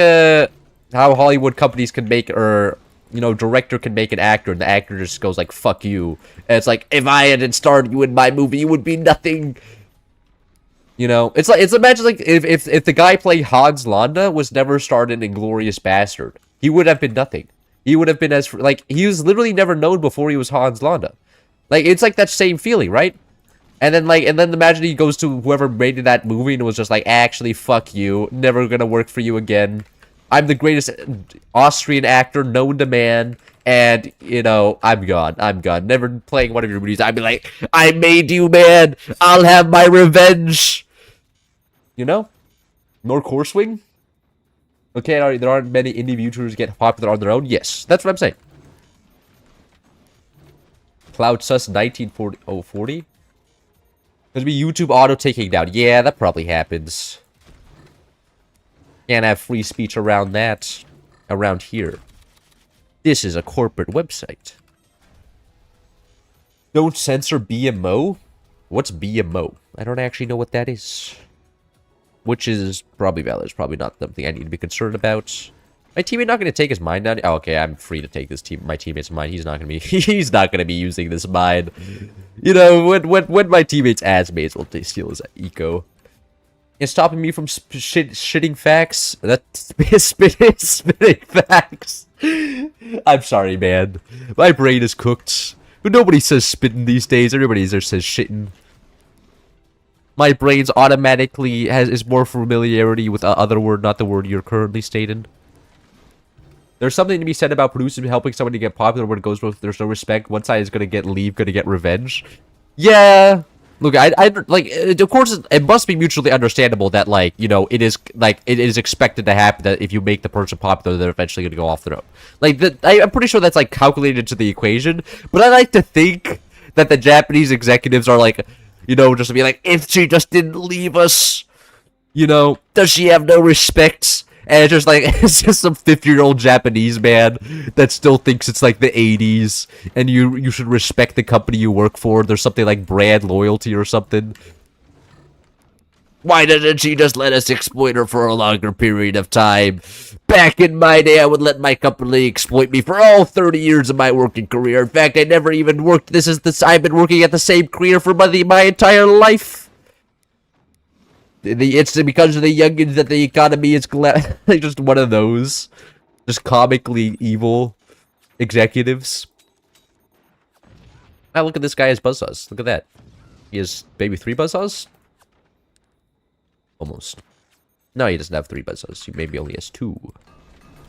how Hollywood companies can make, or you know, director can make an actor, and the actor just goes like, fuck you. And it's like, if I hadn't starred you in my movie, you would be nothing. You know, it's imagine, like, if the guy playing Hans Landa was never starred in Inglourious Bastard, he would have been nothing. He would have been like, he was literally never known before he was Hans Landa. Like, it's like that same feeling, right? And then imagine he goes to whoever made that movie and was just like, actually, fuck you, never gonna work for you again. I'm the greatest Austrian actor known to man, and, you know, I'm gone. Never playing one of your movies. I'd be like, I made you, man. I'll have my revenge. You know? More core swing? Okay, there aren't many indie YouTubers get popular on their own? Yes, that's what I'm saying. Cloud Sus 1940. Oh, 40? There's be YouTube auto taking down. Yeah, that probably happens. Can't have free speech around that. Around here. This is a corporate website. Don't censor BMO? What's BMO? I don't actually know what that is. Which is probably valid. It's probably not something I need to be concerned about. My teammate not going to take his mine down? Oh, okay, I'm free to take my teammate's mine. He's not going to be he's not going to be using this mine. You know, when my teammate's ads mates will steal his eco. It's stopping me from shitting facts. That's spitting facts. I'm sorry, man. My brain is cooked. But nobody says spitting these days. Everybody just says shitting. My brain's automatically is more familiarity with the other word, not the word you're currently stating. There's something to be said about producing helping someone to get popular when it goes with there's no respect. One side is gonna get gonna get revenge. Yeah. Look, I like, of course, it must be mutually understandable that, like, you know, it is expected to happen that if you make the person popular, they're eventually going to go off their own. Like, I'm pretty sure that's, like, calculated into the equation, but I like to think that the Japanese executives are, like, You know, just to be like, if she just didn't leave us, you know, does she have no respect? And it's just like, it's just some 50-year-old Japanese man that still thinks it's like the 80s, and you should respect the company you work for. There's something like brand loyalty or something. Why doesn't she just let us exploit her for a longer period of time? Back in my day, I would let my company exploit me for all 30 years of my working career. In fact, I never even worked. I've been working at the same career for my entire life. It's because of the youngins that the economy is just one of those. Just comically evil executives. Now look at this guy as Buzzsaws. Look at that. He has maybe 3 Buzzsaws? Almost. No, he doesn't have 3 Buzzsaws. He maybe only has 2.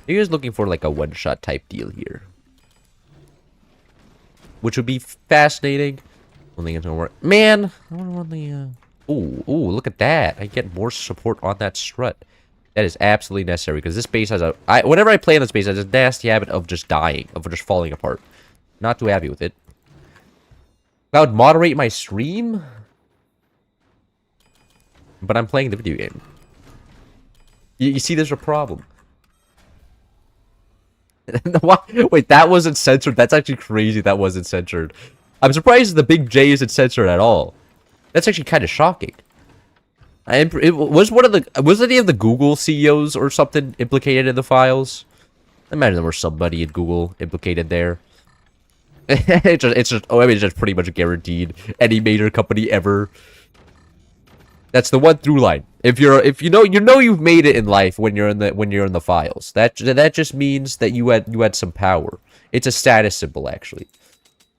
He was looking for like a one-shot type deal here. Which would be fascinating. I don't think it's gonna work. Man! I want the, Ooh, look at that. I get more support on that strut. That is absolutely necessary, because this base has whenever I play on this base, I have a nasty habit of just dying, of just falling apart. Not too happy with it. That would moderate my stream? But I'm playing the video game. You see, there's a problem. Wait, that wasn't censored? That's actually crazy that wasn't censored. I'm surprised the big J isn't censored at all. That's actually kind of shocking. Was any of the Google CEOs or something implicated in the files? I imagine there was somebody in Google implicated there. it's just pretty much guaranteed. Any major company ever. That's the one through line. If you know you've made it in life when you're in the files. That just means that you had some power. It's a status symbol, actually.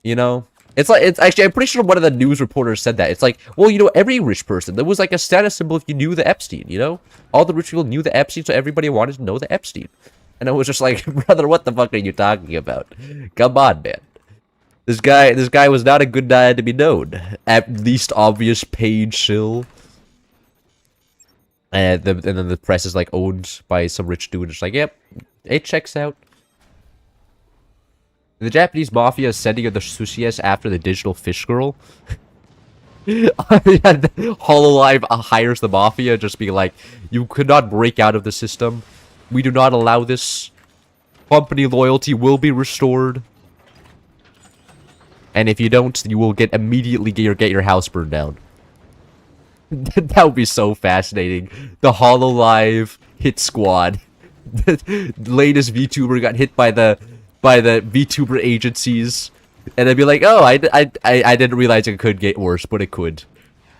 You know? It's actually, I'm pretty sure one of the news reporters said that. It's like, well, you know, every rich person, there was like a status symbol if you knew the Epstein, you know? All the rich people knew the Epstein, so everybody wanted to know the Epstein. And I was just like, brother, what the fuck are you talking about? Come on, man. This guy was not a good guy to be known. At least obvious paid shill. And then the press is like owned by some rich dude. It's like, yep, it checks out. The Japanese mafia is sending the sushi after the digital fish girl. HoloLive hires the mafia, just being like, you could not break out of the system. We do not allow this. Company loyalty will be restored. And if you don't, you will immediately get your house burned down. That would be so fascinating. The HoloLive hit squad. The latest VTuber got hit by the VTuber agencies, and I'd be like, oh, I didn't realize it could get worse, but it could.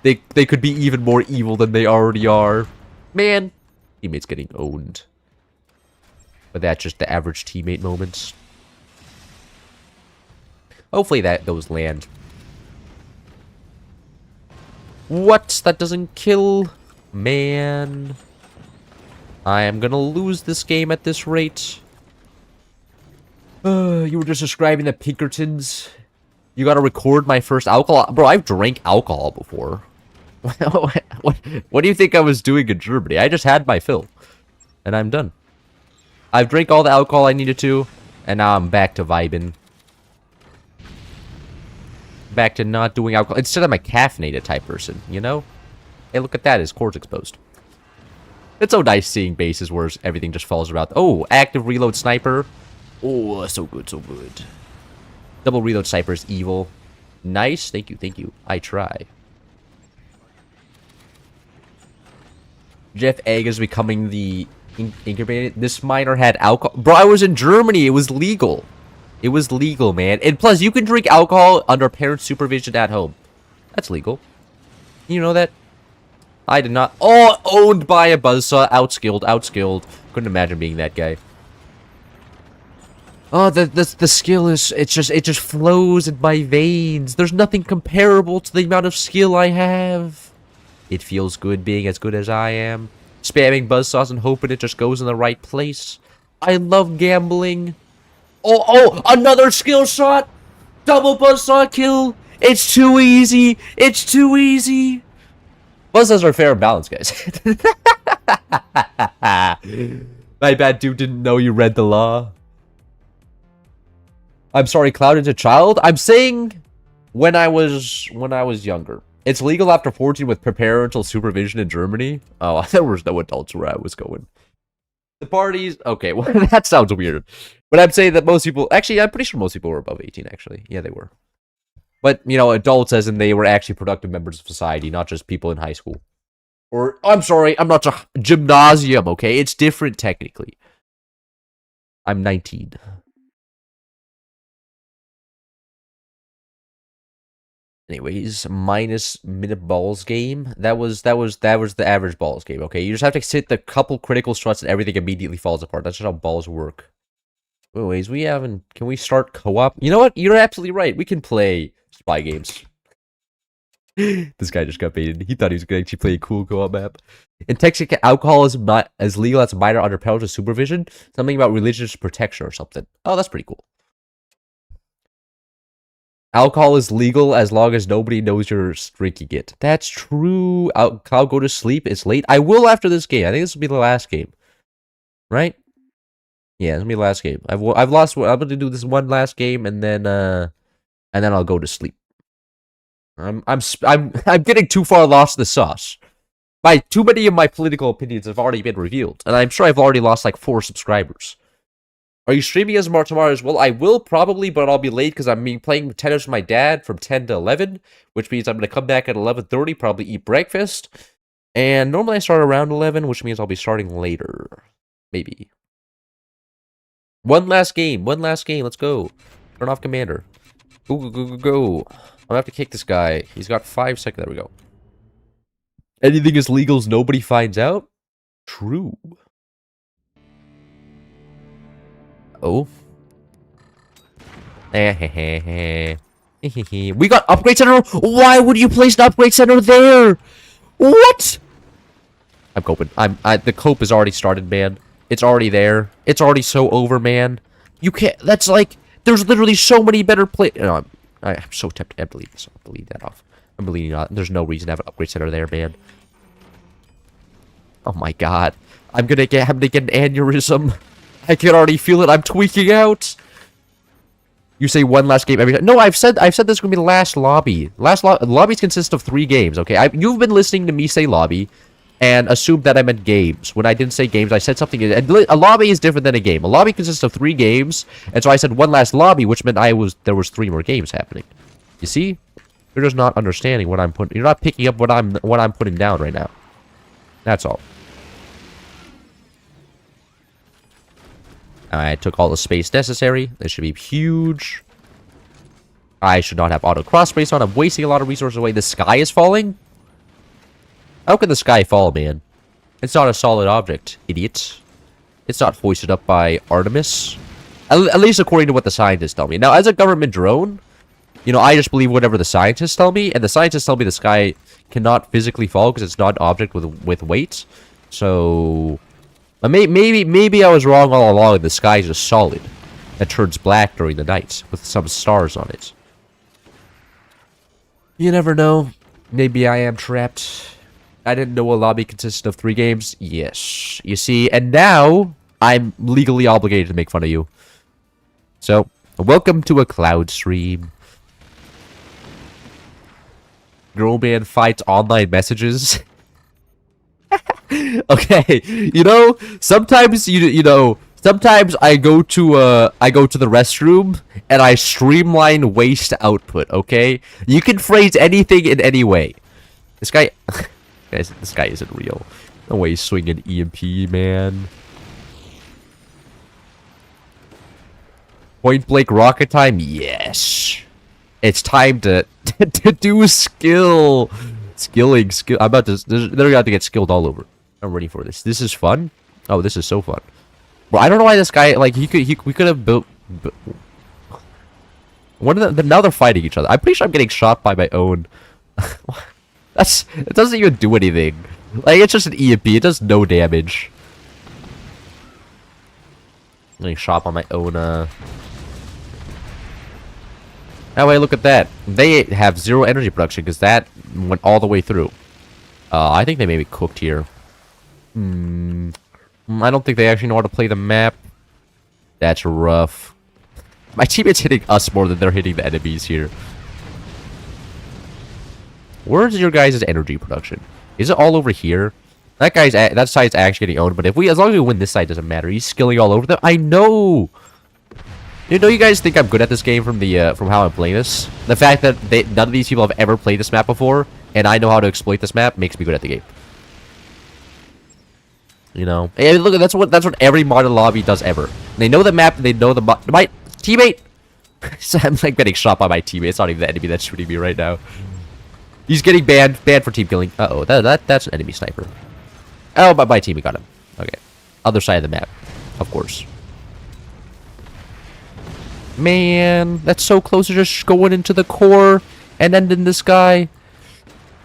They could be even more evil than they already are. Man, teammates getting owned. But that's just the average teammate moments. Hopefully those land. What? That doesn't kill? Man. I am gonna lose this game at this rate. You were just describing the Pinkertons. You gotta record my first alcohol. Bro, I've drank alcohol before. What do you think I was doing in Germany? I just had my fill. And I'm done. I've drank all the alcohol I needed to. And now I'm back to vibing. Back to not doing alcohol. Instead, I'm a caffeinated type person, you know? Hey, look at that. His core's exposed. It's so nice seeing bases where everything just falls around. Oh, active reload sniper. Oh, so good, so good. Double reload sniper is evil. Nice. Thank you, thank you. I try. Jeff Egg is becoming the incubated. This miner had alcohol. Bro, I was in Germany. It was legal. It was legal, man. And plus, you can drink alcohol under parent supervision at home. That's legal. You know that? I did not. Oh, owned by a buzzsaw. Outskilled, outskilled. Couldn't imagine being that guy. Oh, the skill is, it just flows in my veins. There's nothing comparable to the amount of skill I have. It feels good being as good as I am. Spamming buzzsaws and hoping it just goes in the right place. I love gambling. Oh, another skill shot. Double buzzsaw kill. It's too easy. It's too easy. Buzzsaws are fair and balanced, guys. My bad, dude. Didn't know you read the law. I'm sorry, Cloud is a child. I'm saying when I was younger. It's legal after 14 with parental supervision in Germany. Oh, there was no adults where I was going. The parties... Okay, well, that sounds weird. But I'm saying that most people... Actually, I'm pretty sure most people were above 18, actually. Yeah, they were. But, you know, adults as in they were actually productive members of society, not just people in high school. Or, I'm sorry, I'm not a gymnasium, okay? It's different, technically. I'm 19. Anyways, minus minute balls game. That was the average balls game, okay? You just have to hit the couple critical struts and everything immediately falls apart. That's just how balls work. Anyways, can we start co-op? You know what? You're absolutely right. We can play spy games. This guy just got baited. He thought he was going to actually play a cool co-op map. In Texas, alcohol is not as legal as minor under parental supervision. Something about religious protection or something. Oh, that's pretty cool. Alcohol is legal as long as nobody knows you're drinking it. That's true. I'll go to sleep. It's late. I will after this game. I think this will be the last game. Right? Yeah, this will be the last game. I've lost. I'm going to do this one last game and then I'll go to sleep. I'm getting too far lost in the sauce. Too many of my political opinions have already been revealed, and I'm sure I've already lost like 4 subscribers. Are you streaming as more tomorrow as well? I will probably, but I'll be late because I'm playing tennis with my dad from 10 to 11, which means I'm going to come back at 11:30, probably eat breakfast. And normally I start around 11, which means I'll be starting later. Maybe. One last game. Let's go. Turn off commander. Go. I'm gonna have to kick this guy. He's got 5 seconds. There we go. Anything is legal as nobody finds out? True. Oh. We got upgrade center? Why would you place an upgrade center there? What? I'm coping. The cope is already started, man. It's already there. It's already so over, man. You can't... That's like... There's literally so many better play... No, I'm so tempted. I believe this. I'll delete that off. I'm deleting it. There's no reason to have an upgrade center there, man. Oh my god. I'm gonna get an aneurysm. I can already feel it. I'm tweaking out. You say one last game every time. No, I've said this is gonna be the last lobby. Lobbies consist of 3 games. Okay, you've been listening to me say lobby, and assumed that I meant games. When I didn't say games, I said something. A lobby is different than a game. A lobby consists of 3 games, and so I said one last lobby, which meant there was 3 more games happening. You see, you're just not understanding what I'm putting. You're not picking up what I'm putting down right now. That's all. I took all the space necessary. This should be huge. I should not have auto cross space on. I'm wasting a lot of resources away. The sky is falling? How can the sky fall, man? It's not a solid object, idiot. It's not hoisted up by Artemis. At least according to what the scientists tell me. Now, as a government drone, you know, I just believe whatever the scientists tell me. And the scientists tell me the sky cannot physically fall because it's not an object with weight. So... Maybe I was wrong all along. The sky is just solid. That turns black during the night with some stars on it. You never know. Maybe I am trapped. I didn't know a lobby consisted of 3 games. Yes. You see, and now I'm legally obligated to make fun of you. So, welcome to a cloud stream. Girlman fights online messages. Okay, you know, sometimes sometimes I go to the restroom and I streamline waste output, okay? You can phrase anything in any way. This guy this guy isn't real. No way he's swinging EMP, man. Point blank rocket time? Yes. It's time to do skill. Skilling. I'm about to... They're about to get skilled all over. I'm ready for this. This is fun. Oh, this is so fun. Bro, I don't know why this guy... Like, we could have built... One of them... Now they're fighting each other. I'm pretty sure I'm getting shot by my own... It doesn't even do anything. Like, it's just an EMP. It does no damage. I'm getting shot by my own, Oh, wait, look at that. They have 0 energy production because that went all the way through. I think they may be cooked here. I don't think they actually know how to play the map. That's rough. My teammate's hitting us more than they're hitting the enemies here. Where's your guys' energy production? Is it all over here? That side's actually getting owned, but as long as we win this side, doesn't matter. He's skilling all over them. I know. You know, you guys think I'm good at this game from how I'm playing this. The fact that none of these people have ever played this map before, and I know how to exploit this map, makes me good at the game. You know, hey, look, that's what every modern lobby does ever. They know the map. They know my teammate. So I'm like getting shot by my teammate. It's not even the enemy that's shooting me right now. He's getting banned for team killing. Uh-oh, that's an enemy sniper. Oh, my teammate got him. Okay. Other side of the map, of course. Man, that's so close to just going into the core and ending this guy.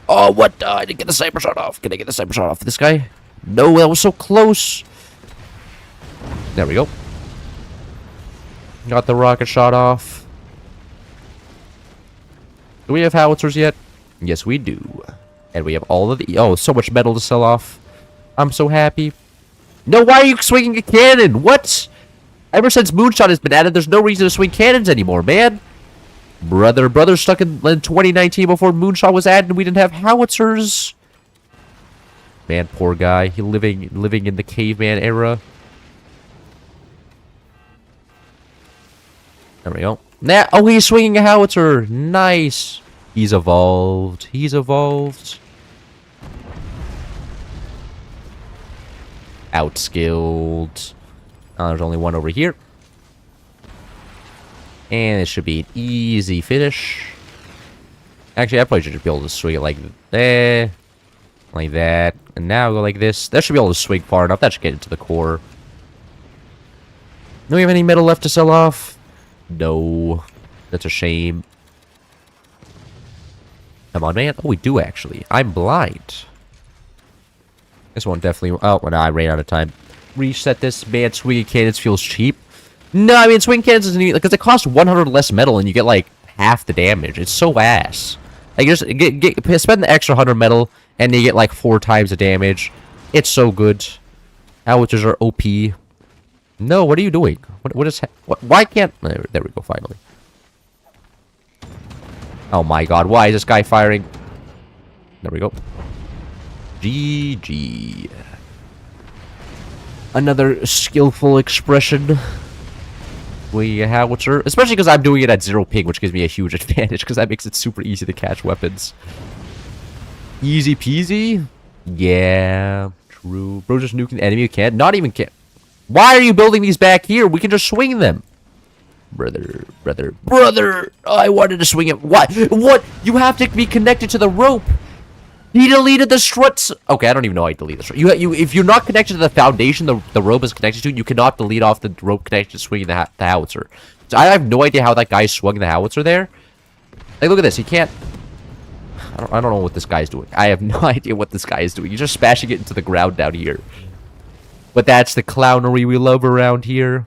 Oh, what? I didn't get the sniper shot off. Can I get the sniper shot off this guy? No, that was so close. There we go. Got the rocket shot off. Do we have howitzers yet? Yes, we do. And we have all of the... Oh, so much metal to sell off. I'm so happy. No, why are you swinging a cannon? What? Ever since Moonshot has been added, there's no reason to swing cannons anymore, man. Brother stuck in 2019 before Moonshot was added and we didn't have howitzers. Man, poor guy. He living in the caveman era. There we go. Oh, he's swinging a howitzer. Nice. He's evolved. He's evolved. Outskilled. Oh, there's only one over here. And it should be an easy finish. Actually, I probably should just be able to swing it like that. Like that. And now go like this. That should be able to swing far enough. That should get into the core. Do we have any metal left to sell off? No. That's a shame. Come on, man. Oh, we do, actually. I'm blind. This one definitely... Oh, well, no, I ran out of time. Reset this. Man, swinging cannons feels cheap. No, I mean, swing cannons isn't even... Because it costs 100 less metal and you get, like, half the damage. It's so ass. Like, just spend the extra 100 metal and you get, like, 4 times the damage. It's so good. Howitzers are OP. No, what are you doing? What is... Why can't... There we go, finally. Oh my god, why is this guy firing? There we go. GG. Another skillful expression. We howitzer. Especially because I'm doing it at 0 ping, which gives me a huge advantage, because that makes it super easy to catch weapons. Easy peasy? Yeah, true. Bro, just nuking the enemy you can't. Not even can. Why are you building these back here? We can just swing them. Brother. I wanted to swing it. What? What? You have to be connected to the rope. He deleted the struts. Okay, I don't even know how you delete the strut. If you're not connected to the foundation the rope is connected to, you cannot delete off the rope connected to swinging the howitzer. So I have no idea how that guy swung the howitzer there. Like, look at this. He can't... I don't know what this guy's doing. I have no idea what this guy is doing. He's just smashing it into the ground down here. But that's the clownery we love around here.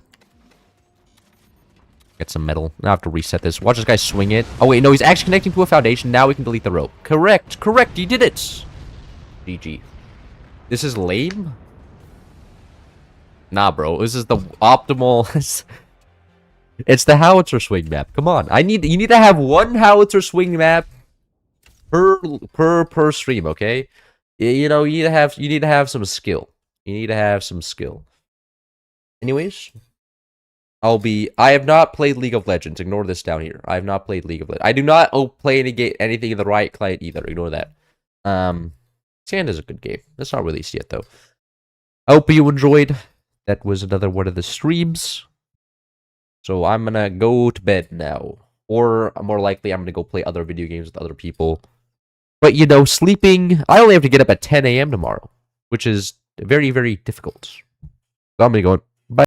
Get some metal. Now I have to reset this. Watch this guy swing it. Oh, wait, no, he's actually connecting to a foundation. Now we can delete the rope. Correct. He did it. GG. This is lame? Nah, bro. This is the optimal... It's the howitzer swing map. Come on. You need to have one howitzer swing map per stream, okay? You know, you need to have some skill. You need to have some skill. Anyways... I have not played League of Legends. Ignore this down here. I have not played League of Legends. I do not play anything in the Riot client either. Ignore that. Sand is a good game. It's not released yet, though. I hope you enjoyed. That was another one of the streams. So I'm gonna go to bed now. Or, more likely, I'm gonna go play other video games with other people. But, you know, sleeping... I only have to get up at 10 a.m. tomorrow. Which is very, very difficult. So I'm gonna go...